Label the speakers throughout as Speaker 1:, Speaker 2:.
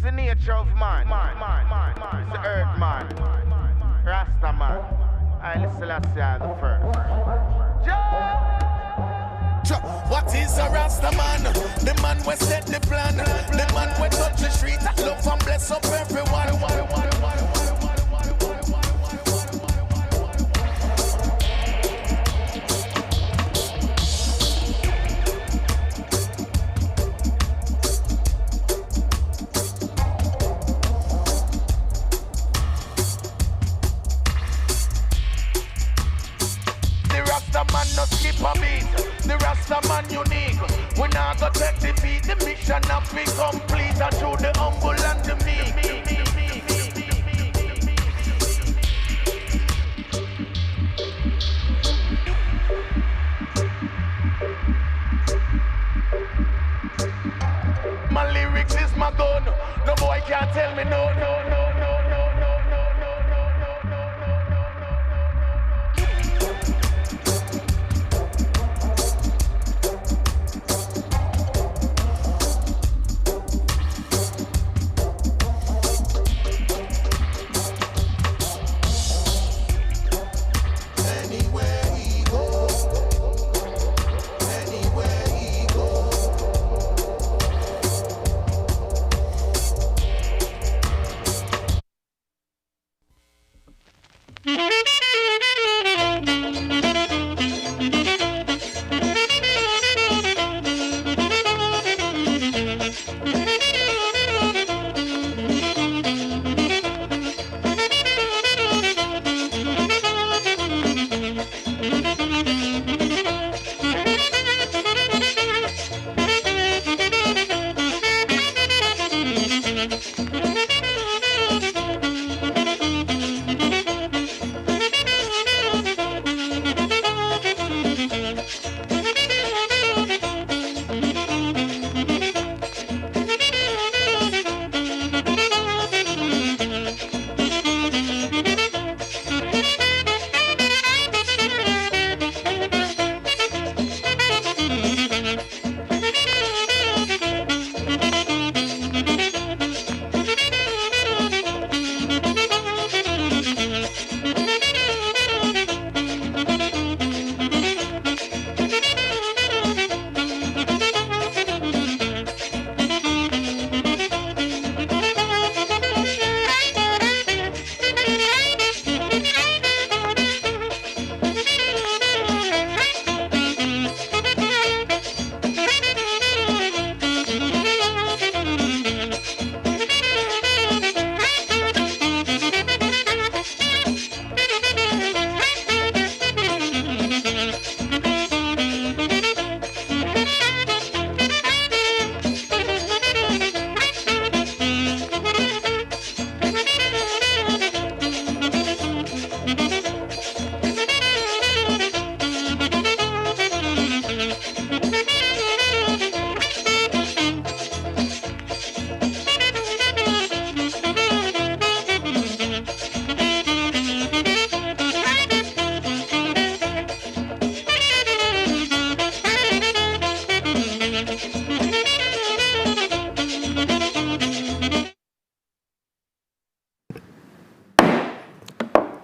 Speaker 1: the nature of man. It's the earth man. Rasta man. Haile Selassie the first.
Speaker 2: What is a Rasta man? The man we set the plan. The man we touch the street and love and bless up everyone. The Rasta man no skip a beat. The Rasta man unique. We not go take defeat. The mission have been complete. And through the humble and the meek. My lyrics is my gun. No boy can't tell me no.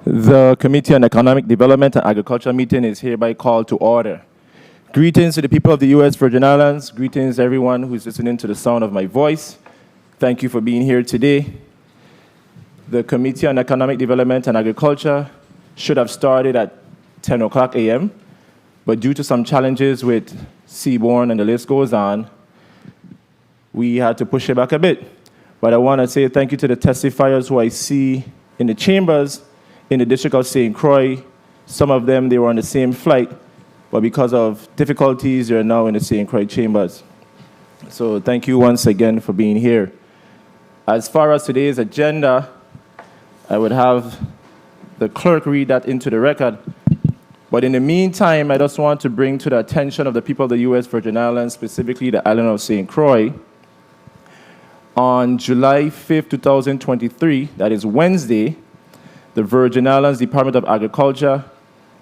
Speaker 3: The Committee on Economic Development and Agriculture meeting is hereby called to order. Greetings to the people of the U.S. Virgin Islands. Greetings everyone who's listening to the sound of my voice. Thank you for being here today. The Committee on Economic Development and Agriculture should have started at 10 o'clock a.m., but due to some challenges with Seaborn and the list goes on, we had to push it back a bit. But I want to say thank you to the testifiers who I see in the chambers in the District of St. Croix. Some of them, they were on the same flight, but because of difficulties, they're now in the St. Croix chambers. So thank you once again for being here. As far as today's agenda, I would have the clerk read that into the record. But in the meantime, I just want to bring to the attention of the people of the U.S. Virgin Islands, specifically the island of St. Croix, on July 5th, 2023, that is Wednesday, the Virgin Islands Department of Agriculture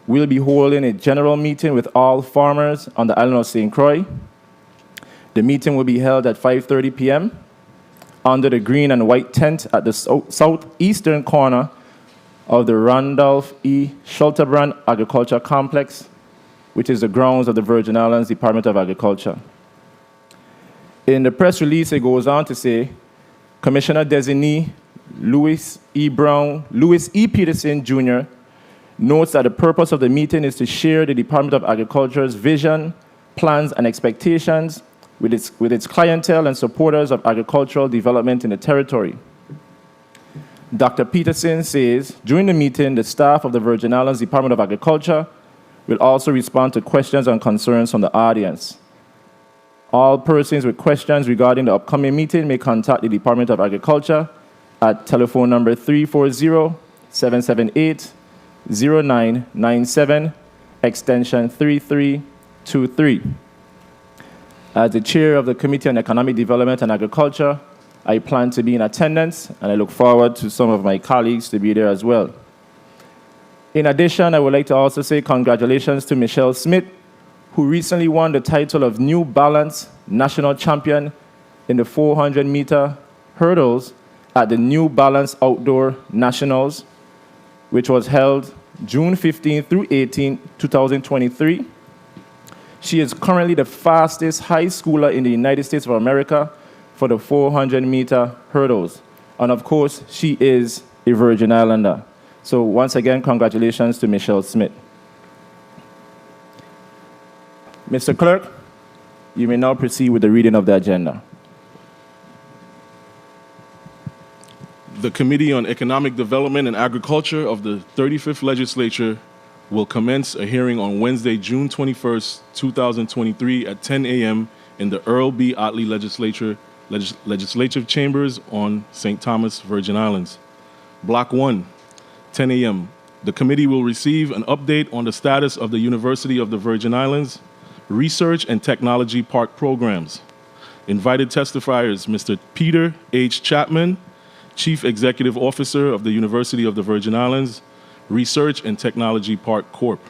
Speaker 3: will be holding a general meeting with all farmers on the island of St. Croix. The meeting will be held at 5:30 p.m. under the green and white tent at the southeastern corner of the Randolph E. Schulterbrand Agriculture Complex, which is the grounds of the Virgin Islands Department of Agriculture. In the press release, it goes on to say, Commissioner Designee Louis E. Peterson, Jr. notes that the purpose of the meeting is to share the Department of Agriculture's vision, plans, and expectations with its clientele and supporters of agricultural development in the territory. Dr. Peterson says, during the meeting, the staff of the Virgin Islands Department of Agriculture will also respond to questions and concerns from the audience. All persons with questions regarding the upcoming meeting may contact the Department of Agriculture at telephone number 340-778-0997, extension 3323. As the chair of the Committee on Economic Development and Agriculture, I plan to be in attendance, and I look forward to some of my colleagues to be there as well. In addition, I would like to also say congratulations to Michelle Smith, who recently won the title of New Balance National Champion in the 400-meter hurdles at the New Balance Outdoor Nationals, which was held June 15 through 18, 2023. She is currently the fastest high schooler in the United States of America for the 400-meter hurdles. And of course, she is a Virgin Islander. So once again, congratulations to Michelle Smith. Mr. Clerk, you may now proceed with the reading of the agenda.
Speaker 4: The Committee on Economic Development and Agriculture of the 35th Legislature will commence a hearing on Wednesday, June 21st, 2023 at 10 a.m. in the Earl B. Otley Legislative Chambers on St. Thomas, Virgin Islands. Block 1, 10 a.m. The committee will receive an update on the status of the University of the Virgin Islands Research and Technology Park programs. Invited testifiers, Mr. Peter H. Chapman, Chief Executive Officer of the University of the Virgin Islands Research and Technology Park Corp.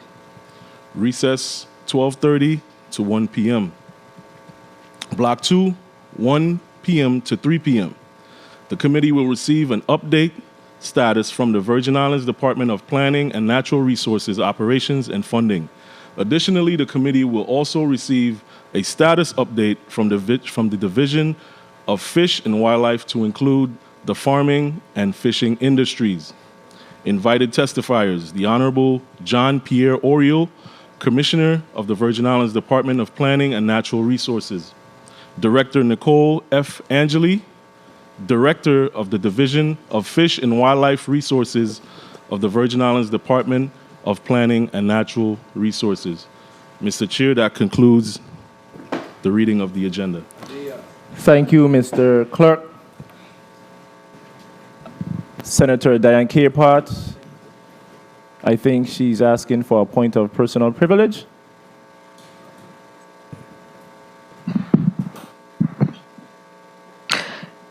Speaker 4: Recess 12:30 to 1 p.m. Block 2, 1 p.m. to 3 p.m. The committee will receive an update status from the Virgin Islands Department of Planning and Natural Resources Operations and Funding. Additionally, the committee will also receive a status update from the Division of Fish and Wildlife to include the farming and fishing industries. Invited testifiers, the Honorable John Pierre Oriel, Commissioner of the Virgin Islands Department of Planning and Natural Resources. Director Nicole F. Angeli, Director of the Division of Fish and Wildlife Resources of the Virgin Islands Department of Planning and Natural Resources. Mr. Chair, that concludes the reading of the agenda.
Speaker 3: Thank you, Mr. Clerk. Senator Diane Capehart, I think she's asking for a point of personal privilege.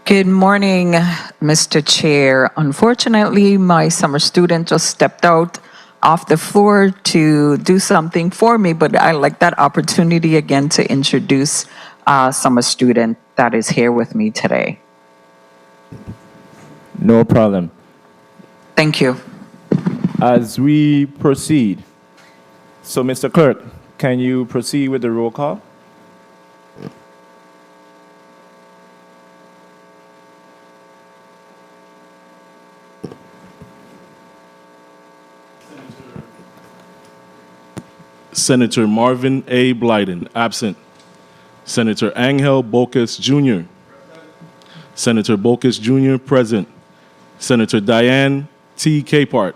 Speaker 5: Good morning, Mr. Chair. Unfortunately, my summer student just stepped out off the floor to do something for me, but I like that opportunity again to introduce a summer student that is here with me today.
Speaker 3: No problem.
Speaker 5: Thank you.
Speaker 3: As we proceed, so Mr. Clerk, can you proceed with the roll call?
Speaker 4: Senator Marvin A. Blyden, absent. Senator Angel Bocas Jr. Senator Bocas Jr., present. Senator Diane T. Capehart.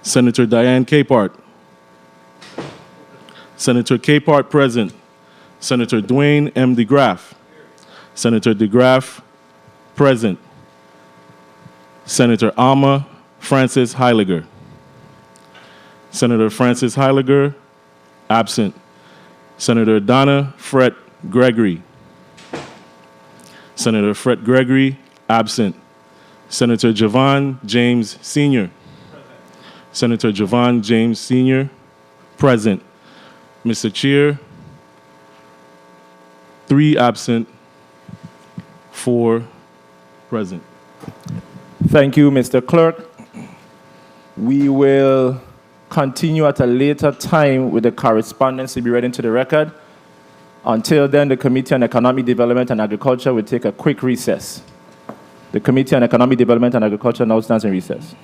Speaker 4: Senator Diane Capehart. Senator Capehart, present. Senator Dwayne M. DeGraff. Senator DeGraff, present. Senator Alma Francis Heiliger. Senator Francis Heiliger, absent. Senator Donna Fred Gregory. Senator Fred Gregory, absent. Senator Javon James Sr. Senator Javon James Sr., present. Mr. Chair, 3 absent, 4 present.
Speaker 3: Thank you, Mr. Clerk. We will continue at a later time with the correspondence to be read into the record. Until then, the Committee on Economic Development and Agriculture will take a quick recess. The Committee on Economic Development and Agriculture now stands in recess.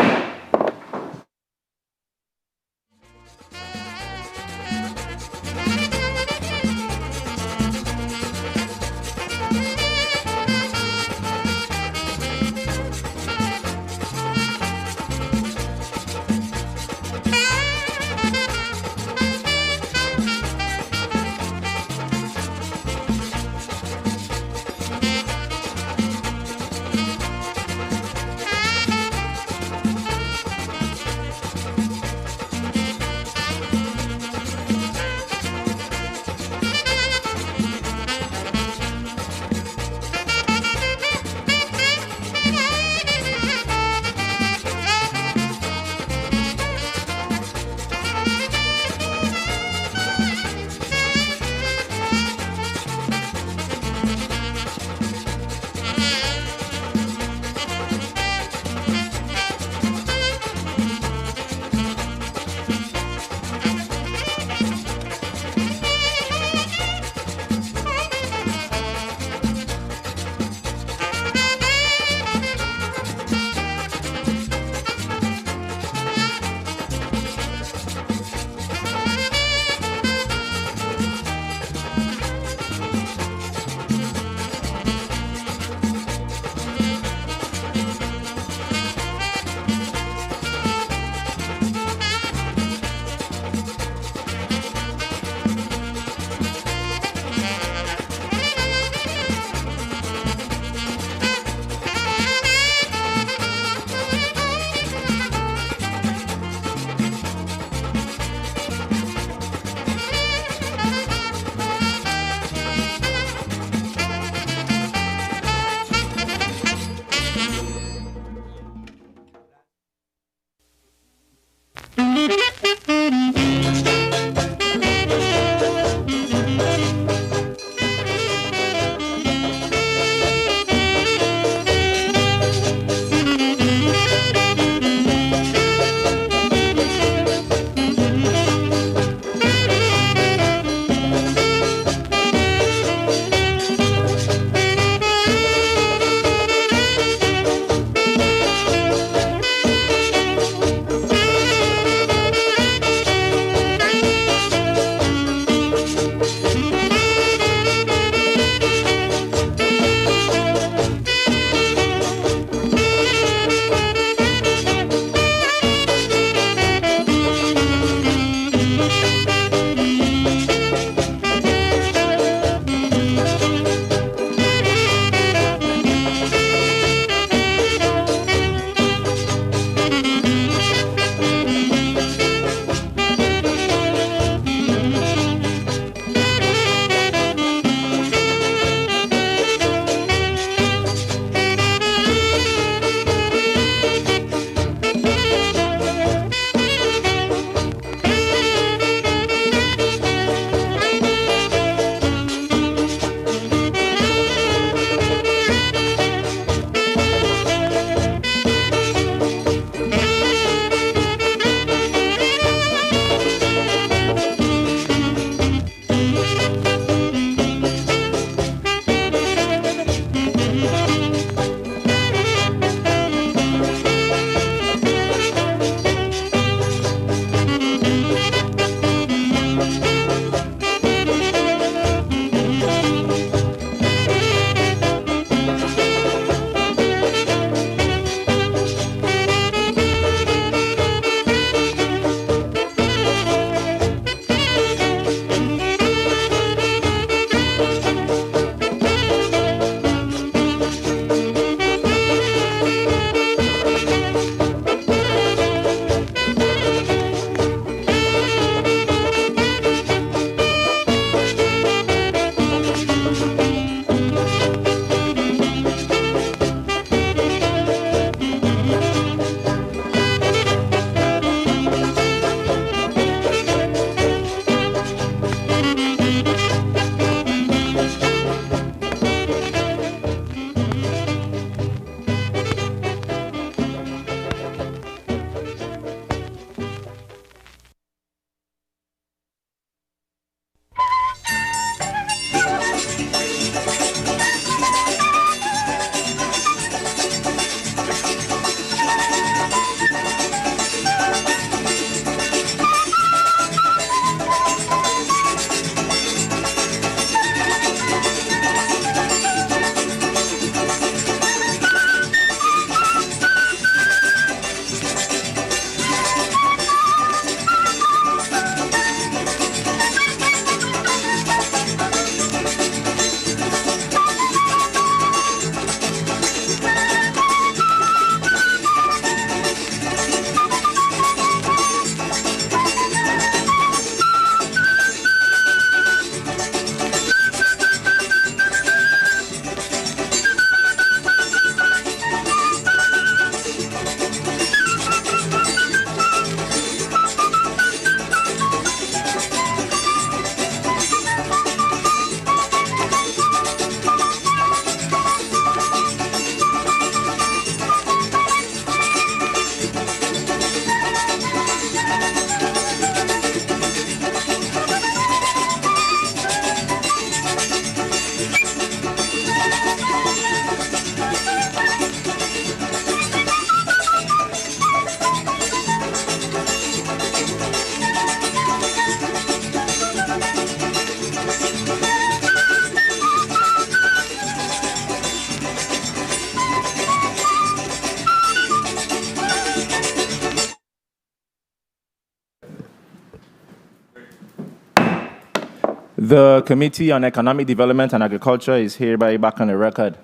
Speaker 3: The Committee on Economic Development and Agriculture is hereby back on the record.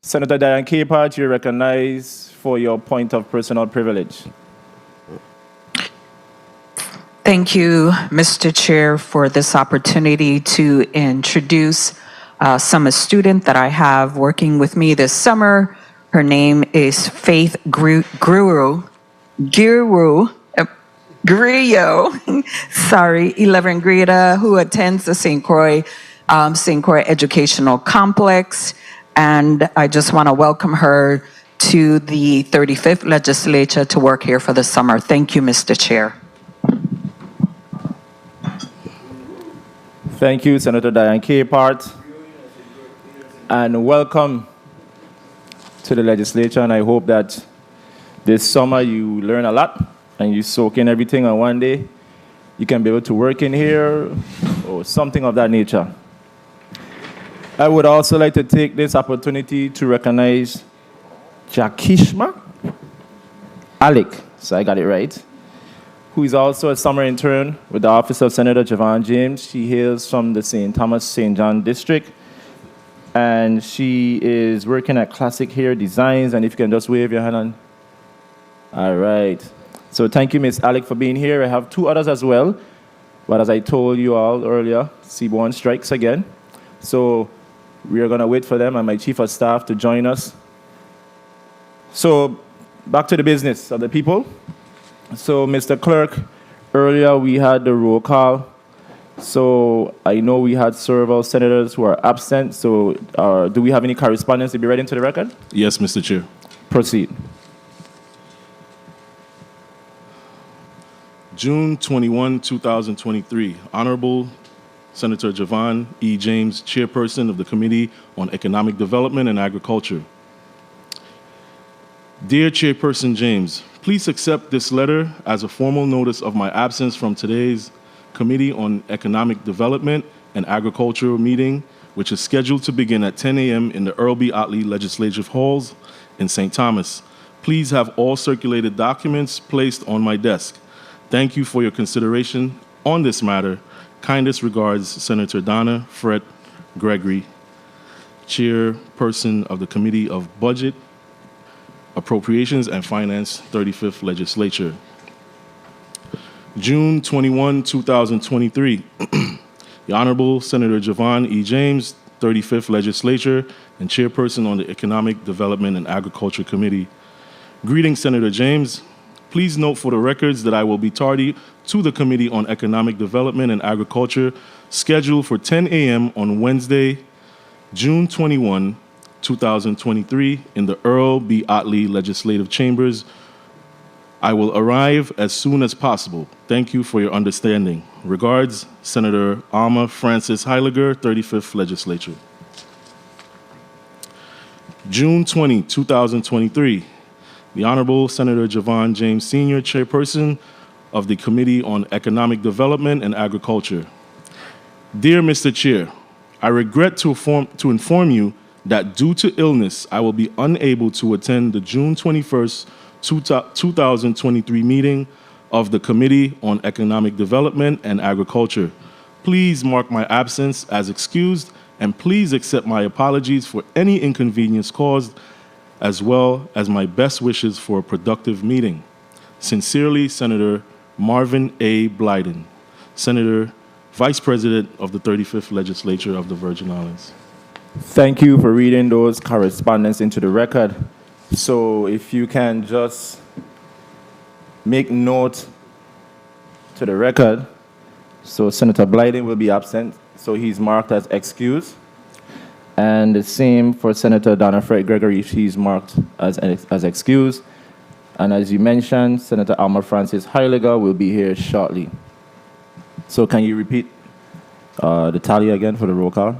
Speaker 3: Senator Diane Capehart, you're recognized for your point of personal privilege.
Speaker 5: Thank you, Mr. Chair, for this opportunity to introduce a summer student that I have working with me this summer. Her name is Faith Grillo. Sorry, 11 grade, who attends the St. Croix Educational Complex. And I just want to welcome her to the 35th Legislature to work here for the summer. Thank you, Mr. Chair.
Speaker 3: Thank you, Senator Diane Capehart. And welcome to the legislature. And I hope that this summer you learn a lot and you soak in everything, and one day you can be able to work in here or something of that nature. I would also like to take this opportunity to recognize Jakishma Alec, so I got it right, who is also a summer intern with the Office of Senator Javon James. She hails from the St. Thomas St. John District, and she is working at Classic Hair Designs, and if you can just wave your hand on. All right. So thank you, Ms. Alec, for being here. I have two others as well, but as I told you all earlier, Seaborn strikes again. So we are going to wait for them and my chief of staff to join us. So back to the business of the people. So, Mr. Clerk, earlier we had the roll call. So I know we had several senators who are absent. So do we have any correspondence to be read into the record?
Speaker 4: Yes, Mr. Chair.
Speaker 3: Proceed.
Speaker 4: June 21, 2023. Honorable Senator Javon E. James, Chairperson of the Committee on Economic Development and Agriculture. Dear Chairperson James, please accept this letter as a formal notice of my absence from today's Committee on Economic Development and Agriculture meeting, which is scheduled to begin at 10 a.m. in the Earl B. Otley Legislative Halls in St. Thomas. Please have all circulated documents placed on my desk. Thank you for your consideration on this matter. Kindest regards, Senator Donna Fred Gregory, Chairperson of the Committee of Budget, Appropriations and Finance, 35th Legislature. June 21, 2023. The Honorable Senator Javon E. James, 35th Legislature, and Chairperson on the Economic Development and Agriculture Committee. Greetings, Senator James. Please note for the records that I will be tardy to the Committee on Economic Development and Agriculture, scheduled for 10 a.m. on Wednesday, June 21, 2023, in the Earl B. Otley Legislative Chambers. I will arrive as soon as possible. Thank you for your understanding. Regards, Senator Alma Francis Heiliger, 35th Legislature. June 20, 2023. The Honorable Senator Javon James Sr., Chairperson of the Committee on Economic Development and Agriculture. Dear Mr. Chair, I regret to inform you that due to illness, I will be unable to attend the June 21st, 2023 meeting of the Committee on Economic Development and Agriculture. Please mark my absence as excused, and please accept my apologies for any inconvenience caused, as well as my best wishes for a productive meeting. Sincerely, Senator Marvin A. Blyden, Senator, Vice President of the 35th Legislature of the Virgin Islands.
Speaker 3: Thank you for reading those correspondence into the record. So if you can just make note to the record. So Senator Blyden will be absent, so he's marked as excused. And the same for Senator Donna Fred Gregory, she's marked as excused. And as you mentioned, Senator Alma Francis Heiliger will be here shortly. So can you repeat the tally again for the roll call?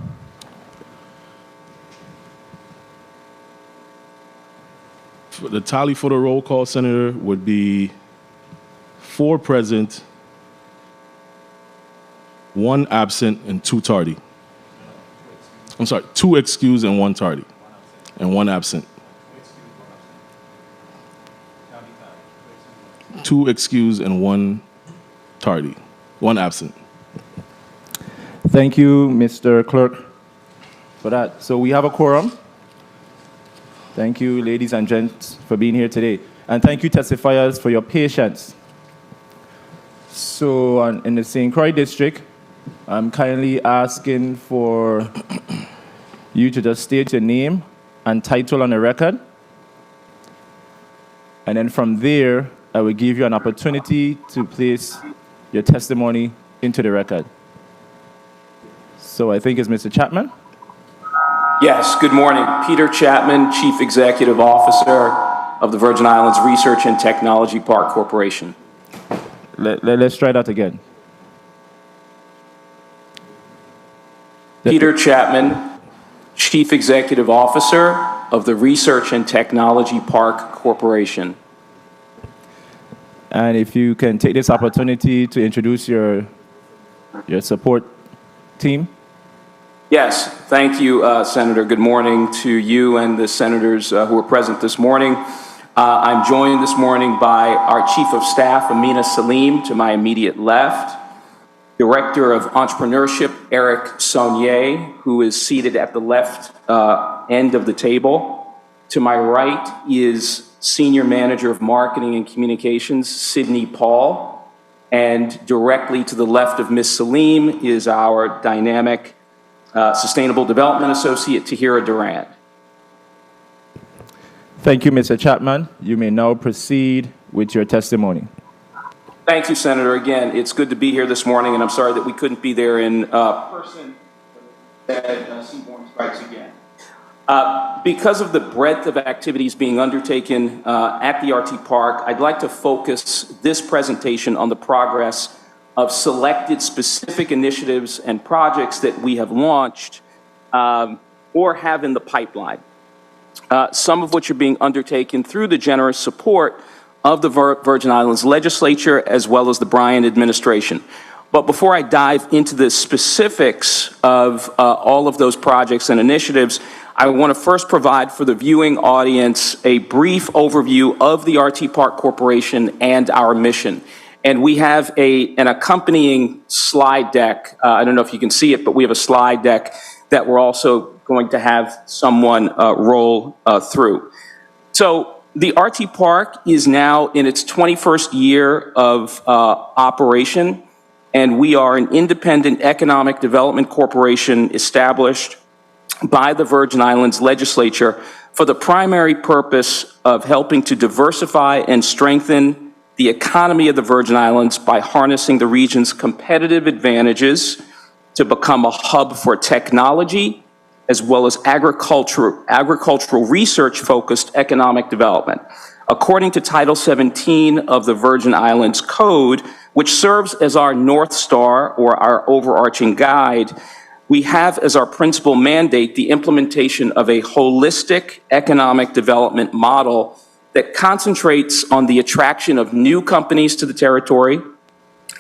Speaker 4: The tally for the roll call, Senator, would be 4 present, 1 absent, and 2 tardy. I'm sorry, 2 excused and 1 tardy, and 1 absent. 2 excused and 1 tardy, 1 absent.
Speaker 3: Thank you, Mr. Clerk, for that. So we have a quorum. Thank you, ladies and gents, for being here today. And thank you, testifiers, for your patience. So in the St. Croix District, I'm kindly asking for you to just state your name and title on the record. And then from there, I will give you an opportunity to place your testimony into the record. So I think it's Mr. Chapman.
Speaker 6: Yes, good morning. Peter Chapman, Chief Executive Officer of the Virgin Islands Research and Technology Park Corporation.
Speaker 3: Let's try that again.
Speaker 6: Peter Chapman, Chief Executive Officer of the Research and Technology Park Corporation.
Speaker 3: And if you can take this opportunity to introduce your support team.
Speaker 6: Yes, thank you, Senator. Good morning to you and the senators who are present this morning. I'm joined this morning by our Chief of Staff, Amina Salim, to my immediate left, Director of Entrepreneurship, Eric Saunier, who is seated at the left end of the table. To my right is Senior Manager of Marketing and Communications, Sydney Paul. And directly to the left of Ms. Salim is our dynamic Sustainable Development Associate, Tahira Durand.
Speaker 3: Thank you, Mr. Chapman. You may now proceed with your testimony.
Speaker 6: Thank you, Senator. Again, it's good to be here this morning, and I'm sorry that we couldn't be there in person. Seaborn strikes again. Because of the breadth of activities being undertaken at the RT Park, I'd like to focus this presentation on the progress of selected specific initiatives and projects that we have launched or have in the pipeline, some of which are being undertaken through the generous support of the Virgin Islands Legislature as well as the Bryan administration. But before I dive into the specifics of all of those projects and initiatives, I want to first provide for the viewing audience a brief overview of the RT Park Corporation and our mission. And we have an accompanying slide deck. I don't know if you can see it, but we have a slide deck that we're also going to have someone roll through. So the RT Park is now in its 21st year of operation, and we are an independent economic development corporation established by the Virgin Islands Legislature for the primary purpose of helping to diversify and strengthen the economy of the Virgin Islands by harnessing the region's competitive advantages to become a hub for technology as well as agricultural research-focused economic development. According to Title 17 of the Virgin Islands Code, which serves as our North Star or our overarching guide, we have as our principal mandate the implementation of a holistic economic development model that concentrates on the attraction of new companies to the territory,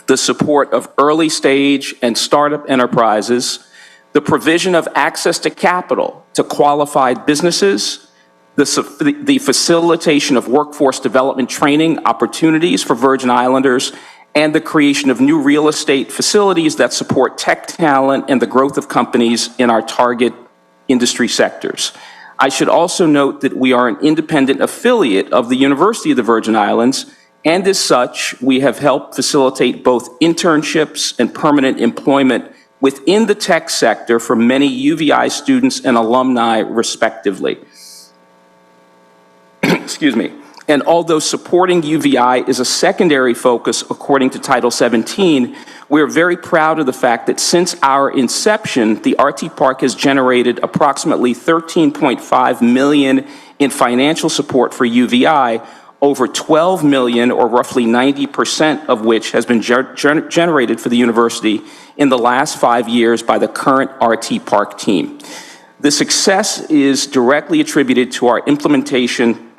Speaker 6: the support of early stage and startup enterprises, the provision of access to capital to qualified businesses, the facilitation of workforce development training opportunities for Virgin Islanders, and the creation of new real estate facilities that support tech talent and the growth of companies in our target industry sectors. I should also note that we are an independent affiliate of the University of the Virgin Islands, and as such, we have helped facilitate both internships and permanent employment within the tech sector for many UVI students and alumni, respectively. Excuse me. And although supporting UVI is a secondary focus according to Title 17, we're very proud of the fact that since our inception, the RT Park has generated approximately $13.5 million in financial support for UVI, over $12 million, or roughly 90% of which has been generated for the university in the last 5 years by the current RT Park team. The success is directly attributed to our implementation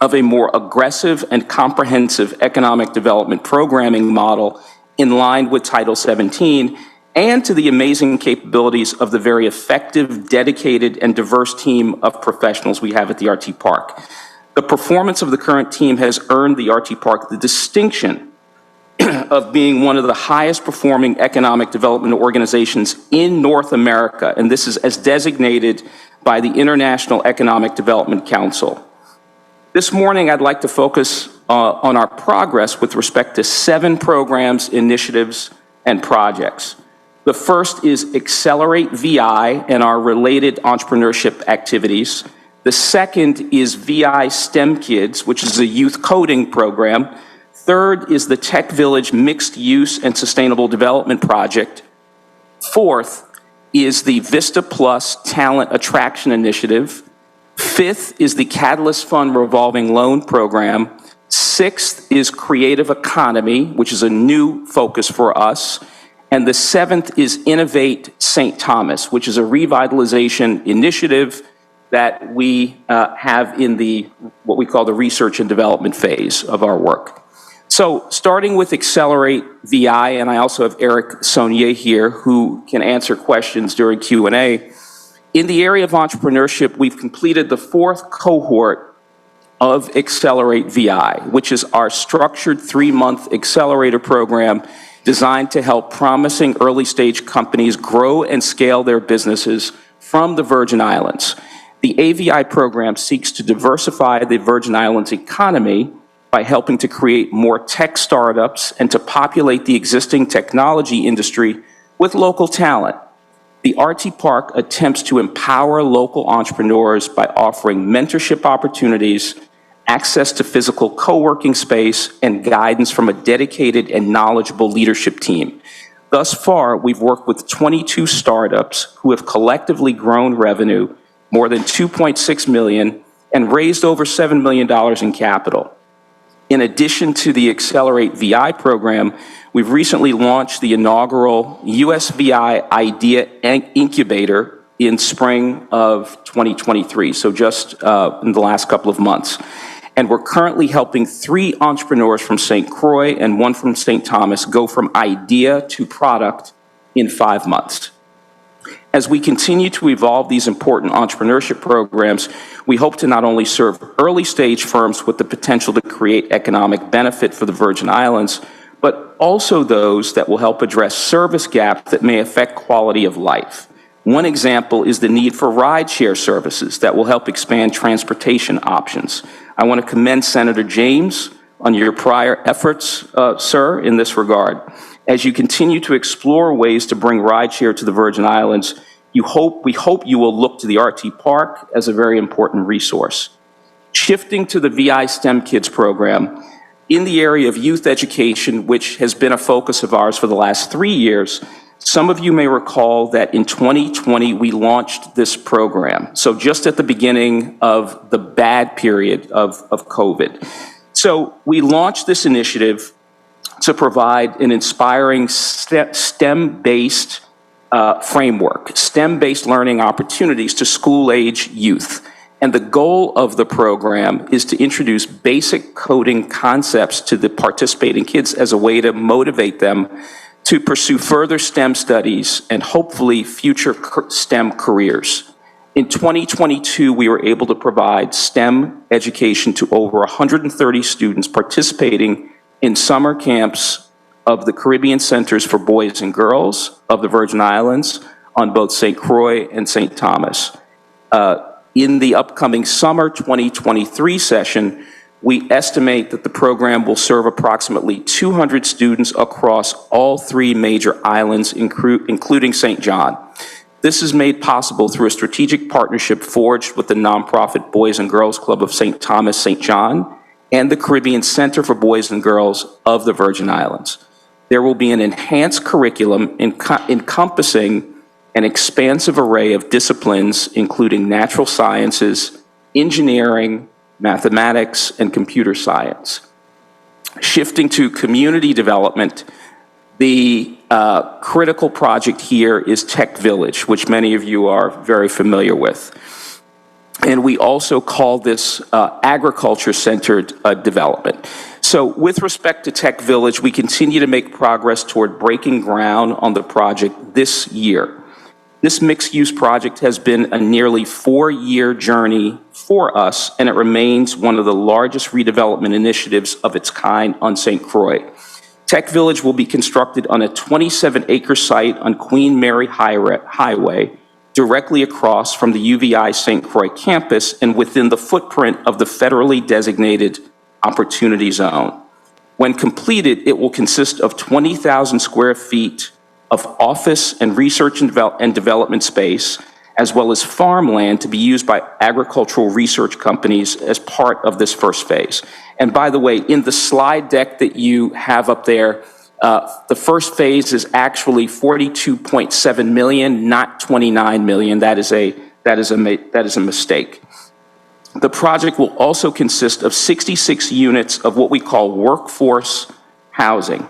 Speaker 6: of a more aggressive and comprehensive economic development programming model in line with Title 17, and to the amazing capabilities of the very effective, dedicated, and diverse team of professionals we have at the RT Park. The performance of the current team has earned the RT Park the distinction of being one of the highest performing economic development organizations in North America, and this is as designated by the International Economic Development Council. This morning, I'd like to focus on our progress with respect to 7 programs, initiatives, and projects. The first is Accelerate VI and our related entrepreneurship activities. The second is VI STEM Kids, which is a youth coding program. Third is the Tech Village Mixed Use and Sustainable Development Project. Fourth is the Vista Plus Talent Attraction Initiative. Fifth is the Catalyst Fund Revolving Loan Program. Sixth is Creative Economy, which is a new focus for us. And the seventh is Innovate St. Thomas, which is a revitalization initiative that we have in the what we call the research and development phase of our work. So starting with Accelerate VI, and I also have Eric Saunier here who can answer questions during Q&A. In the area of entrepreneurship, we've completed the 4th cohort of Accelerate VI, which is our structured 3-month accelerator program designed to help promising early-stage companies grow and scale their businesses from the Virgin Islands. The AVI program seeks to diversify the Virgin Islands economy by helping to create more tech startups and to populate the existing technology industry with local talent. The RT Park attempts to empower local entrepreneurs by offering mentorship opportunities, access to physical co-working space, and guidance from a dedicated and knowledgeable leadership team. Thus far, we've worked with 22 startups who have collectively grown revenue more than $2.6 million and raised over $7 million in capital. In addition to the Accelerate VI program, we've recently launched the inaugural USVI Idea Incubator in spring of 2023, so just in the last couple of months. And we're currently helping 3 entrepreneurs from St. Croix and 1 from St. Thomas go from idea to product in 5 months. As we continue to evolve these important entrepreneurship programs, we hope to not only serve early-stage firms with the potential to create economic benefit for the Virgin Islands, but also those that will help address service gaps that may affect quality of life. One example is the need for rideshare services that will help expand transportation options. I want to commend Senator James on your prior efforts, sir, in this regard. As you continue to explore ways to bring rideshare to the Virgin Islands, we hope you will look to the RT Park as a very important resource. Shifting to the VI STEM Kids program, in the area of youth education, which has been a focus of ours for the last 3 years, some of you may recall that in 2020, we launched this program. So just at the beginning of the bad period of COVID. So we launched this initiative to provide an inspiring STEM-based framework, STEM-based learning opportunities to school-age youth. And the goal of the program is to introduce basic coding concepts to the participating kids as a way to motivate them to pursue further STEM studies and hopefully future STEM careers. In 2022, we were able to provide STEM education to over 130 students participating in summer camps of the Caribbean Centers for Boys and Girls of the Virgin Islands on both St. Croix and St. Thomas. In the upcoming summer 2023 session, we estimate that the program will serve approximately 200 students across all 3 major islands, including St. John. This is made possible through a strategic partnership forged with the nonprofit Boys and Girls Club of St. Thomas, St. John, and the Caribbean Center for Boys and Girls of the Virgin Islands. There will be an enhanced curriculum encompassing an expansive array of disciplines, including natural sciences, engineering, mathematics, and computer science. Shifting to community development, the critical project here is Tech Village, which many of you are very familiar with. And we also call this agriculture-centered development. So with respect to Tech Village, we continue to make progress toward breaking ground on the project this year. This mixed-use project has been a nearly 4-year journey for us, and it remains one of the largest redevelopment initiatives of its kind on St. Croix. Tech Village will be constructed on a 27-acre site on Queen Mary Highway, directly across from the UVI St. Croix campus and within the footprint of the federally designated Opportunity Zone. When completed, it will consist of 20,000 square feet of office and research and development space, as well as farmland to be used by agricultural research companies as part of this first phase. And by the way, in the slide deck that you have up there, the first phase is actually 42.7 million, not 29 million. That is a mistake. The project will also consist of 66 units of what we call workforce housing.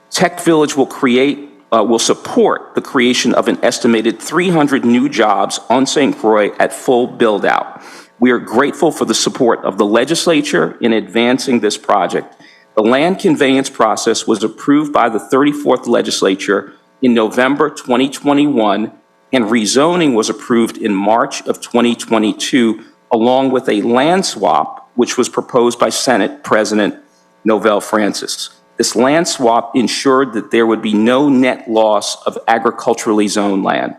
Speaker 6: Tech Village will support the creation of an estimated 300 new jobs on St. Croix at full build-out. We are grateful for the support of the legislature in advancing this project. The land conveyance process was approved by the 34th legislature in November 2021, and rezoning was approved in March of 2022, along with a land swap, which was proposed by Senate President Novell Francis. This land swap ensured that there would be no net loss of agriculturally zoned land.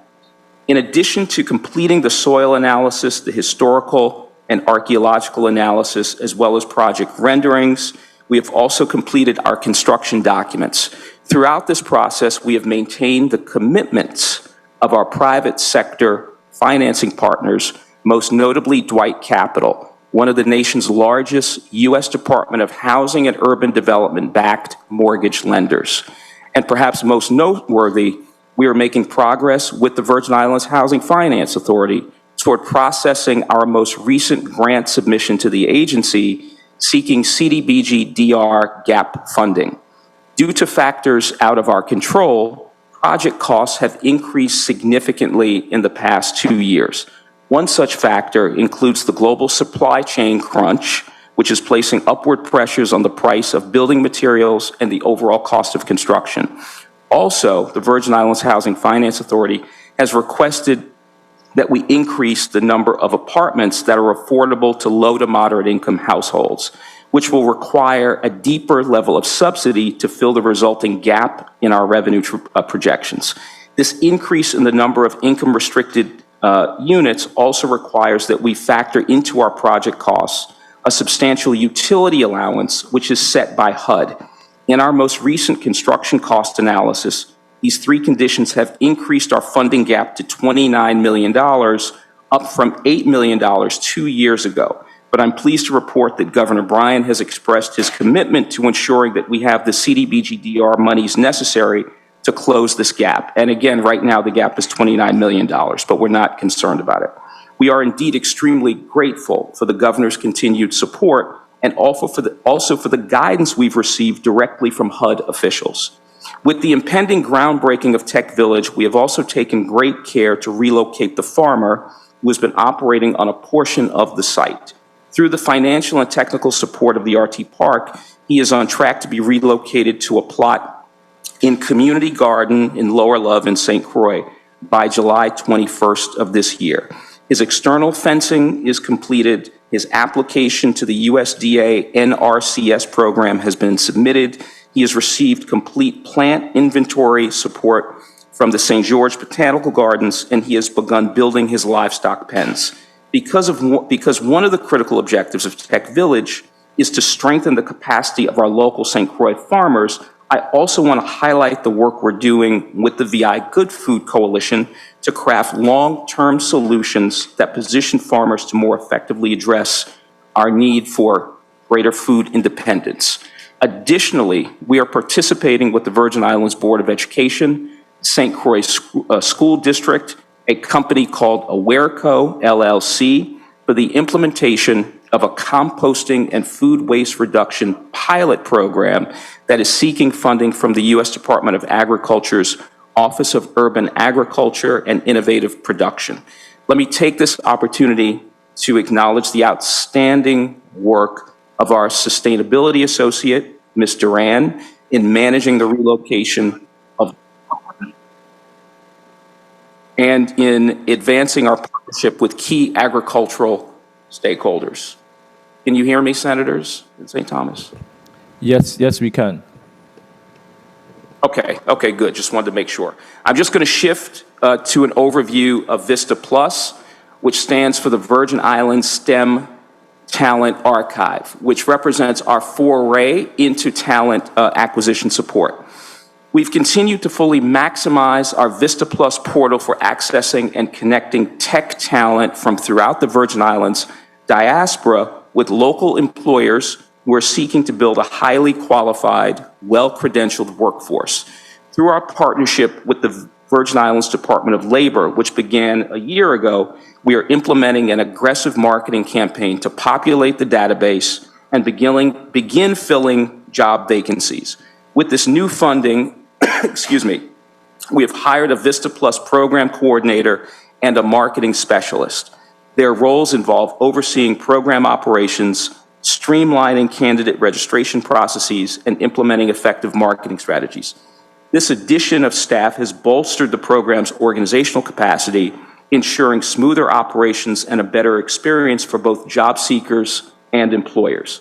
Speaker 6: In addition to completing the soil analysis, the historical and archaeological analysis, as well as project renderings, we have also completed our construction documents. Throughout this process, we have maintained the commitments of our private sector financing partners, most notably Dwight Capital, one of the nation's largest U.S. Department of Housing and Urban Development-backed mortgage lenders. And perhaps most noteworthy, we are making progress with the Virgin Islands Housing Finance Authority toward processing our most recent grant submission to the agency seeking CDBG-DR gap funding. Due to factors out of our control, project costs have increased significantly in the past 2 years. One such factor includes the global supply chain crunch, which is placing upward pressures on the price of building materials and the overall cost of construction. Also, the Virgin Islands Housing Finance Authority has requested that we increase the number of apartments that are affordable to low to moderate income households, which will require a deeper level of subsidy to fill the resulting gap in our revenue projections. This increase in the number of income-restricted units also requires that we factor into our project costs a substantial utility allowance, which is set by HUD. In our most recent construction cost analysis, these three conditions have increased our funding gap to $29 million, up from $8 million 2 years ago. But I'm pleased to report that Governor Bryan has expressed his commitment to ensuring that we have the CDBG-DR monies necessary to close this gap. And again, right now the gap is $29 million, but we're not concerned about it. We are indeed extremely grateful for the governor's continued support and also for the guidance we've received directly from HUD officials. With the impending groundbreaking of Tech Village, we have also taken great care to relocate the farmer who has been operating on a portion of the site. Through the financial and technical support of the RT Park, he is on track to be relocated to a plot in Community Garden in Lower Love in St. Croix by July 21st of this year. His external fencing is completed. His application to the USDA NRCS program has been submitted. He has received complete plant inventory support from the St. George Botanical Gardens, and he has begun building his livestock pens. Because one of the critical objectives of Tech Village is to strengthen the capacity of our local St. Croix farmers, I also want to highlight the work we're doing with the VI Good Food Coalition to craft long-term solutions that position farmers to more effectively address our need for greater food independence. Additionally, we are participating with the Virgin Islands Board of Education, St. Croix School District, a company called Awareco, LLC, for the implementation of a composting and food waste reduction pilot program that is seeking funding from the U.S. Department of Agriculture's Office of Urban Agriculture and Innovative Production. Let me take this opportunity to acknowledge the outstanding work of our sustainability associate, Ms. Duran, in managing the relocation of and in advancing our partnership with key agricultural stakeholders. Can you hear me, Senators in St. Thomas?
Speaker 3: Yes, we can.
Speaker 6: Okay, good. Just wanted to make sure. I'm just going to shift to an overview of Vista Plus, which stands for the Virgin Islands STEM Talent Archive, which represents our foray into talent acquisition support. We've continued to fully maximize our Vista Plus portal for accessing and connecting tech talent from throughout the Virgin Islands diaspora with local employers who are seeking to build a highly qualified, well-credentialed workforce. Through our partnership with the Virgin Islands Department of Labor, which began a year ago, we are implementing an aggressive marketing campaign to populate the database and begin filling job vacancies. With this new funding, we have hired a Vista Plus program coordinator and a marketing specialist. Their roles involve overseeing program operations, streamlining candidate registration processes, and implementing effective marketing strategies. This addition of staff has bolstered the program's organizational capacity, ensuring smoother operations and a better experience for both job seekers and employers.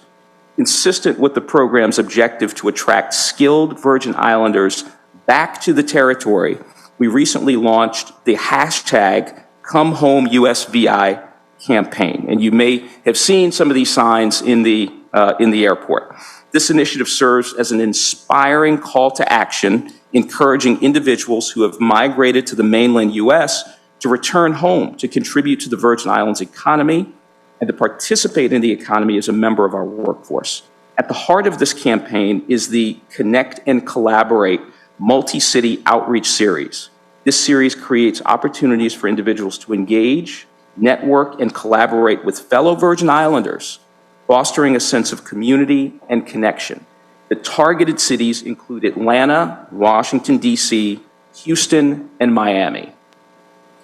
Speaker 6: Consistent with the program's objective to attract skilled Virgin Islanders back to the territory, we recently launched the hashtag #ComeHomeUSVI campaign, and you may have seen some of these signs in the airport. This initiative serves as an inspiring call to action, encouraging individuals who have migrated to the mainland U.S. to return home to contribute to the Virgin Islands economy and to participate in the economy as a member of our workforce. At the heart of this campaign is the Connect and Collaborate multi-city outreach series. This series creates opportunities for individuals to engage, network, and collaborate with fellow Virgin Islanders, fostering a sense of community and connection. The targeted cities include Atlanta, Washington, D.C., Houston, and Miami.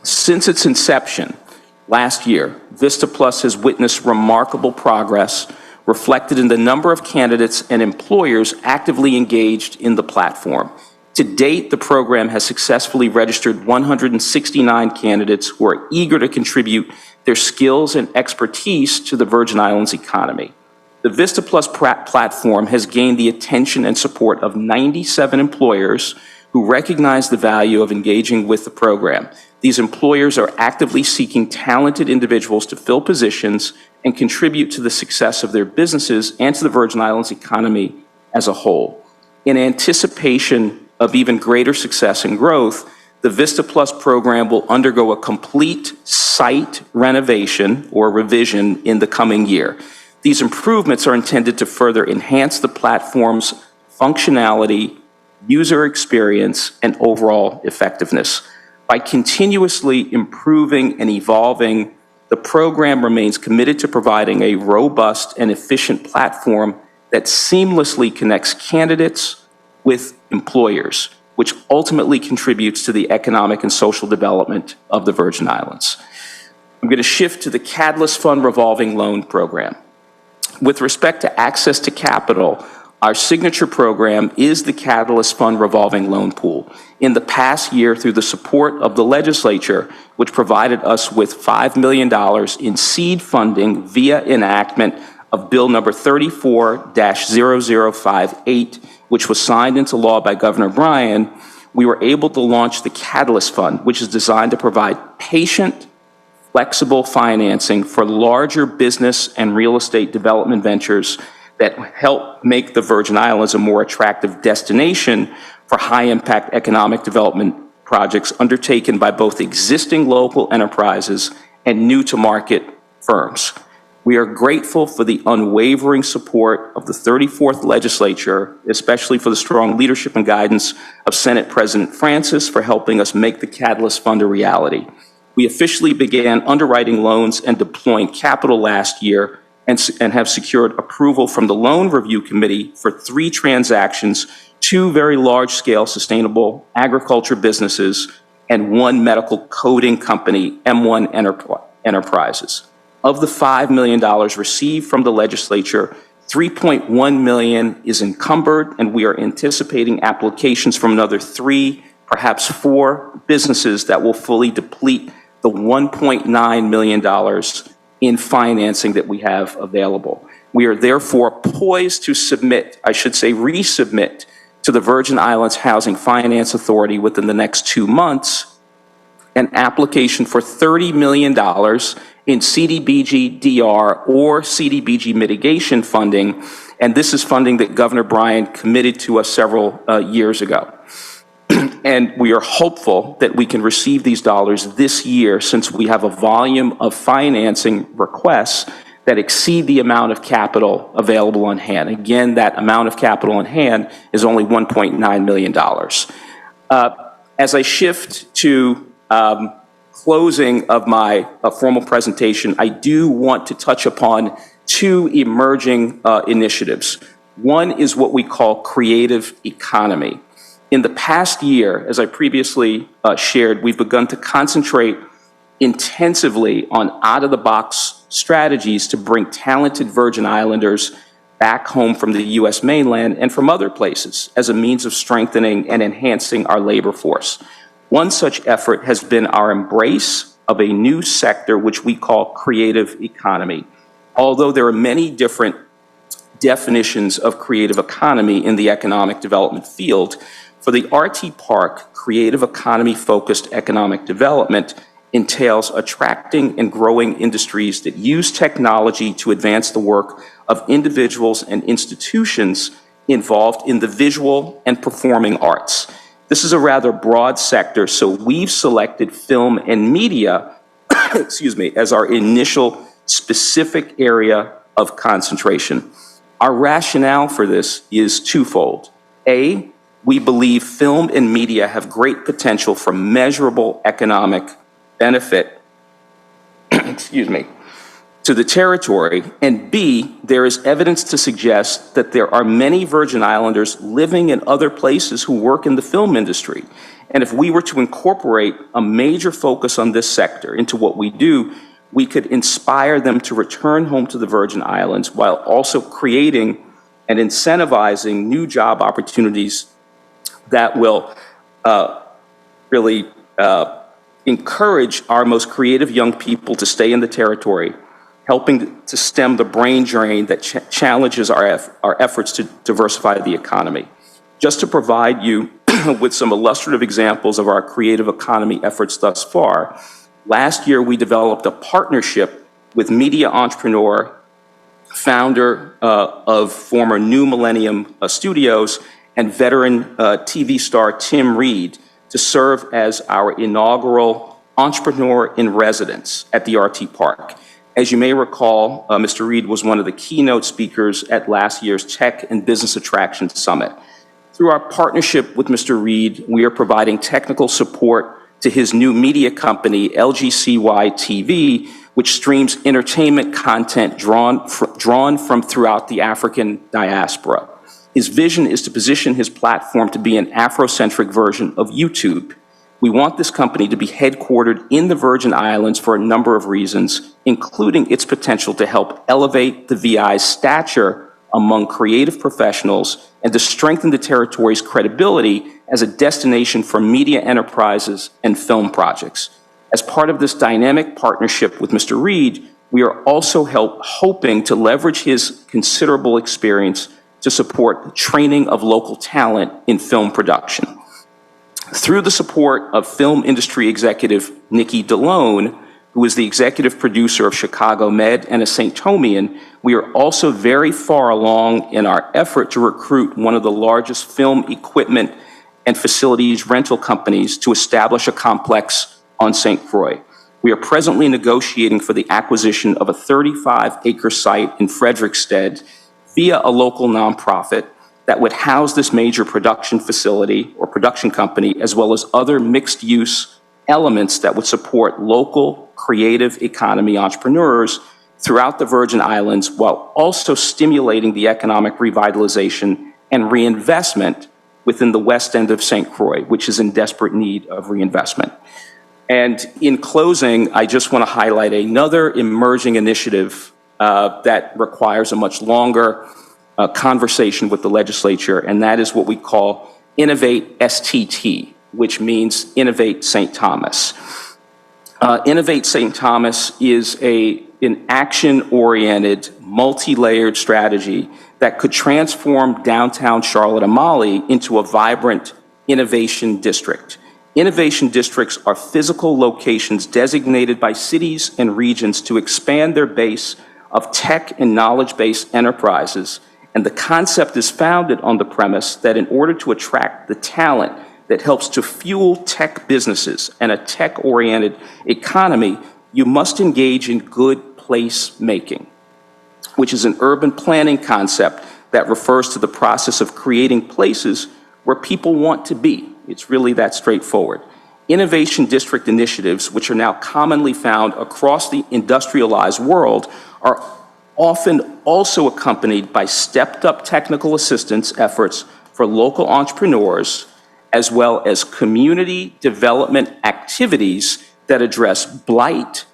Speaker 6: Since its inception last year, Vista Plus has witnessed remarkable progress reflected in the number of candidates and employers actively engaged in the platform. To date, the program has successfully registered 169 candidates who are eager to contribute their skills and expertise to the Virgin Islands economy. The Vista Plus platform has gained the attention and support of 97 employers who recognize the value of engaging with the program. These employers are actively seeking talented individuals to fill positions and contribute to the success of their businesses and to the Virgin Islands economy as a whole. In anticipation of even greater success and growth, the Vista Plus program will undergo a complete site renovation or revision in the coming year. These improvements are intended to further enhance the platform's functionality, user experience, and overall effectiveness. By continuously improving and evolving, the program remains committed to providing a robust and efficient platform that seamlessly connects candidates with employers, which ultimately contributes to the economic and social development of the Virgin Islands. I'm going to shift to the Catalyst Fund revolving loan program. With respect to access to capital, our signature program is the Catalyst Fund revolving loan pool. In the past year, through the support of the legislature, which provided us with $5 million in seed funding via enactment of Bill number 34-0058, which was signed into law by Governor Bryan, we were able to launch the Catalyst Fund, which is designed to provide patient, flexible financing for larger business and real estate development ventures that help make the Virgin Islands a more attractive destination for high-impact economic development projects undertaken by both existing local enterprises and new-to-market firms. We are grateful for the unwavering support of the 34th Legislature, especially for the strong leadership and guidance of Senate President Francis for helping us make the Catalyst Fund a reality. We officially began underwriting loans and deploying capital last year and have secured approval from the Loan Review Committee for 3 transactions, 2 very large-scale sustainable agriculture businesses, and 1 medical coding company, M1 Enterprises. Of the $5 million received from the legislature, $3.1 million is encumbered, and we are anticipating applications from another 3, perhaps 4 businesses that will fully deplete the $1.9 million in financing that we have available. We are therefore poised to submit, I should say resubmit, to the Virgin Islands Housing Finance Authority within the next 2 months an application for $30 million in CDBG DR or CDBG mitigation funding, and this is funding that Governor Bryan committed to us several years ago. And we are hopeful that we can receive these dollars this year, since we have a volume of financing requests that exceed the amount of capital available on hand. Again, that amount of capital on hand is only $1.9 million. As I shift to closing of my formal presentation, I do want to touch upon 2 emerging initiatives. One is what we call creative economy. In the past year, as I previously shared, we've begun to concentrate intensively on out-of-the-box strategies to bring talented Virgin Islanders back home from the U.S. mainland and from other places as a means of strengthening and enhancing our labor force. One such effort has been our embrace of a new sector which we call creative economy. Although there are many different definitions of creative economy in the economic development field, for the RT Park, creative economy-focused economic development entails attracting and growing industries that use technology to advance the work of individuals and institutions involved in the visual and performing arts. This is a rather broad sector, so we've selected film and media, excuse me, as our initial specific area of concentration. Our rationale for this is twofold. A, we believe film and media have great potential for measurable economic benefit, excuse me, to the territory, and B, there is evidence to suggest that there are many Virgin Islanders living in other places who work in the film industry. And if we were to incorporate a major focus on this sector into what we do, we could inspire them to return home to the Virgin Islands while also creating and incentivizing new job opportunities that will really encourage our most creative young people to stay in the territory, helping to stem the brain drain that challenges our efforts to diversify the economy. Just to provide you with some illustrative examples of our creative economy efforts thus far, last year we developed a partnership with media entrepreneur, founder of former New Millennium Studios, and veteran TV star Tim Reed to serve as our inaugural entrepreneur in residence at the RT Park. As you may recall, Mr. Reed was one of the keynote speakers at last year's Tech and Business Attraction Summit. Through our partnership with Mr. Reed, we are providing technical support to his new media company, LGCY TV, which streams entertainment content drawn from throughout the African diaspora. His vision is to position his platform to be an Afrocentric version of YouTube. We want this company to be headquartered in the Virgin Islands for a number of reasons, including its potential to help elevate the VI's stature among creative professionals and to strengthen the territory's credibility as a destination for media enterprises and film projects. As part of this dynamic partnership with Mr. Reed, we are also hoping to leverage his considerable experience to support the training of local talent in film production. Through the support of film industry executive Nikki DeLone, who is the executive producer of Chicago Med and a St. Tomian, we are also very far along in our effort to recruit one of the largest film equipment and facilities rental companies to establish a complex on St. Croix. We are presently negotiating for the acquisition of a 35-acre site in Frederiksted via a local nonprofit that would house this major production facility or production company, as well as other mixed-use elements that would support local creative economy entrepreneurs throughout the Virgin Islands, while also stimulating the economic revitalization and reinvestment within the west end of St. Croix, which is in desperate need of reinvestment. And in closing, I just want to highlight another emerging initiative that requires a much longer conversation with the legislature, and that is what we call Innovate STT, which means Innovate St. Thomas. Innovate St. Thomas is a an action-oriented, multi-layered strategy that could transform downtown Charlotte-Amalie into a vibrant innovation district. Innovation districts are physical locations designated by cities and regions to expand their base of tech and knowledge-based enterprises. And the concept is founded on the premise that in order to attract the talent that helps to fuel tech businesses and a tech-oriented economy, you must engage in good place making, which is an urban planning concept that refers to the process of creating places where people want to be. It's really that straightforward. Innovation district initiatives, which are now commonly found across the industrialized world, are often also accompanied by stepped-up technical assistance efforts for local entrepreneurs, as well as community development activities that address blight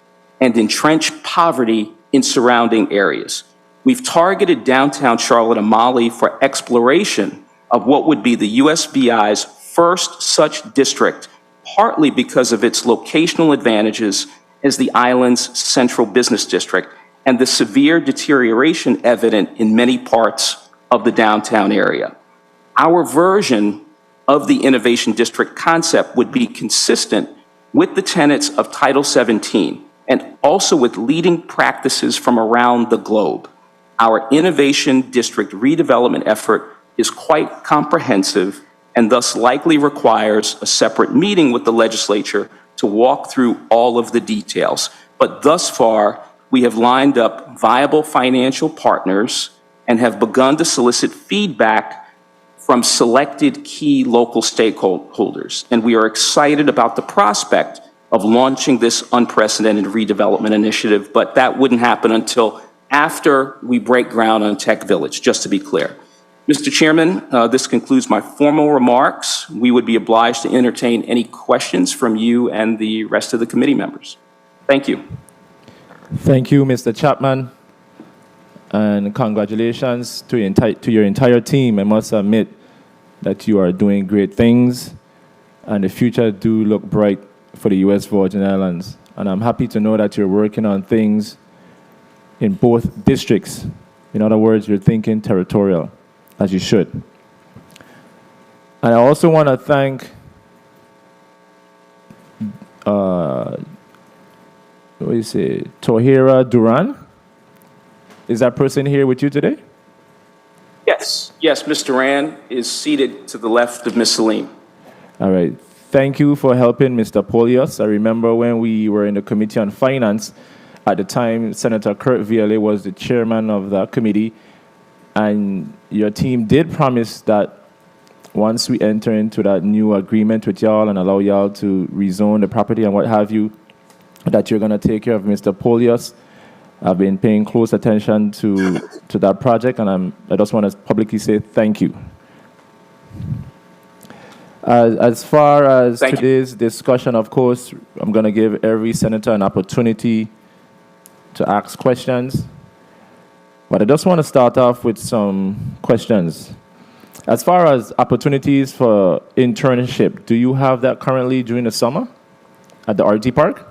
Speaker 6: and entrenched poverty in surrounding areas. We've targeted downtown Charlotte-Amalie for exploration of what would be the USVI's first such district, partly because of its locational advantages as the island's central business district and the severe deterioration evident in many parts of the downtown area. Our version of the Innovation District concept would be consistent with the tenets of Title 17 and also with leading practices from around the globe. Our Innovation District redevelopment effort is quite comprehensive and thus likely requires a separate meeting with the legislature to walk through all of the details. But thus far, we have lined up viable financial partners and have begun to solicit feedback from selected key local stakeholders. And we are excited about the prospect of launching this unprecedented redevelopment initiative, but that wouldn't happen until after we break ground on Tech Village, just to be clear. Mr. Chairman, this concludes my formal remarks. We would be obliged to entertain any questions from you and the rest of the committee members. Thank you.
Speaker 3: Thank you, Mr. Chapman, and congratulations to your entire team. I must admit that you are doing great things, and the future do look bright for the U.S. Virgin Islands. And I'm happy to know that you're working on things in both districts. In other words, you're thinking territorial, as you should. And I also want to thank Tohira Duran. Is that person here with you today?
Speaker 6: Yes, Ms. Duran is seated to the left of Ms. Salim.
Speaker 3: All right. Thank you for helping Mr. Polios. I remember when we were in the Committee on Finance, at the time, Senator Kurt Viale was the chairman of that committee, and your team did promise that once we enter into that new agreement with y'all and allow y'all to rezone the property and what have you, that you're going to take care of Mr. Polios. I've been paying close attention to that project, and I just want to publicly say thank you. As far as today's discussion, of course, I'm going to give every senator an opportunity to ask questions. But I just want to start off with some questions. As far as opportunities for internship, do you have that currently during the summer at the RT Park?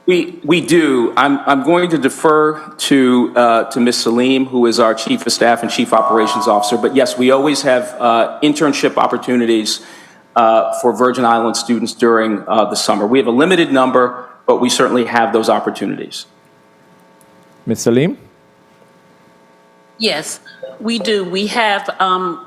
Speaker 6: We do. I'm going to defer to Ms. Salim, who is our Chief of Staff and Chief Operations Officer. But yes, we always have internship opportunities for Virgin Islands students during the summer. We have a limited number, but we certainly have those opportunities.
Speaker 3: Ms. Salim?
Speaker 7: Yes, we do. We have,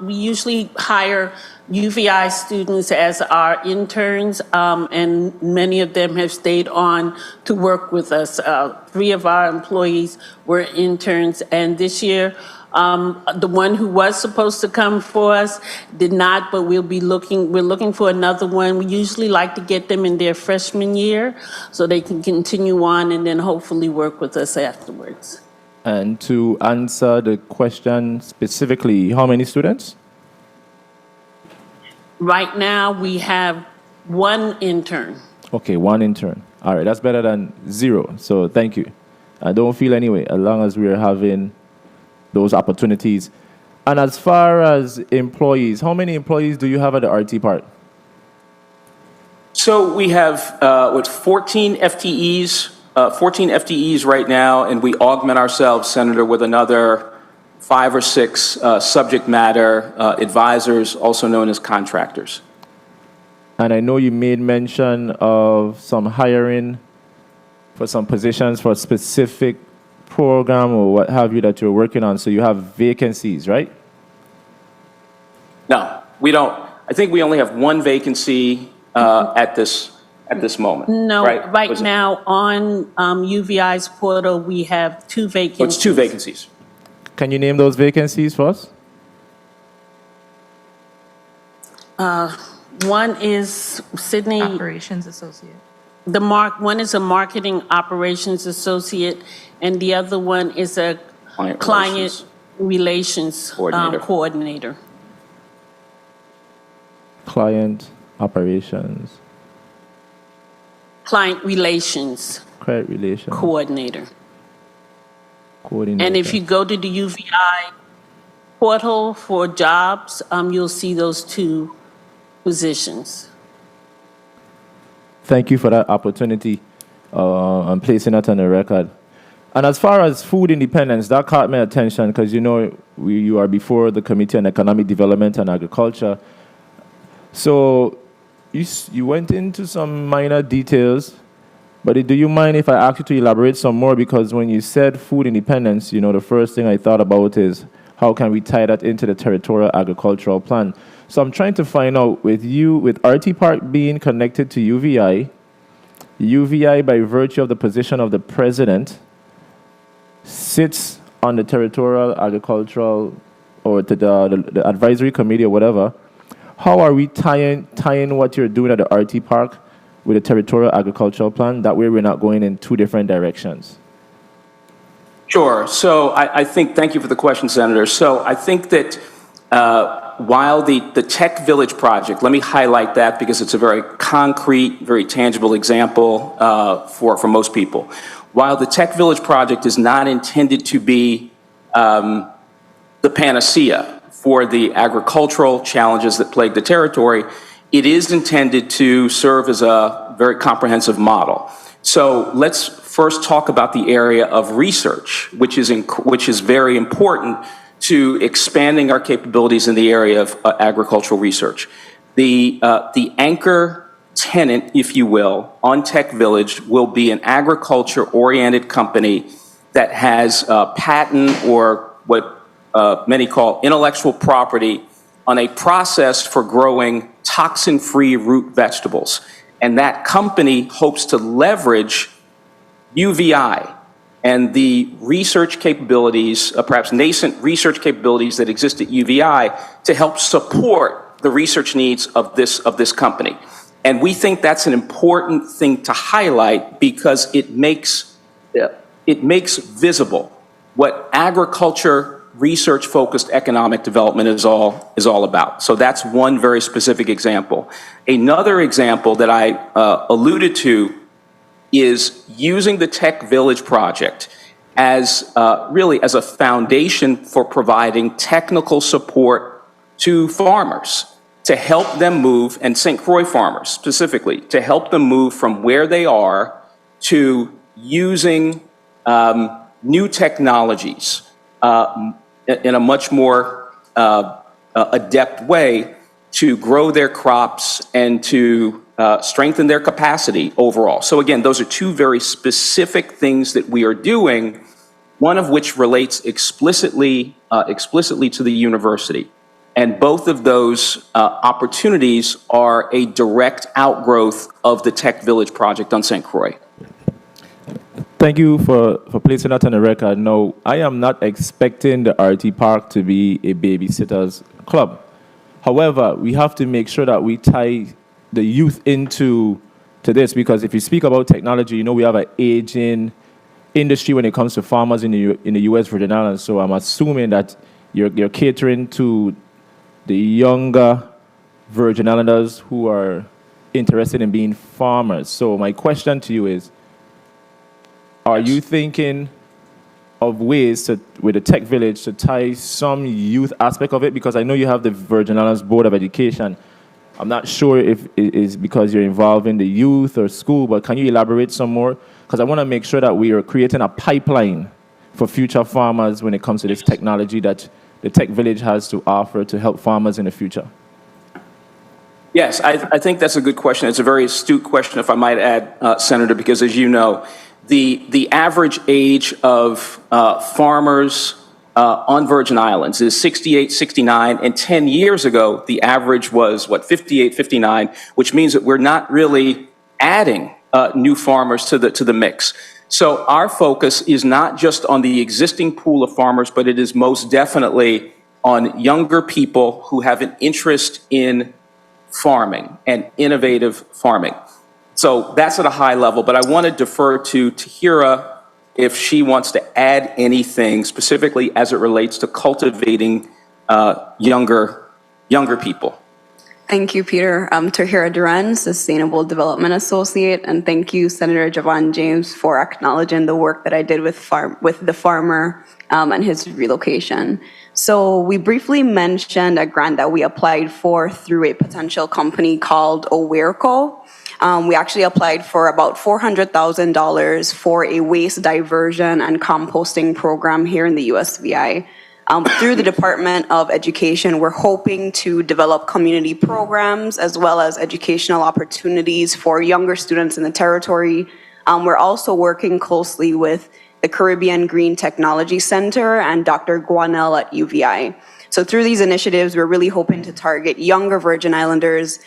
Speaker 7: we usually hire UVI students as our interns, and many of them have stayed on to work with us. 3 of our employees were interns, and this year, the one who was supposed to come for us did not, but we're looking for another one. We usually like to get them in their freshman year so they can continue on and then hopefully work with us afterwards.
Speaker 3: And to answer the question specifically, how many students?
Speaker 7: Right now, we have 1 intern.
Speaker 3: Okay, 1 intern. All right, that's better than 0. So thank you. I don't feel anyway, as long as we're having those opportunities. And as far as employees, how many employees do you have at the RT Park?
Speaker 6: So we have 14 FTEs 14 FTEs right now, and we augment ourselves, Senator, with another 5 or 6 subject matter advisors, also known as contractors.
Speaker 3: And I know you made mention of some hiring for some positions for a specific program or what have you that you're working on. So you have vacancies, right?
Speaker 6: No, we don't. I think we only have 1 vacancy at this moment.
Speaker 7: No, right
Speaker 6: Was it?
Speaker 7: now on UVI's portal, we have 2 vacancies.
Speaker 6: Oh, it's 2 vacancies.
Speaker 3: Can you name those vacancies for us?
Speaker 7: One is Sydney,
Speaker 8: Operations Associate.
Speaker 7: one is a marketing operations associate, and the other one is a client relations coordinator.
Speaker 3: Client operations,
Speaker 7: Client relations
Speaker 3: credit relations,
Speaker 7: coordinator.
Speaker 3: coordinator.
Speaker 7: And if you go to the UVI portal for jobs, you'll see those 2 positions.
Speaker 3: Thank you for that opportunity and placing that on the record. And as far as food independence, that caught my attention because, you know, you are before the Committee on Economic Development and Agriculture. So you went into some minor details, but do you mind if I ask you to elaborate some more? Because when you said food independence, you know, the first thing I thought about is how can we tie that into the territorial agricultural plan? So I'm trying to find out with RT Park being connected to UVI, UVI by virtue of the position of the president sits on the territorial agricultural or to the advisory committee or whatever. How are we tying what you're doing at the RT Park with the territorial agricultural plan? That way we're not going in 2 different directions.
Speaker 6: Sure. So I think, thank you for the question, Senator. So I think that while the Tech Village project, let me highlight that because it's a very concrete, very tangible example for most people. While the Tech Village project is not intended to be the panacea for the agricultural challenges that plague the territory, it is intended to serve as a very comprehensive model. So let's first talk about the area of research, which is very important to expanding our capabilities in the area of agricultural research. The anchor tenant, if you will, on Tech Village will be an agriculture-oriented company that has patent or what many call intellectual property on a process for growing toxin-free root vegetables. And that company hopes to leverage UVI and the research capabilities, perhaps nascent research capabilities that exist at UVI to help support the research needs of this company. And we think that's an important thing to highlight because it makes visible what agriculture research-focused economic development is all about. So that's one very specific example. Another example that I alluded to is using the Tech Village project as really as a foundation for providing technical support to farmers to help them move, and St. Croix farmers specifically, to help them move from where they are to using new technologies in a much more adept way to grow their crops and to strengthen their capacity overall. So again, those are 2 very specific things that we are doing, one of which relates explicitly to the university. And both of those opportunities are a direct outgrowth of the Tech Village project on St. Croix.
Speaker 3: Thank you for placing that on the record. No, I am not expecting the RT Park to be a babysitter's club. However, we have to make sure that we tie the youth into this, because if you speak about technology, you know we have an aging industry when it comes to farmers in the U.S. Virgin Islands. So I'm assuming that you're catering to the younger Virgin Islanders who are interested in being farmers. So my question to you is, are you thinking of ways with the Tech Village to tie some youth aspect of it? Because I know you have the Virgin Islands Board of Education. I'm not sure if it is because you're involved in the youth or school, but can you elaborate some more? because I want to make sure that we are creating a pipeline for future farmers when it comes to this technology that the Tech Village has to offer to help farmers in the future?
Speaker 6: Yes, I think that's a good question. It's a very astute question, if I might add, Senator, because as you know, the average age of farmers on Virgin Islands is 68, 69, and 10 years ago, the average was, 58, 59, which means that we're not really adding new farmers to the mix. So our focus is not just on the existing pool of farmers, but it is most definitely on younger people who have an interest in farming and innovative farming. So that's at a high level, but I want to defer to Tahira if she wants to add anything specifically as it relates to cultivating younger people.
Speaker 8: Thank you, Peter. Tahira Duran, Sustainable Development Associate, and thank you, Senator Javon James, for acknowledging the work that I did with the farmer and his relocation. So we briefly mentioned a grant that we applied for through a potential company called Awareco. We actually applied for about $400,000 for a waste diversion and composting program here in the USVI. Through the Department of Education, we're hoping to develop community programs as well as educational opportunities for younger students in the territory. We're also working closely with the Caribbean Green Technology Center and Dr. Guanel at UVI. So through these initiatives, we're really hoping to target younger Virgin Islanders,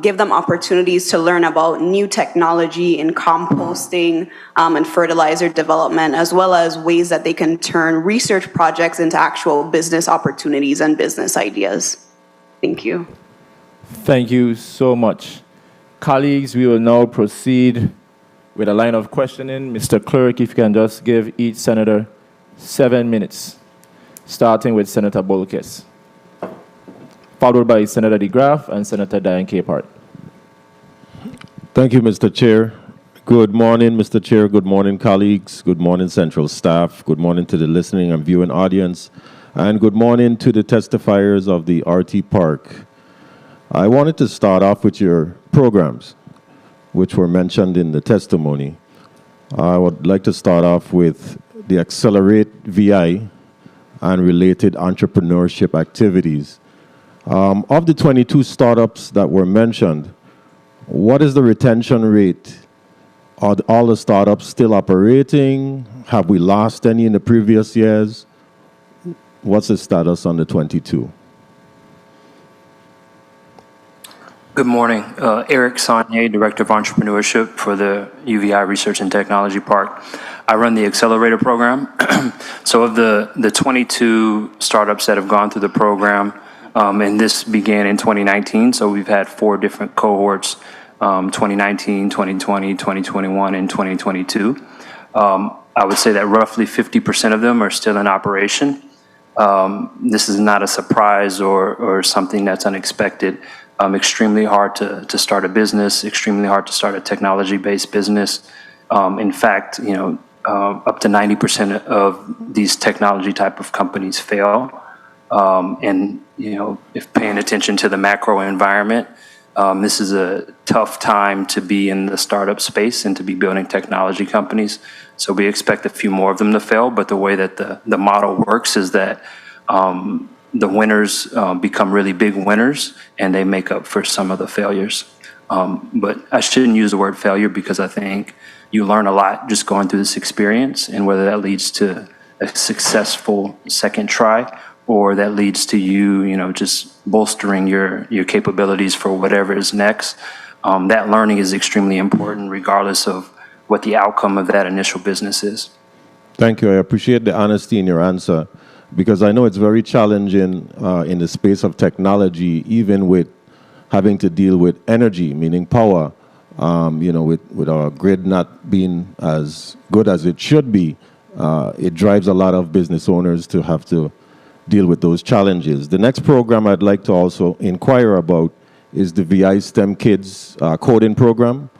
Speaker 8: give them opportunities to learn about new technology in composting and fertilizer development, as well as ways that they can turn research projects into actual business opportunities and business ideas. Thank you.
Speaker 3: Thank you so much. Colleagues, we will now proceed with a line of questioning. Mr. Clerk, if you can just give each senator 7 minutes, starting with Senator Bolkes, followed by Senator DeGraff and Senator Diane Capehart.
Speaker 9: Thank you, Mr. Chair. Good morning, Mr. Chair. Good morning, colleagues. Good morning, Central staff. Good morning to the listening and viewing audience. And good morning to the testifiers of the RT Park. I wanted to start off with your programs, which were mentioned in the testimony. I would like to start off with the Accelerate VI and related entrepreneurship activities. Of the 22 startups that were mentioned, what is the retention rate? Are all the startups still operating? Have we lost any in the previous years? What's the status on the 22?
Speaker 10: Good morning. Eric Saunier, Director of Entrepreneurship for the UVI Research and Technology Park. I run the Accelerator program. So of the 22 startups that have gone through the program, and this began in 2019, so we've had 4 different cohorts, 2019, 2020, 2021, and 2022. I would say that roughly 50% of them are still in operation. This is not a surprise or something that's unexpected. Extremely hard to start a business, extremely hard to start a technology-based business. In fact, up to 90% of these technology type of companies fail. And, if paying attention to the macro environment, this is a tough time to be in the startup space and to be building technology companies. So we expect a few more of them to fail, but the way that the model works is that the winners become really big winners, and they make up for some of the failures. But I shouldn't use the word failure because I think you learn a lot just going through this experience, and whether that leads to a successful second try or that leads to you, just bolstering your capabilities for whatever is next. That learning is extremely important regardless of what the outcome of that initial business is.
Speaker 9: Thank you. I appreciate the honesty in your answer, because I know it's very challenging in the space of technology, even with having to deal with energy, meaning power, with our grid not being as good as it should be. It drives a lot of business owners to have to deal with those challenges. The next program I'd like to also inquire about is the VI STEM Kids coding program.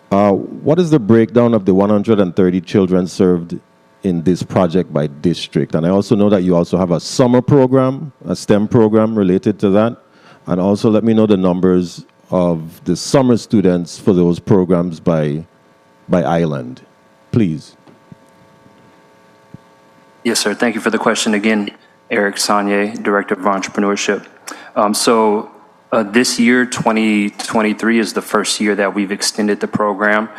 Speaker 9: What is the breakdown of the 130 children served in this project by district? And I also know that you also have a summer program, a STEM program related to that. And also let me know the numbers of the summer students for those programs by by island? Please.
Speaker 10: Yes, sir. Thank you for the question again, Eric Sanye, Director of Entrepreneurship. This year, 2023, is the first year that we've extended the program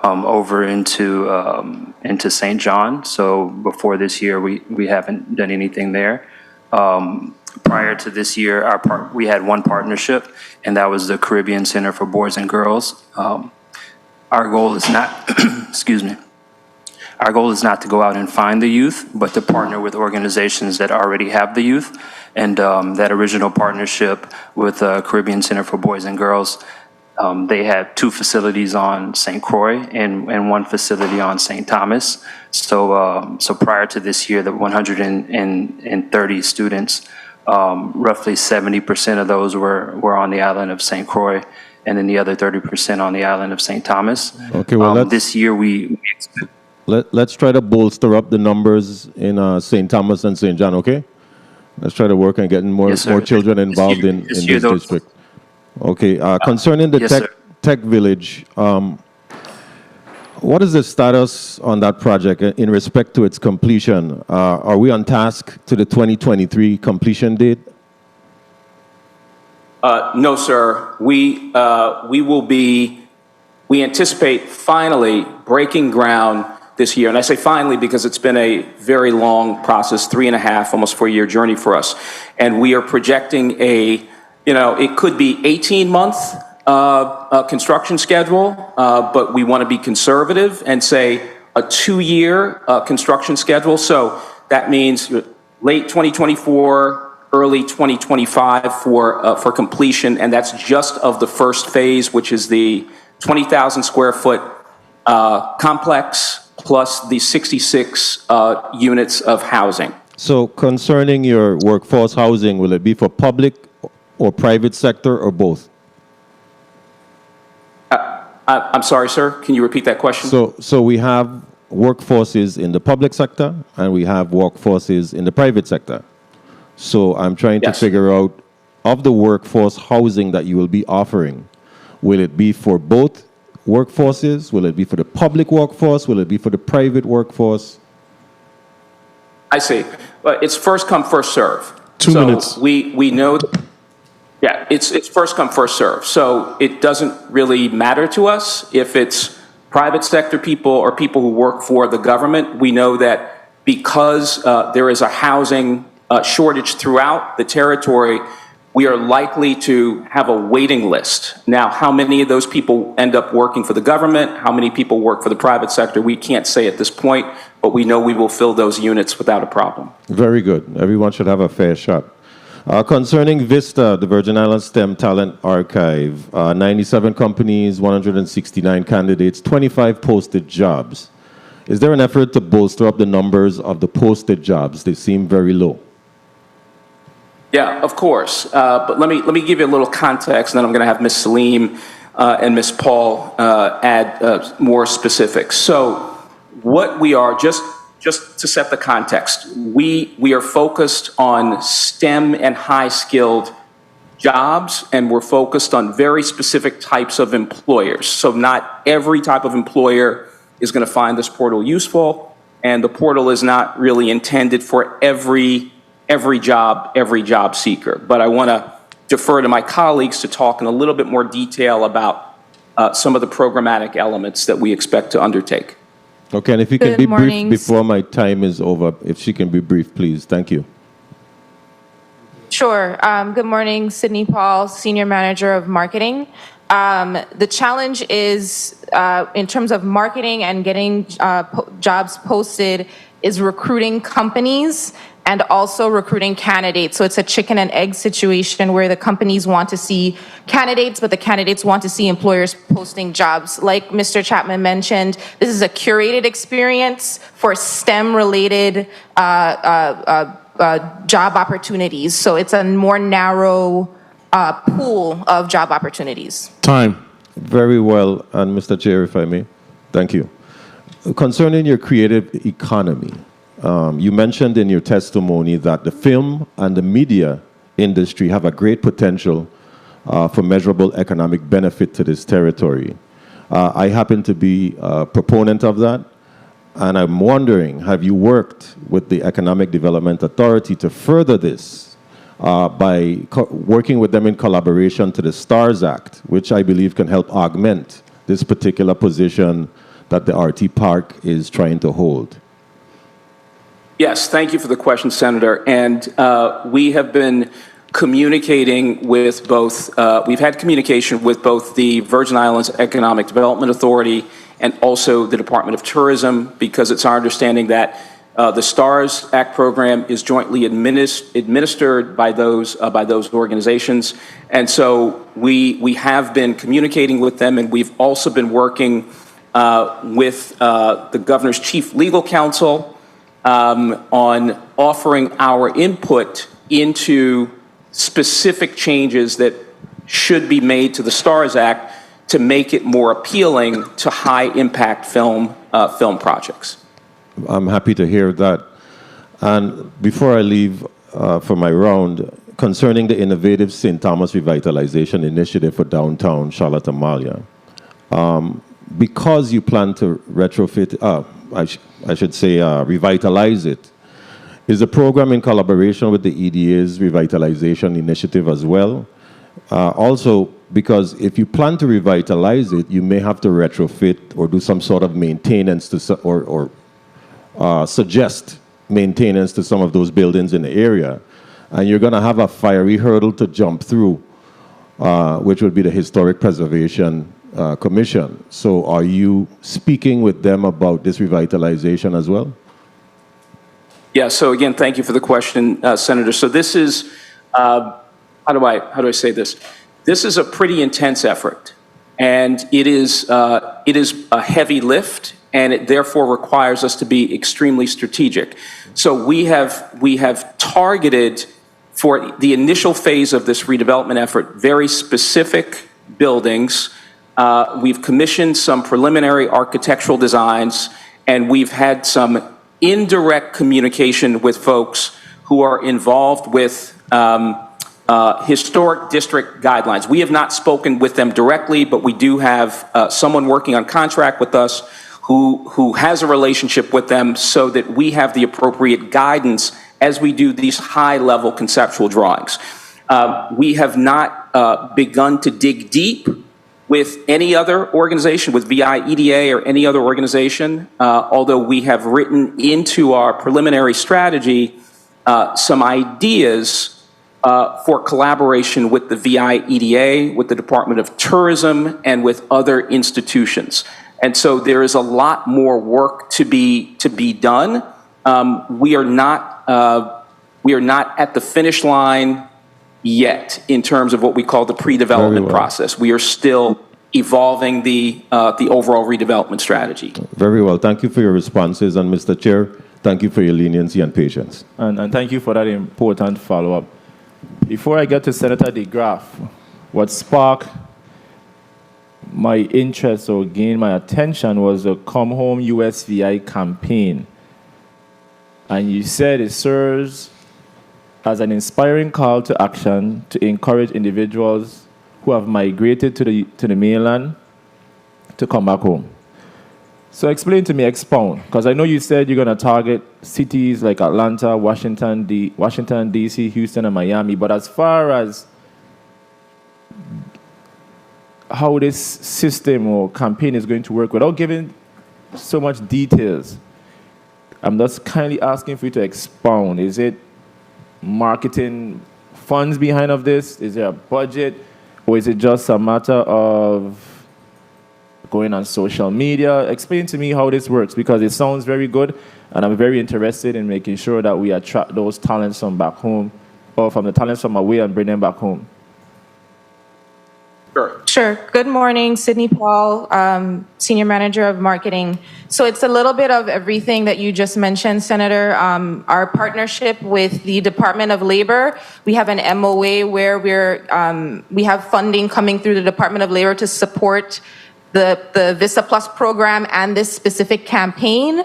Speaker 10: over into St. John. So before this year, we haven't done anything there. Prior to this year, we had one partnership, and that was the Caribbean Center for Boys and Girls. Our goal is not, excuse me, our goal is not to go out and find the youth, but to partner with organizations that already have the youth. And that original partnership with Caribbean Center for Boys and Girls, they had 2 facilities on St. Croix and 1 facility on St. Thomas. So prior to this year, the 130 students, roughly 70% of those were on the island of St. Croix, and then the other 30% on the island of St. Thomas.
Speaker 9: Okay, well,
Speaker 10: this year
Speaker 9: let's try to bolster up the numbers in St. Thomas and St. John, okay? Let's try to work on getting more children involved in this district. Okay, concerning the tech village, what is the status on that project in respect to its completion? Are we on task to the 2023 completion date?
Speaker 6: No, sir. We anticipate finally breaking ground this year. And I say finally because it's been a very long process, 3.5, almost 4-year journey for us. And we are projecting it could be 18-month construction schedule, but we want to be conservative and say a 2-year construction schedule. So that means late 2024, early 2025 for completion, and that's just of the first phase, which is the 20,000 square foot complex plus the 66 units of housing.
Speaker 9: So concerning your workforce housing, will it be for public or private sector or both?
Speaker 6: I'm sorry, sir. Can you repeat that question?
Speaker 9: So we have workforces in the public sector and we have workforces in the private sector. So I'm trying to figure out, of the workforce housing that you will be offering, will it be for both workforces? Will it be for the public workforce? Will it be for the private workforce?
Speaker 6: I see. It's first come, first serve.
Speaker 4: 2 minutes.
Speaker 6: We know, it's first come, first serve. So it doesn't really matter to us if it's private sector people or people who work for the government. We know that because there is a housing shortage throughout the territory, we are likely to have a waiting list. Now, how many of those people end up working for the government, how many people work for the private sector, we can't say at this point, but we know we will fill those units without a problem.
Speaker 9: Very good. Everyone should have a fair shot. Concerning VISTA, the Virgin Islands STEM Talent Archive, 97 companies, 169 candidates, 25 posted jobs. Is there an effort to bolster up the numbers of the posted jobs? They seem very low.
Speaker 6: Yeah, of course. But let me give you a little context, and then I'm going to have Ms. Salim and Ms. Paul add more specifics. So what we are, just to set the context, we are focused on STEM and high-skilled jobs, and we're focused on very specific types of employers. So not every type of employer is going to find this portal useful, and the portal is not really intended for every job seeker. But I want to defer to my colleagues to talk in a little bit more detail about some of the programmatic elements that we expect to undertake.
Speaker 9: Okay, and if you can be brief before my time is over, if she can be brief, please. Thank you.
Speaker 11: Sure. Good morning, Sydney Paul, Senior Manager of Marketing. The challenge is, in terms of marketing and getting jobs posted, is recruiting companies and also recruiting candidates. So it's a chicken and egg situation where the companies want to see candidates, but the candidates want to see employers posting jobs. Like Mr. Chapman mentioned, this is a curated experience for STEM-related job opportunities. So it's a more narrow pool of job opportunities.
Speaker 4: Time.
Speaker 9: Very well, and Mr. Chair, if I may. Thank you. Concerning your creative economy, you mentioned in your testimony that the film and the media industry have a great potential for measurable economic benefit to this territory. I happen to be a proponent of that. And I'm wondering, have you worked with the Economic Development Authority to further this by working with them in collaboration to the STARS Act, which I believe can help augment this particular position that the RT Park is trying to hold?
Speaker 6: Yes, thank you for the question, Senator. And we have been communicating with both, we've had communication with both the Virgin Islands Economic Development Authority and also the Department of Tourism, because it's our understanding that the STARS Act program is jointly administered by those organizations. And so we have been communicating with them, and we've also been working with the Governor's Chief Legal Counsel on offering our input into specific changes that should be made to the STARS Act to make it more appealing to high-impact film projects.
Speaker 9: I'm happy to hear that. And before I leave for my round, concerning the innovative St. Thomas Revitalization Initiative for downtown Charlotte Amalia, because you plan to retrofit, I should say revitalize it, is the program in collaboration with the EDA's Revitalization Initiative as well? Also, because if you plan to revitalize it, you may have to retrofit or do some sort of maintenance to, or suggest maintenance to some of those buildings in the area. And you're going to have a fiery hurdle to jump through, which would be the Historic Preservation Commission. So are you speaking with them about this revitalization as well?
Speaker 6: Yeah, so again, thank you for the question, Senator. So this is, how do I say this? This is a pretty intense effort, and it is a heavy lift, and it therefore requires us to be extremely strategic. So we have targeted for the initial phase of this redevelopment effort very specific buildings. We've commissioned some preliminary architectural designs, and we've had some indirect communication with folks who are involved with historic district guidelines. We have not spoken with them directly, but we do have someone working on contract with us who has a relationship with them so that we have the appropriate guidance as we do these high-level conceptual drawings. We have not begun to dig deep with any other organization, with VI-EDA or any other organization, although we have written into our preliminary strategy some ideas for collaboration with the VI-EDA, with the Department of Tourism, and with other institutions. And so there is a lot more work to be done. We are not at the finish line yet in terms of what we call the pre-development process. We are still evolving the overall redevelopment strategy.
Speaker 9: Very well. Thank you for your responses. And Mr. Chair, thank you for your leniency and patience.
Speaker 3: And thank you for that important follow-up. Before I get to Senator DeGraff, what sparked my interest or gained my attention was the Come Home USVI campaign. And you said it serves as an inspiring call to action to encourage individuals who have migrated to the mainland to come back home. So explain to me, expound, because I know you said you're going to target cities like Atlanta, Washington, D.C., Houston, and Miami, but as far as how this system or campaign is going to work, without giving so much details, I'm just kindly asking for you to expound. Is it marketing funds behind of this? Is there a budget? Or is it just a matter of going on social media? Explain to me how this works, because it sounds very good, and I'm very interested in making sure that we attract those talents from back home, or from the talents from away, and bring them back home.
Speaker 11: Sure. Good morning, Sydney Paul, Senior Manager of Marketing. So it's a little bit of everything that you just mentioned, Senator. Our partnership with the Department of Labor, we have an MOA where we have funding coming through the Department of Labor to support the Vista Plus program and this specific campaign.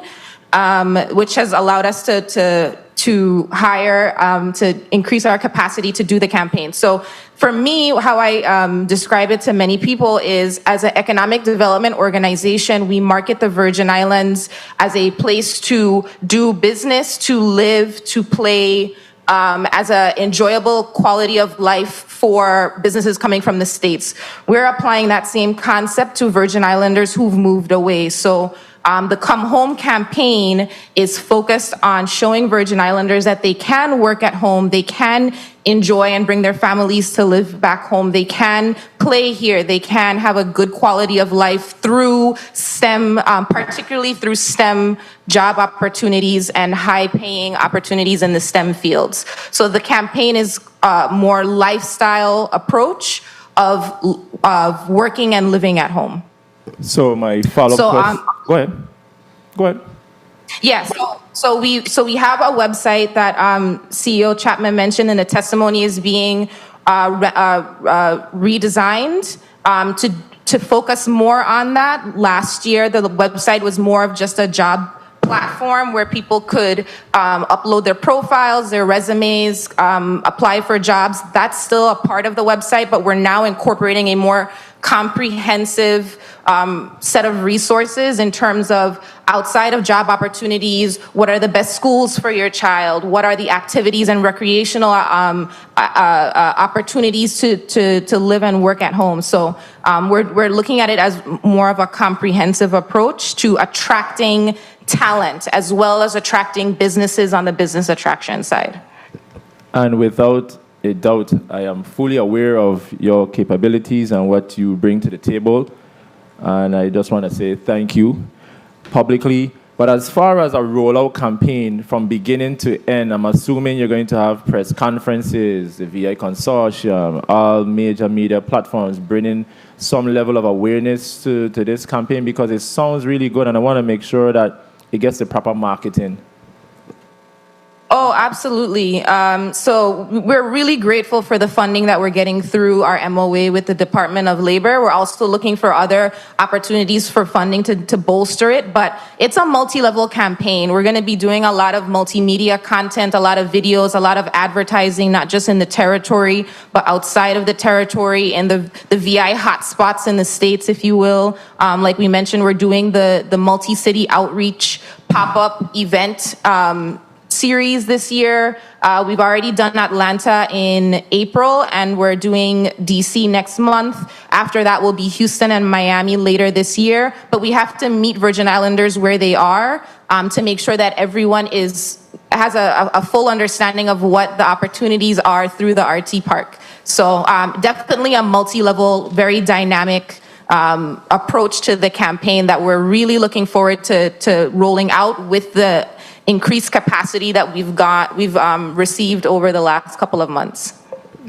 Speaker 11: which has allowed us to hire, to increase our capacity to do the campaign. So for me, how I describe it to many people is, as an economic development organization, we market the Virgin Islands as a place to do business, to live, to play, as an enjoyable quality of life for businesses coming from the States. We're applying that same concept to Virgin Islanders who've moved away. So the Come Home campaign is focused on showing Virgin Islanders that they can work at home, they can enjoy and bring their families to live back home, they can play here, they can have a good quality of life through STEM, particularly through STEM job opportunities and high-paying opportunities in the STEM fields. So the campaign is a more lifestyle approach of working and living at home.
Speaker 3: So my follow-up question. Go ahead.
Speaker 11: Yes. So we have a website that CEO Chapman mentioned, and the testimony is being redesigned to focus more on that. Last year, the website was more of just a job platform where people could upload their profiles, their resumes, apply for jobs. That's still a part of the website, but we're now incorporating a more comprehensive set of resources in terms of, outside of job opportunities, what are the best schools for your child? What are the activities and recreational opportunities to live and work at home? So we're looking at it as more of a comprehensive approach to attracting talent as well as attracting businesses on the business attraction side.
Speaker 3: And without a doubt, I am fully aware of your capabilities and what you bring to the table. And I just want to say thank you publicly. But as far as a rollout campaign from beginning to end, I'm assuming you're going to have press conferences, the VI Consortium, all major media platforms bringing some level of awareness to this campaign, because it sounds really good and I want to make sure that it gets the proper marketing.
Speaker 11: Oh, absolutely. So we're really grateful for the funding that we're getting through our MOA with the Department of Labor. We're also looking for other opportunities for funding to bolster it, but it's a multi-level campaign. We're going to be doing a lot of multimedia content, a lot of videos, a lot of advertising, not just in the territory, but outside of the territory, in the VI hotspots in the States, if you will. Like we mentioned, we're doing the multi-city outreach pop-up event series this year. We've already done Atlanta in April, and we're doing DC next month. After that will be Houston and Miami later this year. But we have to meet Virgin Islanders where they are to make sure that everyone has a full understanding of what the opportunities are through the RT Park. So definitely a multi-level, very dynamic approach to the campaign that we're really looking forward to rolling out with the increased capacity that we've received over the last couple of months.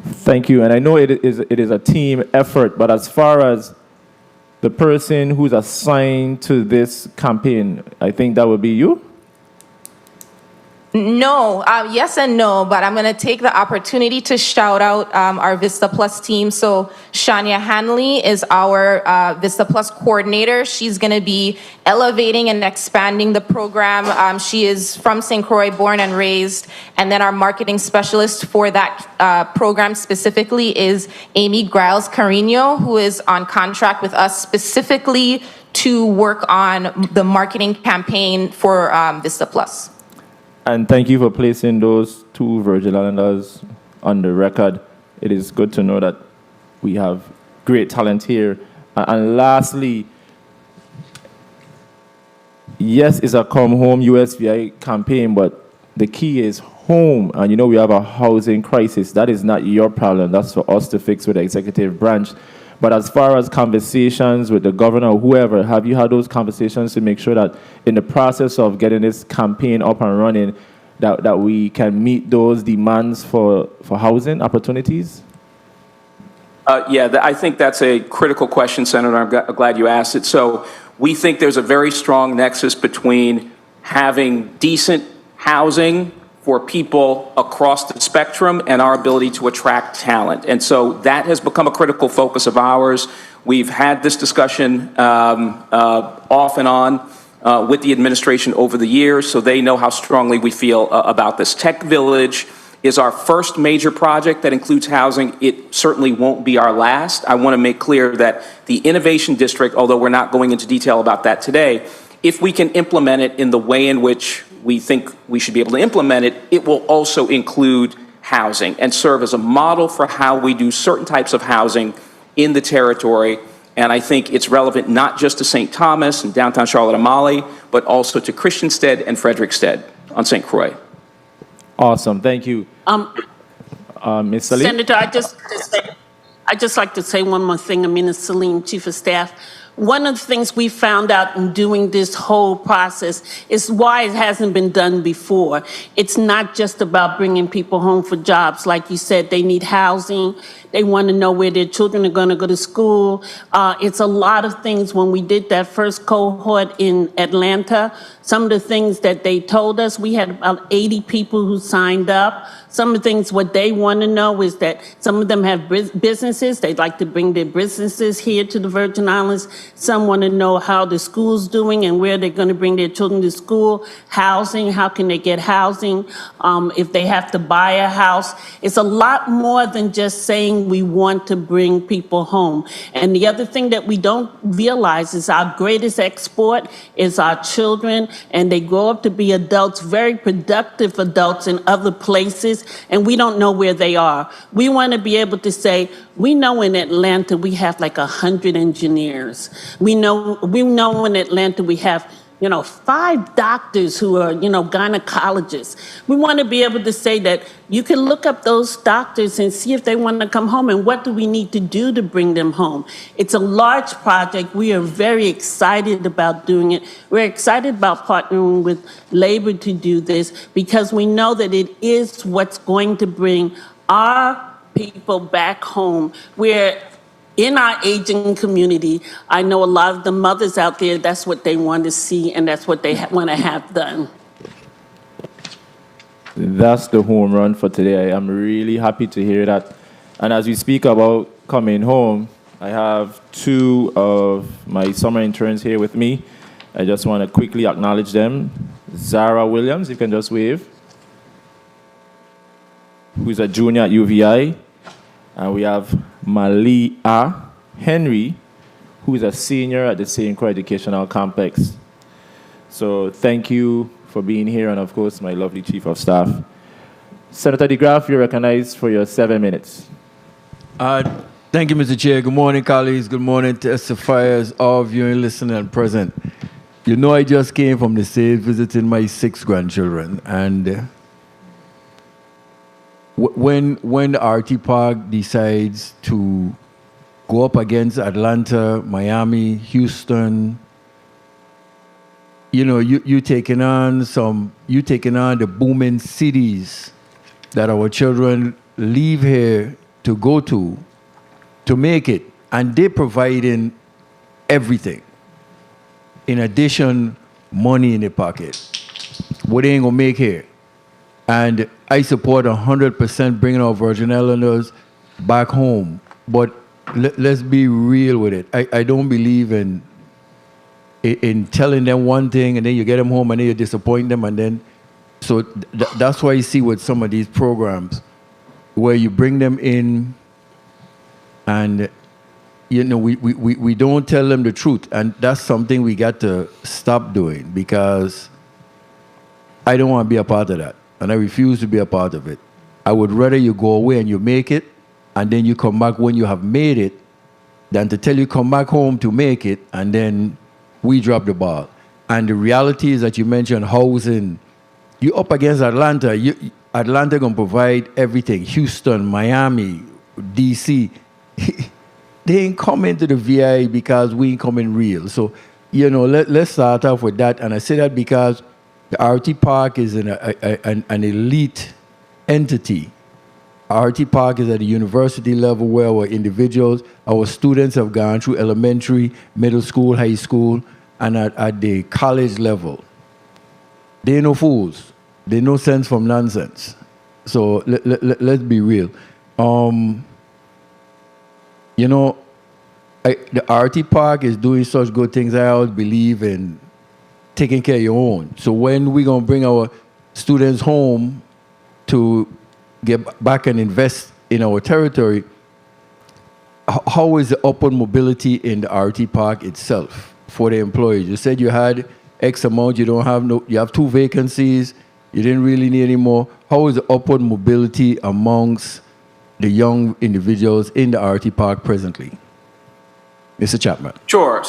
Speaker 3: Thank you. And I know it is a team effort, but as far as the person who's assigned to this campaign, I think that would be you?
Speaker 11: No, yes and no, but I'm going to take the opportunity to shout out our Vista Plus team. So Shania Hanley is our Vista Plus coordinator. She's going to be elevating and expanding the program. She is from St. Croix, born and raised. And then our marketing specialist for that program specifically is Amy Griles Carino, who is on contract with us specifically to work on the marketing campaign for Vista Plus.
Speaker 3: And thank you for placing those two Virgin Islanders on the record. It is good to know that we have great talent here. And lastly, yes, it's a Come Home USVI campaign, but the key is home. And you know we have a housing crisis. That is not your problem. That's for us to fix with the executive branch. But as far as conversations with the governor or whoever, have you had those conversations to make sure that in the process of getting this campaign up and running, that we can meet those demands for housing opportunities?
Speaker 6: I think that's a critical question, Senator. I'm glad you asked it. So we think there's a very strong nexus between having decent housing for people across the spectrum and our ability to attract talent. And so that has become a critical focus of ours. We've had this discussion off and on with the administration over the years, so they know how strongly we feel about this. Tech Village is our first major project that includes housing. It certainly won't be our last. I want to make clear that the Innovation District, although we're not going into detail about that today, if we can implement it in the way in which we think we should be able to implement it, it will also include housing and serve as a model for how we do certain types of housing in the territory. And I think it's relevant not just to St. Thomas and downtown Charlotte-Amalie, but also to Christiansted and Frederiksted on St. Croix.
Speaker 3: Awesome, thank you. Ms. Salim?
Speaker 7: Senator, I just like to say one more thing. Amina Salim, Chief of Staff. One of the things we found out in doing this whole process is why it hasn't been done before. It's not just about bringing people home for jobs. Like you said, they need housing. They want to know where their children are going to go to school. It's a lot of things. When we did that first cohort in Atlanta, some of the things that they told us, we had about 80 people who signed up. Some of the things what they want to know is that some of them have businesses. They'd like to bring their businesses here to the Virgin Islands. Some want to know how the school's doing and where they're going to bring their children to school. Housing, how can they get housing if they have to buy a house. It's a lot more than just saying we want to bring people home. And the other thing that we don't realize is our greatest export is our children, and they grow up to be adults, very productive adults in other places, and we don't know where they are. We want to be able to say, we know in Atlanta we have like 100 engineers. We know in Atlanta we have 5 doctors who are, gynecologists. We want to be able to say that you can look up those doctors and see if they want to come home and what do we need to do to bring them home. It's a large project. We are very excited about doing it. We're excited about partnering with labor to do this because we know that it is what's going to bring our people back home. We're in our aging community. I know a lot of the mothers out there, that's what they want to see and that's what they want to have done.
Speaker 3: That's the home run for today. I am really happy to hear that. And as we speak about coming home, I have 2 of my summer interns here with me. I just want to quickly acknowledge them. Zara Williams, you can just wave, who's a junior at UVI. And we have Malia Henry, who is a senior at the St. Croix Educational Complex. So thank you for being here, and of course, my lovely Chief of Staff. Senator DeGraff, you're recognized for your 7 minutes.
Speaker 12: Thank you, Mr. Chair. Good morning, colleagues. Good morning, testifiers, all viewing, listening, and present. You know, I just came from the state visiting my 6 grandchildren, and when the RT Park decides to go up against Atlanta, Miami, Houston, you taking on the booming cities that our children leave here to go to make it, and they're providing everything. In addition, money in the pocket. What they ain't gonna make here. And I support 100% bringing our Virgin Islanders back home. But let's be real with it. I don't believe in telling them one thing and then you get them home and then you disappoint them. And then, so that's why you see with some of these programs where you bring them in and, we don't tell them the truth. And that's something we got to stop doing because I don't want to be a part of that. And I refuse to be a part of it. I would rather you go away and you make it, and then you come back when you have made it, than to tell you come back home to make it, and then we drop the ball. And the reality is that you mentioned housing. You up against Atlanta. Atlanta going to provide everything. Houston, Miami, D.C. They ain't coming to the VI because we ain't coming real. So, let's start off with that. And I say that because the RT Park is an elite entity. RT Park is at the university level where our individuals, our students have gone through elementary, middle school, high school, and at the college level. They ain't no fools. They no sense from nonsense. So let's be real. The RT Park is doing such good things. I always believe in taking care of your own. So when we going to bring our students home to get back and invest in our territory, how is the upward mobility in the RT Park itself for the employees? You said you had X amount, you have 2 vacancies, you didn't really need any more. How is the upward mobility amongst the young individuals in the RT Park presently? Mr. Chapman.
Speaker 6: Sure.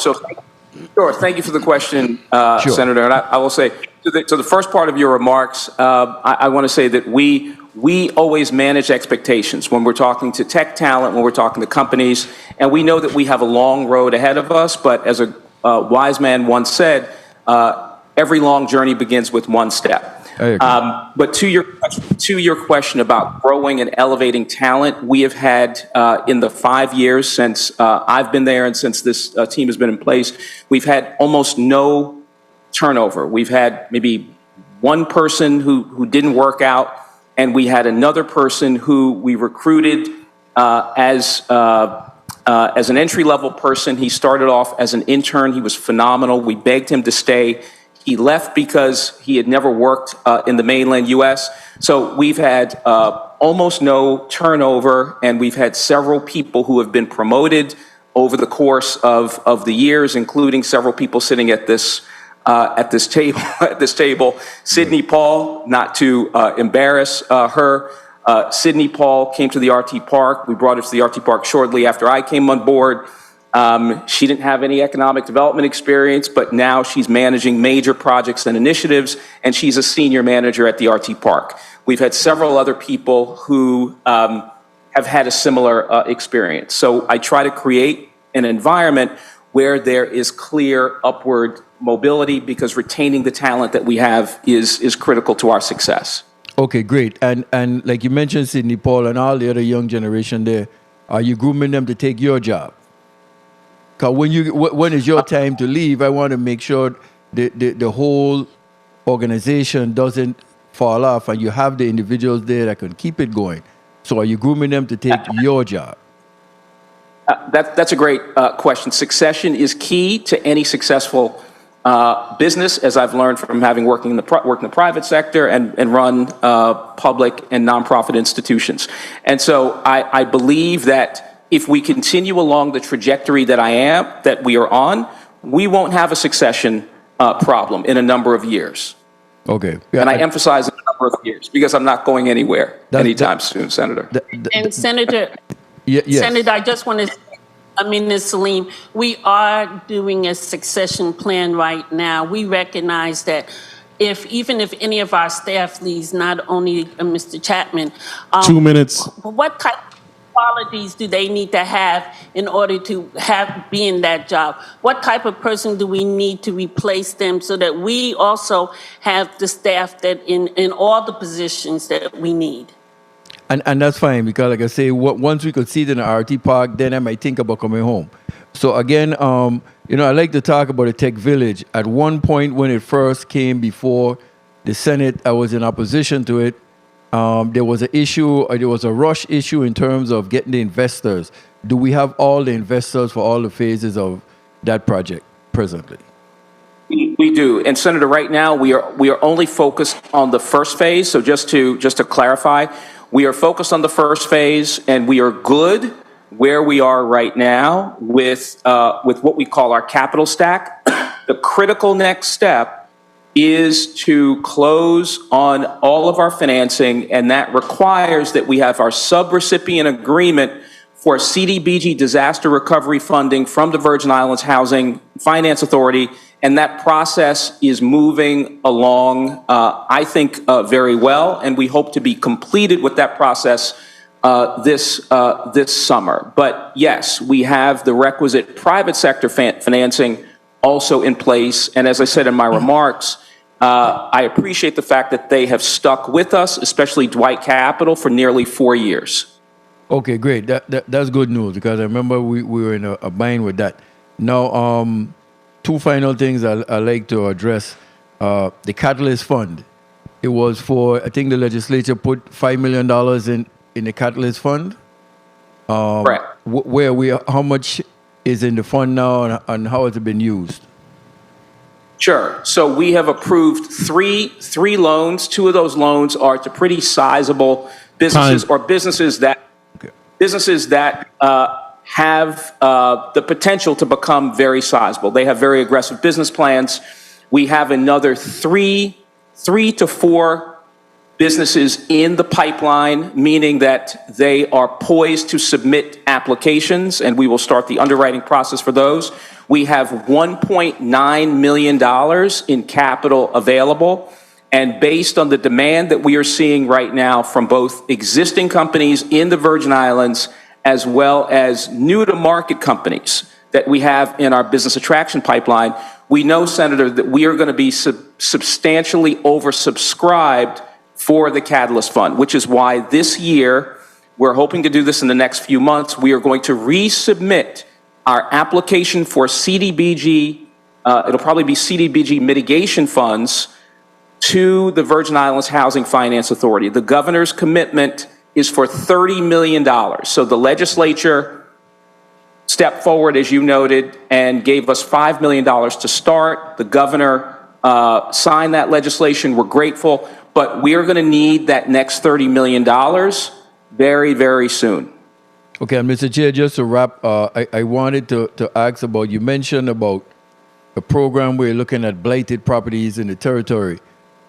Speaker 6: Thank you for the question, Senator. And I will say, to the first part of your remarks, I want to say that we always manage expectations when we're talking to tech talent, when we're talking to companies, and we know that we have a long road ahead of us, but as a wise man once said, every long journey begins with one step. But to your question about growing and elevating talent, we have had in the 5 years since I've been there and since this team has been in place, we've had almost no turnover. We've had maybe one person who didn't work out, and we had another person who we recruited as an entry-level person. He started off as an intern. He was phenomenal. We begged him to stay. He left because he had never worked in the mainland U.S. So we've had almost no turnover, and we've had several people who have been promoted over the course of the years, including several people sitting at this table. Sydney Paul, not to embarrass her, Sydney Paul came to the RT Park. We brought her to the RT Park shortly after I came on board. She didn't have any economic development experience, but now she's managing major projects and initiatives, and she's a senior manager at the RT Park. We've had several other people who have had a similar experience. So I try to create an environment where there is clear upward mobility, because retaining the talent that we have is critical to our success.
Speaker 12: Okay, great. And like you mentioned, Sydney Paul and all the other young generation there, are you grooming them to take your job? Because when is your time to leave, I want to make sure the whole organization doesn't fall off and you have the individuals there that can keep it going. So are you grooming them to take your job?
Speaker 6: That's a great question. Succession is key to any successful business, as I've learned from having worked in the private sector and run public and nonprofit institutions. And so I believe that if we continue along the trajectory that we are on, we won't have a succession problem in a number of years.
Speaker 12: Okay.
Speaker 6: Yeah, and I emphasize a number of years because I'm not going anywhere anytime soon, Senator.
Speaker 7: And Senator,
Speaker 12: yes.
Speaker 7: Senator, I just want to, Ms. Salim, we are doing a succession plan right now. We recognize that even if any of our staff leaves, not only Mr. Chapman,
Speaker 4: 2 minutes.
Speaker 7: What type of qualities do they need to have in order to be in that job? What type of person do we need to replace them so that we also have the staff that in all the positions that we need?
Speaker 12: And that's fine, because like I say, once we could see it in the RT Park, then I might think about coming home. So again, I like to talk about the Tech Village. At one point when it first came before the Senate, I was in opposition to it. There was an issue, there was a rush issue in terms of getting the investors. Do we have all the investors for all the phases of that project presently?
Speaker 6: We do. And Senator, right now we are only focused on the first phase. So just to clarify, we are focused on the first phase, and we are good where we are right now with what we call our capital stack. The critical next step is to close on all of our financing, and that requires that we have our subrecipient agreement for CDBG disaster recovery funding from the Virgin Islands Housing Finance Authority, and that process is moving along, I think, very well, and we hope to be completed with that process this summer. But yes, we have the requisite private sector financing also in place, and as I said in my remarks, I appreciate the fact that they have stuck with us, especially Dwight Capital, for nearly 4 years.
Speaker 12: Okay, great. That's good news, because I remember we were in a bind with that. Now, two final things I like to address. The Catalyst Fund. It was for, I think the legislature put $5 million in the Catalyst Fund.
Speaker 6: Correct.
Speaker 12: How much is in the fund now, and how has it been used?
Speaker 6: Sure. So we have approved three loans. Two of those loans are to pretty sizable businesses or businesses that have the potential to become very sizable. They have very aggressive business plans. We have another three to four businesses in the pipeline, meaning that they are poised to submit applications, and we will start the underwriting process for those. We have $1.9 million in capital available, and based on the demand that we are seeing right now from both existing companies in the Virgin Islands as well as new-to-market companies that we have in our business attraction pipeline, we know, Senator, that we are going to be substantially oversubscribed for the Catalyst Fund, which is why this year, we're hoping to do this in the next few months, we are going to resubmit our application for CDBG, it'll probably be CDBG mitigation funds, to the Virgin Islands Housing Finance Authority. The governor's commitment is for $30 million. So the legislature stepped forward, as you noted, and gave us $5 million to start. The governor signed that legislation. We're grateful. But we are going to need that next $30 million very, very soon.
Speaker 12: Okay, and Mr. Chair, just to wrap, I wanted to ask about, you mentioned about a program where you're looking at blighted properties in the territory,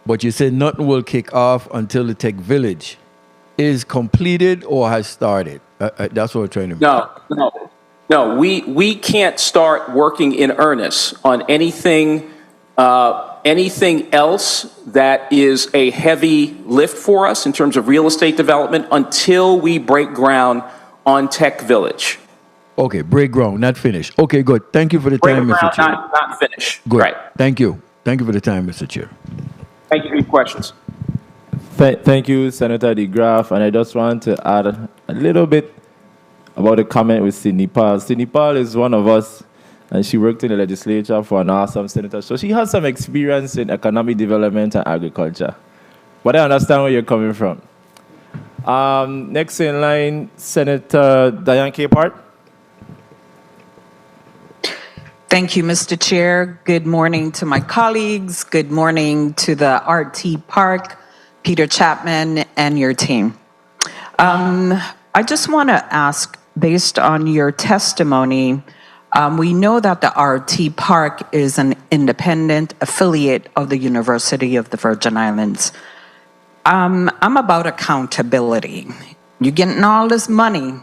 Speaker 12: but you said nothing will kick off until the Tech Village is completed or has started. That's what we're trying to
Speaker 6: No, we can't start working in earnest on anything else that is a heavy lift for us in terms of real estate development until we break ground on Tech Village.
Speaker 12: Okay, break ground, not finished. Okay, good. Thank you for the time, Mr. Chair.
Speaker 6: Not finished.
Speaker 12: Good.
Speaker 6: Right.
Speaker 12: Thank you. Thank you for the time, Mr. Chair.
Speaker 6: Thank you for your questions.
Speaker 3: Thank you, Senator DeGraff. And I just want to add a little bit about the comment with Sidney Paul. Sidney Paul is one of us, and she worked in the legislature for an awesome senator. So she has some experience in economic development and agriculture. But I understand where you're coming from. Next in line, Senator Diane Capehart.
Speaker 5: Thank you, Mr. Chair. Good morning to my colleagues. Good morning to the RT Park, Peter Chapman, and your team. I just want to ask, based on your testimony, we know that the RT Park is an independent affiliate of the University of the Virgin Islands. I'm about accountability. You're getting all this money.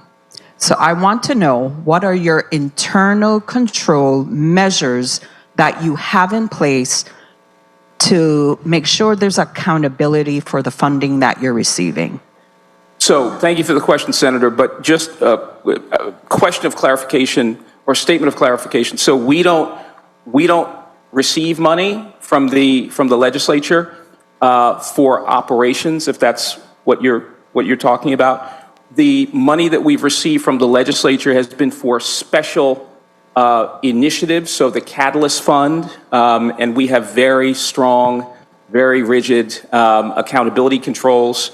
Speaker 5: So I want to know, what are your internal control measures that you have in place to make sure there's accountability for the funding that you're receiving?
Speaker 6: So thank you for the question, Senator, but just a question of clarification or statement of clarification. So we don't receive money from the legislature for operations, if that's what you're talking about. The money that we've received from the legislature has been for special initiatives, so the Catalyst Fund, and we have very strong, very rigid accountability controls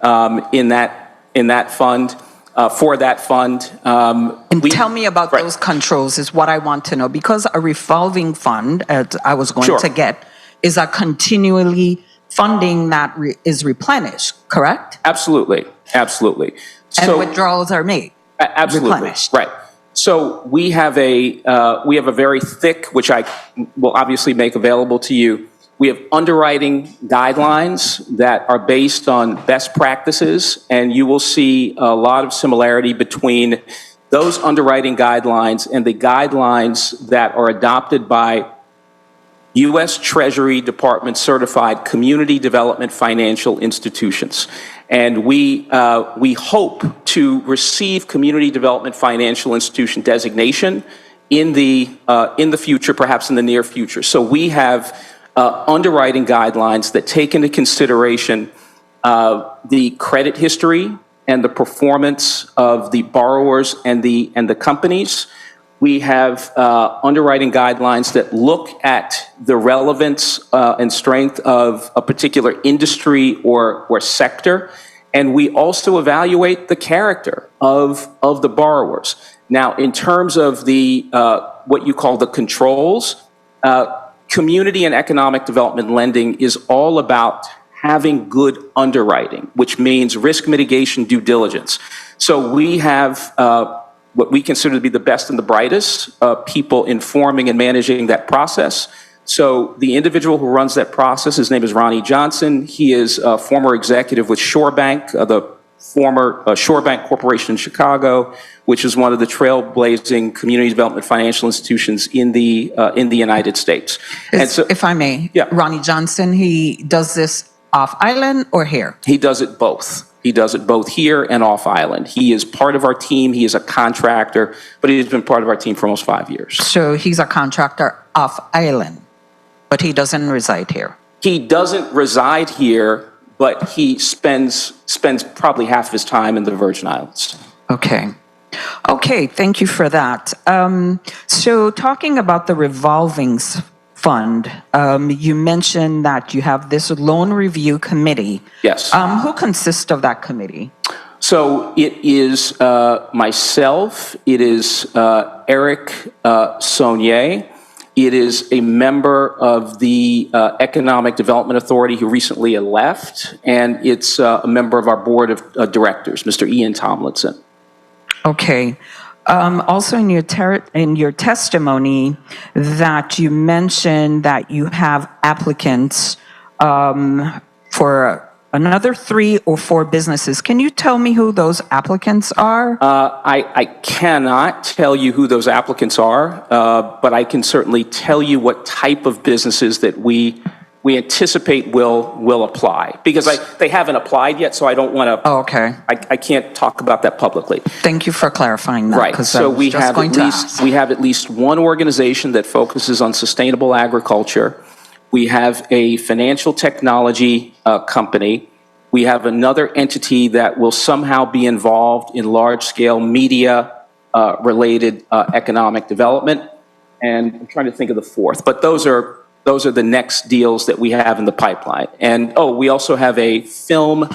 Speaker 6: in that fund. For that fund.
Speaker 5: And tell me about those controls is what I want to know, because a revolving fund, as I was going to get, is a continually funding that is replenished, correct?
Speaker 6: Absolutely.
Speaker 5: And withdrawals are made.
Speaker 6: Absolutely.
Speaker 5: Replenished.
Speaker 6: Right. So we have a very thick, which I will obviously make available to you. We have underwriting guidelines that are based on best practices, and you will see a lot of similarity between those underwriting guidelines and the guidelines that are adopted by U.S. Treasury Department certified community development financial institutions. And we hope to receive community development financial institution designation in the future, perhaps in the near future. So we have underwriting guidelines that take into consideration the credit history and the performance of the borrowers and the companies. We have underwriting guidelines that look at the relevance and strength of a particular industry or sector. And we also evaluate the character of the borrowers. Now, in terms of the what you call the controls, community and economic development lending is all about having good underwriting, which means risk mitigation due diligence. So we have what we consider to be the best and the brightest people informing and managing that process. So the individual who runs that process, his name is Ronnie Johnson. He is a former executive with Shore Bank, the former Shore Bank Corporation in Chicago, which is one of the trailblazing community development financial institutions in the United States. And so,
Speaker 5: if I may,
Speaker 6: yeah.
Speaker 5: Ronnie Johnson, he does this off island or here?
Speaker 6: He does it both. He does it both here and off island. He is part of our team. He is a contractor, but he's been part of our team for almost 5 years.
Speaker 5: So he's a contractor off island, but he doesn't reside here.
Speaker 6: He doesn't reside here, but he spends probably half of his time in the Virgin Islands.
Speaker 5: Okay. Okay, thank you for that. So talking about the revolving fund, you mentioned that you have this loan review committee.
Speaker 6: Yes.
Speaker 5: Who consists of that committee?
Speaker 6: So it is myself, it is Eric Saunier, it is a member of the Economic Development Authority who recently left, and it's a member of our board of directors, Mr. Ian Tomlinson.
Speaker 5: Okay. Also in your testimony that you mentioned that you have applicants for another 3 or 4 businesses. Can you tell me who those applicants are?
Speaker 6: I cannot tell you who those applicants are, but I can certainly tell you what type of businesses that we anticipate will apply, because they haven't applied yet, so I don't want to.
Speaker 5: Oh, okay.
Speaker 6: I can't talk about that publicly.
Speaker 5: Thank you for clarifying that.
Speaker 6: Right. So we have at least one organization that focuses on sustainable agriculture. We have a financial technology company. We have another entity that will somehow be involved in large-scale media related economic development, and I'm trying to think of the fourth. But those are the next deals that we have in the pipeline. And we also have a film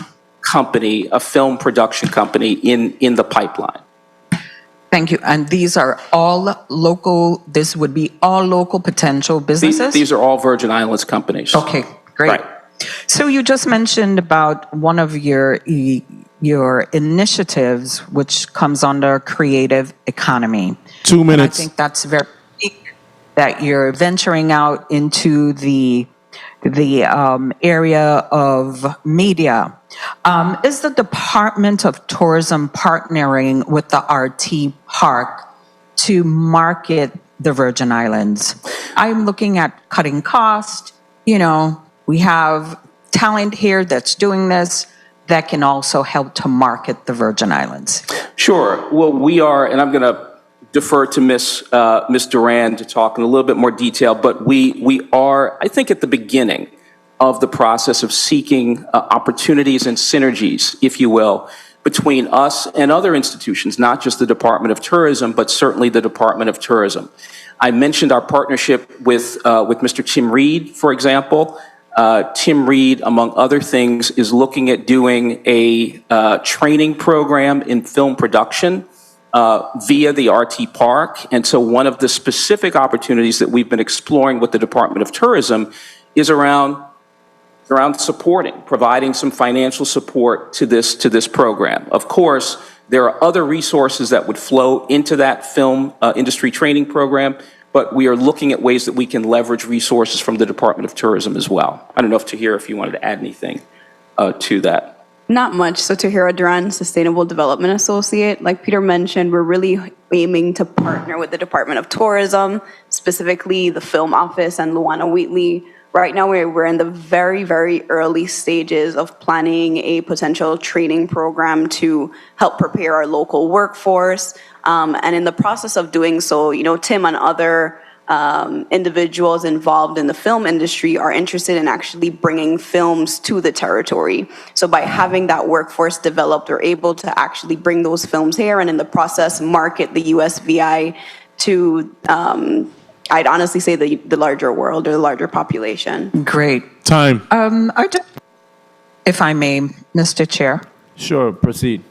Speaker 6: company, a film production company in the pipeline.
Speaker 5: Thank you. And these are all local, this would be all local potential businesses?
Speaker 6: These are all Virgin Islands companies.
Speaker 5: Okay, great.
Speaker 6: Right.
Speaker 5: So you just mentioned about one of your initiatives, which comes under creative economy.
Speaker 4: 2 minutes.
Speaker 5: And I think that's very unique that you're venturing out into the area of media. Is the Department of Tourism partnering with the RT Park to market the Virgin Islands? I'm looking at cutting cost. We have talent here that's doing this that can also help to market the Virgin Islands.
Speaker 6: Sure. Well, we are, and I'm going to defer to Ms. Duran to talk in a little bit more detail, but we are, I think, at the beginning of the process of seeking opportunities and synergies, if you will, between us and other institutions, not just the Department of Tourism, but certainly the Department of Tourism. I mentioned our partnership with Mr. Tim Reed, for example. Tim Reed, among other things, is looking at doing a training program in film production via the RT Park. And so one of the specific opportunities that we've been exploring with the Department of Tourism is around providing some financial support to this program. Of course, there are other resources that would flow into that film industry training program, but we are looking at ways that we can leverage resources from the Department of Tourism as well. I don't know if you wanted to add anything to that.
Speaker 8: Not much. So Tahira Duran, Sustainable Development Associate. Like Peter mentioned, we're really aiming to partner with the Department of Tourism, specifically the Film Office and Luana Wheatley. Right now, we're in the very, very early stages of planning a potential training program to help prepare our local workforce. And in the process of doing so, Tim and other individuals involved in the film industry are interested in actually bringing films to the territory. So by having that workforce developed, we're able to actually bring those films here and in the process market the USVI to, I'd honestly say the larger world or the larger population.
Speaker 5: Great.
Speaker 4: Time.
Speaker 5: If I may, Mr. Chair.
Speaker 3: Sure, proceed.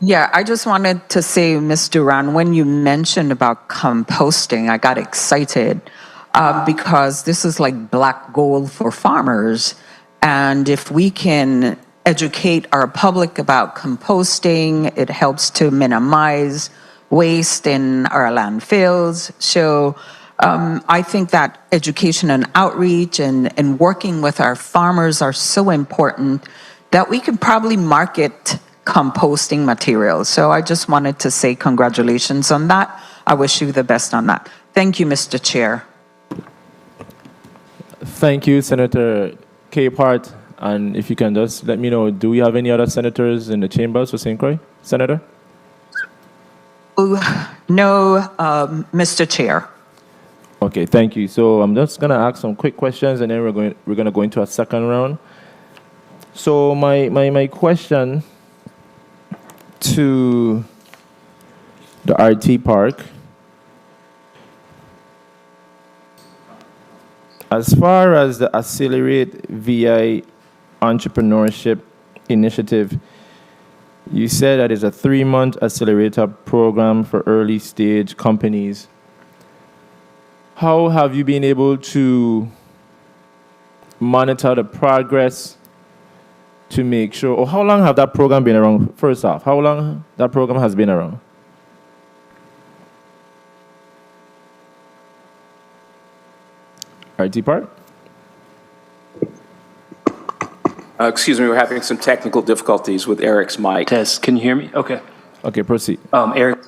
Speaker 5: Yeah, I just wanted to say, Ms. Duran, when you mentioned about composting, I got excited. because this is like black gold for farmers. And if we can educate our public about composting, it helps to minimize waste in our landfills. So I think that education and outreach and working with our farmers are so important that we could probably market composting materials. So I just wanted to say congratulations on that. I wish you the best on that. Thank you, Mr. Chair.
Speaker 3: Thank you, Senator Capehart. And if you can just let me know, do we have any other senators in the chambers for St. Croix? Senator?
Speaker 5: No, Mr. Chair.
Speaker 3: Okay, thank you. So I'm just going to ask some quick questions, and then we're going to go into a second round. So my question to the RT Park, as far as the Accelerate VI Entrepreneurship Initiative, you said that it's a 3-month accelerator program for early stage companies. How have you been able to monitor the progress to make sure, or how long have that program been around? First off, how long that program has been around? RT Park?
Speaker 6: Excuse me, we're having some technical difficulties with Eric's mic.
Speaker 10: Tess, can you hear me? Okay.
Speaker 3: Okay, proceed.
Speaker 10: Eric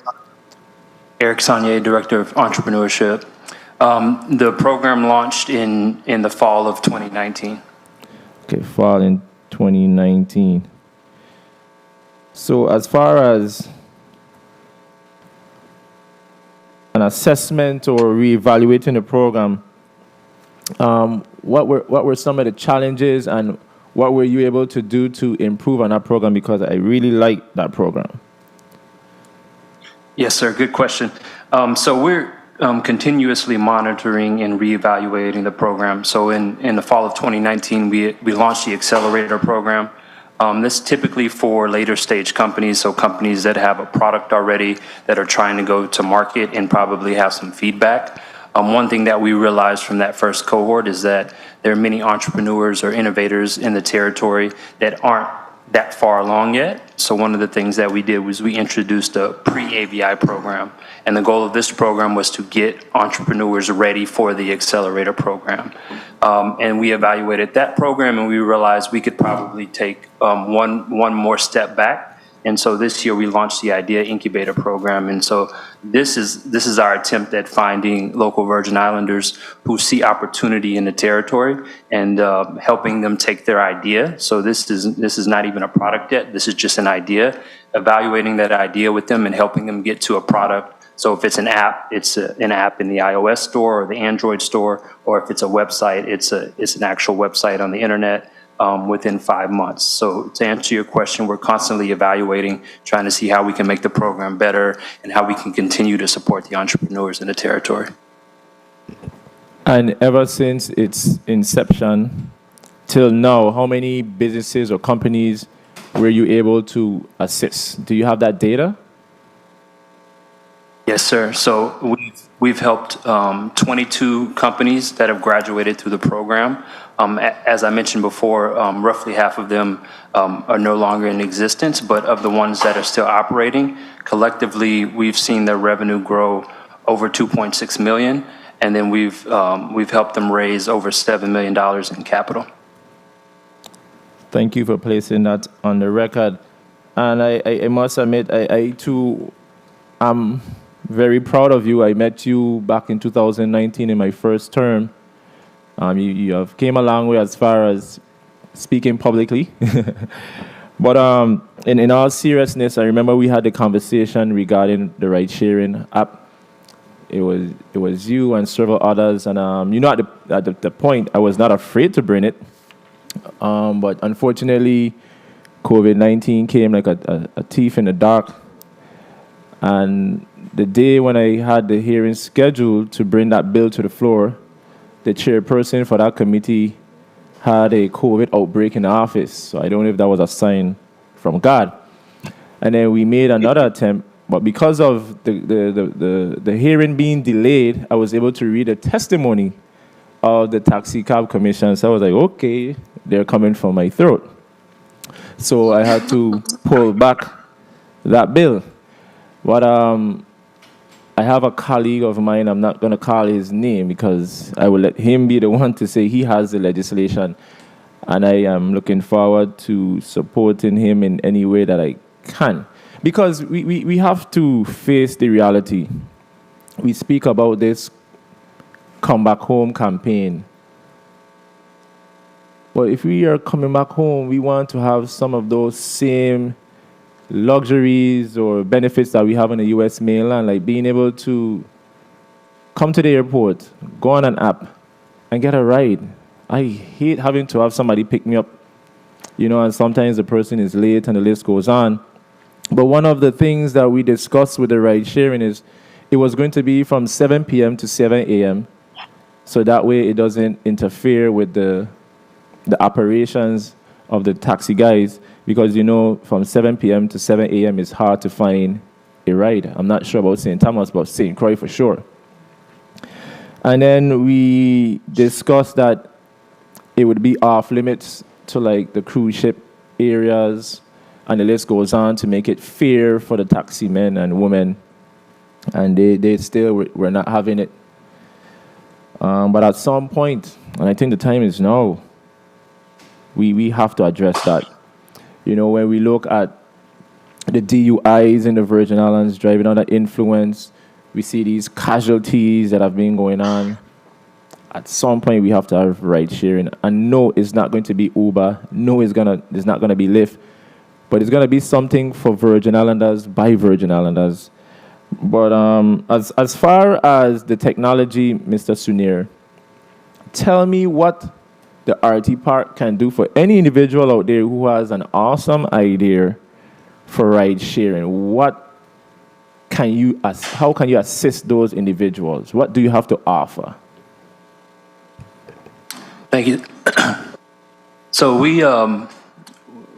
Speaker 10: Saunier, Director of Entrepreneurship. The program launched in the fall of 2019.
Speaker 3: Okay, fall in 2019. So as far as an assessment or reevaluating the program, what were some of the challenges and what were you able to do to improve on that program? Because I really like that program.
Speaker 10: Yes, sir. Good question. So we're continuously monitoring and reevaluating the program. So in the fall of 2019, we launched the Accelerator program. This is typically for later stage companies, so companies that have a product already that are trying to go to market and probably have some feedback. One thing that we realized from that first cohort is that there are many entrepreneurs or innovators in the territory that aren't that far along yet. So one of the things that we did was we introduced a pre-AVI program. And the goal of this program was to get entrepreneurs ready for the Accelerator program. And we evaluated that program and we realized we could probably take one more step back. And so this year we launched the Idea Incubator program. And so this is our attempt at finding local Virgin Islanders who see opportunity in the territory and helping them take their idea. So this is not even a product yet. This is just an idea, evaluating that idea with them and helping them get to a product. So if it's an app, it's an app in the iOS store or the Android store, or if it's a website, it's an actual website on the internet. Within 5 months. So to answer your question, we're constantly evaluating, trying to see how we can make the program better and how we can continue to support the entrepreneurs in the territory.
Speaker 3: And ever since its inception till now, how many businesses or companies were you able to assist? Do you have that data?
Speaker 10: Yes, sir. So we've helped 22 companies that have graduated through the program. As I mentioned before, roughly half of them are no longer in existence, but of the ones that are still operating, collectively, we've seen their revenue grow over $2.6 million, and then we've helped them raise over $7 million in capital.
Speaker 3: Thank you for placing that on the record. And I must admit, I too am very proud of you. I met you back in 2019 in my first term. You have came a long way as far as speaking publicly. But in all seriousness, I remember we had the conversation regarding the ride-sharing app. It was you and several others, and at the point, I was not afraid to bring it. But unfortunately, COVID-19 came like a thief in the dark. And the day when I had the hearing scheduled to bring that bill to the floor, the chairperson for that committee had a COVID outbreak in the office. So I don't know if that was a sign from God. And then we made another attempt But because of the hearing being delayed, I was able to read a testimony of the Taxi Cab Commission. So I was like, okay, they're coming from my throat. So I had to pull back that bill. But I have a colleague of mine, I'm not going to call his name because I will let him be the one to say he has the legislation. And I am looking forward to supporting him in any way that I can. Because we have to face the reality. We speak about this Come Back Home campaign. But if we are coming back home, we want to have some of those same luxuries or benefits that we have in the U.S. mainland, like being able to come to the airport, go on an app, and get a ride. I hate having to have somebody pick me up, and sometimes the person is late and the list goes on. But one of the things that we discussed with the ride sharing is it was going to be from 7 p.m. to 7 a.m. So that way it doesn't interfere with the operations of the taxi guys, because from 7 p.m. to 7 a.m. it's hard to find a ride. I'm not sure about St. Thomas, but St. Croix for sure. And then we discussed that it would be off limits to like the cruise ship areas, and the list goes on to make it fair for the taxi men and women. And they still were not having it. But at some point, and I think the time is now, we have to address that. When we look at the DUIs in the Virgin Islands, driving under influence, we see these casualties that have been going on. At some point, we have to have ride sharing. And no, it's not going to be Uber. No, it's not going to be Lyft. But it's going to be something for Virgin Islanders by Virgin Islanders. But as far as the technology, Mr. Sunir, tell me what the RT Park can do for any individual out there who has an awesome idea for ride sharing. How can you assist those individuals? What do you have to offer?
Speaker 10: Thank you. So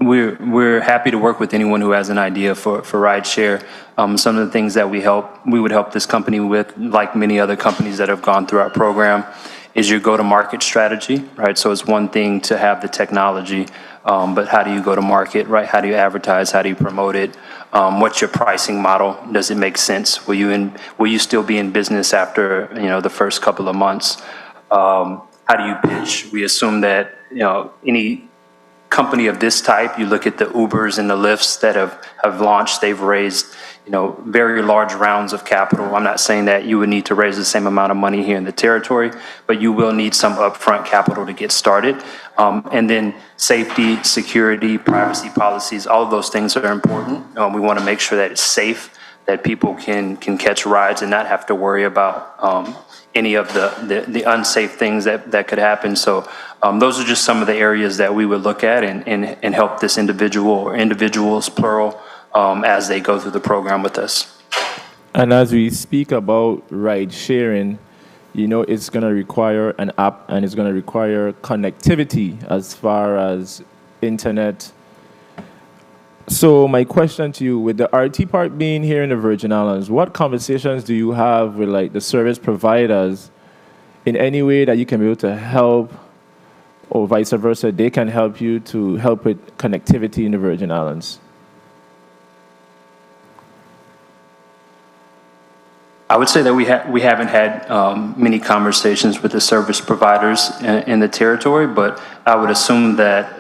Speaker 10: we're happy to work with anyone who has an idea for rideshare. Some of the things that we would help this company with, like many other companies that have gone through our program, is your go-to-market strategy, right? So it's one thing to have the technology, but how do you go to market, right? How do you advertise? How do you promote it? What's your pricing model? Does it make sense? Will you still be in business after the first couple of months? How do you pitch? We assume that any company of this type, you look at the Ubers and the Lyfts that have launched, they've raised very large rounds of capital. I'm not saying that you would need to raise the same amount of money here in the territory, but you will need some upfront capital to get started. And then safety, security, privacy policies, all of those things are important. We want to make sure that it's safe, that people can catch rides and not have to worry about any of the unsafe things that could happen. So those are just some of the areas that we would look at and help this individual or individuals, plural, as they go through the program with us.
Speaker 3: And as we speak about ride sharing, it's going to require an app and it's going to require connectivity as far as internet. So my question to you, with the RT Park being here in the Virgin Islands, what conversations do you have with like the service providers in any way that you can be able to help, or vice versa, they can help you to help with connectivity in the Virgin Islands?
Speaker 10: I would say that we haven't had many conversations with the service providers in the territory, but I would assume that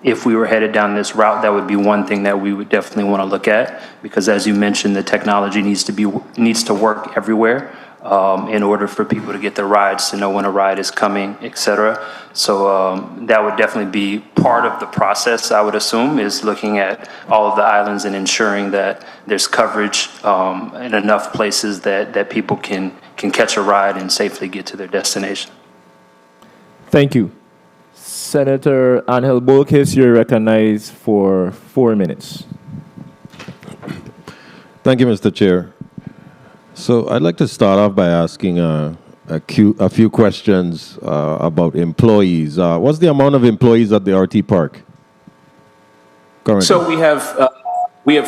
Speaker 10: if we were headed down this route, that would be one thing that we would definitely want to look at, because as you mentioned, the technology needs to work everywhere in order for people to get their rides, to know when a ride is coming, et cetera. So that would definitely be part of the process, I would assume, is looking at all of the islands and ensuring that there's coverage in enough places that people can catch a ride and safely get to their destination.
Speaker 3: Thank you. Senator Angel Bolkes, you're recognized for 4 minutes.
Speaker 9: Thank you, Mr. Chair. So I'd like to start off by asking a few questions about employees. What's the amount of employees at the RT Park currently?
Speaker 6: So we have We have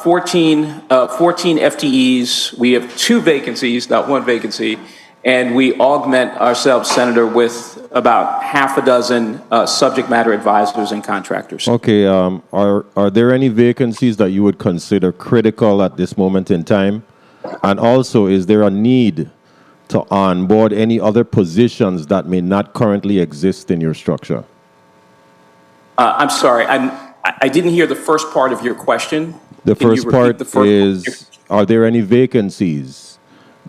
Speaker 6: 14 FTEs. We have 2 vacancies, not 1 vacancy, and we augment ourselves, Senator, with about half a dozen subject matter advisors and contractors.
Speaker 9: Okay, are there any vacancies that you would consider critical at this moment in time? And also, is there a need to onboard any other positions that may not currently exist in your structure?
Speaker 6: I'm sorry, I didn't hear the first part of your question.
Speaker 9: The
Speaker 6: Can you
Speaker 9: first
Speaker 6: repeat
Speaker 9: part
Speaker 6: the first
Speaker 9: is, are there any vacancies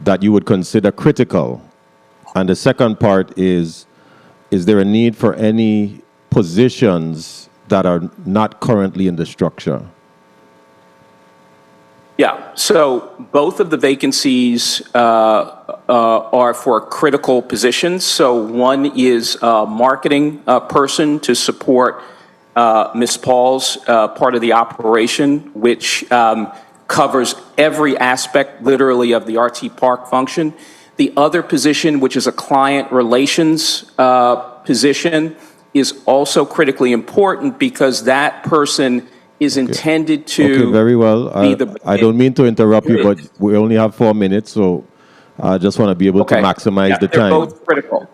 Speaker 9: that you would consider critical? And the second part is there a need for any positions that are not currently in the structure?
Speaker 6: Yeah, so both of the vacancies are for critical positions. So one is a marketing person to support Ms. Paul's part of the operation, which covers every aspect, literally, of the RT Park function. The other position, which is a client relations position, is also critically important because that person is intended to
Speaker 9: Okay, very well.
Speaker 6: be the...
Speaker 9: I don't mean to interrupt you, but we only have 4 minutes, so I just want to be able to maximize the
Speaker 6: they're
Speaker 9: time.
Speaker 6: both critical.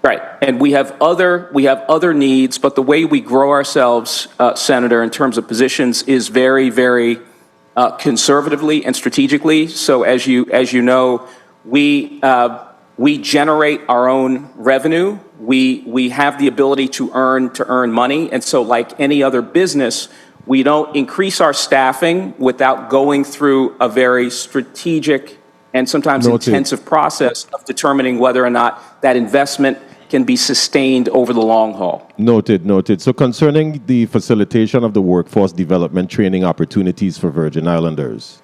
Speaker 6: Right, and we have other needs, but the way we grow ourselves, Senator, in terms of positions is very, very conservatively and strategically. So as you know, we generate our own revenue. We have the ability to earn money, and so like any other business, we don't increase our staffing without going through a very strategic and sometimes intensive process of determining whether or not that investment can be sustained over the long haul.
Speaker 9: Noted, noted. So concerning the facilitation of the workforce development training opportunities for Virgin Islanders,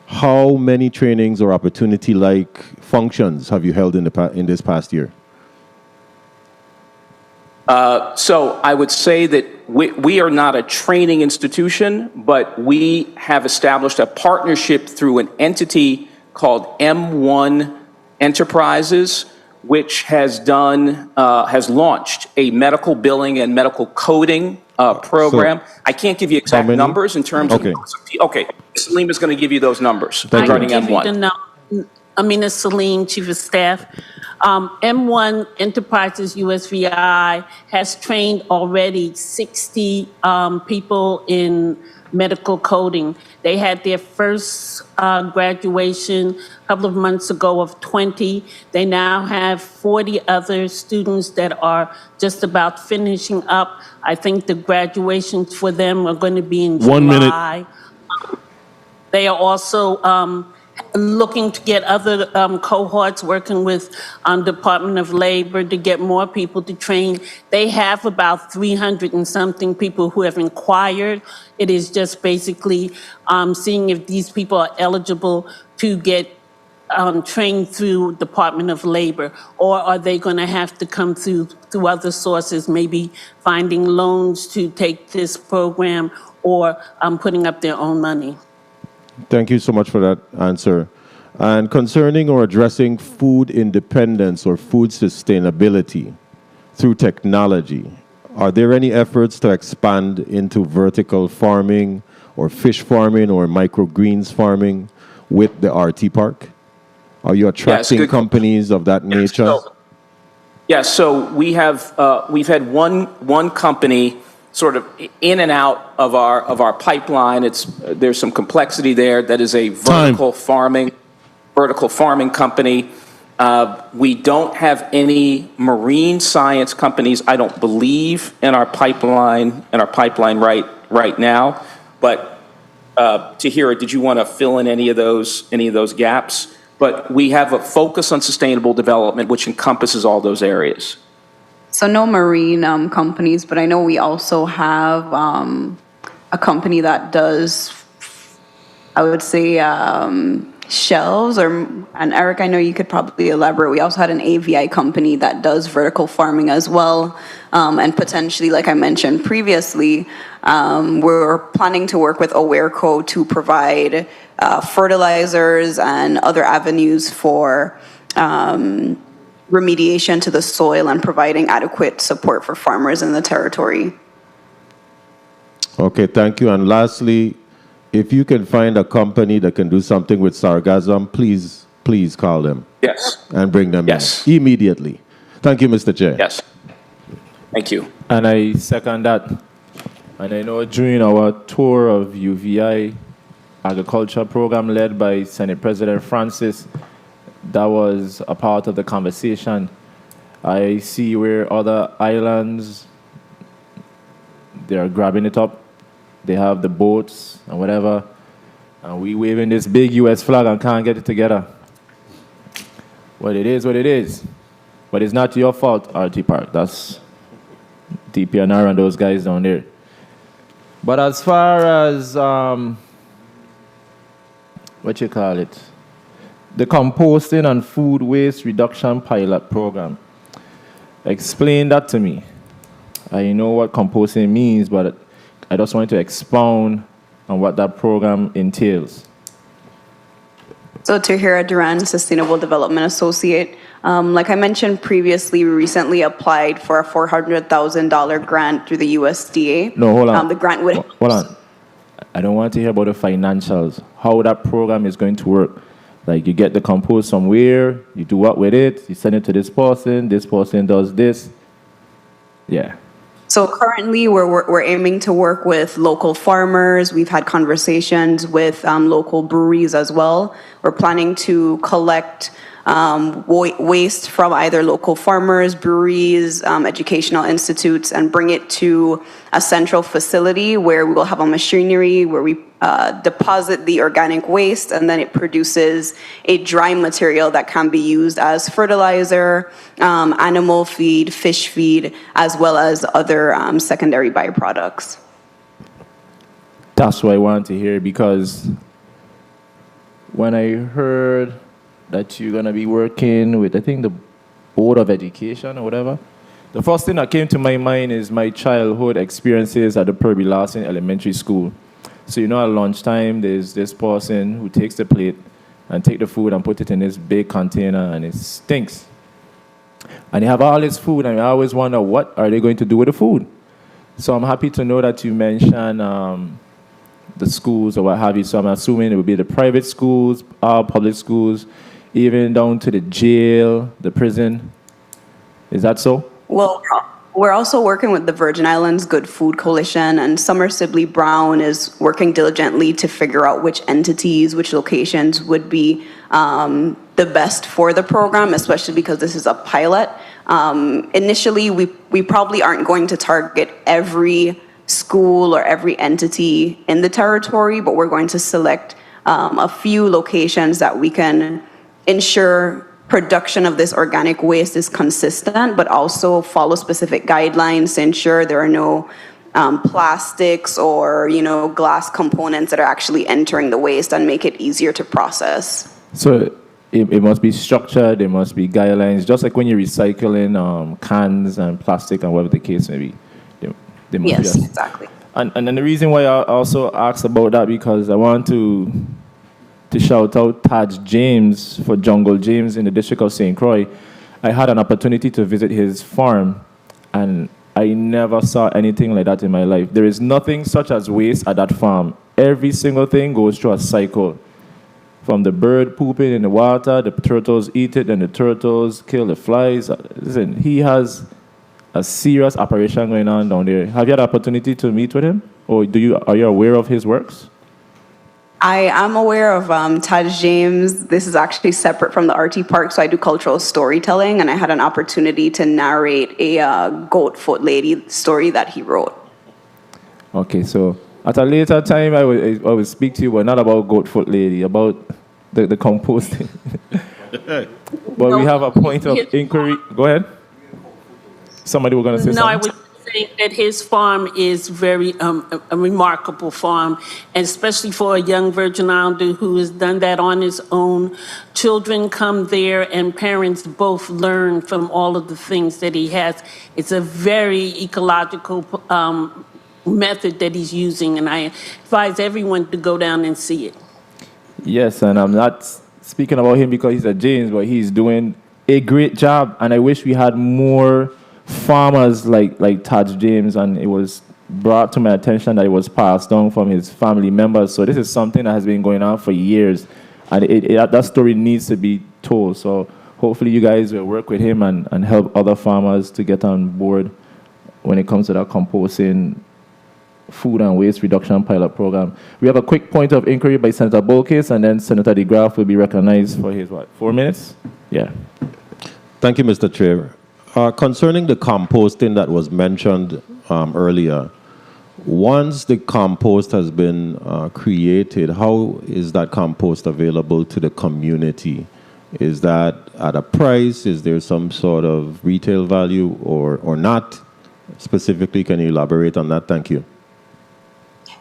Speaker 9: how many trainings or opportunity-like functions have you held in this past year?
Speaker 6: So I would say that we are not a training institution, but we have established a partnership through an entity called M1 Enterprises, which has launched a medical billing and medical coding program. I can't give you exact numbers in terms of... Okay, Salim is going to give you those numbers regarding M1.
Speaker 7: Amina Salim, Chief of Staff. M1 Enterprises USVI has trained already 60 people in medical coding. They had their first graduation a couple of months ago of 20. They now have 40 other students that are just about finishing up. I think the graduations for them are going to be in July.
Speaker 4: 1 minute.
Speaker 7: They are also looking to get other cohorts, working with Department of Labor to get more people to train. They have about 300 and something people who have inquired. It is just basically seeing if these people are eligible to get trained through Department of Labor, or are they going to have to come through other sources, maybe finding loans to take this program, or putting up their own money.
Speaker 9: Thank you so much for that answer. And concerning or addressing food independence or food sustainability through technology, are there any efforts to expand into vertical farming or fish farming or microgreens farming with the RT Park? Are you attracting companies of that nature?
Speaker 6: So we have we've had one company sort of in and out of our pipeline. There's some complexity there. That is a vertical farming company. We don't have any marine science companies, I don't believe, in our pipeline right now. But Tahira, did you want to fill in any of those gaps? But we have a focus on sustainable development, which encompasses all those areas.
Speaker 8: So no marine companies, but I know we also have a company that does, I would say, shells. And Eric, I know you could probably elaborate. We also had an AVI company that does vertical farming as well. And potentially, like I mentioned previously, we're planning to work with AwareCo to provide fertilizers and other avenues for remediation to the soil and providing adequate support for farmers in the territory.
Speaker 9: Okay, thank you. And lastly, if you can find a company that can do something with sargassum, please call them.
Speaker 6: Yes.
Speaker 9: And bring them
Speaker 6: Yes.
Speaker 9: in immediately. Thank you, Mr. Chair.
Speaker 6: Yes. Thank you.
Speaker 3: And I second that. And I know during our tour of UVI agriculture program led by Senate President Francis, that was a part of the conversation. I see where other islands, they're grabbing it up. They have the boats and whatever. And we waving this big US flag and can't get it together. Well, it is what it is. But it's not your fault, RT Park. That's DPNR and those guys down there. But as far as, what you call it, the composting and food waste reduction pilot program, explain that to me. I know what composting means, but I just want to expound on what that program entails.
Speaker 8: So Tahira Duran, Sustainable Development Associate. Like I mentioned previously, we recently applied for a $400,000 grant through the USDA.
Speaker 3: No, hold on.
Speaker 8: The grant would...
Speaker 3: Hold on. I don't want to hear about the financials, how that program is going to work. Like you get the compost somewhere, you do what with it, you send it to this person does this. Yeah.
Speaker 8: So currently, we're aiming to work with local farmers. We've had conversations with local breweries as well. We're planning to collect waste from either local farmers, breweries, educational institutes, and bring it to a central facility where we will have a machinery where we deposit the organic waste, and then it produces a dry material that can be used as fertilizer, animal feed, fish feed, as well as other secondary byproducts.
Speaker 3: That's what I wanted to hear, because when I heard that you're going to be working with, I think, the Board of Education or whatever, the first thing that came to my mind is my childhood experiences at the Purby Larson Elementary School. So, you know, at lunchtime, there's this person who takes the plate and take the food and put it in this big container, and it stinks. And they have all this food, and I always wonder, what are they going to do with the food? So I'm happy to know that you mentioned the schools or what have you. So I'm assuming it would be the private schools, our public schools, even down to the jail, the prison. Is that so?
Speaker 8: Well, we're also working with the Virgin Islands Good Food Coalition, and Summer Sibley Brown is working diligently to figure out which entities, which locations would be the best for the program, especially because this is a pilot. Initially, we probably aren't going to target every school or every entity in the territory, but we're going to select a few locations that we can ensure production of this organic waste is consistent, but also follow specific guidelines to ensure there are no plastics or, glass components that are actually entering the waste, and make it easier to process.
Speaker 3: So it must be structured, there must be guidelines, just like when you're recycling cans and plastic and whatever the case may be. They must
Speaker 8: Yes,
Speaker 3: be
Speaker 8: exactly.
Speaker 3: And the reason why I also asked about that, because I want to shout out Taj James for Jungle James in the district of St. Croix. I had an opportunity to visit his farm, and I never saw anything like that in my life. There is nothing such as waste at that farm. Every single thing goes through a cycle. From the bird pooping in the water, the turtles eat it, and the turtles kill the flies. Listen, he has a serious operation going on down there. Have you had the opportunity to meet with him? Or are you aware of his works?
Speaker 8: I am aware of Taj James. This is actually separate from the RT Park, so I do cultural storytelling, and I had an opportunity to narrate a goat foot lady story that he wrote.
Speaker 3: Okay, so at a later time, I will speak to you, but not about goat foot lady, about the composting. But we have a point of inquiry. Go ahead. Somebody was going to say something.
Speaker 7: No, I was saying that his farm is very a remarkable farm, and especially for a young Virgin Islander who has done that on his own. Children come there, and parents both learn from all of the things that he has. It's a very ecological method that he's using, and I advise everyone to go down and see it.
Speaker 3: Yes, and I'm not speaking about him because he's a James, but he's doing a great job, and I wish we had more farmers like Taj James, and it was brought to my attention that it was passed on from his family members. So this is something that has been going on for years, and that story needs to be told. So hopefully you guys will work with him and help other farmers to get on board when it comes to that composting food and waste reduction pilot program. We have a quick point of inquiry by Senator Bolkis, and then Senator DeGraff will be recognized for his, 4 minutes? Yeah.
Speaker 9: Thank you, Mr. Chair. Concerning the composting that was mentioned earlier, once the compost has been created, how is that compost available to the community? Is that at a price? Is there some sort of retail value or not? Specifically, can you elaborate on that? Thank you.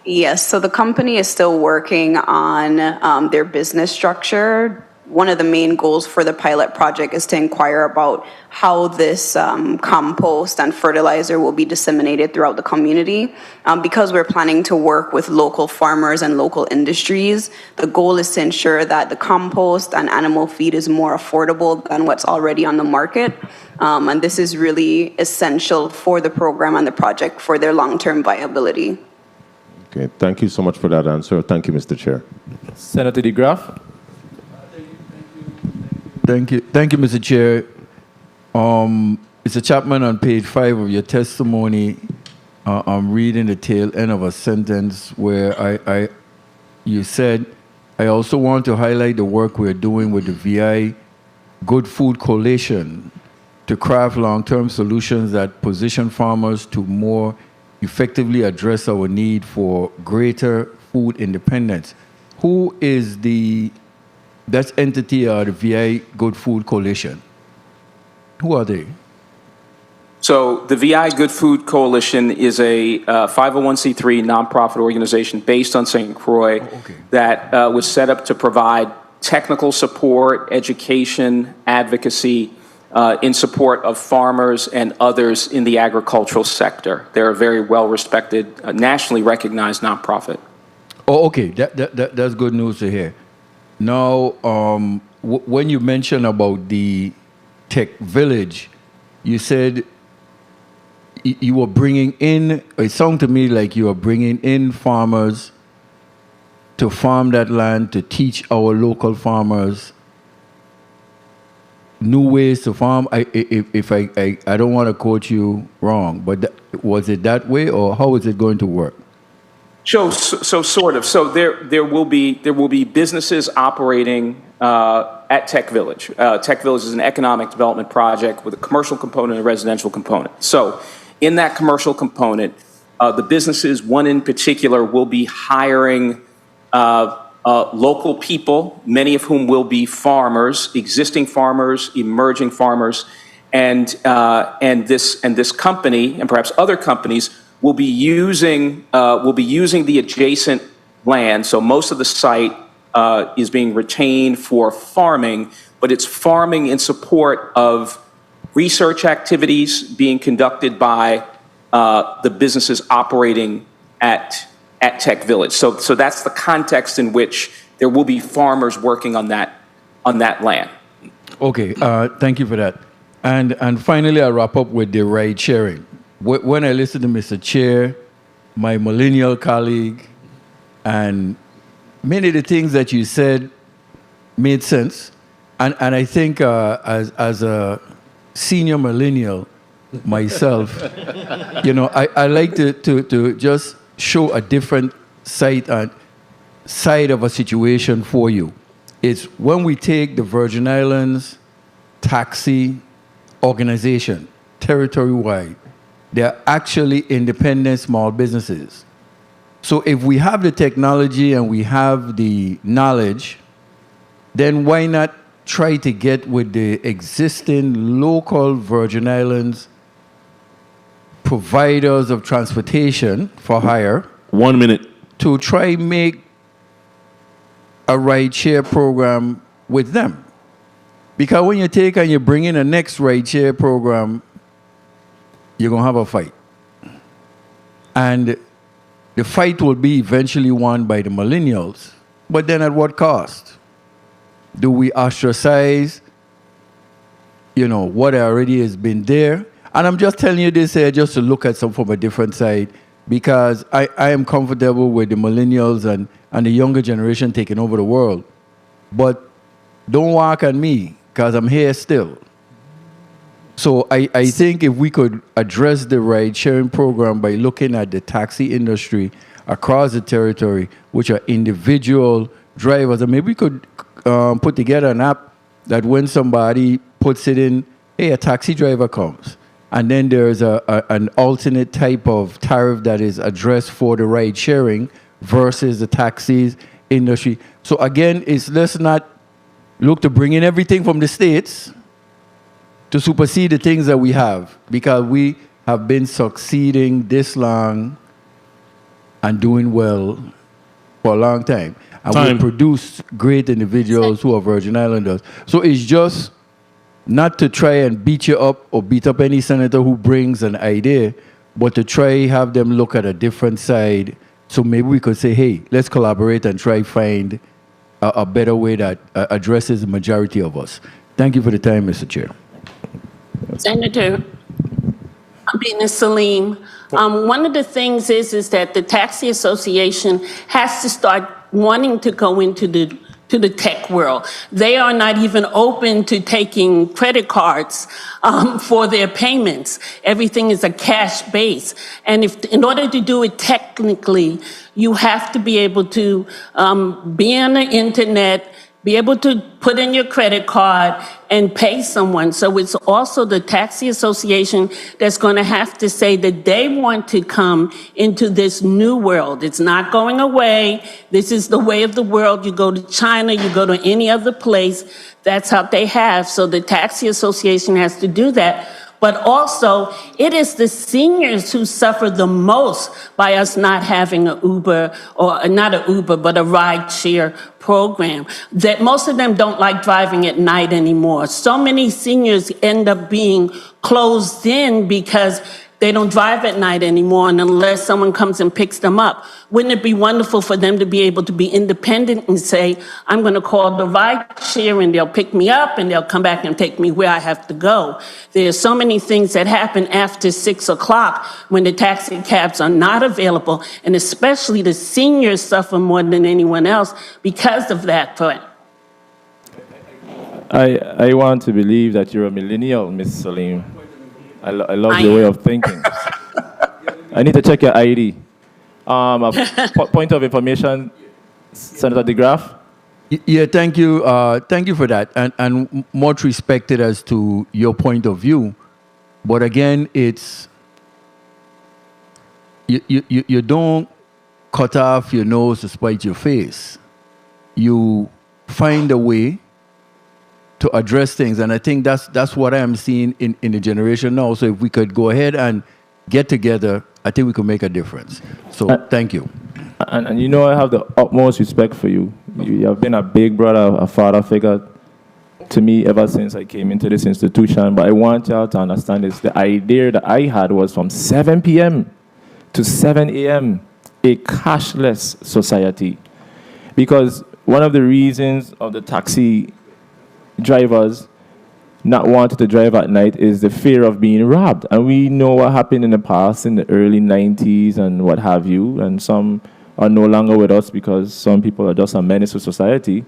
Speaker 8: Yes, so the company is still working on their business structure. One of the main goals for the pilot project is to inquire about how this compost and fertilizer will be disseminated throughout the community. Because we're planning to work with local farmers and local industries, the goal is to ensure that the compost and animal feed is more affordable than what's already on the market. And this is really essential for the program and the project for their long-term viability.
Speaker 9: Okay, thank you so much for that answer. Thank you, Mr. Chair.
Speaker 3: Senator DeGraff.
Speaker 12: Thank you, Mr. Chair. Mr. Chapman, on page 5 of your testimony, I'm reading the tail end of a sentence where you said, I also want to highlight the work we're doing with the VI Good Food Coalition to craft long-term solutions that position farmers to more effectively address our need for greater food independence. Who is that entity or the VI Good Food Coalition? Who are they?
Speaker 6: So the VI Good Food Coalition is a 501c3 nonprofit organization based on St. Croix that was set up to provide technical support, education, advocacy in support of farmers and others in the agricultural sector. They're a very well-respected, nationally recognized nonprofit.
Speaker 12: Oh, okay. That's good news to hear. Now, when you mentioned about the tech village, you said you were bringing in, it sounded to me like you were bringing in farmers to farm that land, to teach our local farmers new ways to farm. I don't want to quote you wrong, but was it that way, or how is it going to work?
Speaker 6: So sort of. So there will be businesses operating at Tech Village. Tech Village is an economic development project with a commercial component and a residential component. So in that commercial component, the businesses, one in particular, will be hiring local people, many of whom will be farmers, existing farmers, emerging farmers, and this company and perhaps other companies will be using the adjacent land. So most of the site is being retained for farming, but it's farming in support of research activities being conducted by the businesses operating at Tech Village. So that's the context in which there will be farmers working on that land.
Speaker 12: Okay, thank you for that. And finally, I'll wrap up with the ride sharing. When I listen to Mr. Chair, my millennial colleague, and many of the things that you said made sense. And I think as a senior millennial myself, I like to just show a different side of a situation for you. It's when we take the Virgin Islands taxi organization, territory-wide, they're actually independent small businesses. So if we have the technology and we have the knowledge, then why not try to get with the existing local Virgin Islands providers of transportation for hire?
Speaker 4: 1 minute.
Speaker 12: To try make a ride-share program with them. Because when you take and you bring in a next ride-share program, you're going to have a fight. And the fight will be eventually won by the millennials. But then at what cost? Do we ostracize, what already has been there? And I'm just telling you this here just to look at some from a different side. because I am comfortable with the millennials and the younger generation taking over the world. But don't walk on me, because I'm here still. So I think if we could address the ride-sharing program by looking at the taxi industry across the territory, which are individual drivers, and maybe we could put together an app that when somebody puts it in, hey, a taxi driver comes, and then there's an alternate type of tariff that is addressed for the ride-sharing versus the taxis industry. So again, let's not look to bring in everything from the States to supersede the things that we have, because we have been succeeding this long and doing well for a long time. And we produce great individuals who are Virgin Islanders. So it's just not to try and beat you up or beat up any senator who brings an idea, but to try have them look at a different side. So maybe we could say, hey, let's collaborate and try find a better way that addresses the majority of us. Thank you for the time, Mr. Chair.
Speaker 7: Senator Abina Salim, one of the things is that the Taxi Association has to start wanting to go into the tech world. They are not even open to taking credit cards for their payments. Everything is a cash base. And in order to do it technically, you have to be able to be on the internet, be able to put in your credit card and pay someone. So it's also the Taxi Association that's going to have to say that they want to come into this new world. It's not going away. This is the way of the world. You go to China, you go to any other place, that's how they have. So the Taxi Association has to do that. But also, it is the seniors who suffer the most by us not having an Uber, or not an Uber, but a ride-share program. That most of them don't like driving at night anymore. So many seniors end up being closed in because they don't drive at night anymore, and unless someone comes and picks them up. Wouldn't it be wonderful for them to be able to be independent and say, I'm going to call the ride share and they'll pick me up and they'll come back and take me where I have to go. There are so many things that happen after 6 o'clock when the taxi cabs are not available, and especially the seniors suffer more than anyone else because of that.
Speaker 3: I want to believe that you're a millennial, Ms. Salim. I love your way of thinking. I need to check your ID. Point of information, Senator DeGraff.
Speaker 12: Yeah, thank you. Thank you for that. And much respected as to your point of view. But again, it's, you don't cut off your nose to spite your face. You find a way to address things. And I think that's what I am seeing in the generation now. So if we could go ahead and get together, I think we could make a difference. So thank you.
Speaker 3: And you know I have the utmost respect for you. You have been a big brother, a father figure to me ever since I came into this institution. But I want y'all to understand this. The idea that I had was from 7 p.m. to 7 a.m., a cashless society. Because one of the reasons of the taxi drivers not wanting to drive at night is the fear of being robbed. And we know what happened in the past, in the early 90s and what have you. And some are no longer with us because some people are just a menace to society.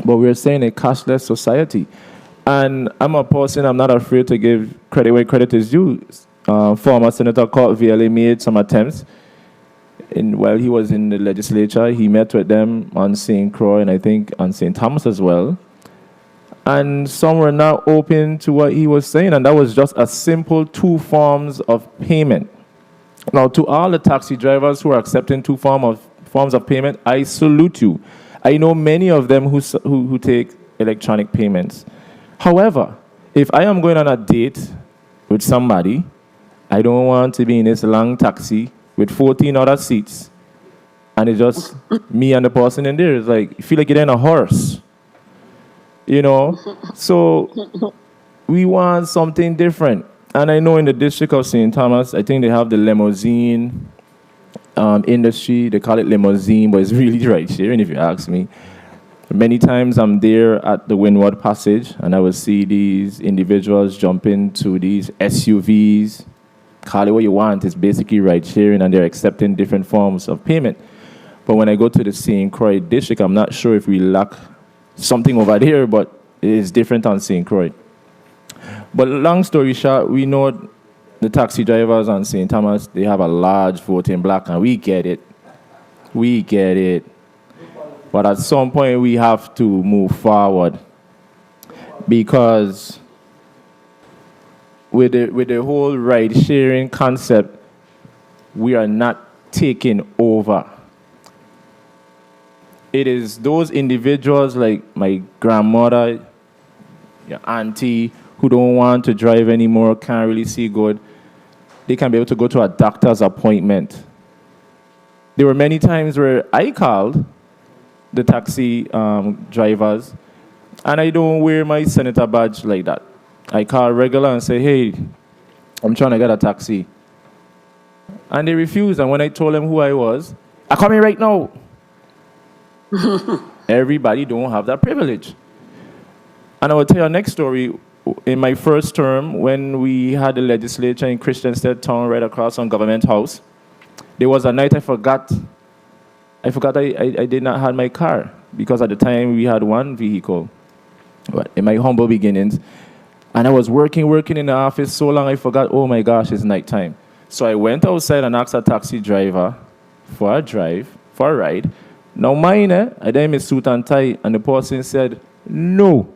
Speaker 3: But we're saying a cashless society. And I'm a person, I'm not afraid to give credit where credit is due. Former Senator Court VLA made some attempts. While he was in the legislature, he met with them on St. Croix and I think on St. Thomas as well. And some were not open to what he was saying, and that was just a simple 2 forms of payment. Now, to all the taxi drivers who are accepting 2 forms of payment, I salute you. I know many of them who take electronic payments. However, if I am going on a date with somebody, I don't want to be in this long taxi with 14 other seats, and it's just me and the person in there. It's like, you feel like you're in a horse. You know, so we want something different. And I know in the district of St. Thomas, I think they have the limousine industry. They call it limousine, but it's really right sharing if you ask me. Many times I'm there at the Windward Passage, and I will see these individuals jump into these SUVs call it what you want. It's basically ride sharing, and they're accepting different forms of payment. But when I go to the St. Croix district, I'm not sure if we lack something over there, but it is different on St. Croix. But long story short, we know the taxi drivers on St. Thomas, they have a large vote in black, and we get it. We get it. But at some point, we have to move forward, because with the whole ride-sharing concept, we are not taking over. It is those individuals like my grandmother, your auntie, who don't want to drive anymore, can't really see good. They can be able to go to a doctor's appointment. There were many times where I called the taxi drivers, and I don't wear my senator badge like that. I call regular and say, hey, I'm trying to get a taxi. And they refused, and when I told them who I was, I'm coming right now. Everybody don't have that privilege. And I will tell you a next story. In my first term, when we had the legislature in Christiansted Town right across on Government House, there was a night I forgot I did not have my car, because at the time we had one vehicle. But in my humble beginnings, and I was working in the office so long I forgot, oh my gosh, it's nighttime. So I went outside and asked a taxi driver for a ride. Now mine, I did my suit and tie, and the person said, no.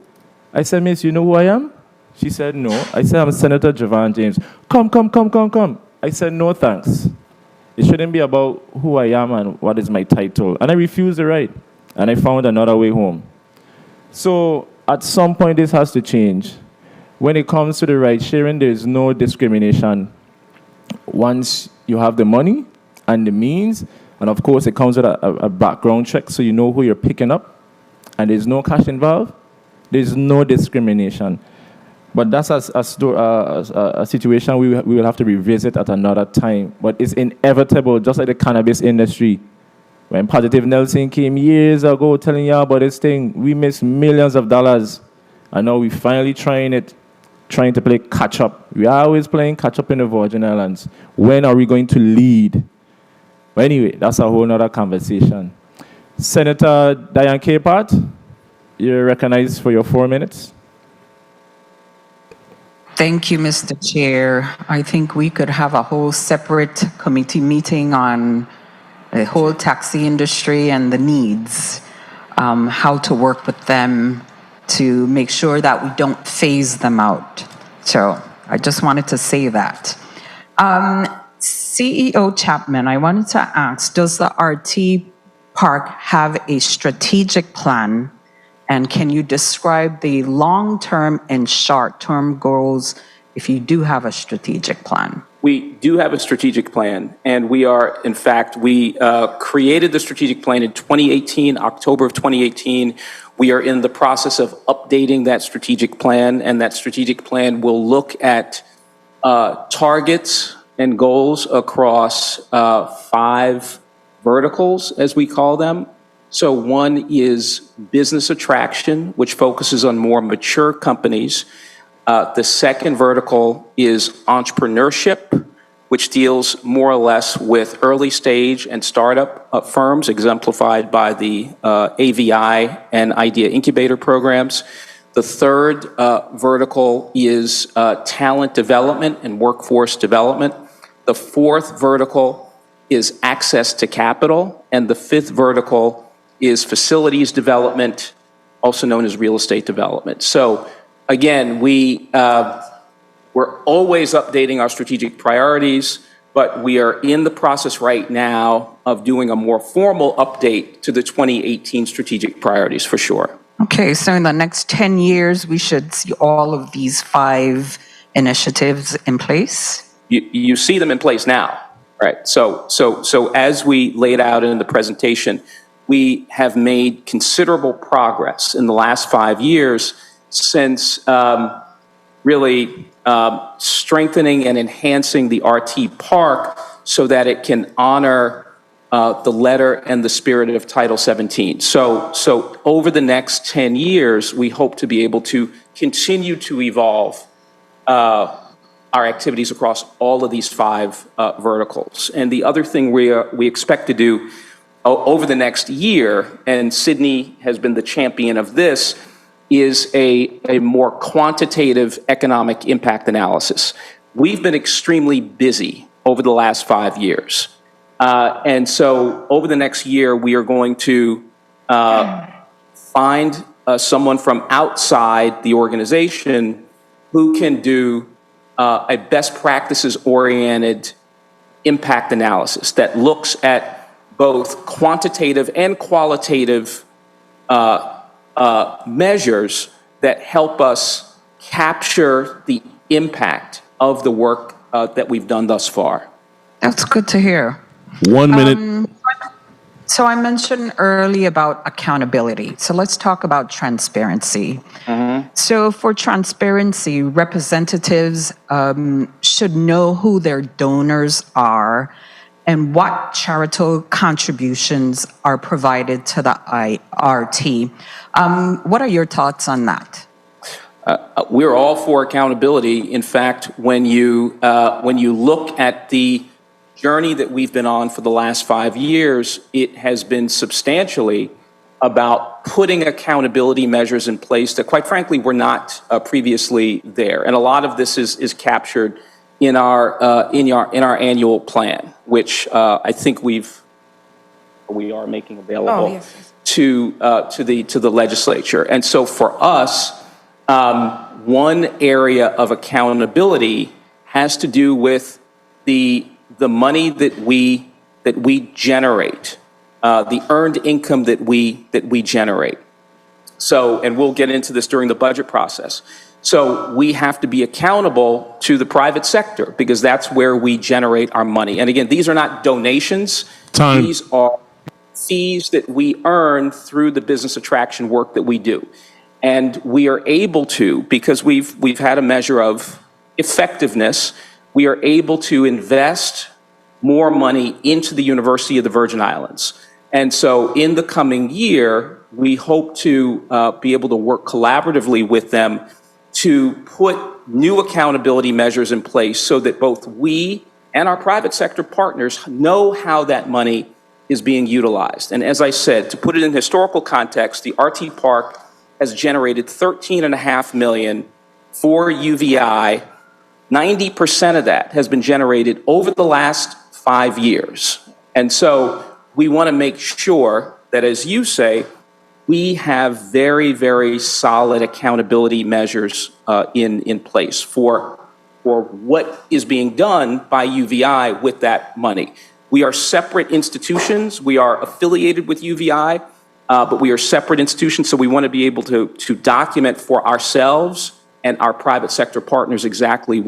Speaker 3: I said, miss, you know who I am? She said, no. I said, I'm Senator Javon James. Come. I said, no thanks. It shouldn't be about who I am and what is my title. And I refused the ride, and I found another way home. So at some point, this has to change. When it comes to the ride sharing, there is no discrimination. Once you have the money and the means, and of course it comes with a background check so you know who you're picking up, and there's no cash involved, there's no discrimination. But that's a situation we will have to revisit at another time. But it's inevitable, just like the cannabis industry. When Positive Nelson came years ago telling y'all about this thing, we missed millions of dollars. And now we're finally trying to play catch-up. We are always playing catch-up in the Virgin Islands. When are we going to lead? But anyway, that's a whole other conversation. Senator Diane Capehart, you're recognized for your 4 minutes.
Speaker 5: Thank you, Mr. Chair. I think we could have a whole separate committee meeting on the whole taxi industry and the needs, how to work with them to make sure that we don't phase them out. So I just wanted to say that. CEO Chapman, I wanted to ask, does the RT Park have a strategic plan? And can you describe the long-term and short-term goals if you do have a strategic plan?
Speaker 6: We do have a strategic plan, and we created the strategic plan in 2018, October of 2018. We are in the process of updating that strategic plan, and that strategic plan will look at targets and goals across 5 verticals, as we call them. So one is business attraction, which focuses on more mature companies. The second vertical is entrepreneurship, which deals more or less with early stage and startup firms, exemplified by the AVI and Idea Incubator programs. The third vertical is talent development and workforce development. The fourth vertical is access to capital. And the fifth vertical is facilities development, also known as real estate development. So again, we're always updating our strategic priorities, but we are in the process right now of doing a more formal update to the 2018 strategic priorities, for sure.
Speaker 5: Okay, so in the next 10 years, we should see all of these 5 initiatives in place?
Speaker 6: You see them in place now, right? So as we laid out in the presentation, we have made considerable progress in the last 5 years since really strengthening and enhancing the RT Park so that it can honor the letter and the spirit of Title 17. So over the next 10 years, we hope to be able to continue to evolve our activities across all of these 5 verticals. And the other thing we expect to do over the next year, and Sydney has been the champion of this, is a more quantitative economic impact analysis. We've been extremely busy over the last 5 years. And so over the next year, we are going to find someone from outside the organization who can do a best practices oriented impact analysis that looks at both quantitative and qualitative measures that help us capture the impact of the work that we've done thus far.
Speaker 5: That's good to hear.
Speaker 4: 1 minute.
Speaker 5: So I mentioned early about accountability. So let's talk about transparency. So for transparency, representatives should know who their donors are and what charitable contributions are provided to the IRT. What are your thoughts on that?
Speaker 6: We're all for accountability. In fact, when you look at the journey that we've been on for the last 5 years, it has been substantially about putting accountability measures in place that, quite frankly, were not previously there. And a lot of this is captured in our annual plan, which I think we are making available to the legislature. And so for us, one area of accountability has to do with the money that we generate, the earned income that we generate. So, and we'll get into this during the budget process. So we have to be accountable to the private sector because that's where we generate our money. And again, these are not donations.
Speaker 4: Time.
Speaker 6: These are fees that we earn through the business attraction work that we do. And we are able to, because we've had a measure of effectiveness, we are able to invest more money into the University of the Virgin Islands. And so in the coming year, we hope to be able to work collaboratively with them to put new accountability measures in place so that both we and our private sector partners know how that money is being utilized. And as I said, to put it in historical context, the RT Park has generated $13.5 million for UVI. 90% of that has been generated over the last 5 years. And so we want to make sure that, as you say, we have very, very solid accountability measures in place for what is being done by UVI with that money. We are separate institutions. We are affiliated with UVI, but we are separate institutions, so we want to be able to document for ourselves and our private sector partners exactly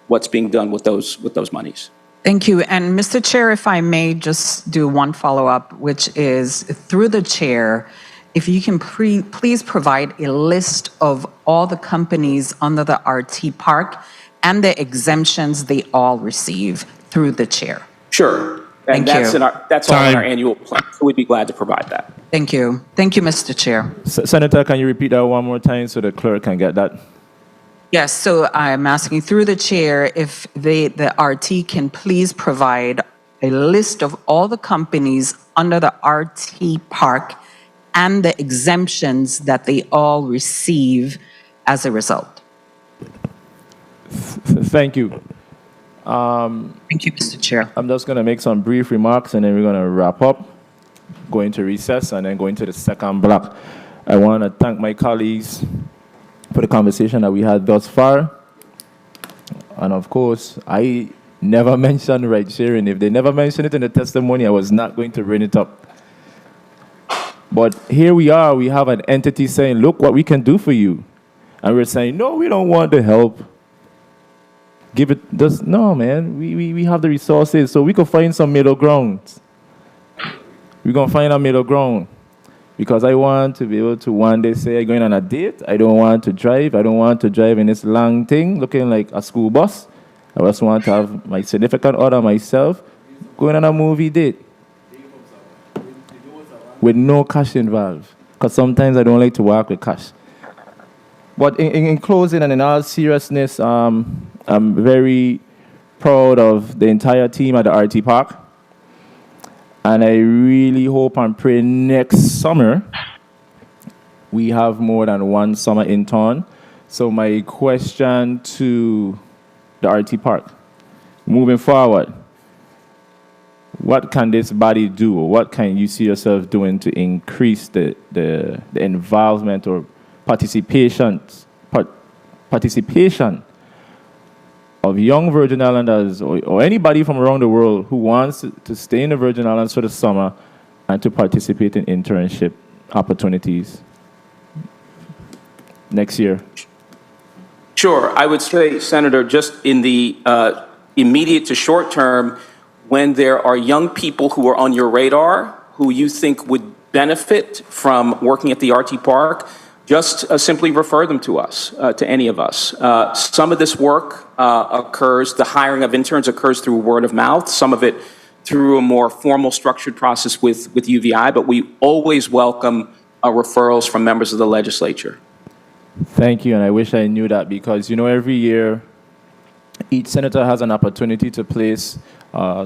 Speaker 6: what's being done with those monies.
Speaker 5: Thank you. And Mr. Chair, if I may just do one follow-up, which is through the chair, if you can please provide a list of all the companies under the RT Park and the exemptions they all receive through the chair.
Speaker 6: Sure. And that's all in our annual plan. So we'd be glad to provide that.
Speaker 5: Thank you. Thank you, Mr. Chair.
Speaker 3: Senator, can you repeat that one more time so the clerk can get that?
Speaker 5: Yes, so I'm asking through the chair if the RT can please provide a list of all the companies under the RT Park and the exemptions that they all receive as a result.
Speaker 3: Thank you.
Speaker 5: Thank you, Mr. Chair.
Speaker 3: I'm just going to make some brief remarks and then we're going to wrap up, go into recess, and then go into the second block. I want to thank my colleagues for the conversation that we had thus far. And of course, I never mentioned ride sharing. If they never mentioned it in the testimony, I was not going to bring it up. But here we are, we have an entity saying, look what we can do for you. And we're saying, no, we don't want the help. Give it, just, no, man, we have the resources, so we could find some middle ground. We're going to find a middle ground. Because I want to be able to one day say, I'm going on a date. I don't want to drive. I don't want to drive in this long thing looking like a school bus. I just want to have my significant other, myself, going on a movie date with no cash involved. Because sometimes I don't like to work with cash. But in closing and in all seriousness, I'm very proud of the entire team at the RT Park. And I really hope and pray next summer we have more than one summer intern. So my question to the RT Park, moving forward, what can this body do? Or what can you see yourself doing to increase the involvement or participation of young Virgin Islanders or anybody from around the world who wants to stay in the Virgin Islands for the summer and to participate in internship opportunities next year?
Speaker 6: Sure. I would say, Senator, just in the immediate to short term, when there are young people who are on your radar who you think would benefit from working at the RT Park, just simply refer them to us, to any of us. Some of this work occurs, the hiring of interns occurs through word of mouth, some of it through a more formal structured process with UVI, but we always welcome referrals from members of the legislature.
Speaker 3: Thank you, and I wish I knew that because, you know, every year each senator has an opportunity to place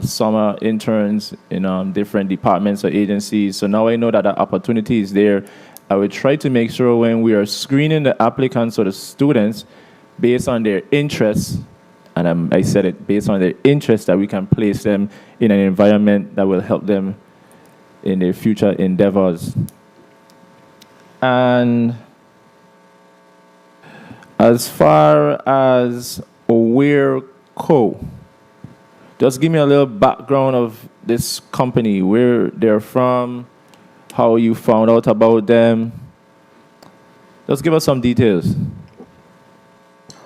Speaker 3: summer interns in different departments or agencies. So now I know that that opportunity is there. I would try to make sure when we are screening the applicants or the students based on their interests, and I said it, based on their interests, that we can place them in an environment that will help them in their future endeavors. And as far as AwareCo, just give me a little background of this company, where they're from, how you found out about them. Just give us some details.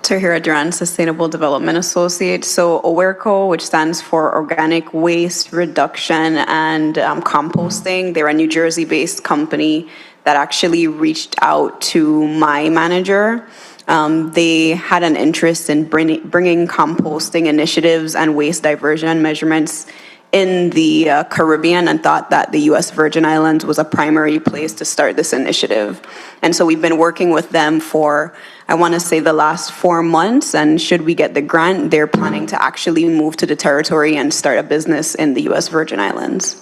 Speaker 8: Tahira Duran, Sustainable Development Associate. So AwareCo, which stands for Organic Waste Reduction and Composting, they're a New Jersey-based company that actually reached out to my manager. They had an interest in bringing composting initiatives and waste diversion measurements in the Caribbean and thought that the U.S. Virgin Islands was a primary place to start this initiative. And so we've been working with them for, I want to say, the last 4 months. And should we get the grant, they're planning to actually move to the territory and start a business in the U.S. Virgin Islands.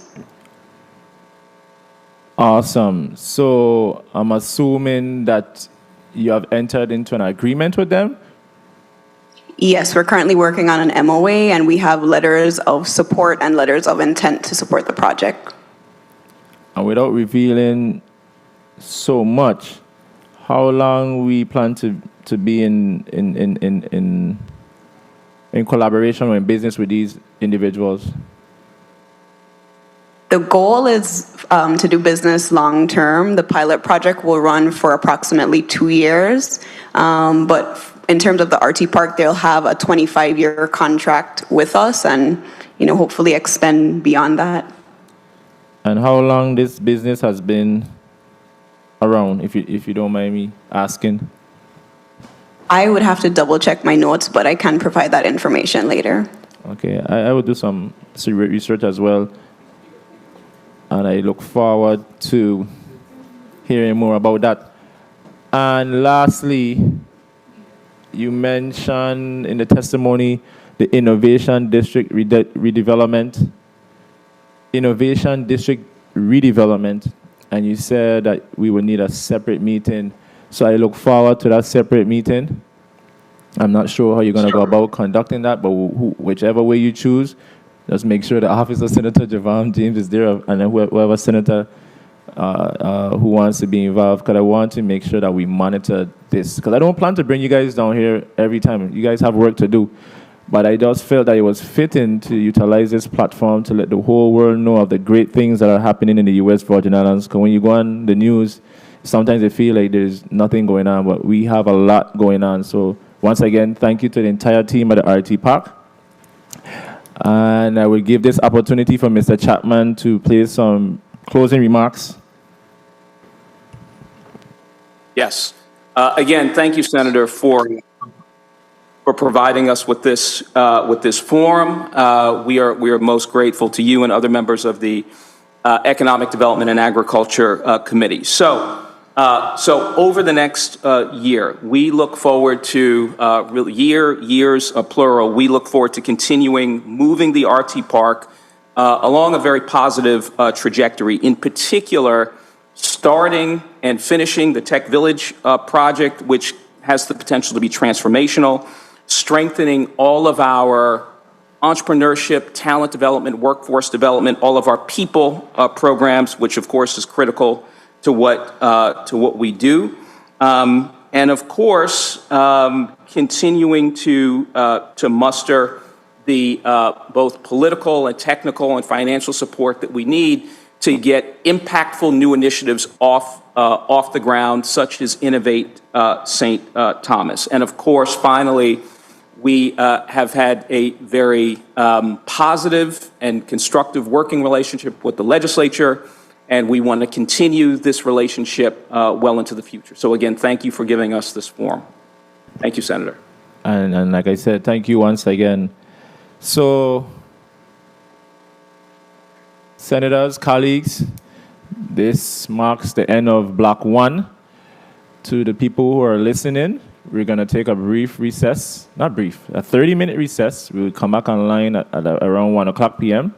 Speaker 3: Awesome. So I'm assuming that you have entered into an agreement with them?
Speaker 8: Yes, we're currently working on an MOA, and we have letters of support and letters of intent to support the project.
Speaker 3: And without revealing so much, how long we plan to be in collaboration or in business with these individuals?
Speaker 8: The goal is to do business long term. The pilot project will run for approximately 2 years, but in terms of the RT Park, they'll have a 25-year contract with us and, you know, hopefully extend beyond that.
Speaker 3: And how long this business has been around, if you don't mind me asking?
Speaker 8: I would have to double check my notes, but I can provide that information later.
Speaker 3: Okay, I will do some research as well. And I look forward to hearing more about that. And lastly, you mentioned in the testimony the Innovation District redevelopment. Innovation District redevelopment. And you said that we would need a separate meeting. So I look forward to that separate meeting. I'm not sure how you're going to go about conducting that, but whichever way you choose, just make sure the Office of Senator Javon James is there, and then whoever senator who wants to be involved, because I want to make sure that we monitor this. Because I don't plan to bring you guys down here every time. You guys have work to do. But I just felt that it was fitting to utilize this platform to let the whole world know of the great things that are happening in the U.S. Virgin Islands. Because when you go on the news, sometimes it feels like there's nothing going on, but we have a lot going on. So once again, thank you to the entire team at the RT Park. And I will give this opportunity for Mr. Chapman to place some closing remarks.
Speaker 6: Yes. Again, thank you, Senator, for providing us with this forum. We are most grateful to you and other members of the Economic Development and Agriculture Committee. So, So over the next year, we look forward to years plural. We look forward to continuing moving the RT Park along a very positive trajectory. In particular, starting and finishing the Tech Village project, which has the potential to be transformational, strengthening all of our entrepreneurship, talent development, workforce development, all of our people programs, which of course is critical to what we do, and of course continuing to muster the both political and technical and financial support that we need to get impactful new initiatives off the ground, such as Innovate St. Thomas. And of course, finally, we have had a very positive and constructive working relationship with the legislature, and we want to continue this relationship well into the future. So again, thank you for giving us this forum. Thank you, Senator.
Speaker 3: And like I said, thank you once again. So, senators, colleagues, this marks the end of Block 1. To the people who are listening, we're going to take a brief recess, a 30-minute recess. We'll come back online at around 1 o'clock p.m.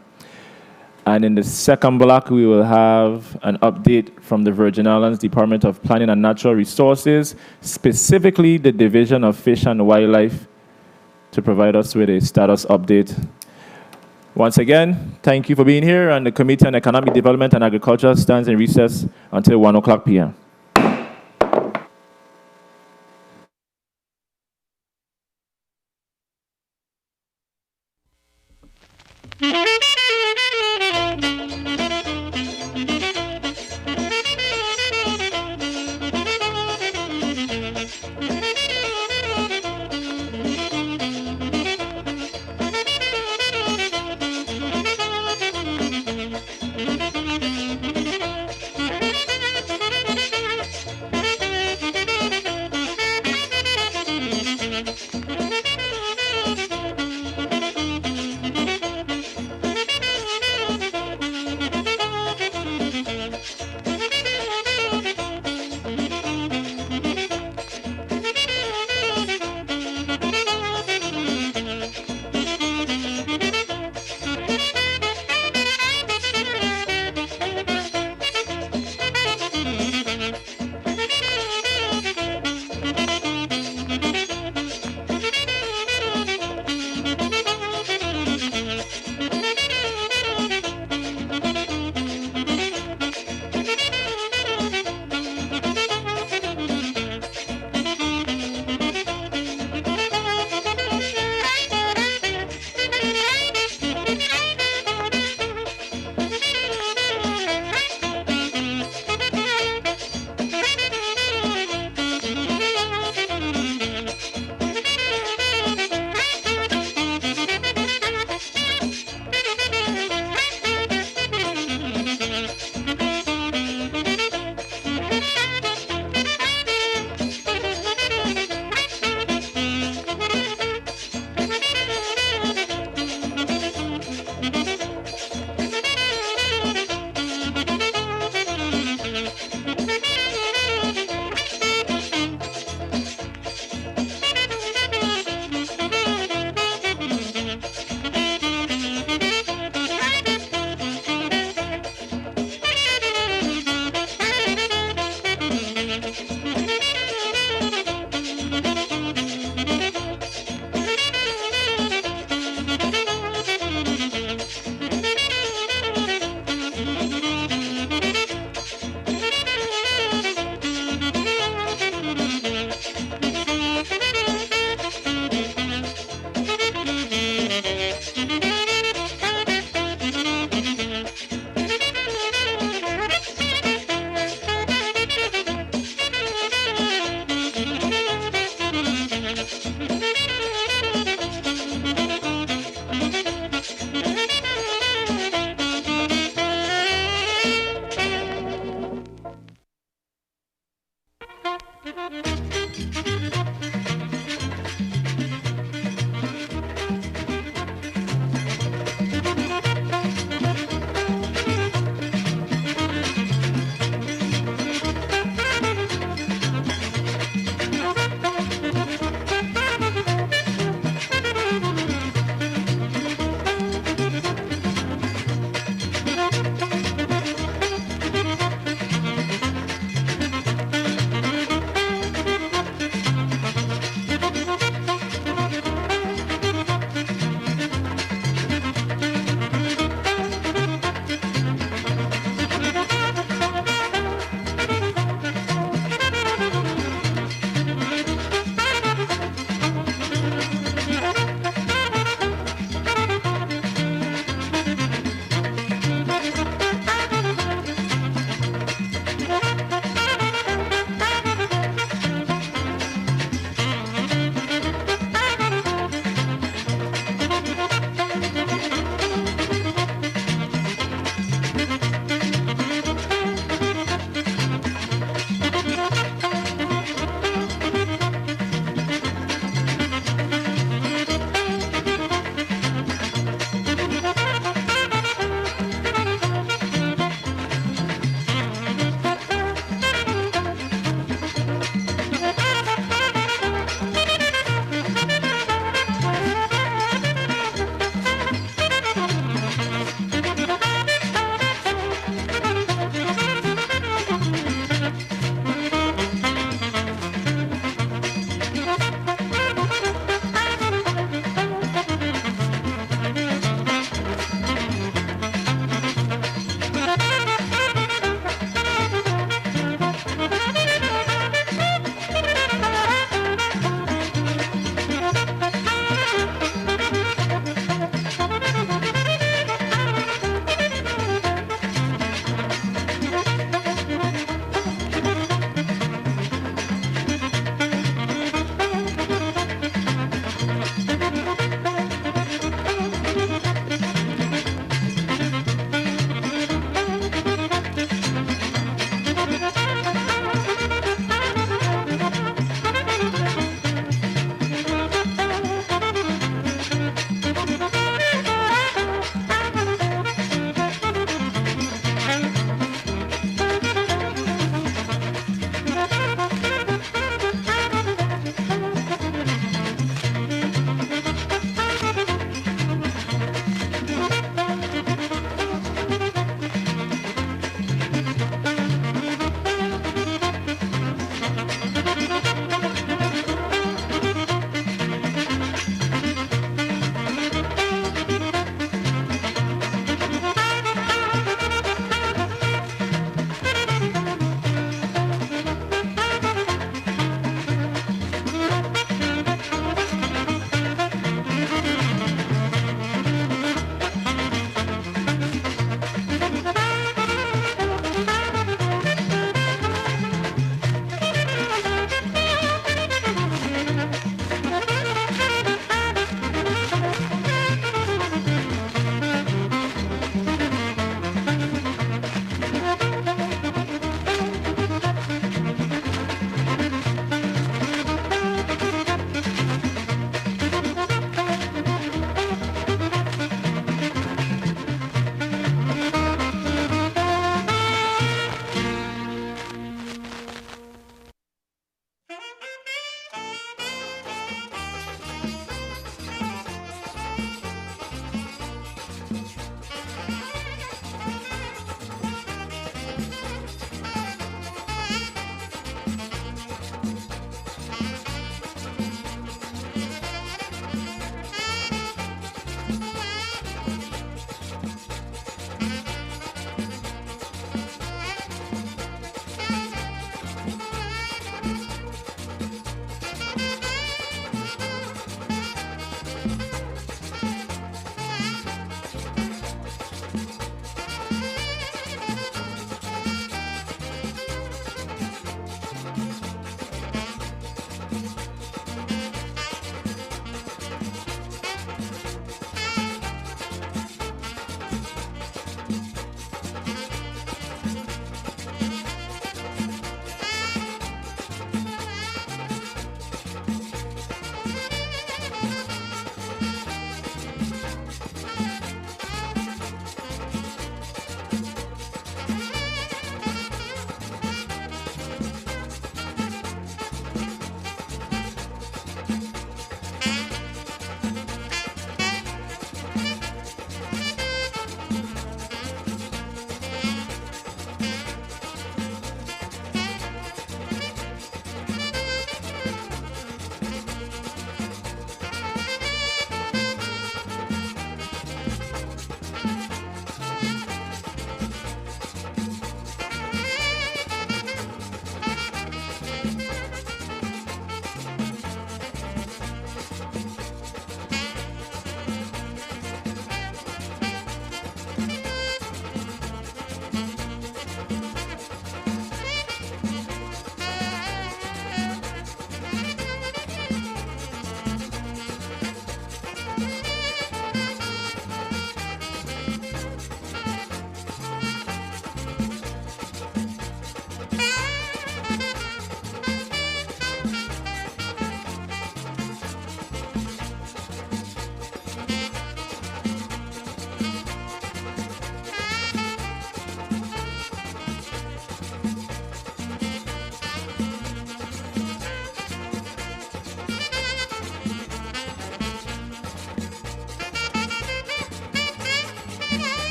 Speaker 3: And in the second block, we will have an update from the Virgin Islands Department of Planning and Natural Resources, specifically the Division of Fish and Wildlife, to provide us with a status update. Once again, thank you for being here, and the Committee on Economic Development and Agriculture stands in recess until 1 o'clock p.m.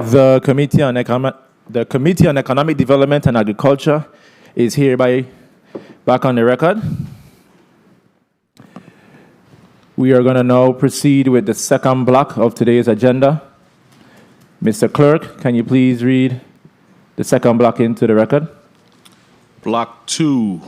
Speaker 3: The Committee on Economic Development and Agriculture is hereby back on the record. We are going to now proceed with the second block of today's agenda. Mr. Clerk, can you please read the second block into the record?
Speaker 4: Block 2.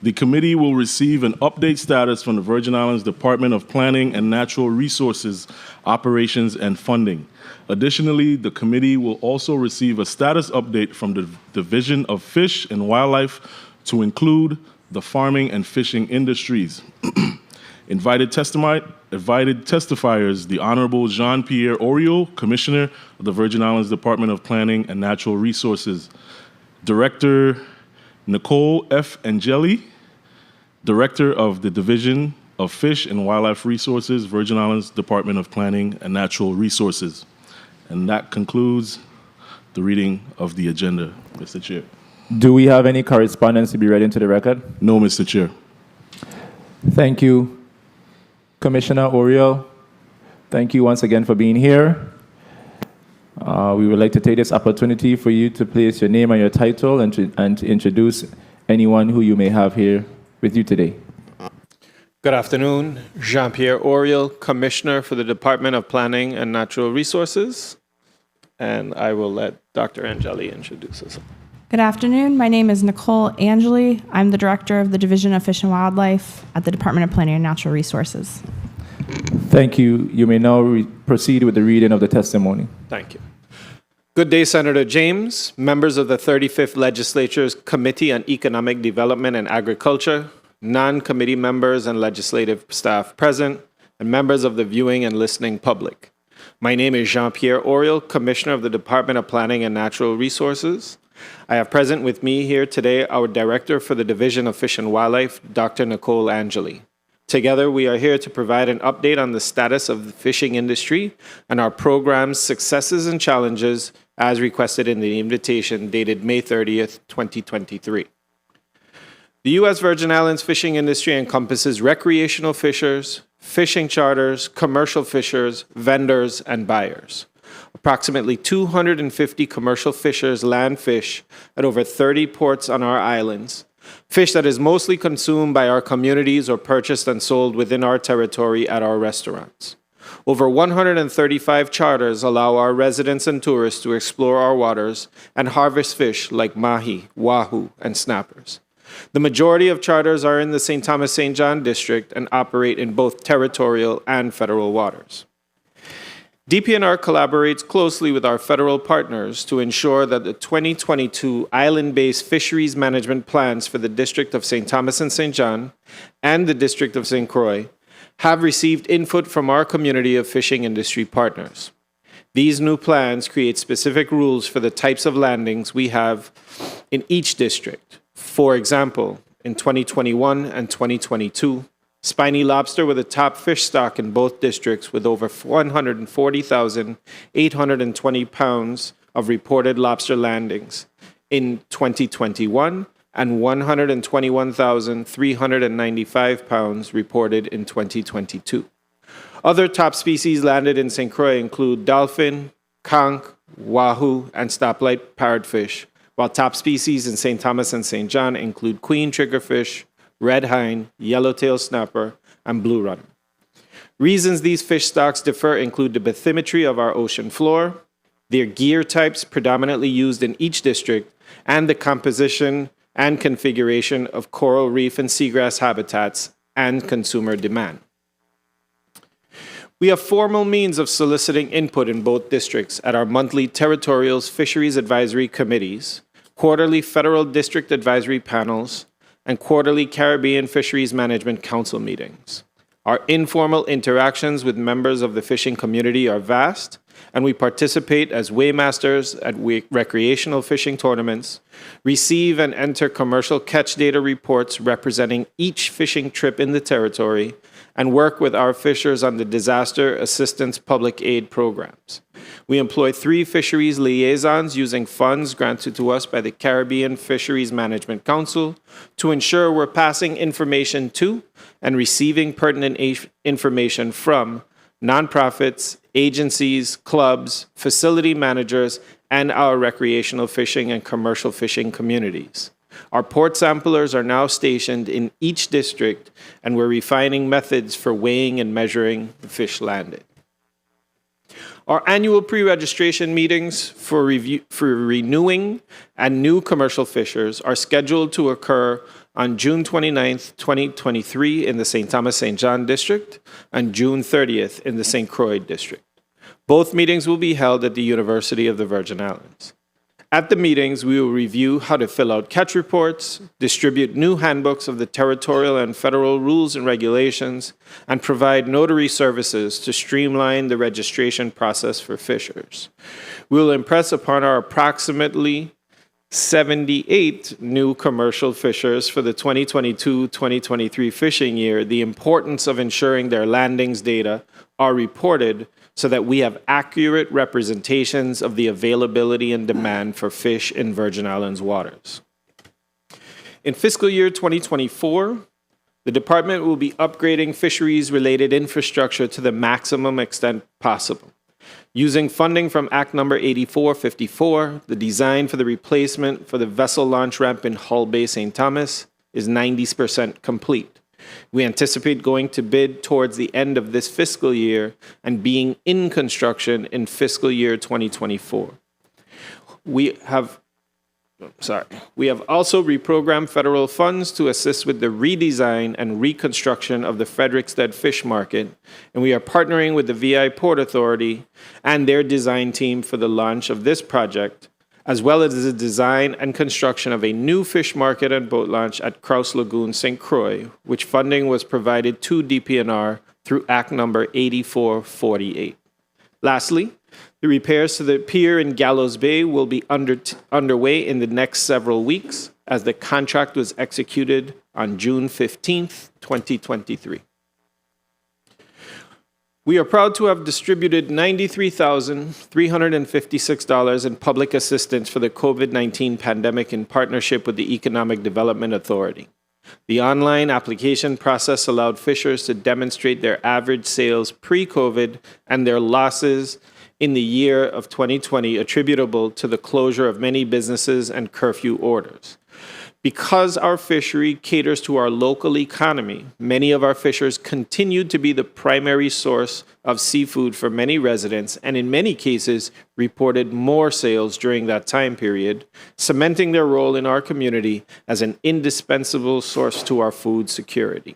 Speaker 4: The committee will receive an update status from the Virgin Islands Department of Planning and Natural Resources, Operations and Funding. Additionally, the committee will also receive a status update from the Division of Fish and Wildlife to include the farming and fishing industries. Invited testifiers, the Honorable Jean-Pierre Oriol, Commissioner of the Virgin Islands Department of Planning and Natural Resources. Director Nicole F. Angeli, Director of the Division of Fish and Wildlife Resources, Virgin Islands Department of Planning and Natural Resources. And that concludes the reading of the agenda, Mr. Chair.
Speaker 3: Do we have any correspondence to be read into the record?
Speaker 4: No, Mr. Chair.
Speaker 3: Thank you, Commissioner Oriol. Thank you once again for being here. We would like to take this opportunity for you to place your name and your title and to introduce anyone who you may have here with you today.
Speaker 13: Good afternoon. Jean-Pierre Oriol, Commissioner for the Department of Planning and Natural Resources. And I will let Dr. Angeli introduce us.
Speaker 14: Good afternoon. My name is Nicole Angeli. I'm the Director of the Division of Fish and Wildlife at the Department of Planning and Natural Resources.
Speaker 3: Thank you. You may now proceed with the reading of the testimony.
Speaker 13: Thank you. Good day, Senator James, members of the 35th Legislature's Committee on Economic Development and Agriculture, non-committee members and legislative staff present, and members of the viewing and listening public. My name is Jean-Pierre Oriol, Commissioner of the Department of Planning and Natural Resources. I have present with me here today our Director for the Division of Fish and Wildlife, Dr. Nicole Angeli. Together, we are here to provide an update on the status of the fishing industry and our program's successes and challenges as requested in the invitation dated May 30th, 2023. The U.S. Virgin Islands fishing industry encompasses recreational fishers, fishing charters, commercial fishers, vendors, and buyers. Approximately 250 commercial fishers land fish at over 30 ports on our islands, fish that is mostly consumed by our communities or purchased and sold within our territory at our restaurants. Over 135 charters allow our residents and tourists to explore our waters and harvest fish like mahi, wahoo, and snappers. The majority of charters are in the St. Thomas-St. John district and operate in both territorial and federal waters. DPNR collaborates closely with our federal partners to ensure that the 2022 island-based fisheries management plans for the District of St. Thomas and St. John and the District of St. Croix have received input from our community of fishing industry partners. These new plans create specific rules for the types of landings we have in each district. For example, in 2021 and 2022, spiny lobster were the top fish stock in both districts with over 140,820 pounds of reported lobster landings in 2021 and 121,395 pounds reported in 2022. Other top species landed in St. Croix include dolphin, conch, wahoo, and stoplight parrotfish, while top species in St. Thomas and St. John include queen triggerfish, red hind, yellowtail snapper, and blue runner. Reasons these fish stocks differ include the bathymetry of our ocean floor, their gear types predominantly used in each district, and the composition and configuration of coral reef and seagrass habitats and consumer demand. We have formal means of soliciting input in both districts at our monthly territorial fisheries advisory committees, quarterly federal district advisory panels, and quarterly Caribbean Fisheries Management Council meetings. Our informal interactions with members of the fishing community are vast, and we participate as waymasters at recreational fishing tournaments, receive and enter commercial catch data reports representing each fishing trip in the territory, and work with our fishers on the disaster assistance public aid programs. We employ 3 fisheries liaisons using funds granted to us by the Caribbean Fisheries Management Council to ensure we're passing information to and receiving pertinent information from nonprofits, agencies, clubs, facility managers, and our recreational fishing and commercial fishing communities. Our port samplers are now stationed in each district, and we're refining methods for weighing and measuring the fish landed. Our annual pre-registration meetings for renewing and new commercial fishers are scheduled to occur on June 29th, 2023 in the St. Thomas St. John District and June 30th in the St. Croix District. Both meetings will be held at the University of the Virgin Islands. At the meetings, we will review how to fill out catch reports, distribute new handbooks of the territorial and federal rules and regulations, and provide notary services to streamline the registration process for fishers. We will impress upon our approximately 78 new commercial fishers for the 2022-2023 fishing year the importance of ensuring their landings data are reported so that we have accurate representations of the availability and demand for fish in Virgin Islands waters. In fiscal year 2024, the department will be upgrading fisheries-related infrastructure to the maximum extent possible. Using funding from Act Number 8454, the design for the replacement for the vessel launch ramp in Hull Bay, St. Thomas is 90% complete. We anticipate going to bid towards the end of this fiscal year and being in construction in fiscal year 2024. We have also reprogrammed federal funds to assist with the redesign and reconstruction of the Frederiksted Fish Market, and we are partnering with the VI Port Authority and their design team for the launch of this project, as well as the design and construction of a new fish market and boat launch at Crouse Lagoon, St. Croix, which funding was provided to DPNR through Act Number 8448. Lastly, the repairs to the pier in Gallows Bay will be underway in the next several weeks as the contract was executed on June 15th, 2023. We are proud to have distributed $93,356 in public assistance for the COVID-19 pandemic in partnership with the Economic Development Authority. The online application process allowed fishers to demonstrate their average sales pre-COVID and their losses in the year of 2020 attributable to the closure of many businesses and curfew orders. Because our fishery caters to our local economy, many of our fishers continued to be the primary source of seafood for many residents and in many cases reported more sales during that time period, cementing their role in our community as an indispensable source to our food security.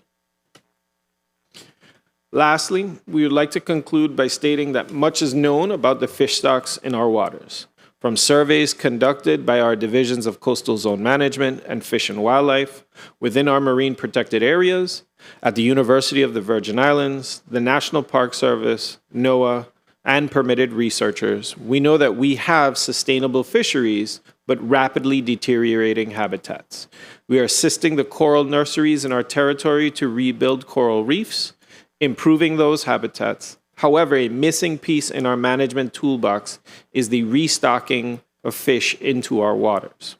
Speaker 13: Lastly, we would like to conclude by stating that much is known about the fish stocks in our waters. From surveys conducted by our divisions of Coastal Zone Management and Fish and Wildlife within our marine protected areas, at the University of the Virgin Islands, the National Park Service, NOAA, and permitted researchers, we know that we have sustainable fisheries, but rapidly deteriorating habitats. We are assisting the coral nurseries in our territory to rebuild coral reefs, improving those habitats. However, a missing piece in our management toolbox is the restocking of fish into our waters.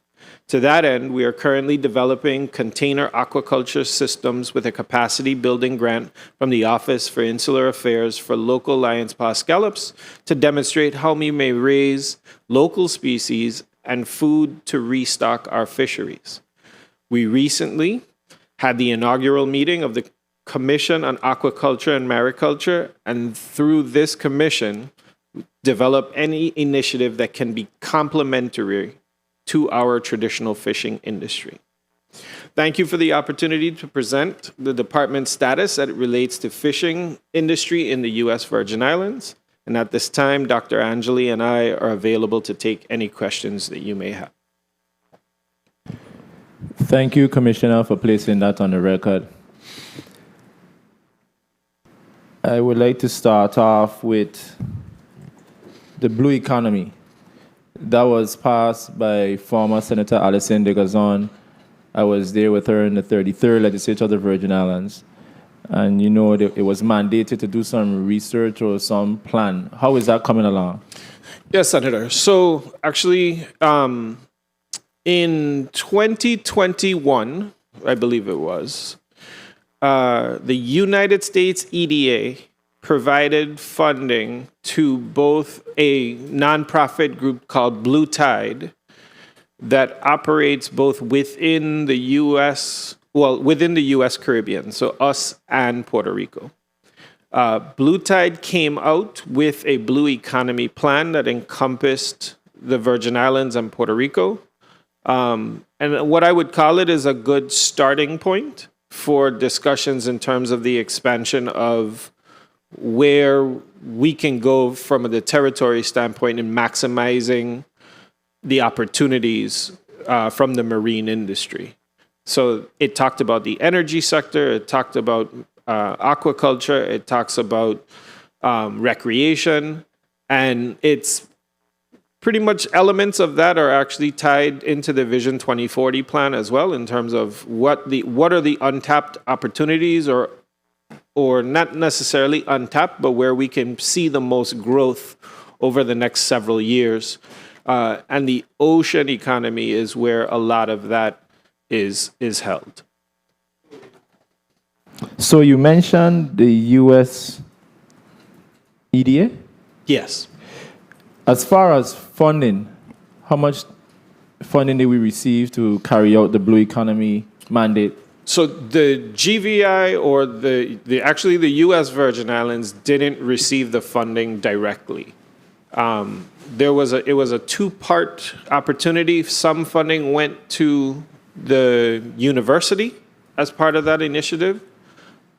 Speaker 13: To that end, we are currently developing container aquaculture systems with a capacity building grant from the Office for Insular Affairs for local Lion's Paw scallops to demonstrate how we may raise local species and food to restock our fisheries. We recently had the inaugural meeting of the Commission on Aquaculture and Mariculture, and through this commission, develop any initiative that can be complementary to our traditional fishing industry. Thank you for the opportunity to present the department's status as it relates to fishing industry in the U.S. Virgin Islands. And at this time, Dr. Angeli and I are available to take any questions that you may have.
Speaker 3: Thank you, Commissioner, for placing that on the record. I would like to start off with the blue economy that was passed by former Senator Alison de Gazon. I was there with her in the 33rd Legislature of the Virgin Islands. And you know, it was mandated to do some research or some plan. How is that coming along?
Speaker 13: Yes, Senator. So actually, in 2021, I believe it was, the United States EDA provided funding to both a nonprofit group called Blue Tide that operates both within the U.S., within the U.S. Caribbean, so us and Puerto Rico. Blue Tide came out with a blue economy plan that encompassed the Virgin Islands and Puerto Rico. And what I would call it is a good starting point for discussions in terms of the expansion of where we can go from the territory standpoint in maximizing the opportunities from the marine industry. So it talked about the energy sector, it talked about aquaculture, it talks about recreation, and it's pretty much elements of that are actually tied into the Vision 2040 plan as well in terms of what are the untapped opportunities or not necessarily untapped, but where we can see the most growth over the next several years. And the ocean economy is where a lot of that is held.
Speaker 3: So you mentioned the U.S. EDA?
Speaker 13: Yes.
Speaker 3: As far as funding, how much funding did we receive to carry out the Blue Economy mandate?
Speaker 13: So the GVI or actually the U.S. Virgin Islands didn't receive the funding directly. It was a two-part opportunity. Some funding went to the university as part of that initiative.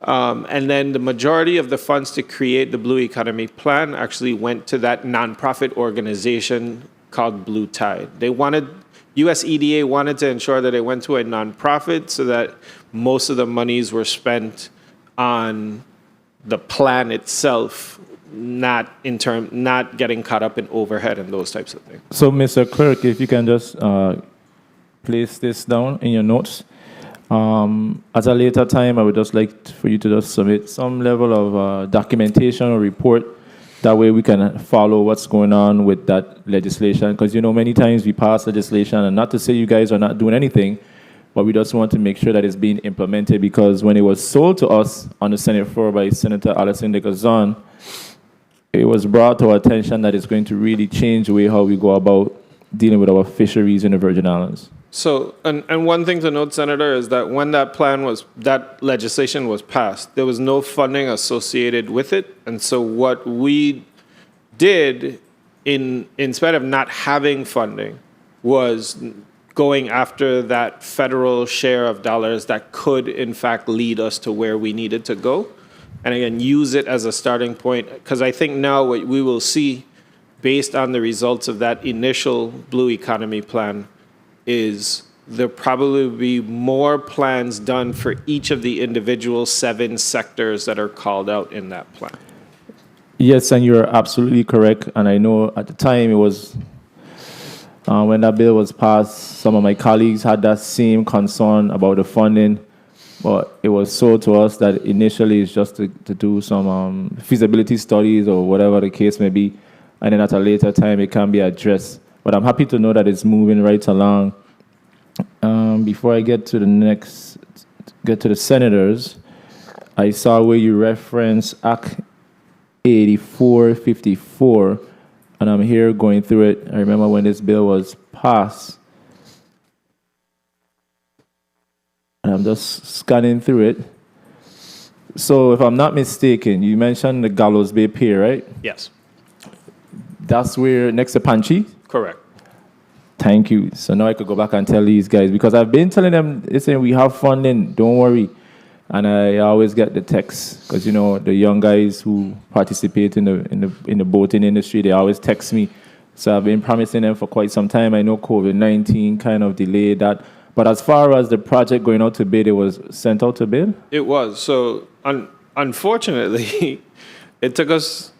Speaker 13: And then the majority of the funds to create the Blue Economy Plan actually went to that nonprofit organization called Blue Tide. US EDA wanted to ensure that it went to a nonprofit so that most of the monies were spent on the plan itself, not getting caught up in overhead and those types of things.
Speaker 3: So, Mr. Clerk, if you can just place this down in your notes. At a later time, I would just like for you to just submit some level of documentation or report. That way we can follow what's going on with that legislation. Because, many times we pass legislation, and not to say you guys are not doing anything, but we just want to make sure that it's being implemented. Because when it was sold to us on the Senate floor by Senator Alison de Gazan, it was brought to our attention that it's going to really change the way how we go about dealing with our fisheries in the Virgin Islands.
Speaker 13: So, and one thing to note, Senator, is that when that legislation was passed, there was no funding associated with it. And so what we did in spite of not having funding was going after that federal share of dollars that could, in fact, lead us to where we needed to go. And again, use it as a starting point. Because I think now what we will see, based on the results of that initial Blue Economy Plan, is there probably be more plans done for each of the individual 7 sectors that are called out in that plan.
Speaker 3: Yes, and you're absolutely correct. And I know at the time it was, when that bill was passed, some of my colleagues had that same concern about the funding. But it was sold to us that initially it's just to do some feasibility studies or whatever the case may be. And then at a later time it can be addressed. But I'm happy to know that it's moving right along. Before I get to the senators, I saw where you reference Act 8454, and I'm here going through it. I remember when this bill was passed, and I'm just scanning through it. So if I'm not mistaken, you mentioned the Gallows Bay Pier, right?
Speaker 13: Yes.
Speaker 3: That's where, next to Panchi?
Speaker 13: Correct.
Speaker 3: Thank you. So now I could go back and tell these guys, because I've been telling them, listen, we have funding, don't worry. And I always get the text, because the young guys who participate in the boating industry, they always text me. So I've been promising them for quite some time. I know COVID-19 kind of delayed that. But as far as the project going out to bid, it was sent out to bid?
Speaker 13: It was. So unfortunately, it took us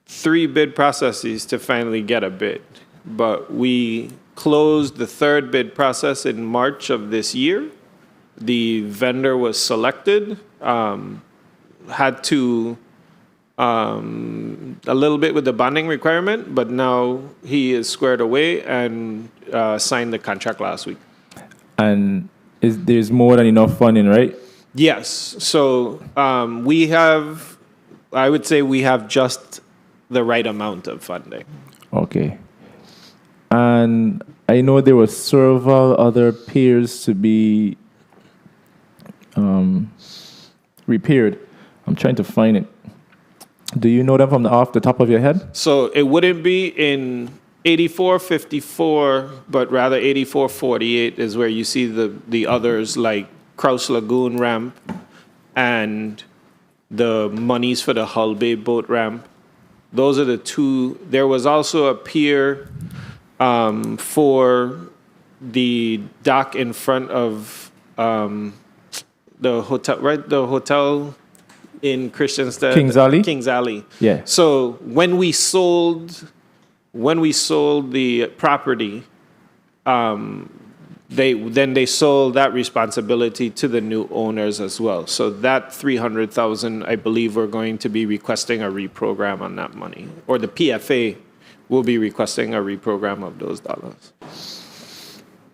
Speaker 13: 3 bid processes to finally get a bid. But we closed the 3rd bid process in March of this year. The vendor was selected, had to a little bit with the bonding requirement, but now he is squared away and signed the contract last week.
Speaker 3: And there's more than enough funding, right?
Speaker 13: Yes. So we have I would say we have just the right amount of funding.
Speaker 3: Okay. And I know there were several other piers to be repaired. I'm trying to find it. Do you know them off the top of your head?
Speaker 13: So it wouldn't be in 8454, but rather 8448 is where you see the others like Kraus Lagoon ramp and the monies for the Hull Bay boat ramp. Those are the two. There was also a pier for the dock in front of the hotel, right? The hotel in Christiansted.
Speaker 3: Kings Alley?
Speaker 13: Kings Alley.
Speaker 3: Yeah.
Speaker 13: So when we sold the property, they sold that responsibility to the new owners as well. So that 300,000, I believe, we're going to be requesting a reprogram on that money, or the PFA will be requesting a reprogram of those dollars.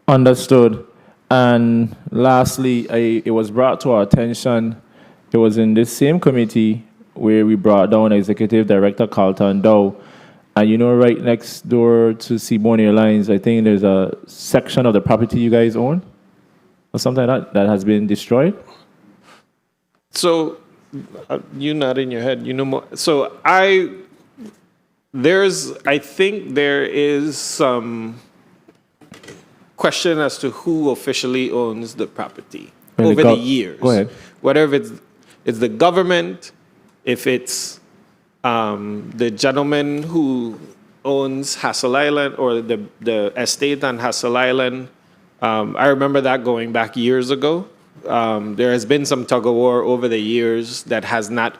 Speaker 3: Understood. And lastly, it was brought to our attention, it was in this same committee where we brought down Executive Director Carlton Dow. And you know, right next door to Seaborn Airlines, I think there's a section of the property you guys own or something like that has been destroyed.
Speaker 13: So you nod in your head, you know more. So I think there is some question as to who officially owns the property over the years.
Speaker 3: Go ahead.
Speaker 13: Whether it's the government, if it's the gentleman who owns Hassel Island or the estate on Hassel Island. I remember that going back years ago. There has been some tug of war over the years that has not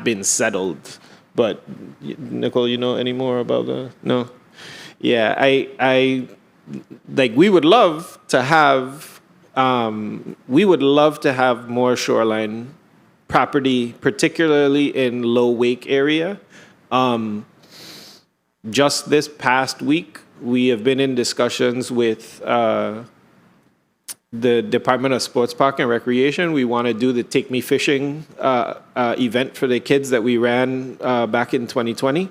Speaker 13: been settled. But Nicole, you know any more about that? No. Yeah, I we would love to have more shoreline property, particularly in low wake area. Just this past week, we have been in discussions with the Department of Sports Park and Recreation. We want to do the Take Me Fishing event for the kids that we ran back in 2020.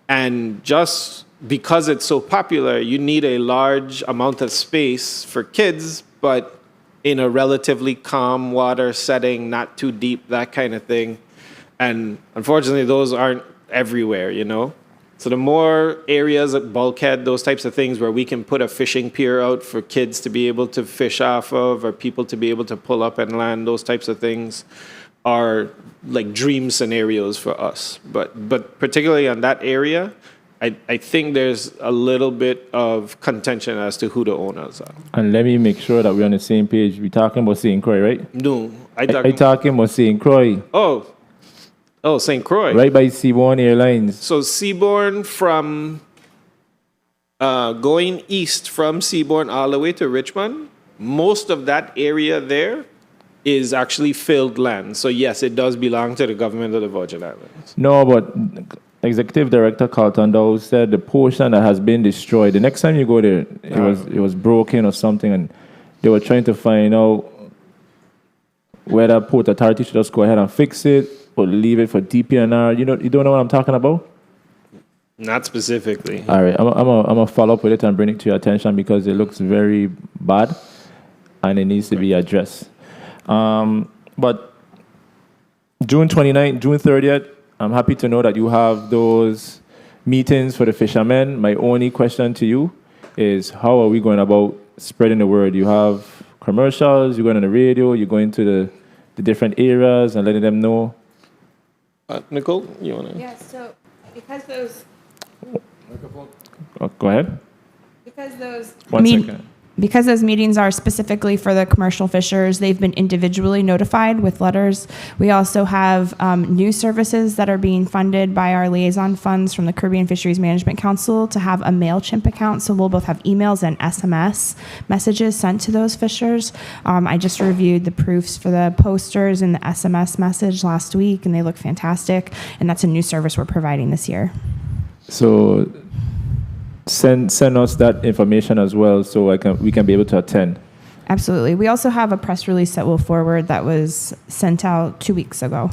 Speaker 13: And just because it's so popular, you need a large amount of space for kids, but in a relatively calm water setting, not too deep, that kind of thing. And unfortunately, those aren't everywhere, you know? So the more areas at bulkhead, those types of things where we can put a fishing pier out for kids to be able to fish off of, or people to be able to pull up and land, those types of things are like dream scenarios for us. But particularly on that area, I think there's a little bit of contention as to who the owners are.
Speaker 3: And let me make sure that we're on the same page. We're talking about St. Croix, right?
Speaker 13: No,
Speaker 3: I talking about St. Croix.
Speaker 13: Oh, St. Croix.
Speaker 3: Right by Seaborn Airlines.
Speaker 13: So Seaborn from going east from Seaborn all the way to Richmond, most of that area there is actually filled land. So yes, it does belong to the government of the Virgin Islands.
Speaker 3: No, but Executive Director Carlton Dow said the portion that has been destroyed, the next time you go there, it was broken or something, and they were trying to find out whether Port Authority should just go ahead and fix it or leave it for DPNR. You don't know what I'm talking about?
Speaker 13: Not specifically.
Speaker 3: All right, I'm gonna follow up with it and bring it to your attention because it looks very bad and it needs to be addressed. But June 29th, June 30th, I'm happy to know that you have those meetings for the fishermen. My only question to you is how are we going about spreading the word? You have commercials, you're going on the radio, you're going to the different areas and letting them know.
Speaker 13: Nicole, you want to?
Speaker 14: Yeah, so because those...
Speaker 3: Go ahead.
Speaker 14: Because those...
Speaker 3: One second.
Speaker 14: Because those meetings are specifically for the commercial fishers, they've been individually notified with letters. We also have news services that are being funded by our liaison funds from the Caribbean Fisheries Management Council to have a MailChimp account. So we'll both have emails and SMS messages sent to those fishers. I just reviewed the proofs for the posters and the SMS message last week, and they look fantastic. And that's a new service we're providing this year.
Speaker 3: So send us that information as well so we can be able to attend.
Speaker 14: Absolutely. We also have a press release that we'll forward that was sent out 2 weeks ago.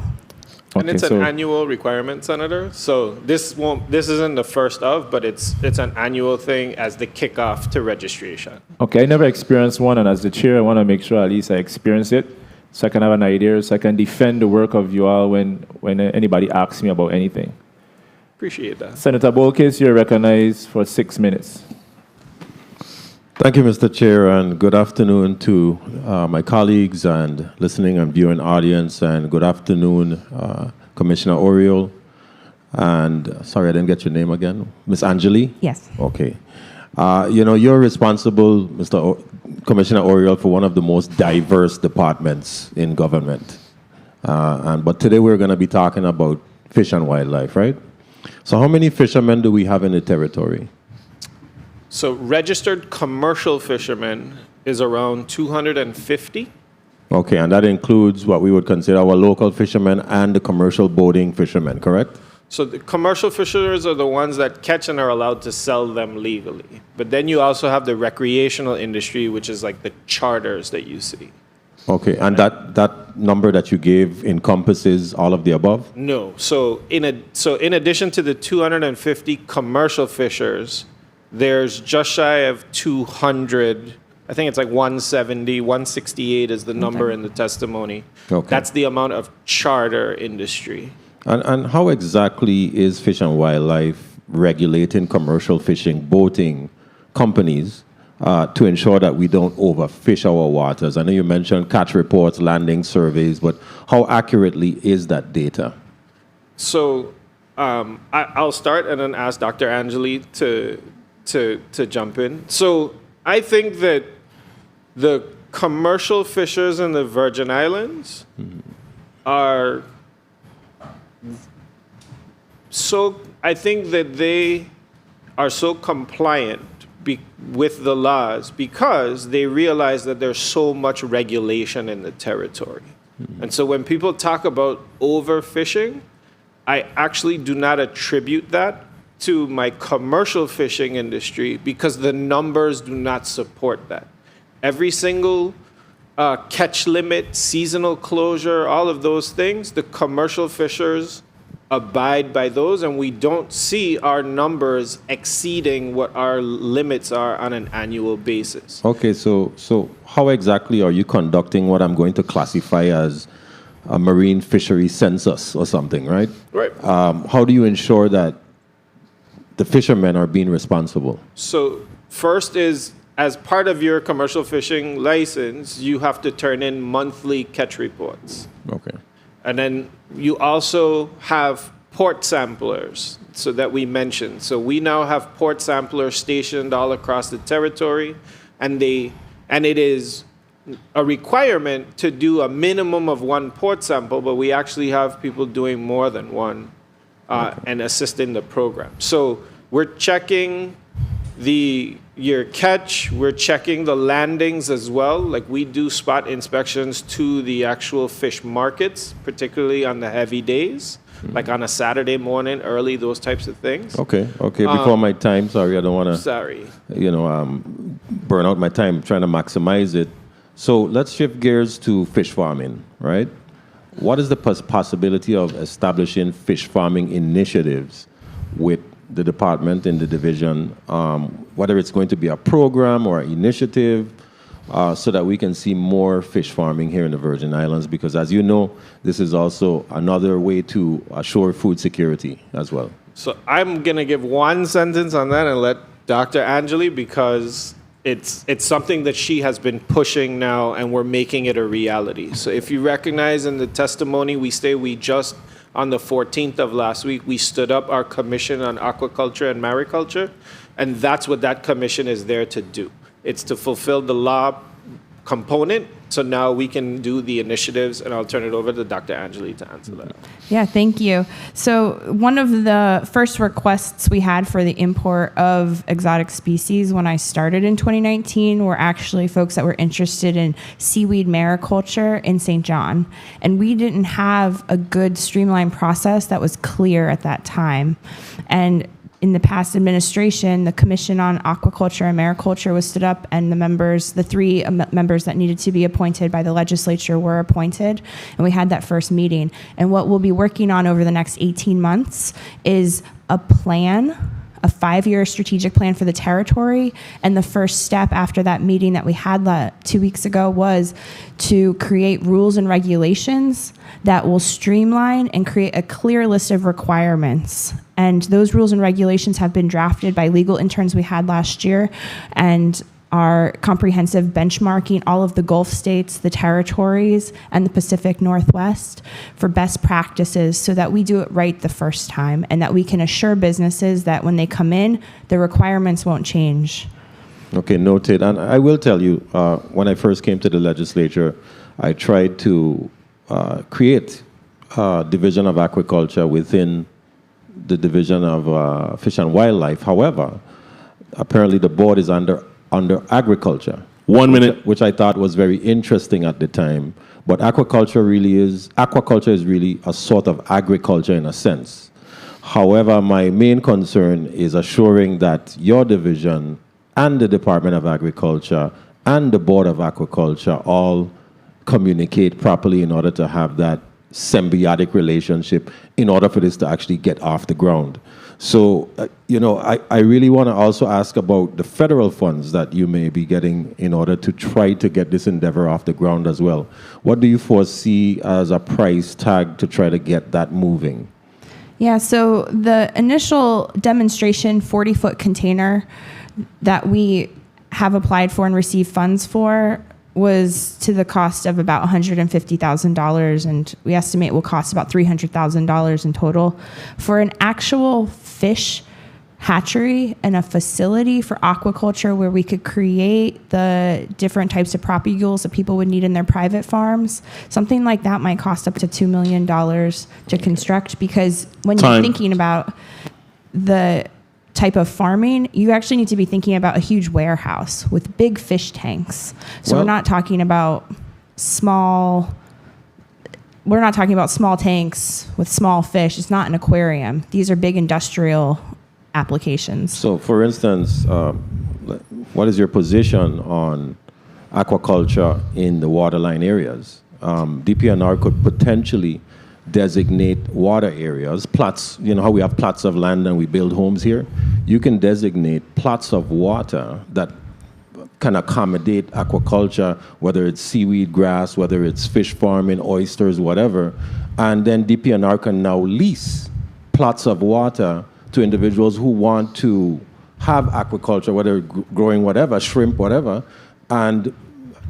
Speaker 13: And it's an annual requirement, Senator. So this isn't the first of, but it's an annual thing as the kickoff to registration.
Speaker 3: Okay, I never experienced one, and as the chair, I want to make sure at least I experience it, so I can have an idea, so I can defend the work of you all when anybody asks me about anything.
Speaker 13: Appreciate that.
Speaker 3: Senator Bolkis, you're recognized for 6 minutes.
Speaker 9: Thank you, Mr. Chair, and good afternoon to my colleagues and listening and viewing audience, and good afternoon, Commissioner Oriol. And sorry, I didn't get your name again. Ms. Angeli?
Speaker 14: Yes.
Speaker 9: Okay. You're responsible, Commissioner Oriol, for one of the most diverse departments in government. But today we're going to be talking about fish and wildlife, right? So how many fishermen do we have in the territory?
Speaker 13: So registered commercial fishermen is around 250.
Speaker 9: Okay, and that includes what we would consider our local fishermen and the commercial boating fishermen, correct?
Speaker 13: So the commercial fishers are the ones that catch and are allowed to sell them legally. But then you also have the recreational industry, which is like the charters that you see.
Speaker 9: Okay, and that number that you gave encompasses all of the above?
Speaker 13: No. So in addition to the 250 commercial fishers, there's just shy of 200. I think it's like 170, 168 is the number in the testimony.
Speaker 9: Okay.
Speaker 13: That's the amount of charter industry.
Speaker 9: And how exactly is Fish and Wildlife regulating commercial fishing, boating companies to ensure that we don't overfish our waters? I know you mentioned catch reports, landing surveys, but how accurately is that data?
Speaker 13: So I'll start and then ask Dr. Angeli to jump in. So I think that the commercial fishers in the Virgin Islands are so, I think that they are so compliant with the laws because they realize that there's so much regulation in the territory. And so when people talk about overfishing, I actually do not attribute that to my commercial fishing industry because the numbers do not support that. Every single catch limit, seasonal closure, all of those things, the commercial fishers abide by those, and we don't see our numbers exceeding what our limits are on an annual basis.
Speaker 9: Okay, so how exactly are you conducting what I'm going to classify as a marine fishery census or something, right?
Speaker 13: Right.
Speaker 9: How do you ensure that the fishermen are being responsible?
Speaker 13: So first is, as part of your commercial fishing license, you have to turn in monthly catch reports.
Speaker 9: Okay.
Speaker 13: And then you also have port samplers, so that we mentioned. So we now have port samplers stationed all across the territory, and it is a requirement to do a minimum of one port sample, but we actually have people doing more than one and assisting the program. So we're checking your catch, we're checking the landings as well. Like we do spot inspections to the actual fish markets, particularly on the heavy days, like on a Saturday morning early, those types of things.
Speaker 9: Okay. Before my time, sorry, I don't want to.
Speaker 13: Sorry.
Speaker 9: Burn out my time trying to maximize it. So let's shift gears to fish farming, right? What is the possibility of establishing fish farming initiatives with the department in the division, whether it's going to be a program or an initiative, so that we can see more fish farming here in the Virgin Islands? Because as you know, this is also another way to assure food security as well.
Speaker 13: So I'm going to give one sentence on that and let Dr. Angeli, because it's something that she has been pushing now, and we're making it a reality. So if you recognize in the testimony, we just on the 14th of last week, we stood up our commission on aquaculture and mariculture, and that's what that commission is there to do. It's to fulfill the law component, so now we can do the initiatives, and I'll turn it over to Dr. Angeli to answer that.
Speaker 14: Yeah, thank you. So one of the first requests we had for the import of exotic species when I started in 2019 were actually folks that were interested in seaweed mariculture in St. John. And we didn't have a good streamlined process that was clear at that time. And in the past administration, the Commission on Aquaculture and Mariculture was stood up, and the three members that needed to be appointed by the legislature were appointed, and we had that first meeting. And what we'll be working on over the next 18 months is a plan, a 5-year strategic plan for the territory. And the first step after that meeting that we had 2 weeks ago was to create rules and regulations that will streamline and create a clear list of requirements. And those rules and regulations have been drafted by legal interns we had last year, and are comprehensive benchmarking all of the Gulf states, the territories, and the Pacific Northwest for best practices so that we do it right the first time, and that we can assure businesses that when they come in, the requirements won't change.
Speaker 9: Okay, noted. And I will tell you, when I first came to the legislature, I tried to create a division of aquaculture within the division of fish and wildlife. However, apparently the board is under agriculture.
Speaker 4: 1 minute.
Speaker 9: Which I thought was very interesting at the time. But aquaculture is really a sort of agriculture in a sense. However, my main concern is assuring that your division and the Department of Agriculture and the Board of Aquaculture all communicate properly in order to have that symbiotic relationship in order for this to actually get off the ground. So, I really want to also ask about the federal funds that you may be getting in order to try to get this endeavor off the ground as well. What do you foresee as a price tag to try to get that moving?
Speaker 14: Yeah, so the initial demonstration 40-foot container that we have applied for and received funds for was to the cost of about $150,000, and we estimate will cost about $300,000 in total. For an actual fish hatchery and a facility for aquaculture where we could create the different types of propagules that people would need in their private farms, something like that might cost up to $2 million to construct, because when you're thinking about the type of farming, you actually need to be thinking about a huge warehouse with big fish tanks. So we're not talking about small tanks with small fish. It's not an aquarium. These are big industrial applications.
Speaker 9: So, for instance, what is your position on aquaculture in the waterline areas? DPNR could potentially designate water areas, plots, how we have plots of land and we build homes here. You can designate plots of water that can accommodate aquaculture, whether it's seaweed, grass, whether it's fish farming, oysters, whatever. And then DPNR can now lease plots of water to individuals who want to have aquaculture, whether growing whatever, shrimp, whatever, and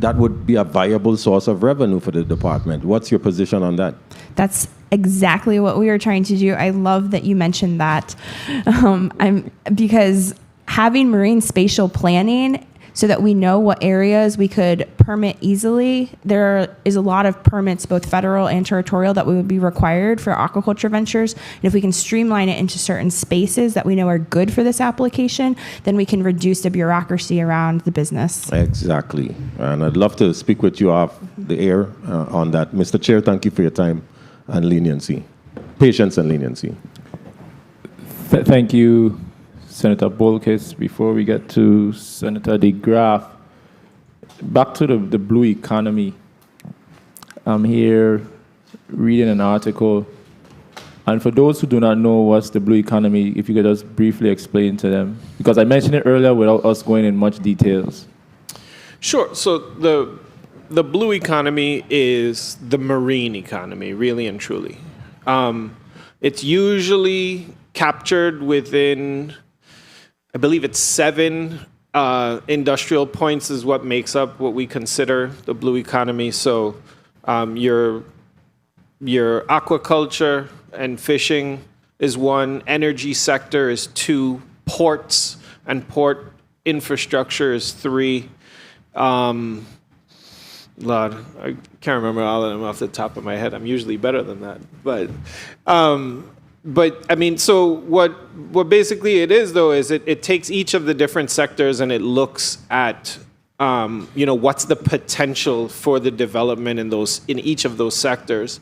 Speaker 9: that would be a viable source of revenue for the department. What's your position on that?
Speaker 14: That's exactly what we are trying to do. I love that you mentioned that, because having marine spatial planning so that we know what areas we could permit easily. There is a lot of permits, both federal and territorial, that would be required for aquaculture ventures. And if we can streamline it into certain spaces that we know are good for this application, then we can reduce the bureaucracy around the business.
Speaker 9: Exactly. And I'd love to speak with you off the air on that. Mr. Chair, thank you for your time and leniency. Patience and leniency.
Speaker 3: Thank you, Senator Bolkis. Before we get to Senator DeGraff, back to the blue economy. I'm here reading an article, and for those who do not know what's the blue economy, if you could just briefly explain to them, because I mentioned it earlier without us going in much details.
Speaker 13: Sure. So the blue economy is the marine economy, really and truly. It's usually captured within, I believe it's 7 industrial points is what makes up what we consider the blue economy. So your aquaculture and fishing is 1, energy sector is 2, ports and port infrastructure is 3. Lord, I can't remember all of them off the top of my head. I'm usually better than that. But I mean, so what basically it is, though, is it takes each of the different sectors and it looks at, what's the potential for the development in each of those sectors.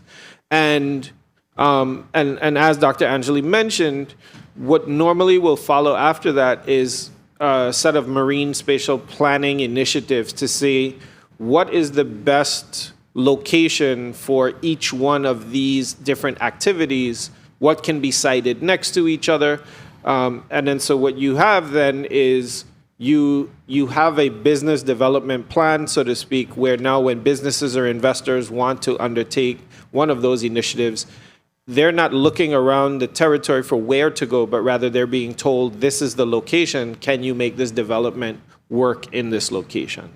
Speaker 13: And as Dr. Angeli mentioned, What normally will follow after that is a set of marine spatial planning initiatives to see what is the best location for each one of these different activities, what can be sited next to each other. And then so what you have then is you have a business development plan, so to speak, where now when businesses or investors want to undertake one of those initiatives, they're not looking around the territory for where to go, but rather they're being told, this is the location, can you make this development work in this location?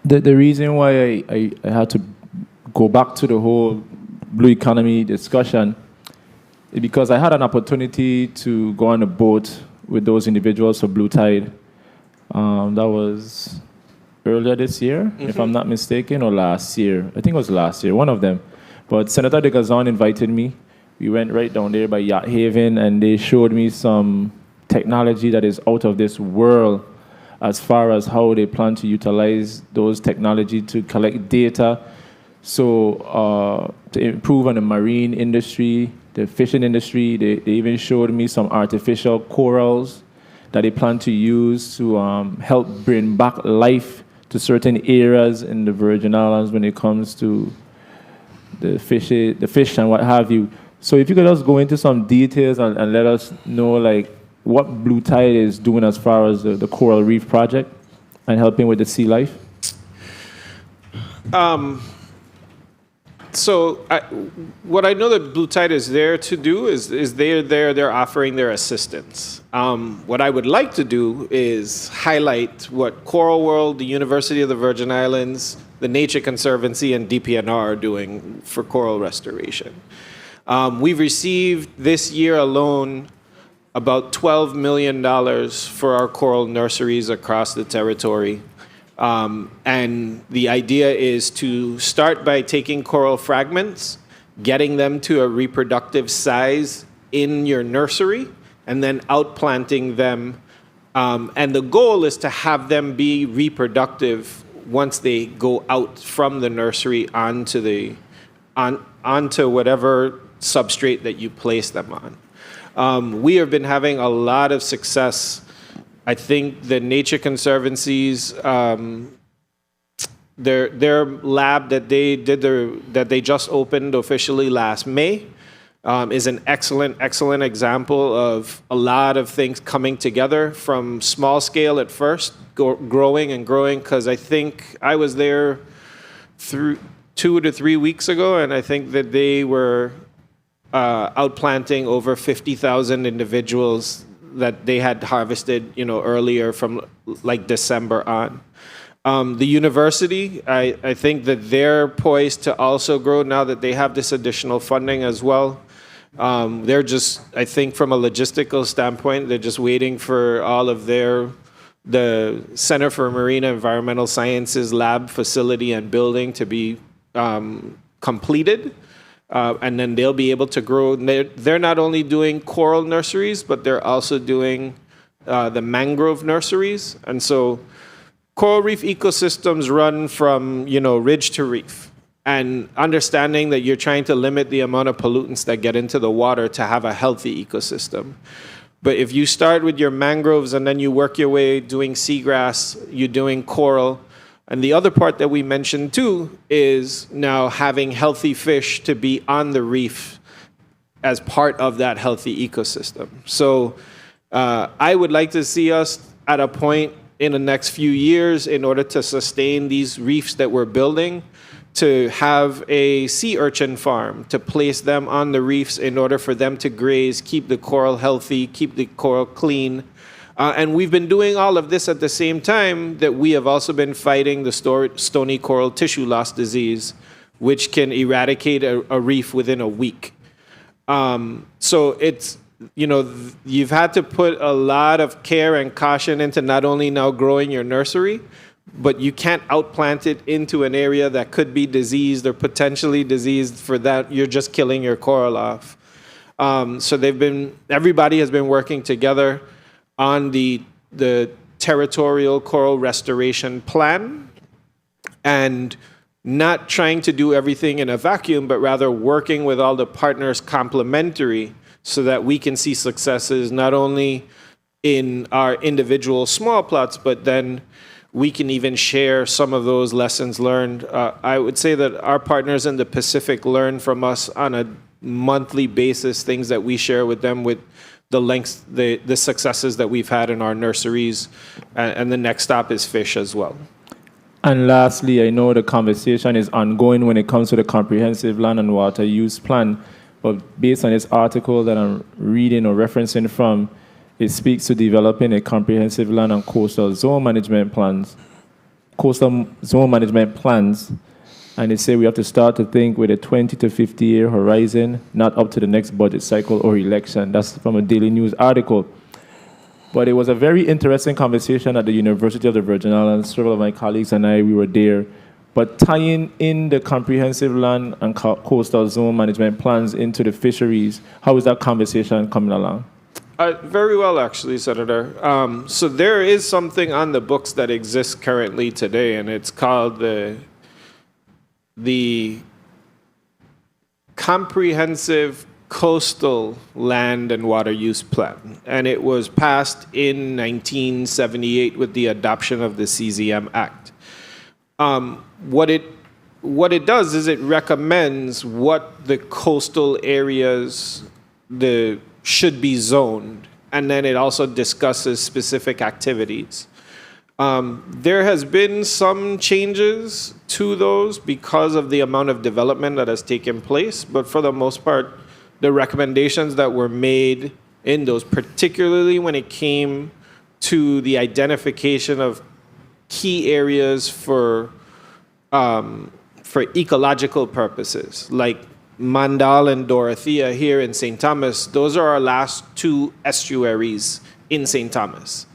Speaker 3: The reason why I had to go back to the whole blue economy discussion is because I had an opportunity to go on a boat with those individuals for Blue Tide. That was earlier this year, if I'm not mistaken, or last year. I think it was last year, one of them. But Senator De Gazan invited me. We went right down there by Yacht Haven, and they showed me some technology that is out of this world as far as how they plan to utilize those technology to collect data. So to improve on the marine industry, the fishing industry, they even showed me some artificial corals that they plan to use to help bring back life to certain areas in the Virgin Islands when it comes to the fish and what have you. So if you could just go into some details and let us know like what Blue Tide is doing as far as the Coral Reef Project and helping with the sea life.
Speaker 13: What I know that Blue Tide is there to do is they're offering their assistance. What I would like to do is highlight what Coral World, the University of the Virgin Islands, the Nature Conservancy, and DPNR are doing for coral restoration. We've received this year alone about $12 million for our coral nurseries across the territory. And the idea is to start by taking coral fragments, getting them to a reproductive size in your nursery, and then outplanting them. And the goal is to have them be reproductive once they go out from the nursery onto whatever substrate that you place them on. We have been having a lot of success. I think the Nature Conservancy's their lab that they just opened officially last May is an excellent example of a lot of things coming together from small scale at first, growing and growing. Because I think I was there 2 to 3 weeks ago, and I think that they were outplanting over 50,000 individuals that they had harvested, earlier from like December on. The university, I think that they're poised to also grow now that they have this additional funding as well. They're just, I think from a logistical standpoint, they're just waiting for all of the Center for Marine and Environmental Sciences lab facility and building to be completed. And then they'll be able to grow. They're not only doing coral nurseries, but they're also doing the mangrove nurseries. And so coral reef ecosystems run from, ridge to reef. And understanding that you're trying to limit the amount of pollutants that get into the water to have a healthy ecosystem. But if you start with your mangroves and then you work your way doing seagrass, you're doing coral. And the other part that we mentioned too is now having healthy fish to be on the reef as part of that healthy ecosystem. So I would like to see us at a point in the next few years in order to sustain these reefs that we're building, to have a sea urchin farm, to place them on the reefs in order for them to graze, keep the coral healthy, keep the coral clean. And we've been doing all of this at the same time that we have also been fighting the stony coral tissue loss disease, which can eradicate a reef within a week. So it's, you've had to put a lot of care and caution into not only now growing your nursery, but you can't outplant it into an area that could be diseased or potentially diseased. For that, you're just killing your coral off. So everybody has been working together on the territorial coral restoration plan. And not trying to do everything in a vacuum, but rather working with all the partners complementary so that we can see successes not only in our individual small plots, but then we can even share some of those lessons learned. I would say that our partners in the Pacific learn from us on a monthly basis, things that we share with them with the successes that we've had in our nurseries. And the next stop is fish as well.
Speaker 3: And lastly, I know the conversation is ongoing when it comes to the comprehensive land and water use plan, but based on this article that I'm reading or referencing from, it speaks to developing a comprehensive land and coastal zone management plans, and they say we have to start to think with a 20 to 50 year horizon, not up to the next budget cycle or election. That's from a Daily News article. But it was a very interesting conversation at the University of the Virgin Islands. Several of my colleagues and I, we were there. But tying in the comprehensive land and coastal zone management plans into the fisheries, how is that conversation coming along?
Speaker 13: Very well, actually, Senator. So there is something on the books that exists currently today, and it's called the Comprehensive Coastal Land and Water Use Plan. And it was passed in 1978 with the adoption of the CZM Act. What it does is it recommends what the coastal areas should be zoned, and then it also discusses specific activities. There has been some changes to those because of the amount of development that has taken place, but for the most part, the recommendations that were made in those, particularly when it came to the identification of key areas for ecological purposes, like Mandal and Dorothea here in St. Thomas, those are our last two estuaries in St. Thomas.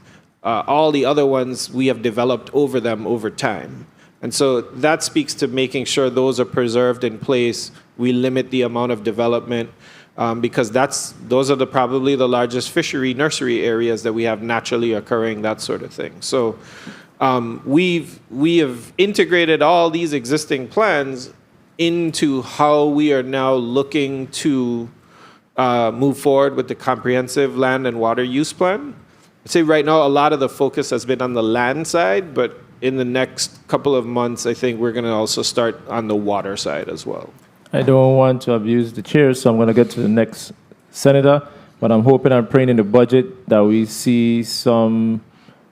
Speaker 13: All the other ones, we have developed over them over time. And so that speaks to making sure those are preserved in place. We limit the amount of development because those are probably the largest fishery nursery areas that we have naturally occurring, that sort of thing. So we have integrated all these existing plans into how we are now looking to move forward with the comprehensive land and water use plan. I'd say right now a lot of the focus has been on the land side, but in the next couple of months, I think we're going to also start on the water side as well.
Speaker 3: I don't want to abuse the chair, so I'm going to get to the next senator, but I'm hoping and praying in the budget that we see some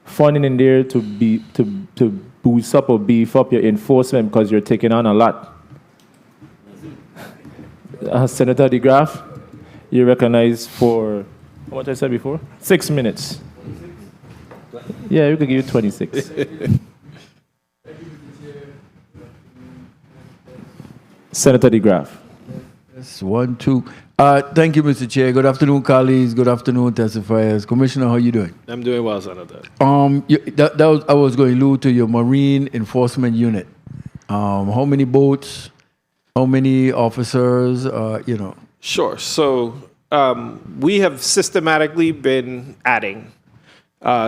Speaker 3: funding in there to boost up or beef up your enforcement because you're taking on a lot. Senator de Graaf, you're recognized for, how much I said before? 6 minutes. Yeah, we could give you 26. Senator de Graaf.
Speaker 12: Yes, 1, 2. Thank you, Mr. Chair. Good afternoon, colleagues. Good afternoon, testifiers. Commissioner, how are you doing?
Speaker 13: I'm doing well, Senator.
Speaker 12: I was going to allude to your Marine Enforcement Unit. How many boats? How many officers?
Speaker 13: Sure. So we have systematically been adding.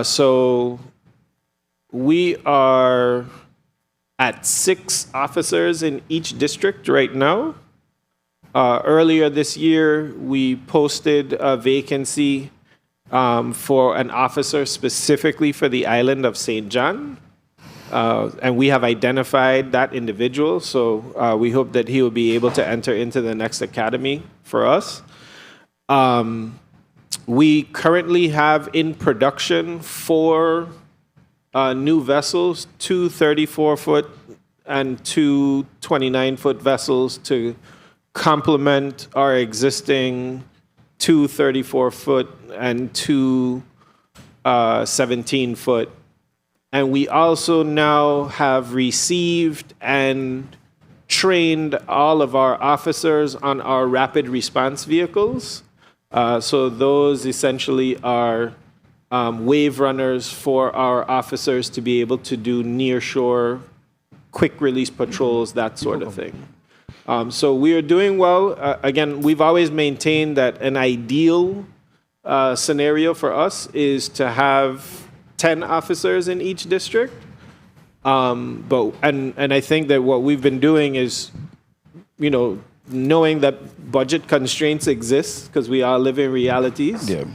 Speaker 13: So we are at 6 officers in each district right now. Earlier this year, we posted a vacancy for an officer specifically for the island of St. John. And we have identified that individual, so we hope that he will be able to enter into the next academy for us. We currently have in production 4 new vessels, 2 34-foot and 2 29-foot vessels to complement our existing 2 34-foot and 2 17-foot. And we also now have received and trained all of our officers on our rapid response vehicles. So those essentially are wave runners for our officers to be able to do near-shore, quick-release patrols, that sort of thing. So we are doing well. Again, we've always maintained that an ideal scenario for us is to have 10 officers in each district. And I think that what we've been doing is, knowing that budget constraints exist because we are living realities.
Speaker 12: Yeah.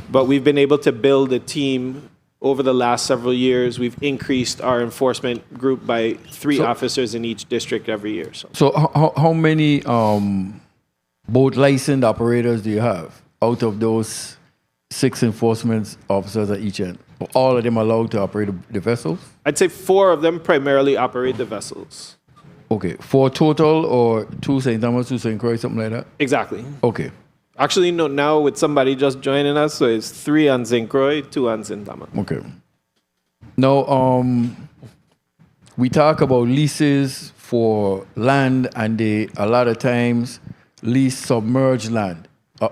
Speaker 13: But we've been able to build a team over the last several years. We've increased our enforcement group by 3 officers in each district every year.
Speaker 12: So how many boat licensed operators do you have out of those 6 enforcement officers at each end? Are all of them allowed to operate the vessels?
Speaker 13: I'd say 4 of them primarily operate the vessels.
Speaker 12: Okay, 4 total or 2 St. Thomas, 2 St. Croix, something like that?
Speaker 13: Exactly.
Speaker 12: Okay.
Speaker 13: Actually, no, now with somebody just joining us, so it's 3 on St. Croix, 2 on St. Thomas.
Speaker 12: Okay. Now, we talk about leases for land, and they a lot of times lease submerged land.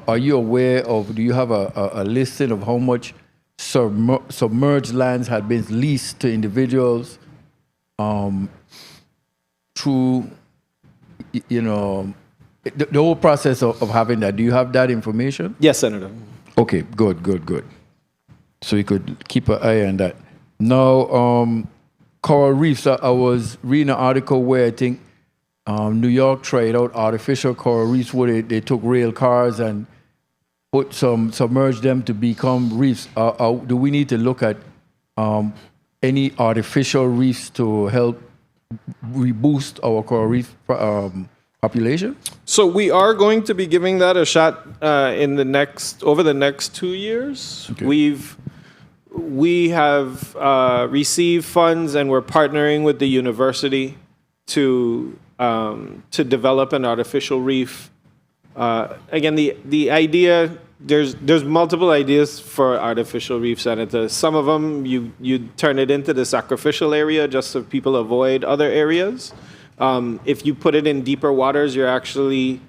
Speaker 12: Are you aware of, do you have a listing of how much submerged lands had been leased to individuals through, the whole process of having that? Do you have that information?
Speaker 13: Yes, Senator.
Speaker 12: Okay, good. So we could keep an eye on that. Now, coral reefs, I was reading an article where I think New York tried out artificial coral reefs where they took rail cars and submerged them to become reefs. Do we need to look at any artificial reefs to help reboost our coral reef population?
Speaker 13: So we are going to be giving that a shot over the next 2 years. Okay. We have received funds, and we're partnering with the university to develop an artificial reef. Again, the idea, there's multiple ideas for artificial reef, Senator. Some of them you turn it into the sacrificial area just so people avoid other areas. If you put it in deeper waters, you're actually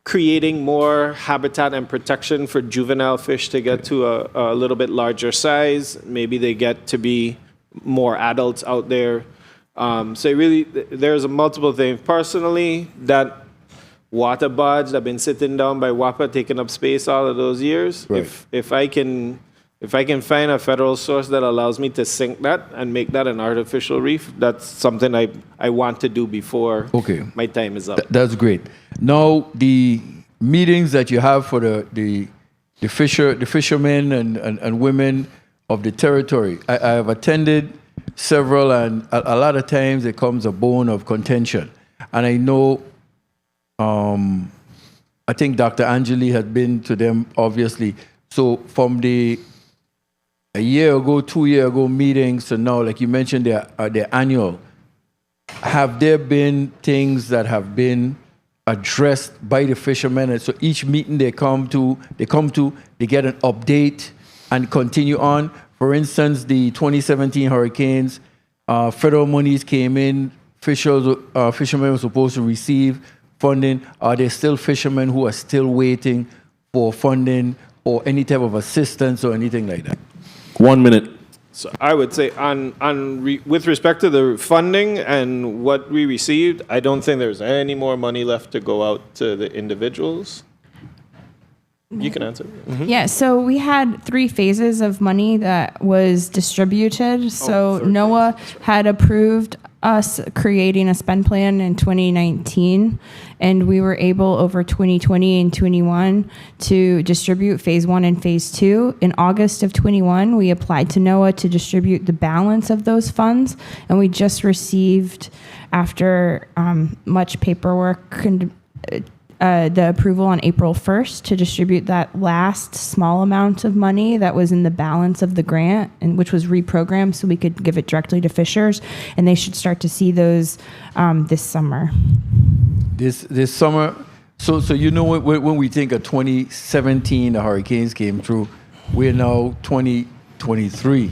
Speaker 13: creating more habitat and protection for juvenile fish to get to a little bit larger size. Maybe they get to be more adults out there. So really, there's multiple things. Personally, that water barge that been sitting down by WAPA, taking up space all of those years, right. If I can find a federal source that allows me to sink that and make that an artificial reef, that's something I want to do before my time is up.
Speaker 12: That's great. Now, the meetings that you have for the fishermen and women of the territory, I have attended several, and a lot of times it comes a bone of contention. And I know, I think Dr. Angeli had been to them, obviously. So from a year ago, 2 year ago meetings to now, like you mentioned, their annual, have there been things that have been addressed by the fishermen? And so each meeting they come to, they get an update and continue on. For instance, the 2017 hurricanes, federal monies came in, fishermen were supposed to receive funding. Are there still fishermen who are still waiting for funding or any type of assistance or anything like that?
Speaker 4: 1 minute.
Speaker 13: So I would say with respect to the funding and what we received, I don't think there's any more money left to go out to the individuals. You can answer. Mm-hmm.
Speaker 14: Yeah, so we had 3 phases of money that was distributed. So NOAA had approved us creating a spend plan in 2019, and we were able over 2020 and 21 to distribute phase 1 and phase 2. In August of 21, we applied to NOAA to distribute the balance of those funds, and we just received, after much paperwork, the approval on April 1st to distribute that last small amount of money that was in the balance of the grant, and which was reprogrammed so we could give it directly to fishers, and they should start to see those this summer.
Speaker 12: This summer, so when we think of 2017, the hurricanes came through, we're now 2023,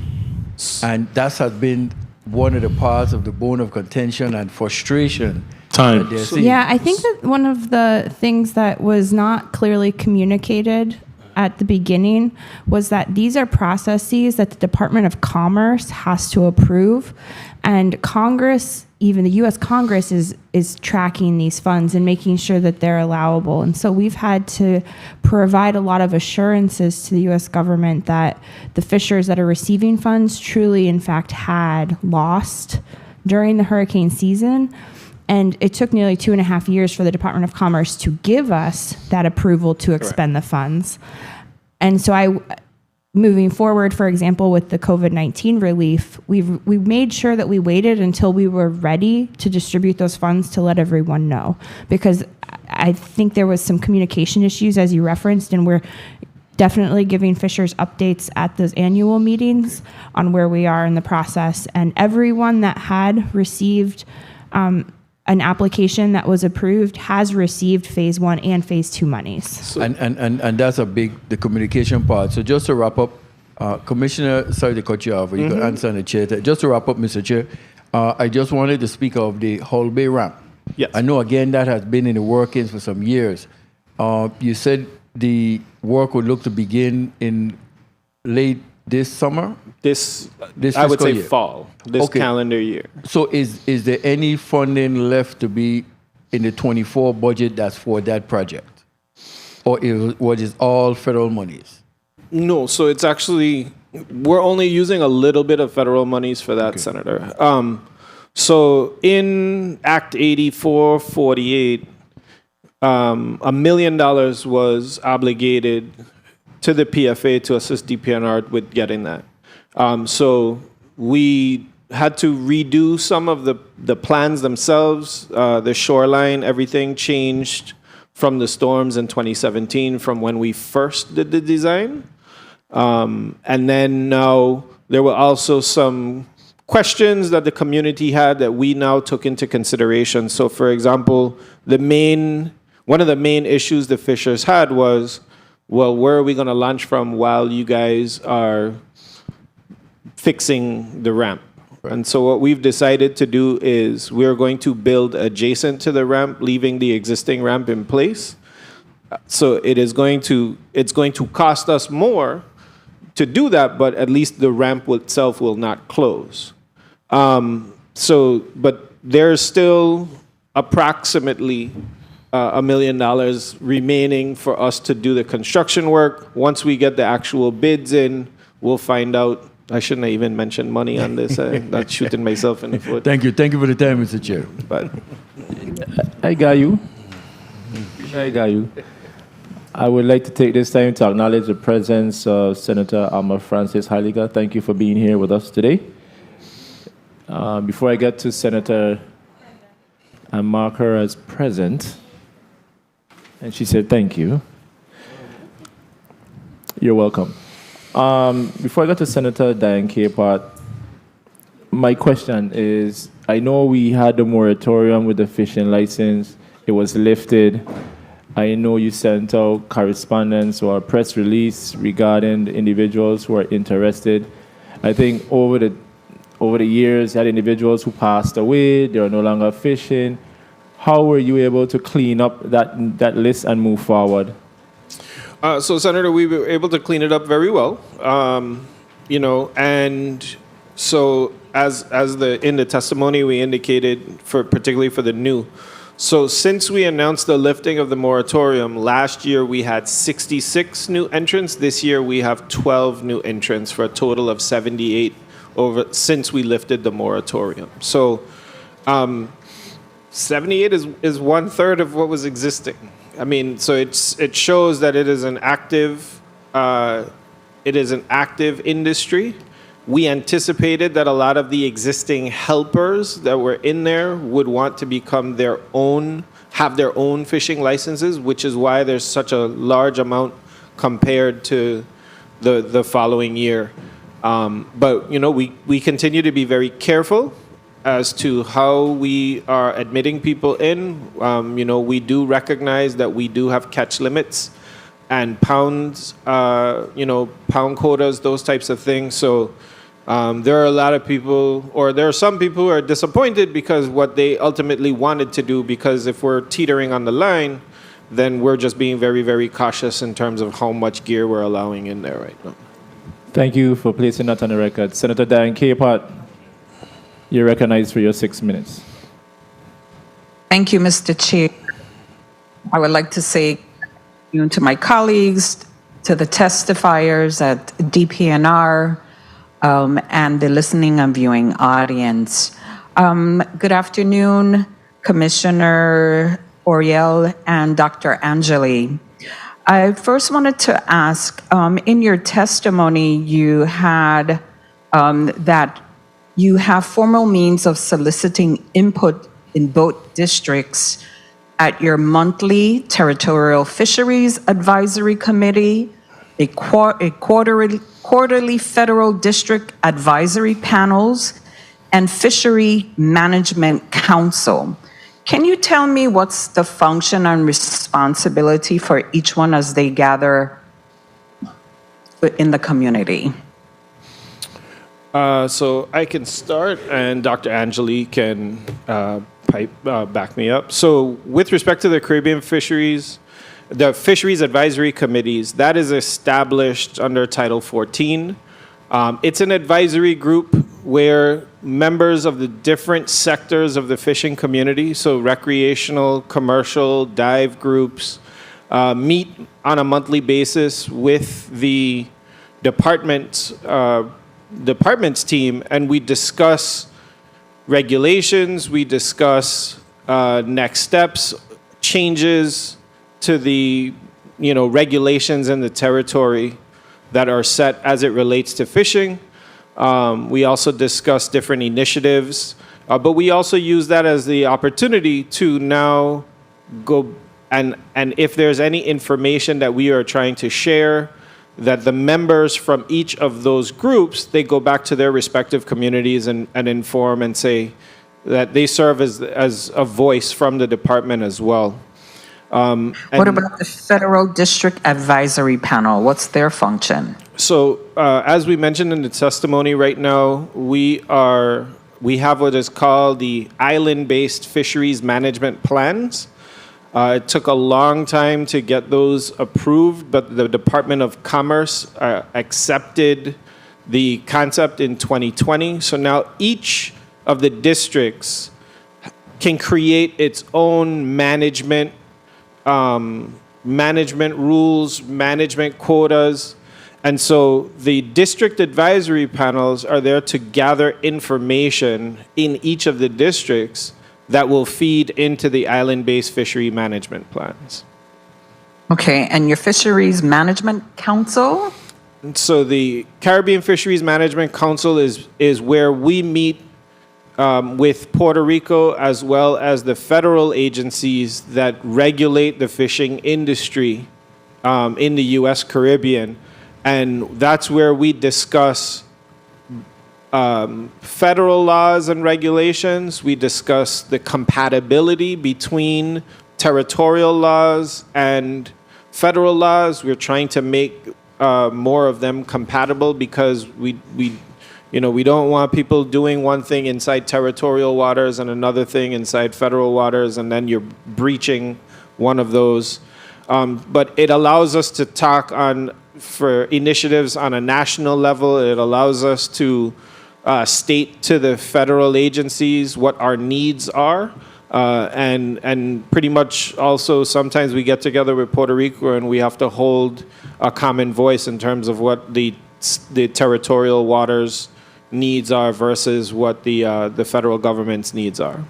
Speaker 12: and that has been one of the parts of the bone of contention and frustration.
Speaker 14: Yeah, I think that one of the things that was not clearly communicated at the beginning was that these are processes that the Department of Commerce has to approve, and Congress, even the U.S. Congress, is tracking these funds and making sure that they're allowable. And so we've had to provide a lot of assurances to the U.S. government that the fishers that are receiving funds truly, in fact, had lost during the hurricane season. And it took nearly 2.5 years for the Department of Commerce to give us that approval to expend the funds. And so moving forward, for example, with the COVID-19 relief, we made sure that we waited until we were ready to distribute those funds to let everyone know. Because I think there was some communication issues, as you referenced, and we're definitely giving fishers updates at those annual meetings on where we are in the process. And everyone that had received an application that was approved has received phase 1 and phase 2 monies.
Speaker 12: And that's the communication part. So just to wrap up, Commissioner, sorry to cut you off, but you can answer on the chair. Just to wrap up, Mr. Chair, I just wanted to speak of the Hull Bay ramp.
Speaker 13: Yes.
Speaker 12: I know, again, that has been in the workings for some years. You said the work would look to begin in late this summer?
Speaker 13: This
Speaker 12: I
Speaker 13: would say
Speaker 12: year.
Speaker 13: fall, this calendar year.
Speaker 12: So is there any funding left to be in the 24 budget that's for that project? Or what is all federal monies?
Speaker 13: No, so it's actually, we're only using a little bit of federal monies for that, Senator. So in Act 8448, $1 million was obligated to the PFA to assist DPNR with getting that. So we had to redo some of the plans themselves. The shoreline, everything changed from the storms in 2017 from when we first did the design. And then now there were also some questions that the community had that we now took into consideration. So for example, one of the main issues the fishers had was, well, where are we going to launch from while you guys are fixing the ramp? And so what we've decided to do is we're going to build adjacent to the ramp, leaving the existing ramp in place. So it's going to cost us more to do that, but at least the ramp itself will not close. But there's still approximately $1 million remaining for us to do the construction work. Once we get the actual bids in, we'll find out. I shouldn't have even mentioned money on this. I'm not shooting myself in the foot.
Speaker 12: Thank you for the time, Mr. Chair.
Speaker 13: But
Speaker 3: I got you. I would like to take this time to acknowledge the presence of Senator Alma Francis Heiliger. Thank you for being here with us today. Before I get to Senator and mark her as present, and she said thank you. You're welcome. Before I get to Senator Diane Capehart, my question is, I know we had the moratorium with the fishing license. It was lifted. I know you sent out correspondence or a press release regarding the individuals who are interested. I think over the years, you had individuals who passed away. They are no longer fishing. How were you able to clean up that list and move forward?
Speaker 13: So, Senator, we were able to clean it up very well. And so as in the testimony we indicated, particularly for the new. So since we announced the lifting of the moratorium, last year we had 66 new entrants. This year we have 12 new entrants for a total of 78 since we lifted the moratorium. So 78 is 1/3 of what was existing. I mean, so it shows that it is an active industry. We anticipated that a lot of the existing helpers that were in there would want to have their own fishing licenses, which is why there's such a large amount compared to the following year. But we continue to be very careful as to how we are admitting people in. We do recognize that we do have catch limits and pounds, pound quotas, those types of things. So there are a lot of people, or there are some people who are disappointed because what they ultimately wanted to do, because if we're teetering on the line, then we're just being very, very cautious in terms of how much gear we're allowing in there right now.
Speaker 3: Thank you for placing that on the record. Senator Diane Capehart, you're recognized for your 6 minutes.
Speaker 5: Thank you, Mr. Chair. I would like to say to my colleagues, to the testifiers at DPNR, and the listening and viewing audience. Good afternoon, Commissioner Oriel and Dr. Angeli. I first wanted to ask, in your testimony, you had that you have formal means of soliciting input in both districts at your monthly Territorial Fisheries Advisory Committee, a quarterly Federal District Advisory Panels, and Fishery Management Council. Can you tell me what's the function and responsibility for each one as they gather in the community?
Speaker 13: So I can start, and Dr. Angeli can back me up. So with respect to the Caribbean fisheries, the Fisheries Advisory Committees, that is established under Title 14. It's an advisory group where members of the different sectors of the fishing community, so recreational, commercial, dive groups, meet on a monthly basis with the department's team, and we discuss regulations, we discuss next steps, changes to the regulations in the territory that are set as it relates to fishing. We also discuss different initiatives, but we also use that as the opportunity to now go and if there's any information that we are trying to share, that the members from each of those groups, they go back to their respective communities and inform and say that they serve as a voice from the department as well.
Speaker 5: What about the Federal District Advisory Panel? What's their function?
Speaker 13: So, as we mentioned in the testimony right now, we have what is called the island-based fisheries management plans. It took a long time to get those approved, but the Department of Commerce accepted the concept in 2020. So now each of the districts can create its own management rules, management quotas. And so the district advisory panels are there to gather information in each of the districts that will feed into the island-based fishery management plans.
Speaker 5: Okay, and your Fisheries Management Council?
Speaker 13: So the Caribbean Fisheries Management Council is where we meet with Puerto Rico as well as the federal agencies that regulate the fishing industry in the U.S. Caribbean. And that's where we discuss federal laws and regulations. We discuss the compatibility between territorial laws and federal laws. We're trying to make more of them compatible because we don't want people doing one thing inside territorial waters and another thing inside federal waters, and then you're breaching one of those. But it allows us to talk for initiatives on a national level. It allows us to state to the federal agencies what our needs are. And pretty much also sometimes we get together with Puerto Rico and we have to hold a common voice in terms of what the territorial waters needs are versus what the federal government's needs are.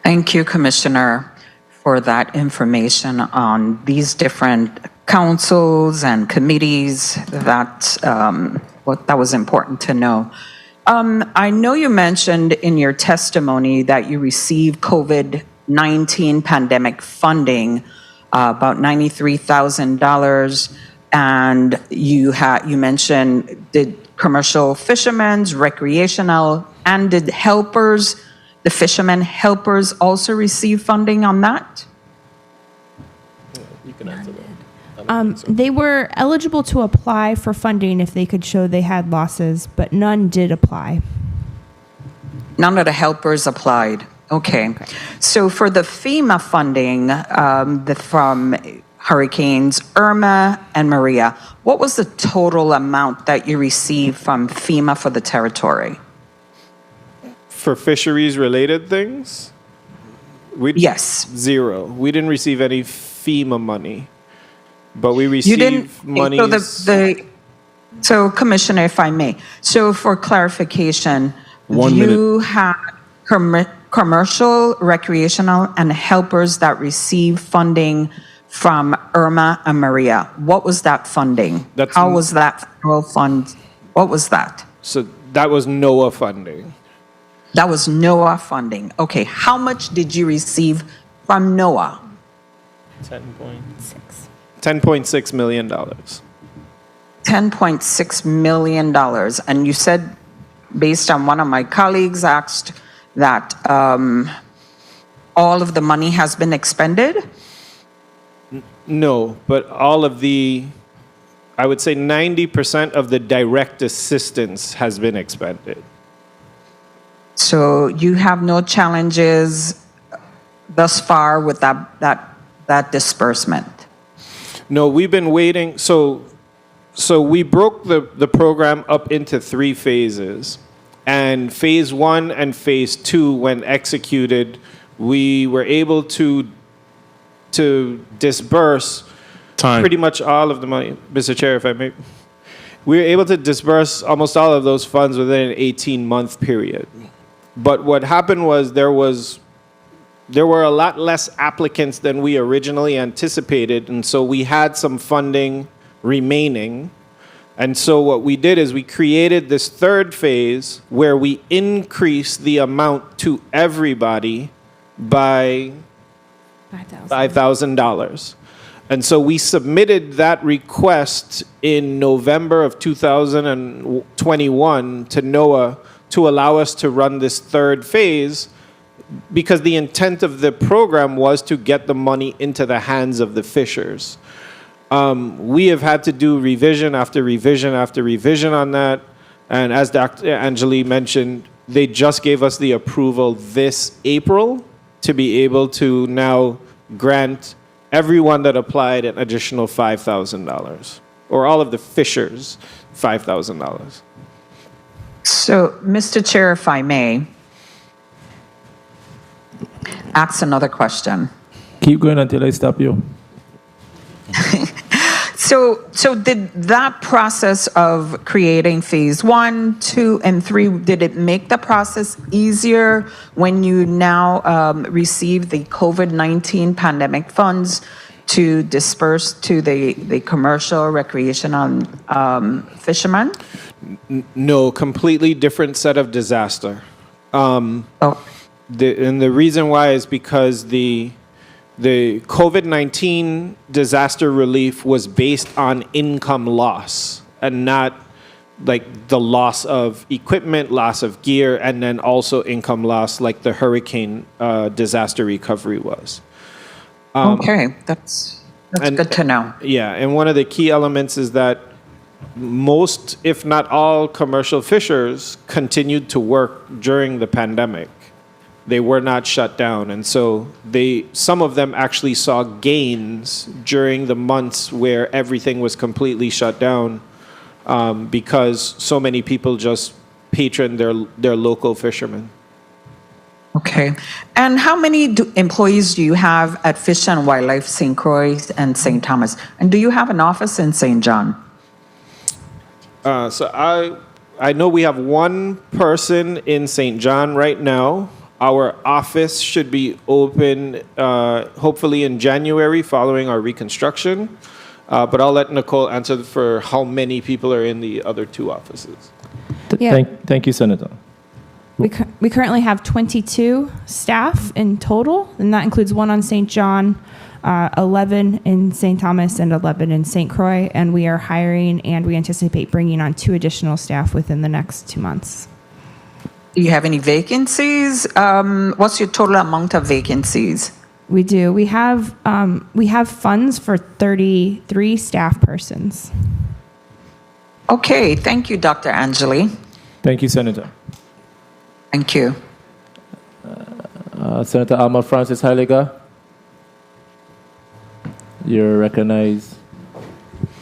Speaker 5: Thank you, Commissioner, for that information on these different councils and committees. That was important to know. I know you mentioned in your testimony that you received COVID-19 pandemic funding, about $93,000, and you mentioned the commercial fishermen's, recreational, and did the fishermen helpers also receive funding on that?
Speaker 13: You can answer that.
Speaker 14: They were eligible to apply for funding if they could show they had losses, but none did apply.
Speaker 5: None of the helpers applied. Okay. So for the FEMA funding from Hurricanes Irma and Maria, what was the total amount that you received from FEMA for the territory?
Speaker 13: For fisheries related things?
Speaker 5: Yes.
Speaker 13: Zero. We didn't receive any FEMA money, but we
Speaker 5: You
Speaker 13: received
Speaker 5: didn't.
Speaker 13: money.
Speaker 5: So Commissioner, if I may, so for clarification,
Speaker 4: 1 minute.
Speaker 5: you had commercial, recreational, and helpers that receive funding from Irma and Maria. What was that funding? How was that federal fund? What was that?
Speaker 13: So that was NOAA funding.
Speaker 5: That was NOAA funding. Okay, how much did you receive from NOAA?
Speaker 13: $10.6 million.
Speaker 5: $10.6 million. And you said, based on one of my colleagues asked, that all of the money has been expended?
Speaker 13: No, but all of the, I would say 90% of the direct assistance has been expended.
Speaker 5: So you have no challenges thus far with that disbursement?
Speaker 13: No, we've been waiting. So we broke the program up into 3 phases. And phase 1 and phase 2, when executed, we were able to disburse pretty much all of the money. Mr. Chair, if I may. We were able to disburse almost all of those funds within an 18-month period. But what happened was there were a lot less applicants than we originally anticipated, and so we had some funding remaining. And so what we did is we created this 3rd phase where we increased the amount to everybody by $5,000. And so we submitted that request in November of 2021 to NOAA to allow us to run this 3rd phase, because the intent of the program was to get the money into the hands of the fishers. We have had to do revision after revision after revision on that. And as Dr. Angeli mentioned, they just gave us the approval this April to be able to now grant everyone that applied an additional $5,000, or all of the fishers $5,000.
Speaker 5: So, Mr. Chair, if I may, ask another question.
Speaker 3: Keep going until I stop you.
Speaker 5: So did that process of creating phase 1, 2, and 3, did it make the process easier when you now receive the COVID-19 pandemic funds to disperse to the commercial, recreational fishermen?
Speaker 13: No, completely different set of disaster. And the reason why is because the COVID-19 disaster relief was based on income loss and not like the loss of equipment, loss of gear, and then also income loss like the hurricane disaster recovery was.
Speaker 5: Okay, that's good to know.
Speaker 13: Yeah, and one of the key elements is that most, if not all, commercial fishers continued to work during the pandemic. They were not shut down, and so some of them actually saw gains during the months where everything was completely shut down, because so many people just patroned their local fishermen.
Speaker 5: Okay. And how many employees do you have at Fish and Wildlife St. Croix and St. Thomas? And do you have an office in St. John?
Speaker 13: So I know we have one person in St. John right now. Our office should be open hopefully in January following our reconstruction. But I'll let Nicole answer for how many people are in the other 2 offices.
Speaker 14: Yeah.
Speaker 3: Thank you, Senator.
Speaker 14: We currently have 22 staff in total, and that includes 1 on St. John, 11 in St. Thomas, and 11 in St. Croix. And we are hiring, and we anticipate bringing on 2 additional staff within the next 2 months.
Speaker 5: Do you have any vacancies? What's your total amount of vacancies?
Speaker 14: We do. We have funds for 33 staff persons.
Speaker 5: Okay, thank you, Dr. Angeli.
Speaker 3: Thank you, Senator.
Speaker 5: Thank you.
Speaker 3: Senator Alma Francis Heiliger, you're recognized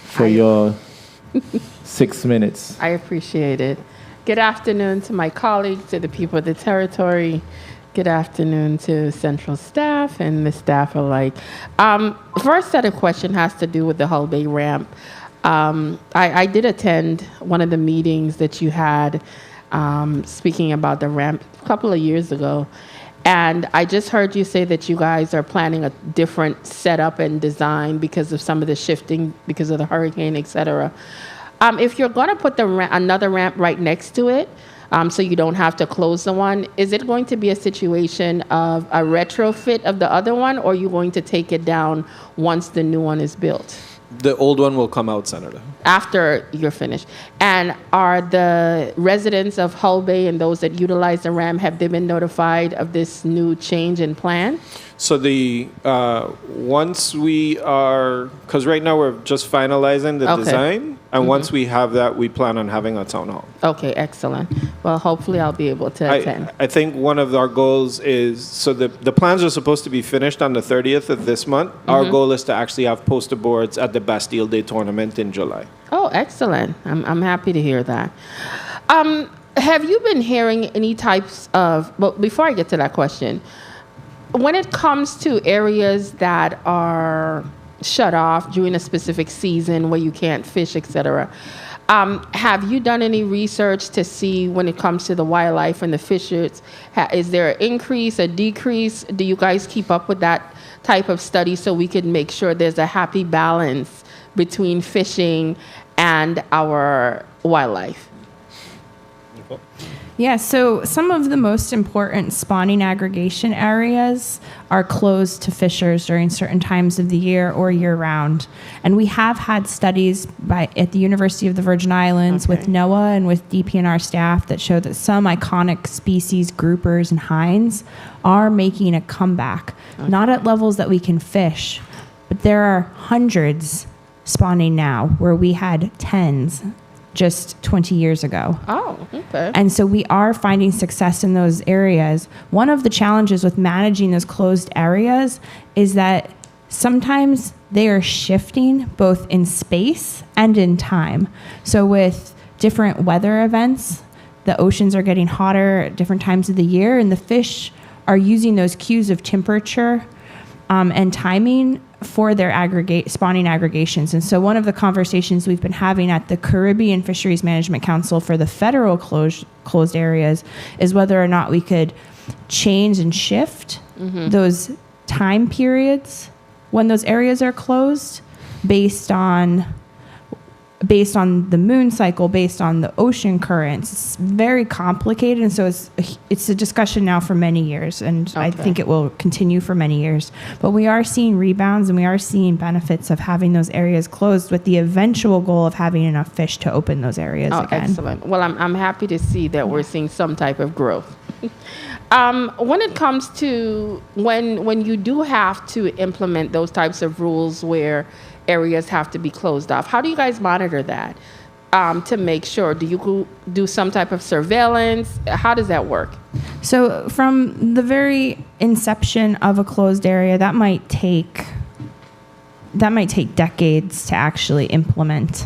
Speaker 3: for your 6 minutes.
Speaker 15: I appreciate it. Good afternoon to my colleagues, to the people of the territory. Good afternoon to central staff and the staff alike. First set of question has to do with the Hull Bay ramp. I did attend one of the meetings that you had speaking about the ramp a couple of years ago. And I just heard you say that you guys are planning a different setup and design because of some of the shifting, because of the hurricane, et cetera. If you're going to put another ramp right next to it, so you don't have to close the one, is it going to be a situation of a retrofit of the other one, or are you going to take it down once the new one is built?
Speaker 13: The old one will come out, Senator.
Speaker 15: After you're finished. And are the residents of Hull Bay and those that utilize the ramp, have they been notified of this new change in plan?
Speaker 13: So once we are, because right now we're just finalizing the design, and once we have that, we plan on having a town hall.
Speaker 15: Okay, excellent. Well, hopefully I'll be able to attend.
Speaker 13: I think one of our goals is, so the plans are supposed to be finished on the 30th of this month. Our goal is to actually have poster boards at the Bastille Day tournament in July.
Speaker 15: Oh, excellent. I'm happy to hear that. Have you been hearing any types of, well, before I get to that question, when it comes to areas that are shut off during a specific season where you can't fish, et cetera, have you done any research to see when it comes to the wildlife and the fishers, is there an increase, a decrease? Do you guys keep up with that type of study so we can make sure there's a happy balance between fishing and our wildlife?
Speaker 14: Yeah, so some of the most important spawning aggregation areas are closed to fishers during certain times of the year or year-round. And we have had studies at the University of the Virgin Islands with NOAA and with DPNR staff that show that some iconic species, groupers and hinds, are making a comeback. Not at levels that we can fish, but there are hundreds spawning now where we had tens just 20 years ago.
Speaker 15: Oh, okay.
Speaker 14: And so we are finding success in those areas. One of the challenges with managing those closed areas is that sometimes they are shifting both in space and in time. So with different weather events, the oceans are getting hotter at different times of the year, and the fish are using those cues of temperature and timing for their spawning aggregations. And so one of the conversations we've been having at the Caribbean Fisheries Management Council for the federal closed areas is whether or not we could change and shift those time periods when those areas are closed based on the moon cycle, based on the ocean currents. It's very complicated, and so it's a discussion now for many years, and I think it will continue for many years. But we are seeing rebounds, and we are seeing benefits of having those areas closed with the eventual goal of having enough fish to open those areas again.
Speaker 15: Excellent. Well, I'm happy to see that we're seeing some type of growth. When it comes to when you do have to implement those types of rules where areas have to be closed off, how do you guys monitor that to make sure? Do you do some type of surveillance? How does that work?
Speaker 14: So from the very inception of a closed area, that might take decades to actually implement.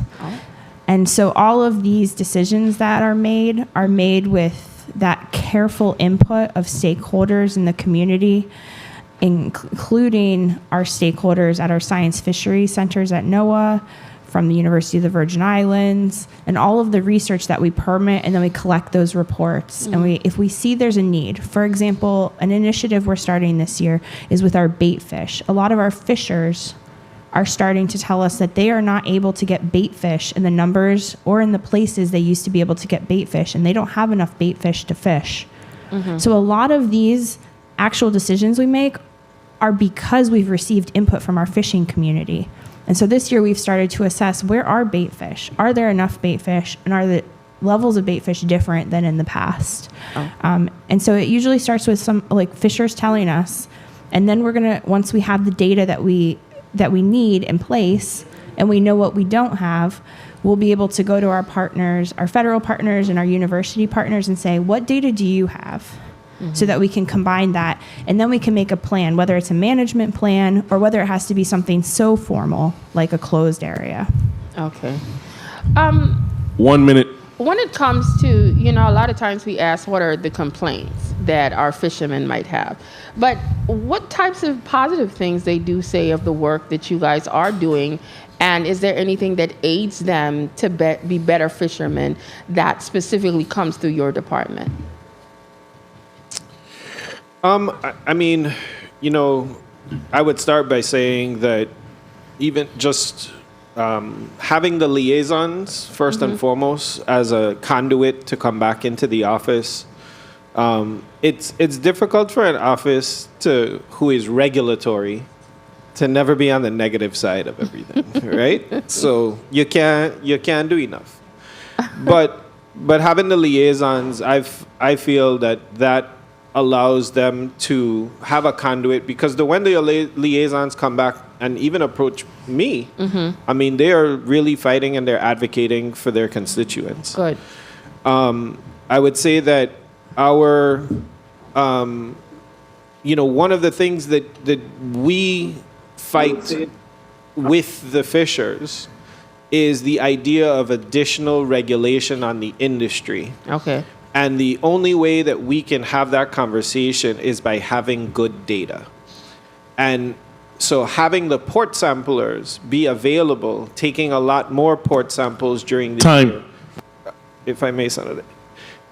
Speaker 14: And so all of these decisions that are made with that careful input of stakeholders in the community, including our stakeholders at our science fishery centers at NOAA, from the University of the Virgin Islands, and all of the research that we permit, and then we collect those reports. And if we see there's a need, for example, an initiative we're starting this year is with our bait fish. A lot of our fishers are starting to tell us that they are not able to get bait fish in the numbers or in the places they used to be able to get bait fish, and they don't have enough bait fish to fish. So a lot of these actual decisions we make are because we've received input from our fishing community. And so this year we've started to assess, where are bait fish? Are there enough bait fish? And are the levels of bait fish different than in the past? And so it usually starts with some fishers telling us, and then we're gonna, once we have the data that we need in place and we know what we don't have, we'll be able to go to our partners, our federal partners and our university partners, and say, what data do you have? so that we can combine that. And then we can make a plan, whether it's a management plan or whether it has to be something so formal like a closed area.
Speaker 15: Okay.
Speaker 4: 1 minute.
Speaker 15: When it comes to, a lot of times we ask what are the complaints that our fishermen might have. But what types of positive things they do say of the work that you guys are doing? And is there anything that aids them to be better fishermen that specifically comes through your department?
Speaker 13: I mean, I would start by saying that even just having the liaisons, first and foremost, as a conduit to come back into the office, it's difficult for an office who is regulatory to never be on the negative side of everything, right? So you can't do enough. But having the liaisons, I feel that allows them to have a conduit, because when the liaisons come back and even approach me, I mean, they are really fighting and they're advocating for their constituents.
Speaker 15: Good.
Speaker 13: I would say that our, one of the things that we fight with the fishers is the idea of additional regulation on the industry.
Speaker 15: Okay.
Speaker 13: And the only way that we can have that conversation is by having good data. And so having the port samplers be available, taking a lot more port samples during the year, if I may, Senator,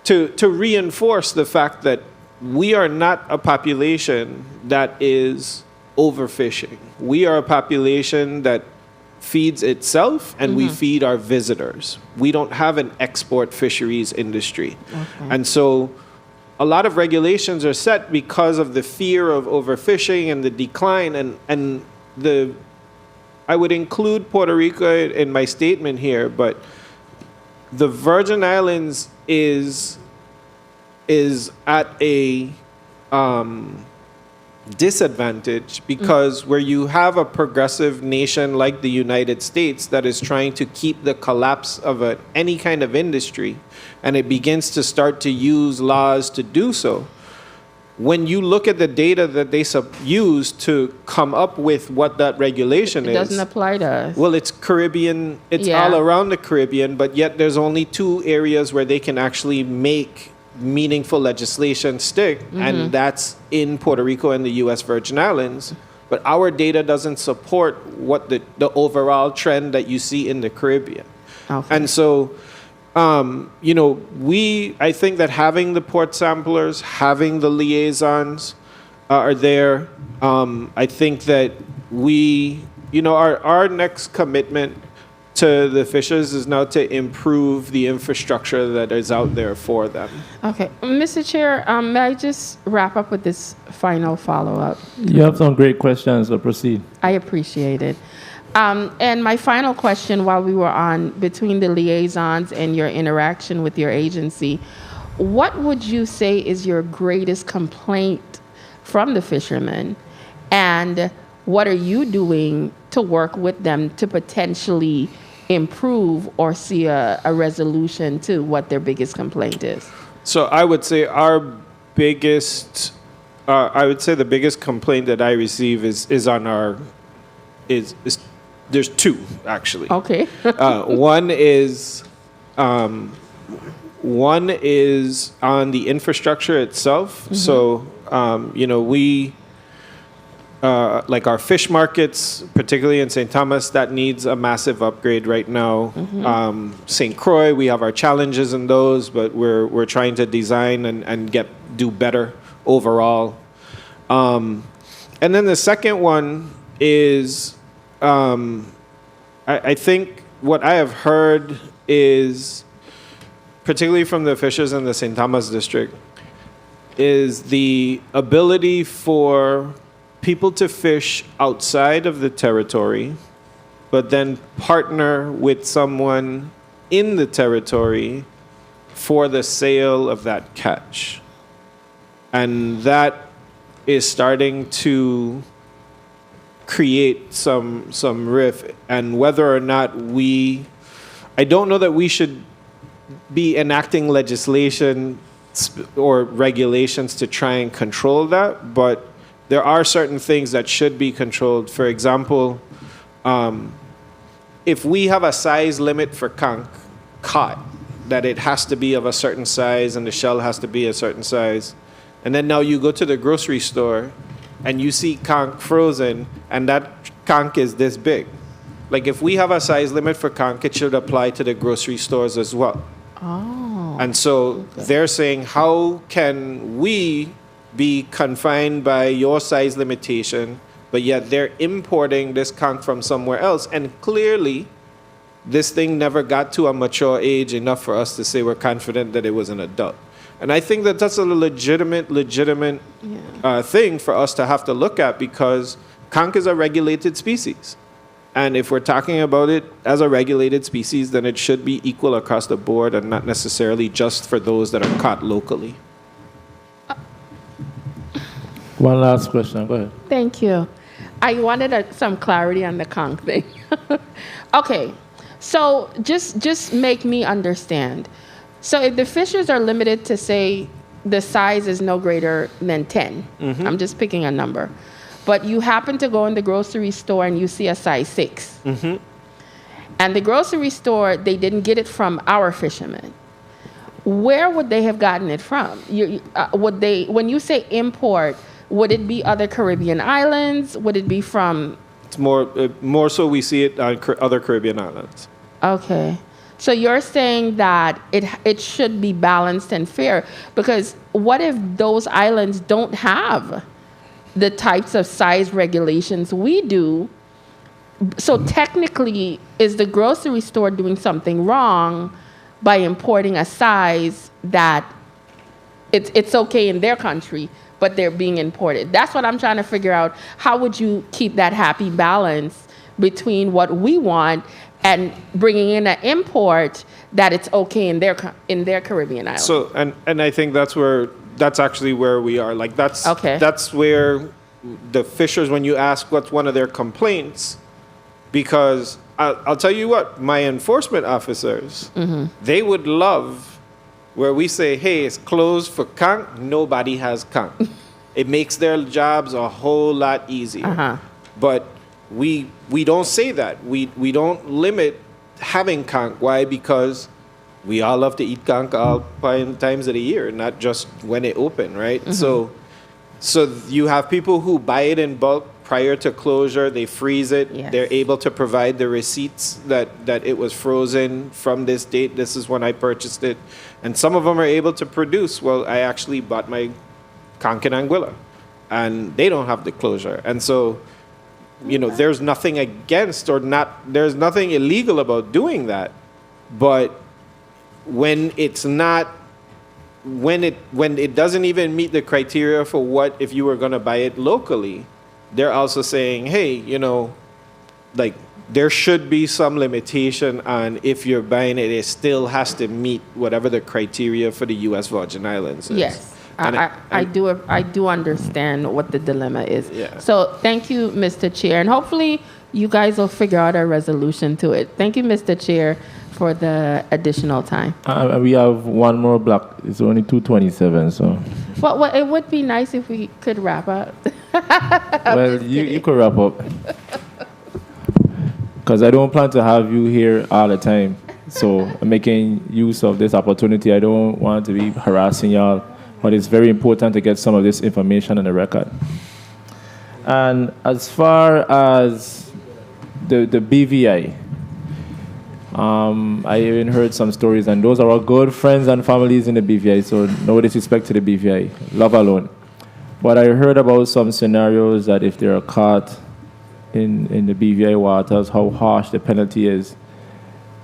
Speaker 13: to reinforce the fact that we are not a population that is overfishing. We are a population that feeds itself and we feed our visitors. We don't have an export fisheries industry. And so a lot of regulations are set because of the fear of overfishing and the decline, and I would include Puerto Rico in my statement here, but the Virgin Islands is at a disadvantage because where you have a progressive nation like the United States that is trying to keep the collapse of any kind of industry, and it begins to start to use laws to do so, when you look at the data that they use to come up with what that regulation is,
Speaker 15: It doesn't apply to us.
Speaker 13: well, it's Caribbean, it's all around the Caribbean, but yet there's only 2 areas where they can actually make meaningful legislation stick, and that's in Puerto Rico and the U.S. Virgin Islands. But our data doesn't support what the overall trend that you see in the Caribbean.
Speaker 15: Okay.
Speaker 13: And so, I think that having the port samplers, having the liaisons are there. I think that our next commitment to the fishers is now to improve the infrastructure that is out there for them.
Speaker 15: Okay. Mr. Chair, may I just wrap up with this final follow-up?
Speaker 3: You have some great questions, so proceed.
Speaker 15: I appreciate it. And my final question while we were on, between the liaisons and your interaction with your agency, what would you say is your greatest complaint from the fishermen? And what are you doing to work with them to potentially improve or see a resolution to what their biggest complaint is?
Speaker 13: So I would say the biggest complaint that I receive is there's 2 actually.
Speaker 15: Okay.
Speaker 13: One is on the infrastructure itself. So we like our fish markets, particularly in St. Thomas, that needs a massive upgrade right now. St. Croix, we have our challenges in those, but we're trying to design and do better overall. And then the second one is, I think what I have heard is, particularly from the fishers in the St. Thomas district, is the ability for people to fish outside of the territory, but then partner with someone in the territory for the sale of that catch. And that is starting to create some rift. And whether or not I don't know that we should be enacting legislation or regulations to try and control that, but there are certain things that should be controlled. For example, if we have a size limit for conch cod, that it has to be of a certain size and the shell has to be a certain size, and then now you go to the grocery store and you see conch frozen and that conch is this big. Like if we have a size limit for conch, it should apply to the grocery stores as well.
Speaker 15: Oh.
Speaker 13: And so they're saying, how can we be confined by your size limitation, but yet they're importing this conch from somewhere else? And clearly, this thing never got to a mature age enough for us to say we're confident that it was an adult. And I think that that's a legitimate thing for us to have to look at, because conch is a regulated species. And if we're talking about it as a regulated species, then it should be equal across the board and not necessarily just for those that are caught locally.
Speaker 3: One last question. Go ahead.
Speaker 15: Thank you. I wanted some clarity on the conch thing. Okay, so just make me understand. So if the fishers are limited to, say, the size is no greater than 10, I'm just picking a number, but you happen to go in the grocery store and you see a size 6, and the grocery store, they didn't get it from our fishermen, where would they have gotten it from? When you say import, would it be other Caribbean islands? Would it be from?
Speaker 13: It's more so we see it on other Caribbean islands.
Speaker 15: Okay. So you're saying that it should be balanced and fair, because what if those islands don't have the types of size regulations we do? So technically, is the grocery store doing something wrong by importing a size that it's okay in their country, but they're being imported? That's what I'm trying to figure out. How would you keep that happy balance between what we want and bringing in an import that it's okay in their Caribbean islands?
Speaker 13: So, and I think that's actually where we are. Like that's where the fishers, when you ask what's one of their complaints, because I'll tell you what, my enforcement officers, they would love where we say, hey, it's closed for conch, nobody has conch. It makes their jobs a whole lot easier. But we don't say that. We don't limit having conch. Why? Because we all love to eat conch all times of the year, not just when it open, right? So you have people who buy it in bulk prior to closure. They freeze it.
Speaker 15: Yes.
Speaker 13: They're able to provide the receipts that it was frozen from this date. This is when I purchased it. And some of them are able to produce, well, I actually bought my conch in Anguilla, and they don't have the closure. And so, there's nothing against there's nothing illegal about doing that. But when it doesn't even meet the criteria for what if you were going to buy it locally, they're also saying, hey, like there should be some limitation on if you're buying it, it still has to meet whatever the criteria for the U.S. Virgin Islands is.
Speaker 15: Yes. I do understand what the dilemma is.
Speaker 13: Yeah.
Speaker 15: So thank you, Mr. Chair, and hopefully you guys will figure out a resolution to it. Thank you, Mr. Chair, for the additional time.
Speaker 3: We have one more block. It's only 2:27, so.
Speaker 15: Well, it would be nice if we could wrap up.
Speaker 3: Well, you could wrap up. Because I don't plan to have you here all the time. So I'm making use of this opportunity. I don't want to be harassing y'all, but it's very important to get some of this information on the record. And as far as the BVI, I even heard some stories, and those are all good friends and families in the BVI, so no disrespect to the BVI, love alone. But I heard about some scenarios that if they're caught in the BVI waters, how harsh the penalty is.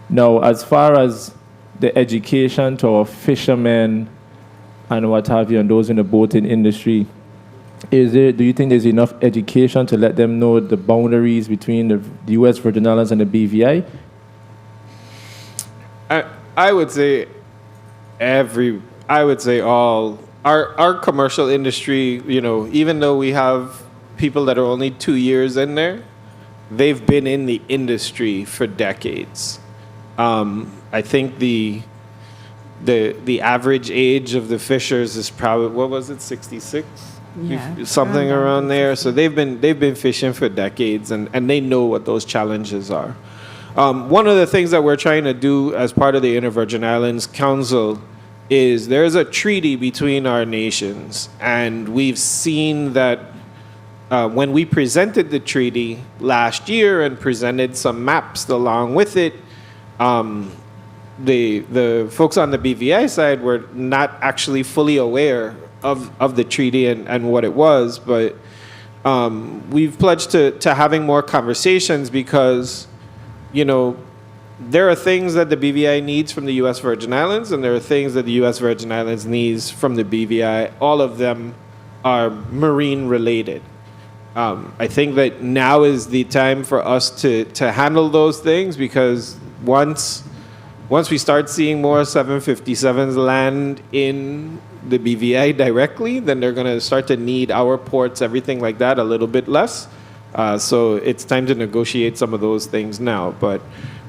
Speaker 3: Now, as far as the education to our fishermen and what have you, and those in the boating industry, do you think there's enough education to let them know the boundaries between the U.S. Virgin Islands and the BVI?
Speaker 13: I would say all our commercial industry, even though we have people that are only 2 years in there, they've been in the industry for decades. I think the average age of the fishers is probably, what was it, 66?
Speaker 14: Yeah.
Speaker 13: Something around there. So they've been fishing for decades, and they know what those challenges are. One of the things that we're trying to do as part of the Inner Virgin Islands Council is there's a treaty between our nations, and we've seen that when we presented the treaty last year and presented some maps along with it, the folks on the BVI side were not actually fully aware of the treaty and what it was, but we've pledged to having more conversations because, you know, there are things that the BVI needs from the U.S. Virgin Islands, and there are things that the U.S. Virgin Islands needs from the BVI. All of them are marine related. I think that now is the time for us to handle those things, because once we start seeing more 757s land in the BVI directly, then they're going to start to need our ports, everything like that, a little bit less. So it's time to negotiate some of those things now. But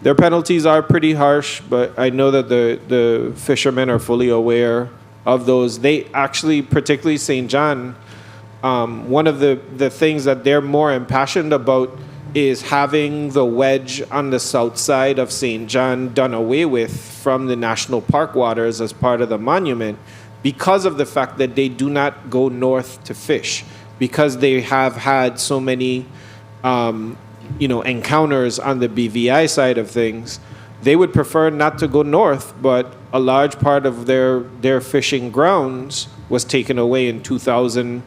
Speaker 13: their penalties are pretty harsh, but I know that the fishermen are fully aware of those. They actually, particularly St. John, one of the things that they're more impassioned about is having the wedge on the south side of St. John done away with from the national park waters as part of the monument, because of the fact that they do not go north to fish, because they have had so many encounters on the BVI side of things. They would prefer not to go north, but a large part of their fishing grounds was taken away in 2000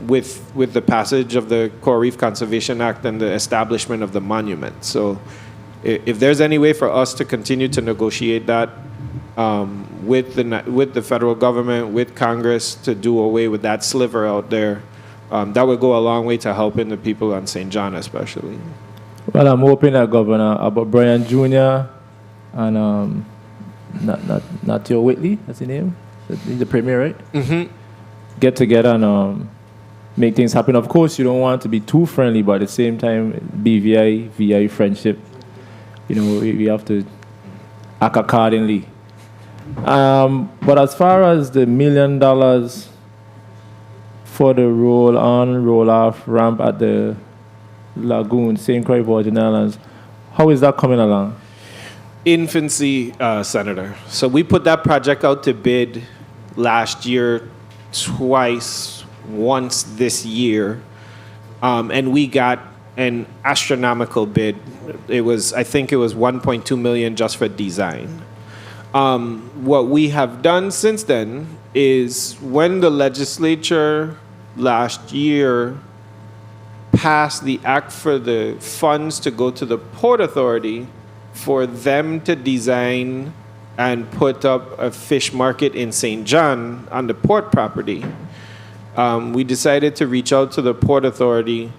Speaker 13: with the passage of the Coral Reef Conservation Act and the establishment of the monument. So if there's any way for us to continue to negotiate that with the federal government, with Congress, to do away with that sliver out there, that would go a long way to helping the people on St. John especially.
Speaker 3: Well, I'm hoping that Governor Brian Jr. and Natio Whitley, that's his name, the premier, right?
Speaker 13: Mm-hmm.
Speaker 3: Get together and make things happen. Of course, you don't want to be too friendly, but at the same time, BVI, VI friendship, we have to act accordingly. But as far as the $1 million for the roll-on, roll-off ramp at the Lagoon, St. Croix, Virgin Islands, how is that coming along?
Speaker 13: Infancy, Senator. So we put that project out to bid last year twice, once this year, and we got an astronomical bid. I think it was $1.2 million just for design. What we have done since then is, when the legislature last year passed the act for the funds to go to the Port Authority for them to design and put up a fish market in St. John on the port property, we decided to reach out to the Port Authority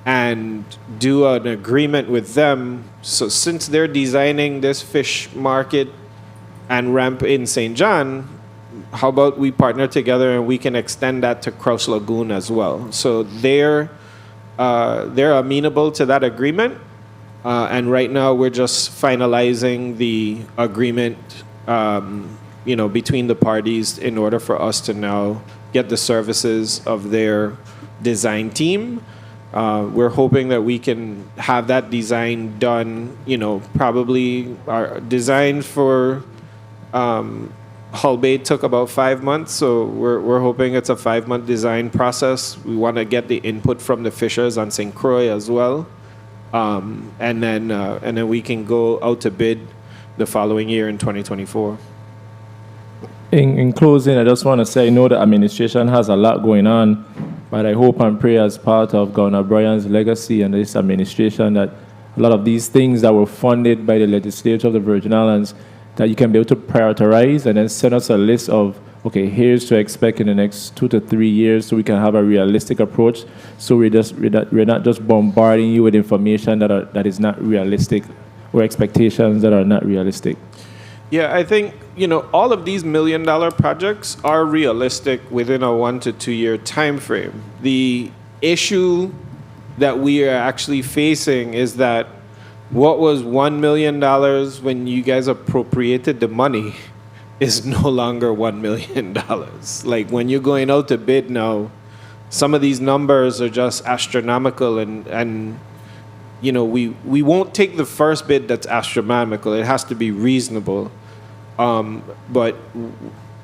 Speaker 13: and do an agreement with them. So since they're designing this fish market and ramp in St. John, how about we partner together and we can extend that to Crouse Lagoon as well? So they're amenable to that agreement. And right now we're just finalizing the agreement, between the parties in order for us to now get the services of their design team. We're hoping that we can have that design done, probably our design for Hull Bay took about 5 months, so we're hoping it's a 5-month design process. We want to get the input from the fishers on St. Croix as well. And then we can go out to bid the following year in 2024.
Speaker 3: In closing, I just want to say, I know the administration has a lot going on, but I hope and pray, as part of Governor Bryan's legacy and this administration, that a lot of these things that were funded by the legislature of the Virgin Islands, that you can be able to prioritize and then send us a list of, okay, here's to expect in the next 2 to 3 years, so we can have a realistic approach. So we're not just bombarding you with information that is not realistic, or expectations that are not realistic.
Speaker 13: Yeah, I think, all of these $1 million projects are realistic within a 1 to 2 year time frame. The issue that we are actually facing is that what was $1 million when you guys appropriated the money is no longer $1 million. Like when you're going out to bid now, some of these numbers are just astronomical, and you know, we won't take the first bid that's astronomical. It has to be reasonable. But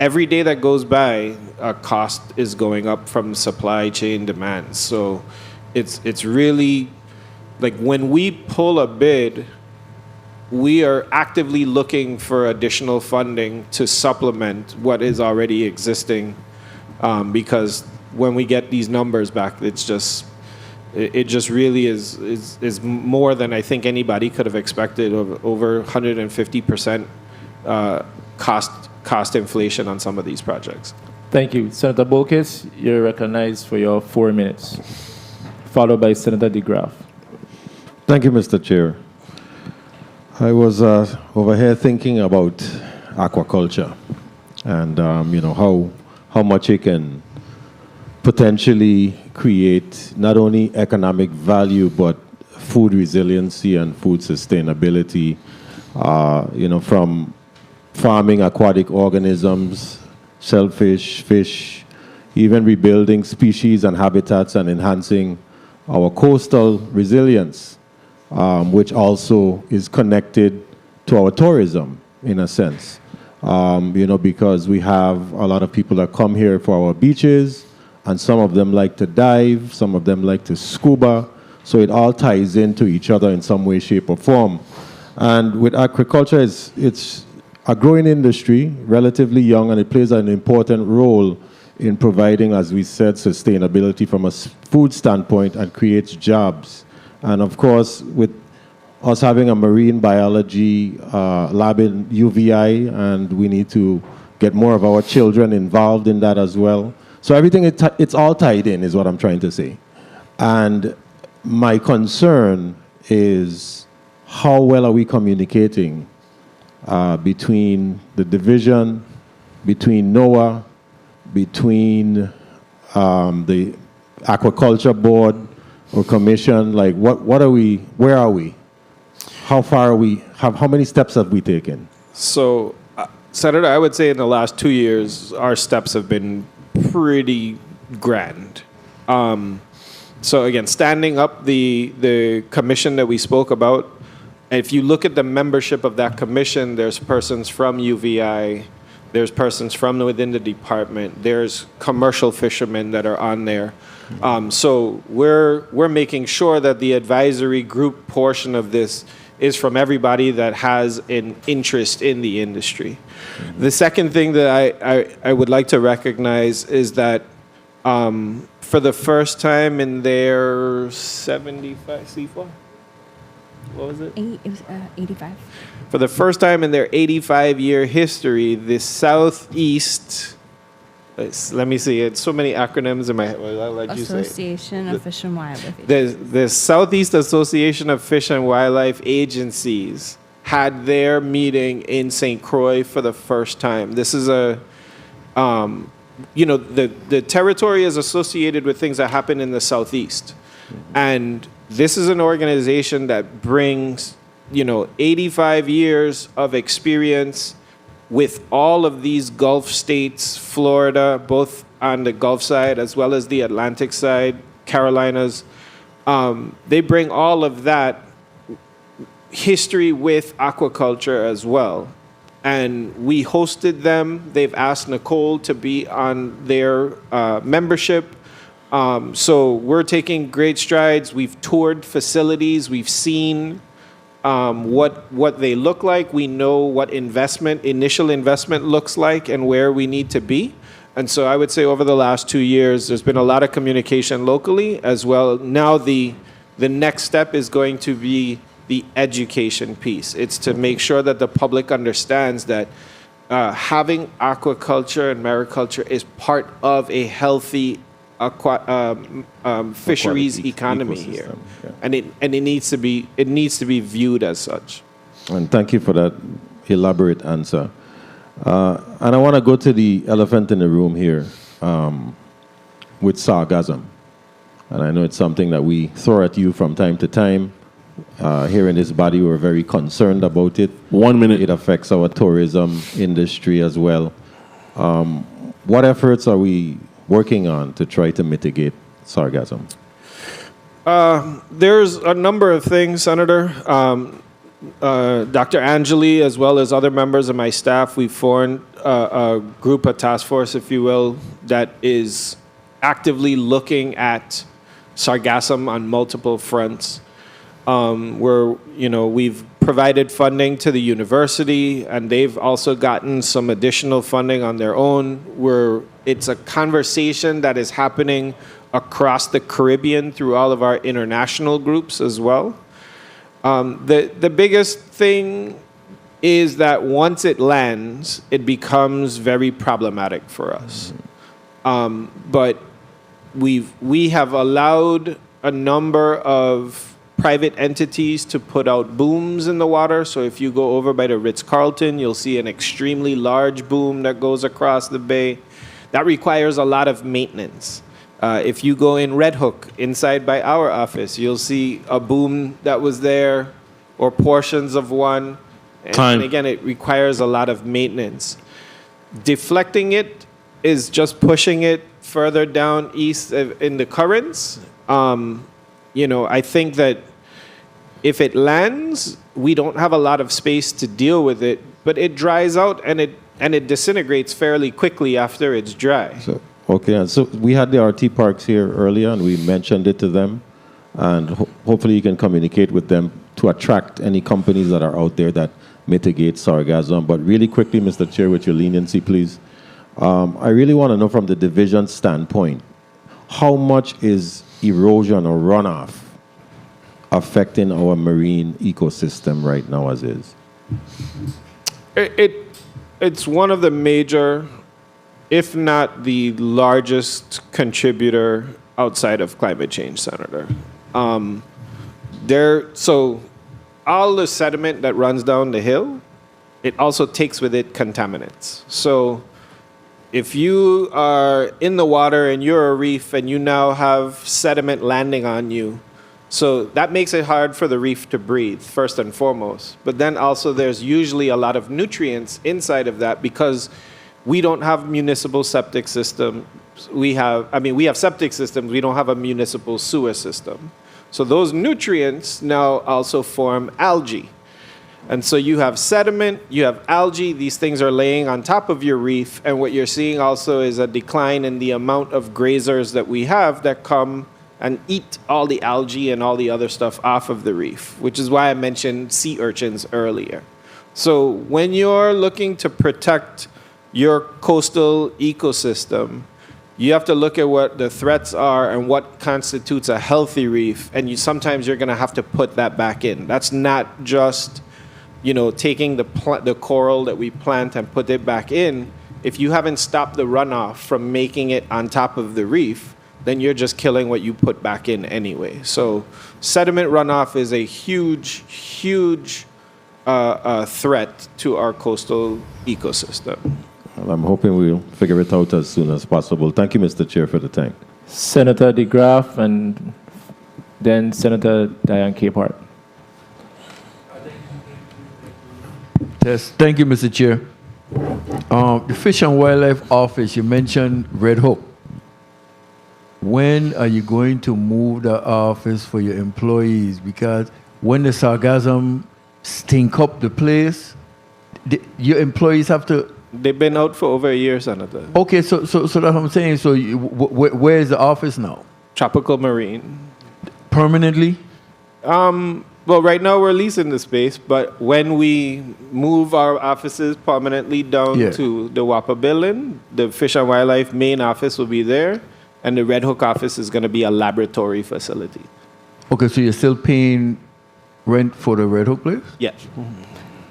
Speaker 13: every day that goes by, cost is going up from supply chain demands. So it's really like when we pull a bid, we are actively looking for additional funding to supplement what is already existing, because when we get these numbers back, it just really is more than I think anybody could have expected. Over 150% cost inflation on some of these projects.
Speaker 3: Thank you. Senator Bolkes, you're recognized for your 4 minutes, followed by Senator DeGraff.
Speaker 9: Thank you, Mr. Chair. I was over here thinking about aquaculture and you know, how much it can potentially create not only economic value but food resiliency and food sustainability, you know, from farming aquatic organisms, shellfish, fish, even rebuilding species and habitats and enhancing our coastal resilience, which also is connected to our tourism in a sense. You know, because we have a lot of people that come here for our beaches, and some of them like to dive, some of them like to scuba, so it all ties into each other in some way, shape, or form. And with agriculture, it's a growing industry, relatively young, and it plays an important role in providing, as we said, sustainability from a food standpoint and creates jobs. And of course, with us having a marine biology lab in UVI, and we need to get more of our children involved in that as well. So everything, it's all tied in, is what I'm trying to say. And my concern is how well are we communicating between the division, between NOAA, between the aquaculture board or commission? Like, what are we, where are we? How far are we, how many steps have we taken?
Speaker 13: So, Senator, I would say in the last 2 years, our steps have been pretty grand. So again, standing up the commission that we spoke about, if you look at the membership of that commission, there's persons from UVI, there's persons from within the department, there's commercial fishermen that are on there. So we're making sure that the advisory group portion of this is from everybody that has an interest in the industry. The second thing that I would like to recognize is that for the first time in their 75 C4, what was it?
Speaker 14: It was 85.
Speaker 13: For the first time in their 85-year history, the Southeast, let me see, it's so many acronyms in my head. I'll let you say it.
Speaker 14: Association of Fish and Wildlife.
Speaker 13: The Southeast Association of Fish and Wildlife Agencies had their meeting in St. Croix for the first time. This is a, you know, the territory is associated with things that happen in the Southeast. And this is an organization that brings, you know, 85 years of experience with all of these Gulf states, Florida, both on the Gulf side as well as the Atlantic side, Carolinas. They bring all of that history with aquaculture as well. And we hosted them. They've asked Nicole to be on their membership. So we're taking great strides. We've toured facilities. We've seen what they look like. We know what initial investment looks like and where we need to be. And so I would say over the last 2 years, there's been a lot of communication locally as well. Now the next step is going to be the education piece. It's to make sure that the public understands that having aquaculture and mariculture is part of a healthy fisheries economy here, yeah. and it needs to be viewed as such.
Speaker 9: And thank you for that elaborate answer. And I want to go to the elephant in the room here with sargassum. And I know it's something that we throw at you from time to time. here in this body, we're very concerned about it.
Speaker 4: 1 minute.
Speaker 9: It affects our tourism industry as well. What efforts are we working on to try to mitigate sargassum?
Speaker 13: There's a number of things, Senator. Dr. Angeli, as well as other members of my staff, we formed a group, a task force, if you will, that is actively looking at sargassum on multiple fronts. We've provided funding to the university, and they've also gotten some additional funding on their own. It's a conversation that is happening across the Caribbean through all of our international groups as well. The biggest thing is that once it lands, it becomes very problematic for us. But we have allowed a number of private entities to put out booms in the water. So if you go over by the Ritz-Carlton, you'll see an extremely large boom that goes across the bay. That requires a lot of maintenance. If you go in Red Hook, inside by our office, you'll see a boom that was there or portions of one. And again, it requires a lot of maintenance. Deflecting it is just pushing it further down east in the currents. I think that if it lands, we don't have a lot of space to deal with it, but it dries out and it disintegrates fairly quickly after it's dry.
Speaker 9: Okay, and so we had the RT parks here earlier, and we mentioned it to them, and hopefully you can communicate with them to attract any companies that are out there that mitigate sargassum. But really quickly, Mr. Chair, with your leniency, please, I really want to know from the division standpoint, how much is erosion or runoff affecting our marine ecosystem right now as is?
Speaker 13: It's one of the major, if not the largest contributor outside of climate change, Senator. So all the sediment that runs down the hill, it also takes with it contaminants. So if you are in the water and you're a reef and you now have sediment landing on you, so that makes it hard for the reef to breathe, first and foremost. But then also there's usually a lot of nutrients inside of that because we don't have municipal septic systems. We have septic systems, we don't have a municipal sewer system. So those nutrients now also form algae. And so you have sediment, you have algae, these things are laying on top of your reef, and what you're seeing also is a decline in the amount of grazers that we have that come and eat all the algae and all the other stuff off of the reef, which is why I mentioned sea urchins earlier. So when you're looking to protect your coastal ecosystem, you have to look at what the threats are and what constitutes a healthy reef, and sometimes you're going to have to put that back in. That's not just taking the coral that we plant and put it back in. If you haven't stopped the runoff from making it on top of the reef, then you're just killing what you put back in anyway. So sediment runoff is a huge, huge threat to our coastal ecosystem.
Speaker 9: Well, I'm hoping we'll figure it out as soon as possible. Thank you, Mr. Chair, for the time.
Speaker 3: Senator DeGraff and then Senator Diane Capehart.
Speaker 12: Yes, thank you, Mr. Chair. The Fish and Wildlife Office, you mentioned Red Hook. When are you going to move the office for your employees? Because when the sargassum stink up the place, your employees have to...
Speaker 13: They've been out for over a year, Senator.
Speaker 12: Okay, so that's what I'm saying. So where is the office now?
Speaker 13: Tropical Marine.
Speaker 12: Permanently?
Speaker 13: Well, right now we're leasing the space, but when we move our offices permanently down to the WAPA building, the Fish and Wildlife main office will be there, and the Red Hook office is going to be a laboratory facility.
Speaker 12: Okay, so you're still paying rent for the Red Hook place?
Speaker 13: Yes.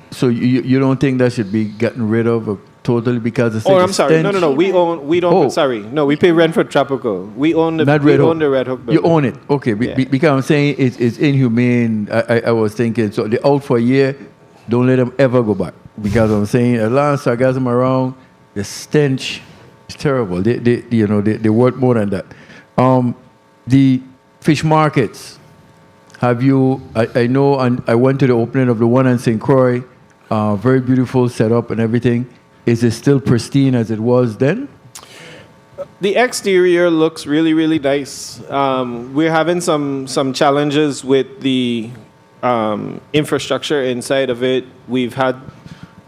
Speaker 12: So you don't think that should be gotten rid of totally because it's
Speaker 13: I'm sorry. No. We don't. Sorry. No, we pay rent for Tropical. We own the Red Hook building.
Speaker 12: You own it. Okay. Because I'm saying it's inhumane. I was thinking, so they're out for a year, don't let them ever go back. Because I'm saying, as long as sargassum around, the stench is terrible. They worth more than that. The fish markets Have you, I know, and I went to the opening of the one in St. Croix, very beautiful setup and everything. Is it still pristine as it was then?
Speaker 13: The exterior looks really, really nice. We're having some challenges with the infrastructure inside of it. We've had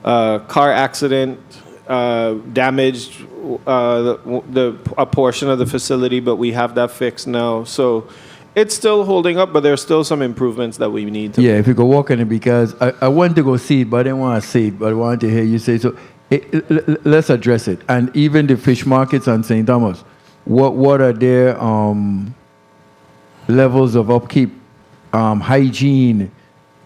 Speaker 13: a car accident, damaged a portion of the facility, but we have that fixed now. So it's still holding up, but there's still some improvements that we need to
Speaker 12: Yeah, if you go walk in it, because I wanted to go see it, but I didn't want to see it, but I wanted to hear you say so. Let's address it. And even the fish markets on St. Thomas, what are their levels of upkeep, hygiene?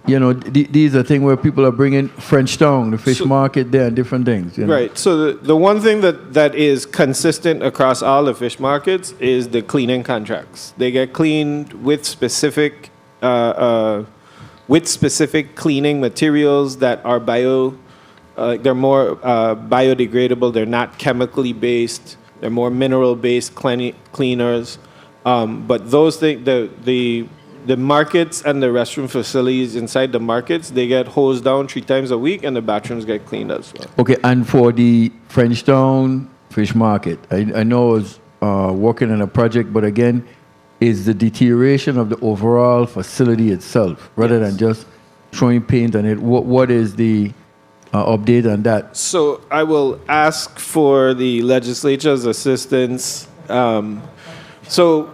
Speaker 12: You know, these are things where people are bringing Frenchtown, the fish market there, and different things. You know?
Speaker 13: Right. So the one thing that is consistent across all the fish markets is the cleaning contracts. They get cleaned with specific cleaning materials that are they're more biodegradable. They're not chemically based. They're more mineral based cleaners. But those things, the markets and the restroom facilities inside the markets, they get hosed down 3 times a week, and the bathrooms get cleaned as well.
Speaker 12: Okay, and for the Frenchtown fish market, I know I was working on a project, but again, is the deterioration of the overall facility itself, rather than just throwing paint on it. What is the update on that?
Speaker 13: So I will ask for the legislature's assistance. So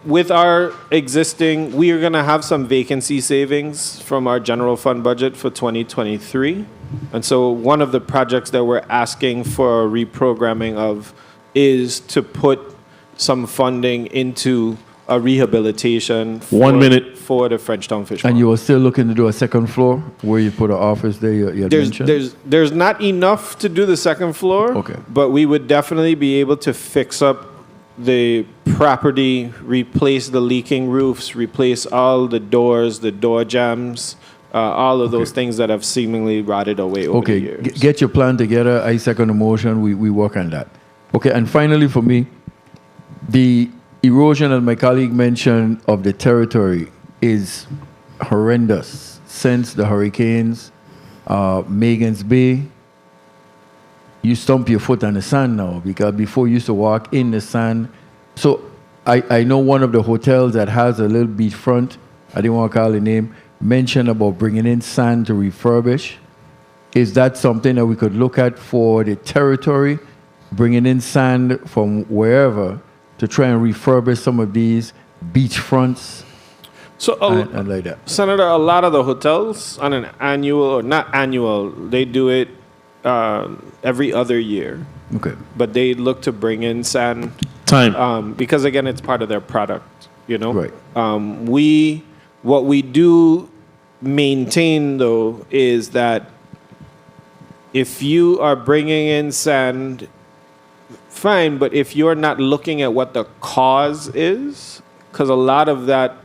Speaker 13: with our existing, we are going to have some vacancy savings from our general fund budget for 2023. And so one of the projects that we're asking for a reprogramming of is to put some funding into a rehabilitation for,
Speaker 4: 1 minute.
Speaker 13: For the Frenchtown Fish
Speaker 12: And
Speaker 13: Market.
Speaker 12: you were still looking to do a second floor where you put an office there, you had mentioned?
Speaker 13: There's not enough to do the second floor,
Speaker 12: Okay.
Speaker 13: but we would definitely be able to fix up the property, replace the leaking roofs, replace all the doors, the door jambs, all of those things that have seemingly rotted away over the
Speaker 12: Okay,
Speaker 13: years.
Speaker 12: get your plan together. I second the motion. We work on that. Okay, and finally for me, the erosion that my colleague mentioned of the territory is horrendous since the hurricanes, Megan's Bay. You stump your foot on the sand now, because before you used to walk in the sand. So I know one of the hotels that has a little beachfront, I didn't want to call the name, mentioned about bringing in sand to refurbish. Is that something that we could look at for the territory, bringing in sand from wherever to try and refurbish some of these beachfronts?
Speaker 13: So,
Speaker 12: and like that.
Speaker 13: Senator, a lot of the hotels on an annual, or not annual, they do it every other year.
Speaker 12: Okay.
Speaker 13: But they look to bring in sand. Because again, it's part of their product, you know?
Speaker 12: Right.
Speaker 13: What we do maintain though is that if you are bringing in sand, fine, but if you're not looking at what the cause is, because a lot of that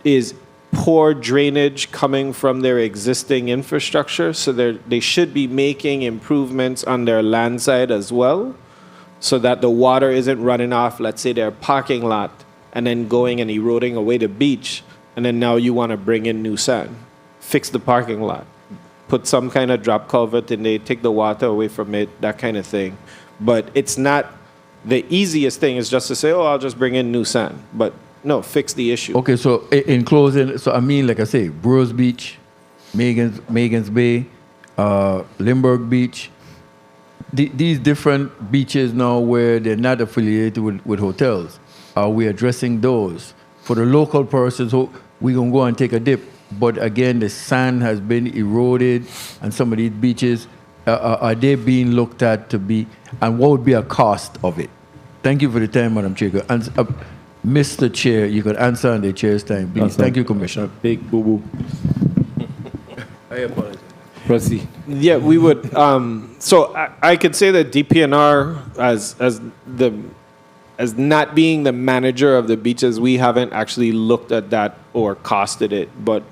Speaker 13: is poor drainage coming from their existing infrastructure, so they should be making improvements on their land side as well, so that the water isn't running off, let's say, their parking lot, and then going and eroding away the beach, and then now you want to bring in new sand. Fix the parking lot. Put some kind of drop culvert in there, take the water away from it, that kind of thing. But it's not, the easiest thing is just to say, oh, I'll just bring in new sand. But no, fix the issue.
Speaker 12: Okay, so in closing, so I mean, like I say, Brewers Beach, Megan's Bay, Limburg Beach, these different beaches now where they're not affiliated with hotels, are we addressing those? For the local persons, so we're going to go and take a dip, but again, the sand has been eroded, and some of these beaches, are they being looked at to be, and what would be a cost of it? Thank you for the time, Madam Chair. And, Mr. Chair, you could answer on the chair's time, please. Thank you, Commissioner.
Speaker 3: Big boo-boo. I apologize. Proceed.
Speaker 13: Yeah, we would. So I could say that DPNR, as not being the manager of the beaches, we haven't actually looked at that or costed it. But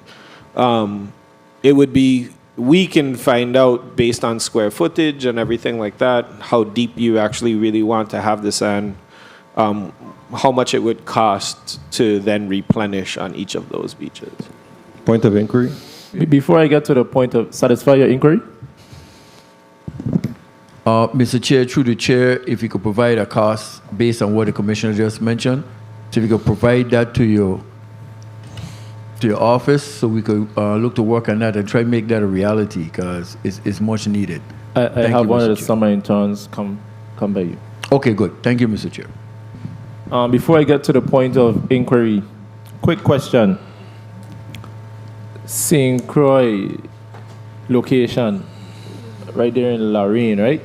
Speaker 13: it would be, we can find out based on square footage and everything like that, how deep you actually really want to have the sand. how much it would cost to then replenish on each of those beaches.
Speaker 9: Point of inquiry?
Speaker 3: Before I get to the point of satisfy your inquiry,
Speaker 12: Mr. Chair, through the chair, if you could provide a cost based on what the commissioner just mentioned, so if you could provide that to your office, so we could look to work on that and try to make that a reality, because it's much needed.
Speaker 3: I
Speaker 12: Thank
Speaker 3: have
Speaker 12: you,
Speaker 3: one
Speaker 12: Mr.
Speaker 3: of the
Speaker 12: Chair.
Speaker 3: summer interns come by you.
Speaker 12: Okay, good. Thank you, Mr. Chair.
Speaker 3: Before I get to the point of inquiry, quick question. St. Croix location, right there in Lorraine, right?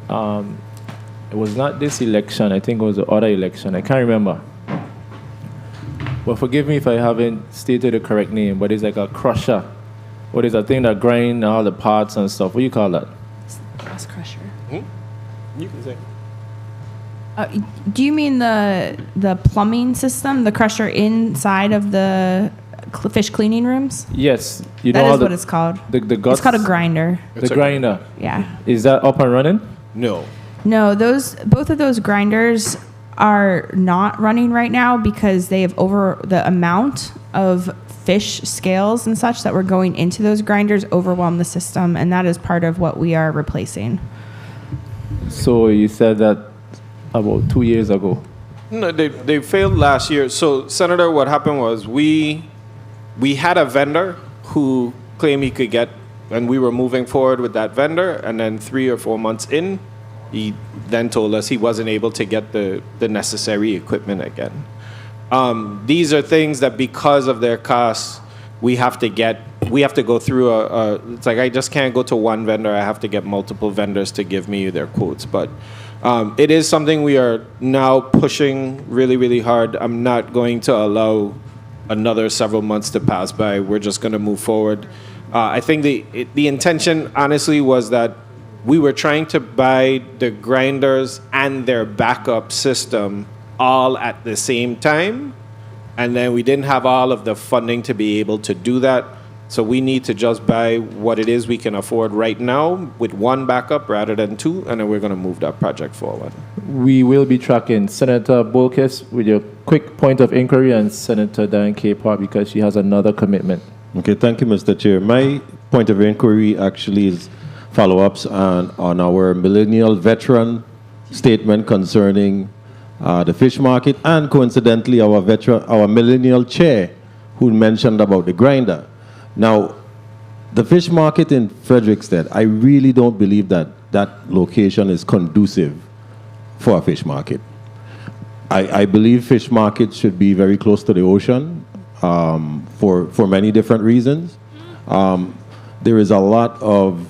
Speaker 3: It was not this election. I think it was the other election. I can't remember. But forgive me if I haven't stated the correct name, but it's like a crusher. What is that thing that grind all the parts and stuff? What do you call that?
Speaker 14: Grass crusher.
Speaker 13: You can say.
Speaker 14: Do you mean the plumbing system, the crusher inside of the fish cleaning rooms?
Speaker 3: Yes. You know
Speaker 14: That
Speaker 3: how
Speaker 14: is what it's called.
Speaker 3: The guts,
Speaker 14: It's called a grinder.
Speaker 3: The grinder.
Speaker 14: Yeah.
Speaker 3: Is that up and running?
Speaker 13: No.
Speaker 14: No, both of those grinders are not running right now because they have the amount of fish scales and such that were going into those grinders overwhelmed the system, and that is part of what we are replacing.
Speaker 3: So you said that about 2 years ago.
Speaker 13: No, they failed last year. So, Senator, what happened was we had a vendor who claimed he could get, and we were moving forward with that vendor, and then 3 or 4 months in, he then told us he wasn't able to get the necessary equipment again. These are things that because of their costs, we have to go through it's like I just can't go to one vendor. I have to get multiple vendors to give me their quotes. But it is something we are now pushing really, really hard. I'm not going to allow another several months to pass by. We're just going to move forward. I think the intention, honestly, was that we were trying to buy the grinders and their backup system all at the same time, and then we didn't have all of the funding to be able to do that. So we need to just buy what it is we can afford right now with one backup rather than two, and then we're going to move that project forward.
Speaker 3: We will be tracking Senator Bolkes with your quick point of inquiry and Senator Diane Capehart because she has another commitment.
Speaker 9: Okay, thank you, Mr. Chair. My point of inquiry actually is follow-ups on our millennial veteran statement concerning the fish market, and coincidentally our millennial chair who mentioned about the grinder. Now, the fish market in Frederiksted, I really don't believe that location is conducive for a fish market. I believe fish markets should be very close to the ocean for many different reasons. There is a lot of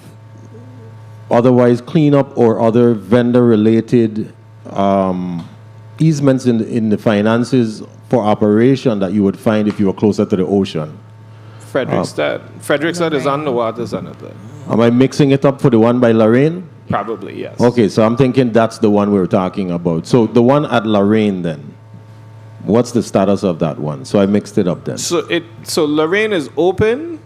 Speaker 9: otherwise cleanup or other vendor-related easements in the finances for operation that you would find if you were closer to the ocean.
Speaker 13: Frederiksted is on the water, Senator.
Speaker 9: Am I mixing it up for the one by Lorraine?
Speaker 13: Probably, yes.
Speaker 9: Okay, so I'm thinking that's the one we're talking about. So the one at Lorraine then, what's the status of that one? So I mixed it up then.
Speaker 13: So Lorraine is open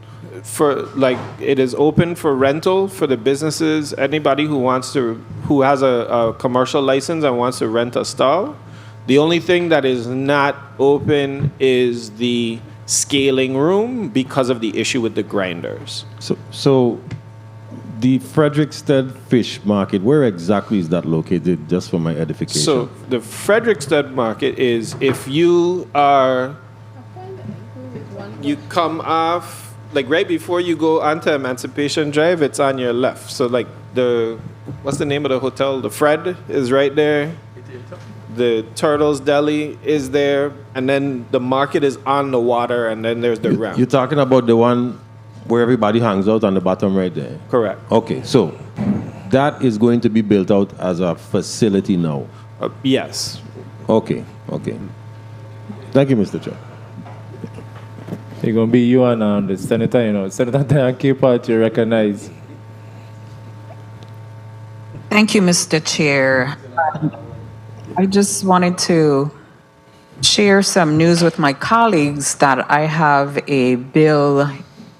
Speaker 13: it is open for rental for the businesses, anybody who has a commercial license and wants to rent a stall. The only thing that is not open is the scaling room because of the issue with the grinders.
Speaker 9: So the Frederiksted Fish Market, where exactly is that located, just for my edification?
Speaker 13: So the Frederiksted Market is if you come off, like right before you go onto Emancipation Drive, it's on your left. So like what's the name of the hotel? The Fred is right there. The Turtles Deli is there. And then the market is on the water, and then there's the ramp.
Speaker 9: You're talking about the one where everybody hangs out on the bottom right there?
Speaker 13: Correct.
Speaker 9: Okay, so that is going to be built out as a facility now?
Speaker 13: Yes.
Speaker 9: Okay. Thank you, Mr. Chair.
Speaker 3: It's going to be you and the Senator, Senator Diane Capehart, you recognize.
Speaker 5: Thank you, Mr. Chair. I just wanted to share some news with my colleagues that I have a bill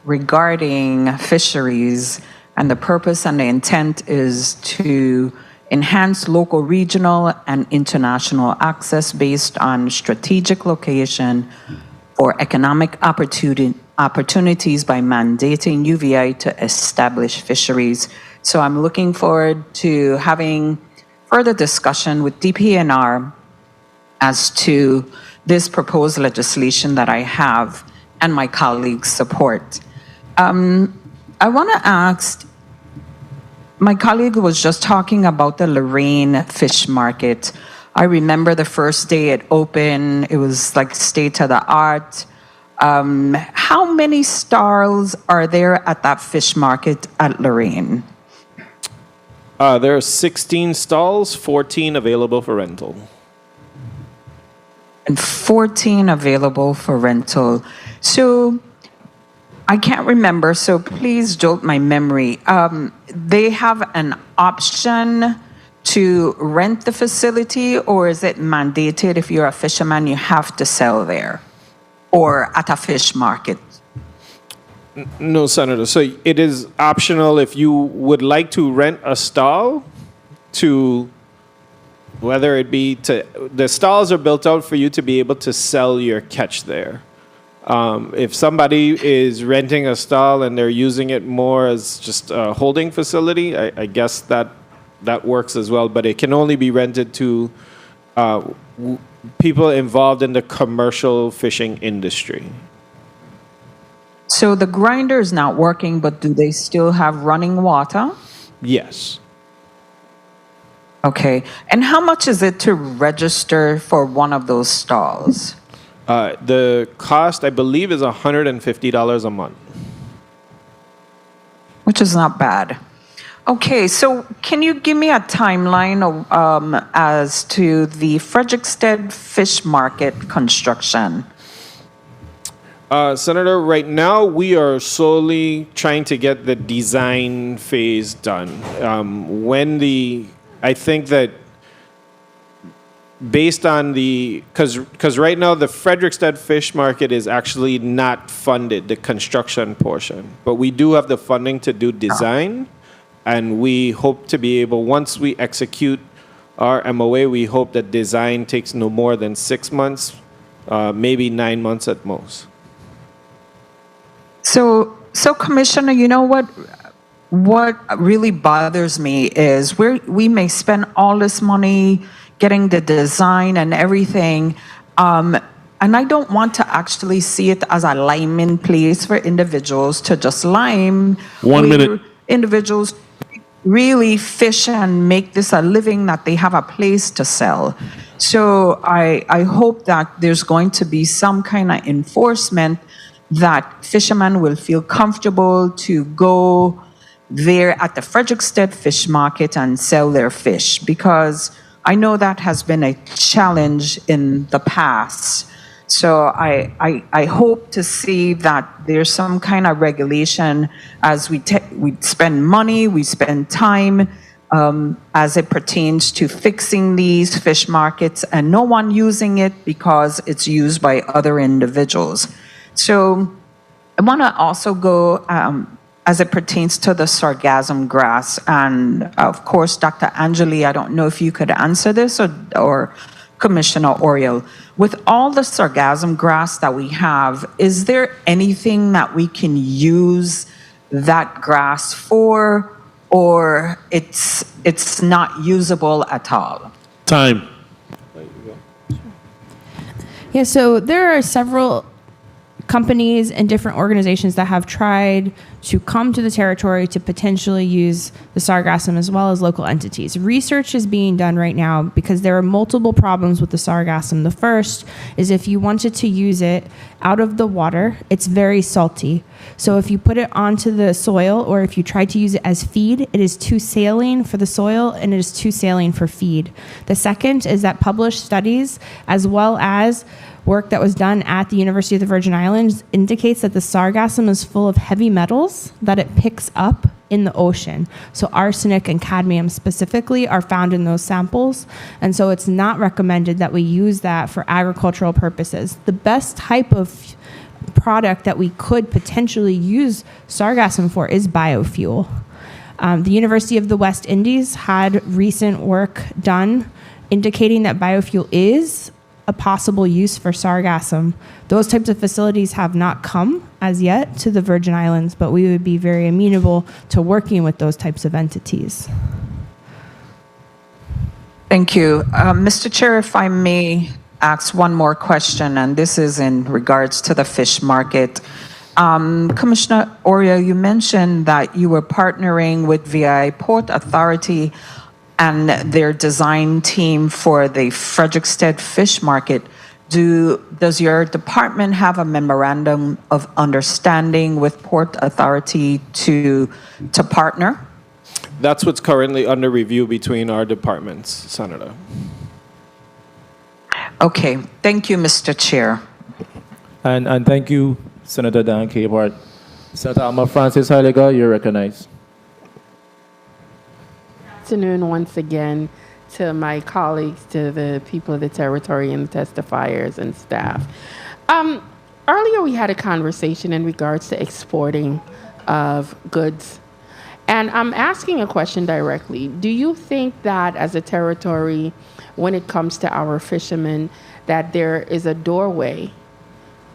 Speaker 5: regarding fisheries, and the purpose and the intent is to enhance local, regional, and international access based on strategic location for economic opportunities by mandating UVI to establish fisheries. So I'm looking forward to having further discussion with DPNR as to this proposed legislation that I have and my colleagues' support. I want to ask, my colleague was just talking about the Lorraine Fish Market. I remember the first day it opened, it was like state of the art. How many stalls are there at that fish market at Lorraine?
Speaker 13: There are 16 stalls, 14 available for rental.
Speaker 5: And 14 available for rental. So I can't remember, so please jolt my memory. They have an option to rent the facility, or is it mandated if you're a fisherman, you have to sell there or at a fish market?
Speaker 13: No, Senator. So it is optional if you would like to rent a stall to, whether it be to, the stalls are built out for you to be able to sell your catch there. If somebody is renting a stall and they're using it more as just a holding facility, I guess that works as well, but it can only be rented to people involved in the commercial fishing industry.
Speaker 5: So the grinder is not working, but do they still have running water?
Speaker 13: Yes.
Speaker 5: Okay. And how much is it to register for one of those stalls?
Speaker 13: The cost, I believe, is $150 a month.
Speaker 5: Which is not bad. Okay, so can you give me a timeline as to the Frederiksted Fish Market construction?
Speaker 13: Senator, right now we are solely trying to get the design phase done. I think that based on because right now the Frederiksted Fish Market is actually not funded, the construction portion, but we do have the funding to do design, and we hope to be able, once we execute our MOA, we hope that design takes no more than 6 months, maybe 9 months at most.
Speaker 5: So Commissioner, you know what really bothers me is we may spend all this money getting the design and everything, and I don't want to actually see it as a liming place for individuals to just lime.
Speaker 4: 1 minute.
Speaker 5: Individuals really fish and make this a living that they have a place to sell. So I hope that there's going to be some kind of enforcement that fishermen will feel comfortable to go there at the Frederiksted Fish Market and sell their fish, because I know that has been a challenge in the past. So I hope to see that there's some kind of regulation as we spend money, we spend time as it pertains to fixing these fish markets and no one using it because it's used by other individuals. So I want to also go as it pertains to the sargassum grass. And of course, Dr. Angeli, I don't know if you could answer this or Commissioner Oriel. With all the sargassum grass that we have, is there anything that we can use that grass for, or it's not usable at all?
Speaker 4: Time.
Speaker 14: Yeah, so there are several companies and different organizations that have tried to come to the territory to potentially use the sargassum, as well as local entities. Research is being done right now because there are multiple problems with the sargassum. The first is if you wanted to use it out of the water, it's very salty. So if you put it onto the soil, or if you try to use it as feed, it is too saline for the soil and it is too saline for feed. The second is that published studies, as well as work that was done at the University of the Virgin Islands, indicates that the sargassum is full of heavy metals that it picks up in the ocean. So arsenic and cadmium specifically are found in those samples. And so it's not recommended that we use that for agricultural purposes. The best type of product that we could potentially use sargassum for is biofuel. The University of the West Indies had recent work done indicating that biofuel is a possible use for sargassum. Those types of facilities have not come as yet to the Virgin Islands, but we would be very amenable to working with those types of entities.
Speaker 5: Thank you. Mr. Chair, if I may ask one more question, and this is in regards to the fish market. Commissioner Oria, you mentioned that you were partnering with VI Port Authority and their design team for the Frederiksted fish market. Does your department have a memorandum of understanding with Port Authority to partner?
Speaker 13: That's what's currently under review between our departments, Senator.
Speaker 5: Okay, thank you, Mr. Chair.
Speaker 3: And thank you, Senator Dan Capehart. Senator Alma Francis Heiliger, you're recognized.
Speaker 15: Afternoon once again to my colleagues, to the people of the territory and the testifiers and staff. Earlier we had a conversation in regards to exporting of goods. And I'm asking a question directly. Do you think that as a territory, when it comes to our fishermen, that there is a doorway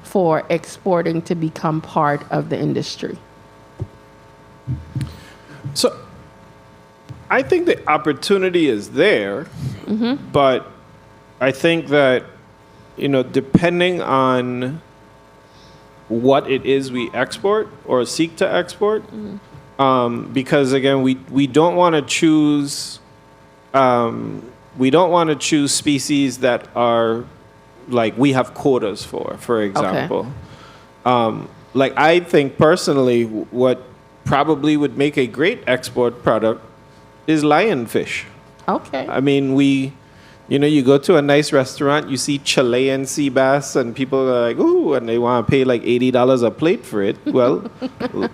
Speaker 15: for exporting to become part of the industry?
Speaker 13: So I think the opportunity is there, but I think that, depending on what it is we export or seek to export, because again, we don't want to choose species that are like we have quotas for example. Like I think personally, what probably would make a great export product is lionfish.
Speaker 15: Okay.
Speaker 13: I mean, you go to a nice restaurant, you see Chilean sea bass, and people are like, ooh, and they want to pay like $80 a plate for it. Well,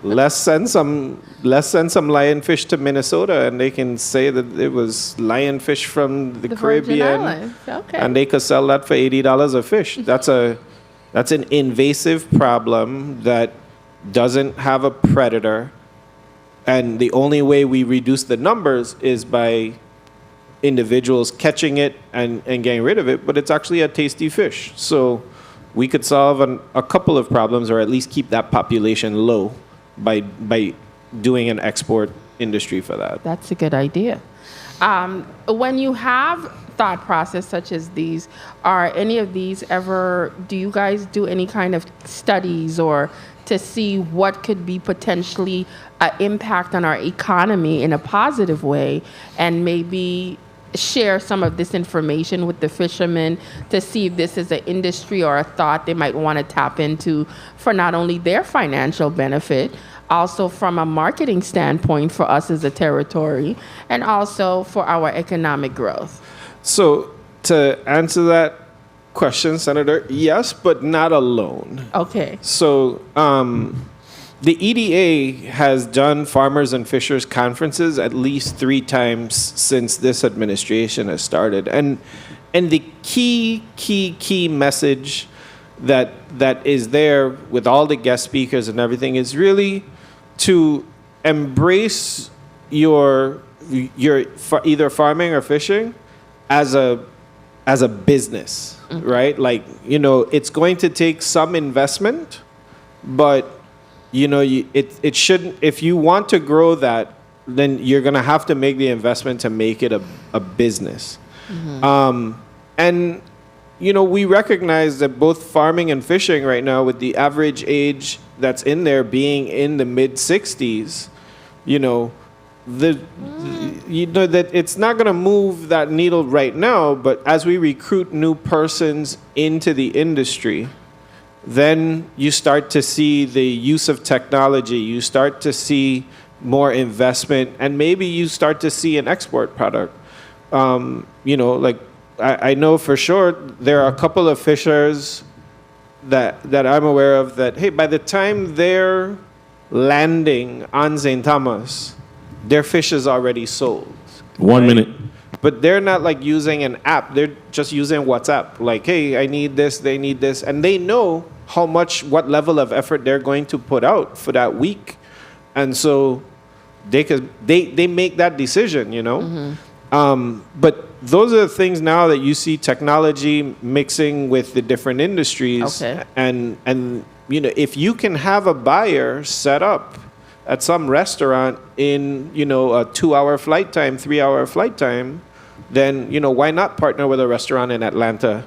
Speaker 13: let's send some lionfish to Minnesota, and they can say that it was lionfish from the Caribbean,
Speaker 15: okay,
Speaker 13: and they could sell that for $80 a fish. That's an invasive problem that doesn't have a predator, and the only way we reduce the numbers is by individuals catching it and getting rid of it, but it's actually a tasty fish. So we could solve a couple of problems, or at least keep that population low by doing an export industry for that.
Speaker 15: That's a good idea. When you have thought process such as these, are any of these ever, do you guys do any kind of studies or to see what could be potentially an impact on our economy in a positive way, and maybe share some of this information with the fishermen to see if this is an industry or a thought they might want to tap into for not only their financial benefit, also from a marketing standpoint for us as a territory, and also for our economic growth?
Speaker 13: So to answer that question, Senator, yes, but not alone.
Speaker 15: Okay.
Speaker 13: So the EDA has done farmers and fishers conferences at least 3 times since this administration has started. And the key message that is there with all the guest speakers and everything is really to embrace your either farming or fishing as a business, right? Like, it's going to take some investment, but it shouldn't. If you want to grow that, then you're going to have to make the investment to make it a business. And we recognize that both farming and fishing right now, with the average age that's in there being in the mid-60s, that it's not going to move that needle right now. But as we recruit new persons into the industry, then you start to see the use of technology, you start to see more investment, and maybe you start to see an export product. Like I know for sure there are a couple of fishers that I'm aware of that, hey, by the time they're landing on St. Thomas, their fish is already sold.
Speaker 4: 1 minute.
Speaker 13: But they're not like using an app, they're just using WhatsApp. Like, hey, I need this, they need this, and they know what level of effort they're going to put out for that week. And so they make that decision, you know. But those are the things now that you see technology mixing with the different industries.
Speaker 15: Okay.
Speaker 13: And you know, if you can have a buyer set up at some restaurant in, you know, a 2-hour flight time, 3-hour flight time, then, you know, why not partner with a restaurant in Atlanta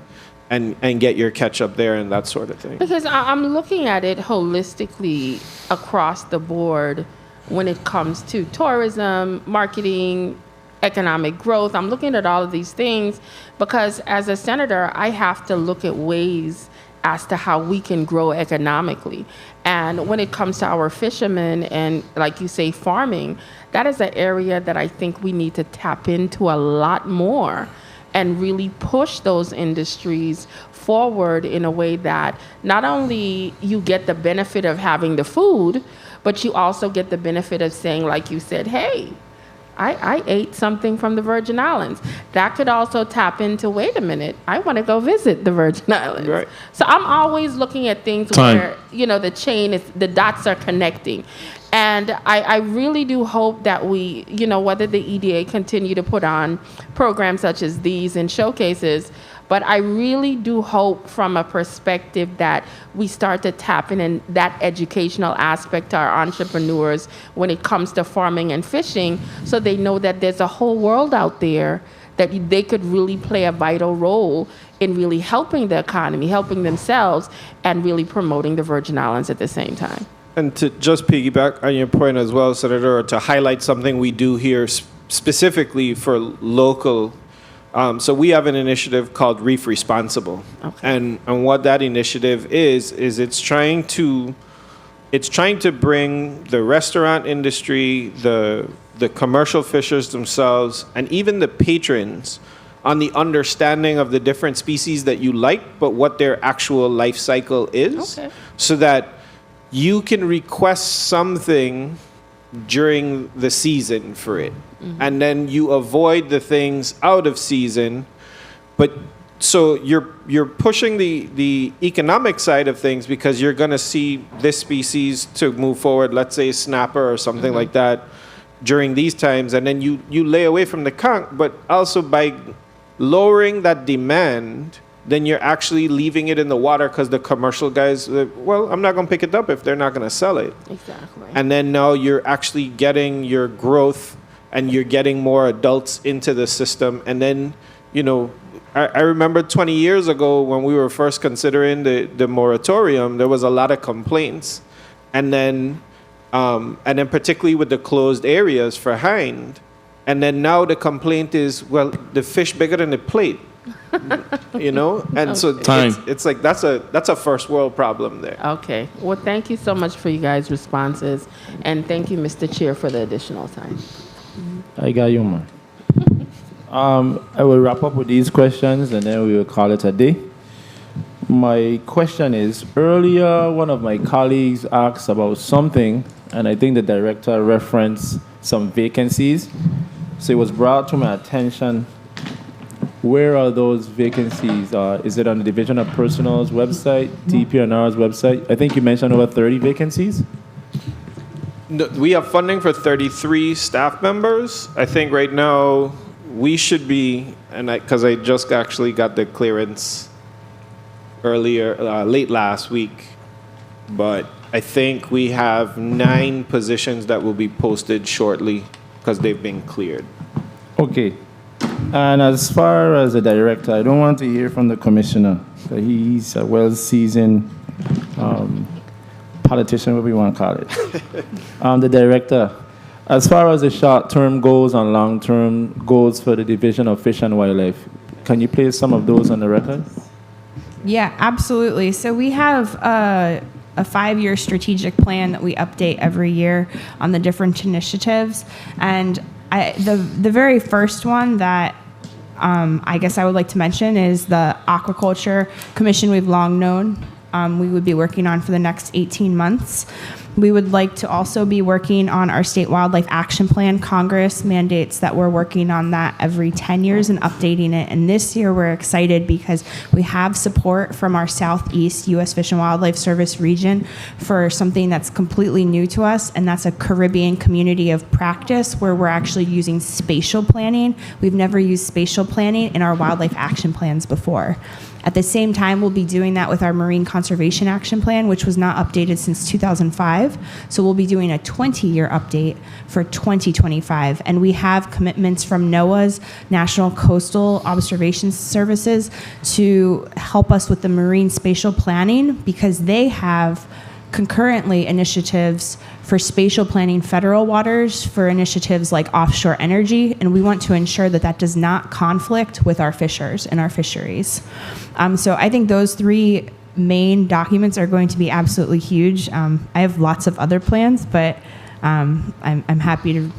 Speaker 13: and get your ketchup there and that sort of thing?
Speaker 15: Because I'm looking at it holistically across the board when it comes to tourism, marketing, economic growth. I'm looking at all of these things because as a senator, I have to look at ways as to how we can grow economically. And when it comes to our fishermen and, like you say, farming, that is an area that I think we need to tap into a lot more and really push those industries forward in a way that not only you get the benefit of having the food, but you also get the benefit of saying, like you said, hey, I ate something from the Virgin Islands. That could also tap into, wait a minute, I want to go visit the Virgin Islands.
Speaker 13: Right.
Speaker 15: So I'm always looking at things where, you know, the dots are connecting. And I really do hope that we, you know, whether the EDA continue to put on programs such as these and showcases, but I really do hope from a perspective that we start to tap in that educational aspect to our entrepreneurs when it comes to farming and fishing, so they know that there's a whole world out there that they could really play a vital role in really helping the economy, helping themselves, and really promoting the Virgin Islands at the same time.
Speaker 13: And to just piggyback on your point as well, Senator, or to highlight something we do here specifically for local. So we have an initiative called Reef Responsible. Okay. And what that initiative is it's trying to bring the restaurant industry, the commercial fishers themselves, and even the patrons on the understanding of the different species that you like, but what their actual life cycle is, so that you can request something during the season for it. And then you avoid the things out of season. But so you're pushing the economic side of things because you're going to see this species to move forward, let's say snapper or something like that during these times. And then you lay away from the conch, but also by lowering that demand, then you're actually leaving it in the water because the commercial guys, well, I'm not going to pick it up if they're not going to sell it.
Speaker 15: Exactly.
Speaker 13: And then now you're actually getting your growth and you're getting more adults into the system. And then, you know, I remember 20 years ago when we were first considering the moratorium, there was a lot of complaints. And then particularly with the closed areas for hind. And then now the complaint is, well, the fish bigger than the plate. You know, and so it's like that's a first world problem there.
Speaker 15: Okay. Well, thank you so much for you guys' responses, and thank you, Mr. Chair, for the additional time.
Speaker 3: I got you, man. I will wrap up with these questions, and then we will call it a day. My question is, earlier one of my colleagues asked about something, and I think the director referenced some vacancies. So it was brought to my attention. Where are those vacancies? Is it on the Division of Personnel's website, DPNR's website? I think you mentioned over 30 vacancies.
Speaker 13: No, we have funding for 33 staff members. I think right now we should be, because I just actually got the clearance late last week, but I think we have 9 positions that will be posted shortly because they've been cleared.
Speaker 3: Okay. And as far as the director, I don't want to hear from the commissioner. He's a well-seasoned politician, whatever you want to call it. The director, as far as the short-term goals and long-term goals for the Division of Fish and Wildlife, can you place some of those on the record?
Speaker 14: Yeah, absolutely. So we have a 5-year strategic plan that we update every year on the different initiatives. And the very first one that I guess I would like to mention is the Aquaculture Commission we've long known we would be working on for the next 18 months. We would like to also be working on our state wildlife action plan. Congress mandates that we're working on that every 10 years and updating it. And this year we're excited because we have support from our Southeast U.S. Fish and Wildlife Service region for something that's completely new to us, and that's a Caribbean community of practice where we're actually using spatial planning. We've never used spatial planning in our wildlife action plans before. At the same time, we'll be doing that with our Marine Conservation Action Plan, which was not updated since 2005. So we'll be doing a 20-year update for 2025. And we have commitments from NOAA's National Coastal Observation Services to help us with the marine spatial planning, because they have concurrently initiatives for spatial planning federal waters for initiatives like offshore energy, and we want to ensure that that does not conflict with our fishers and our fisheries. So I think those three main documents are going to be absolutely huge. I have lots of other plans, but I'm happy to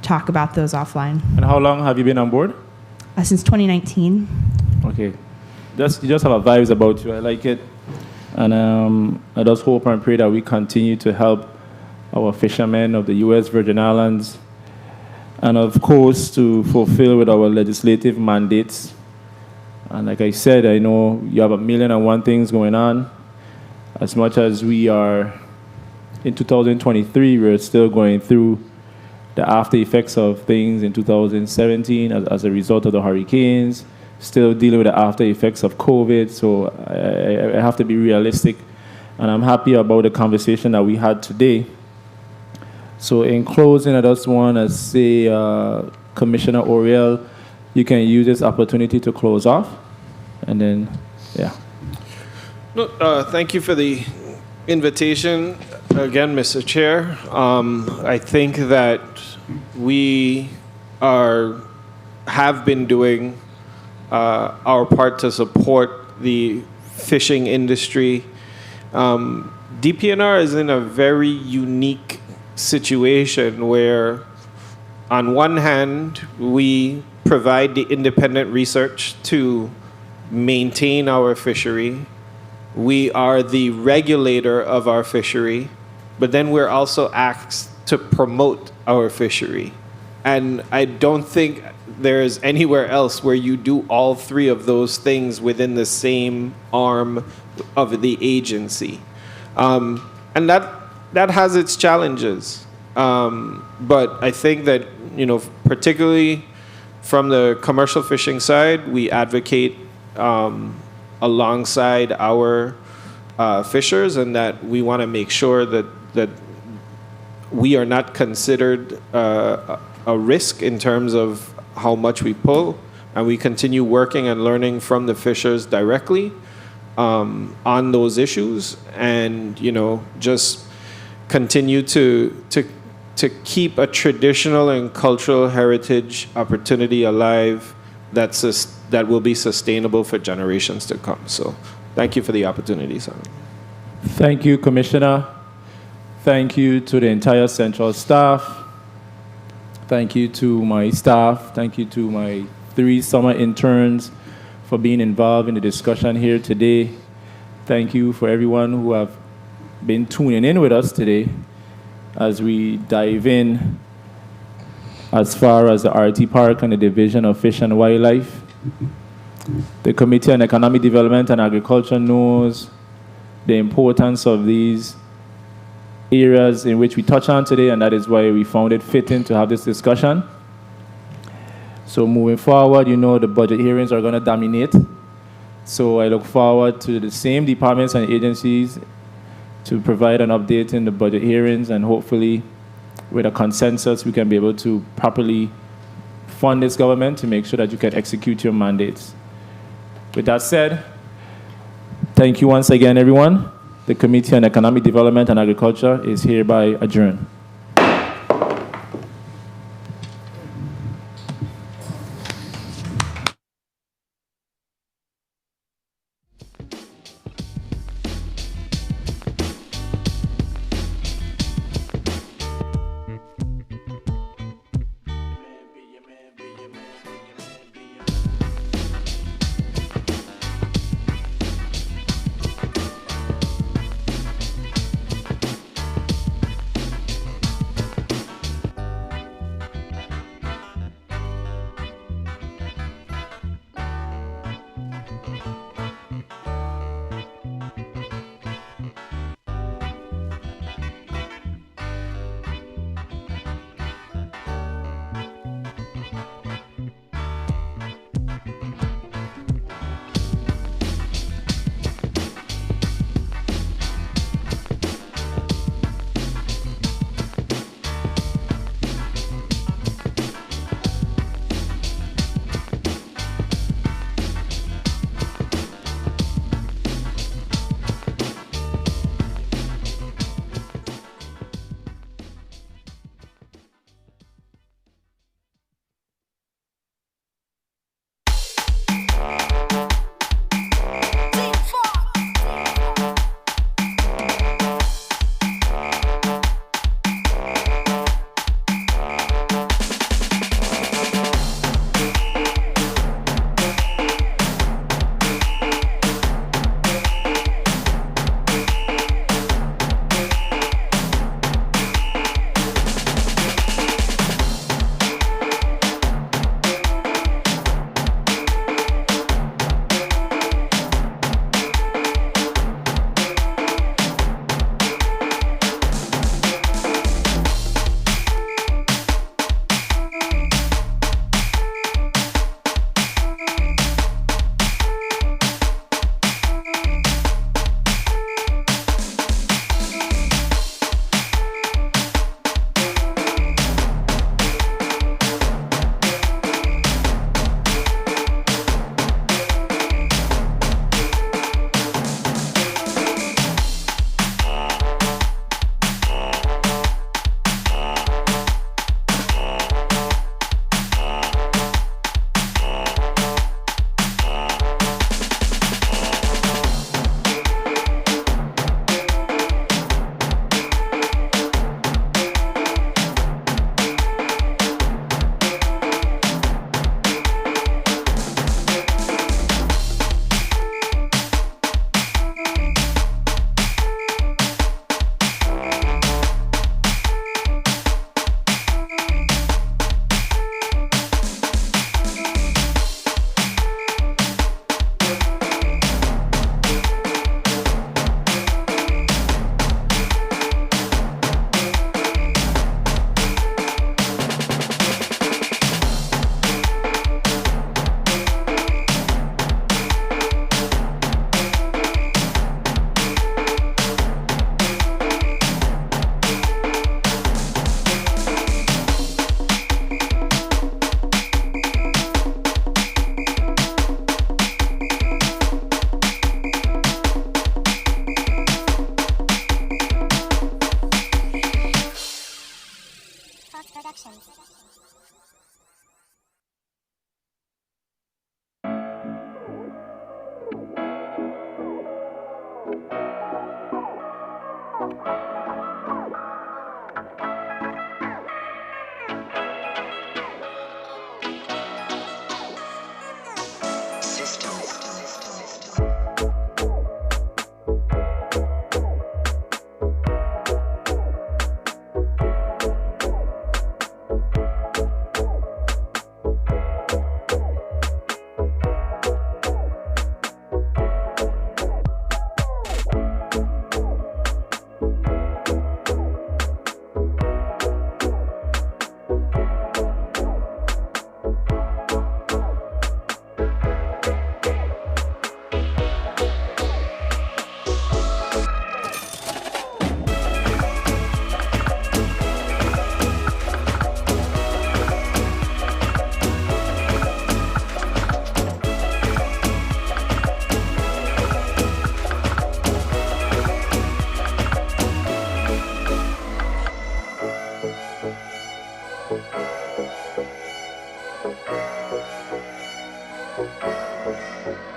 Speaker 14: talk about those offline.
Speaker 3: And how long have you been on board?
Speaker 14: Since 2019.
Speaker 3: Okay. You just have a vibes about you. I like it. And I just hope and pray that we continue to help our fishermen of the U.S. Virgin Islands, and of course to fulfill with our legislative mandates. And like I said, I know you have 1,000,001 things going on. As much as we are in 2023, we're still going through the after effects of things in 2017 as a result of the hurricanes, still dealing with the after effects of COVID. So I have to be realistic, and I'm happy about the conversation that we had today. So in closing, I just want to say, Commissioner Oriel, you can use this opportunity to close off, and then, yeah.
Speaker 13: No, thank you for the invitation again, Mr. Chair. I think that we have been doing our part to support the fishing industry. DPNR is in a very unique situation where, on one hand, we provide the independent research to maintain our fishery. We are the regulator of our fishery, but then we're also asked to promote our fishery. And I don't think there is anywhere else where you do all three of those things within the same arm of the agency. And that has its challenges. But I think that, particularly from the commercial fishing side, we advocate alongside our fishers, and that we want to make sure that we are not considered a risk in terms of how much we pull, and we continue working and learning from the fishers directly on those issues, and just continue to keep a traditional and cultural heritage opportunity alive that will be sustainable for generations to come. So thank you for the opportunity, Simon.
Speaker 3: Thank you, Commissioner. Thank you to the entire Central staff. Thank you to my staff. Thank you to my 3 summer interns for being involved in the discussion here today. Thank you for everyone who have been tuning in with us today as we dive in as far as the RT Park and the Division of Fish and Wildlife. The Committee on Economic Development and Agriculture knows the importance of these areas in which we touch on today, and that is why we found it fitting to have this discussion. So moving forward, the budget hearings are going to dominate. So I look forward to the same departments and agencies to provide an update in the budget hearings, and hopefully with a consensus we can be able to properly fund this government to make sure that you can execute your mandates. With that said, thank you once again, everyone. The Committee on Economic Development and Agriculture is hereby adjourned.
Speaker 1: Yes.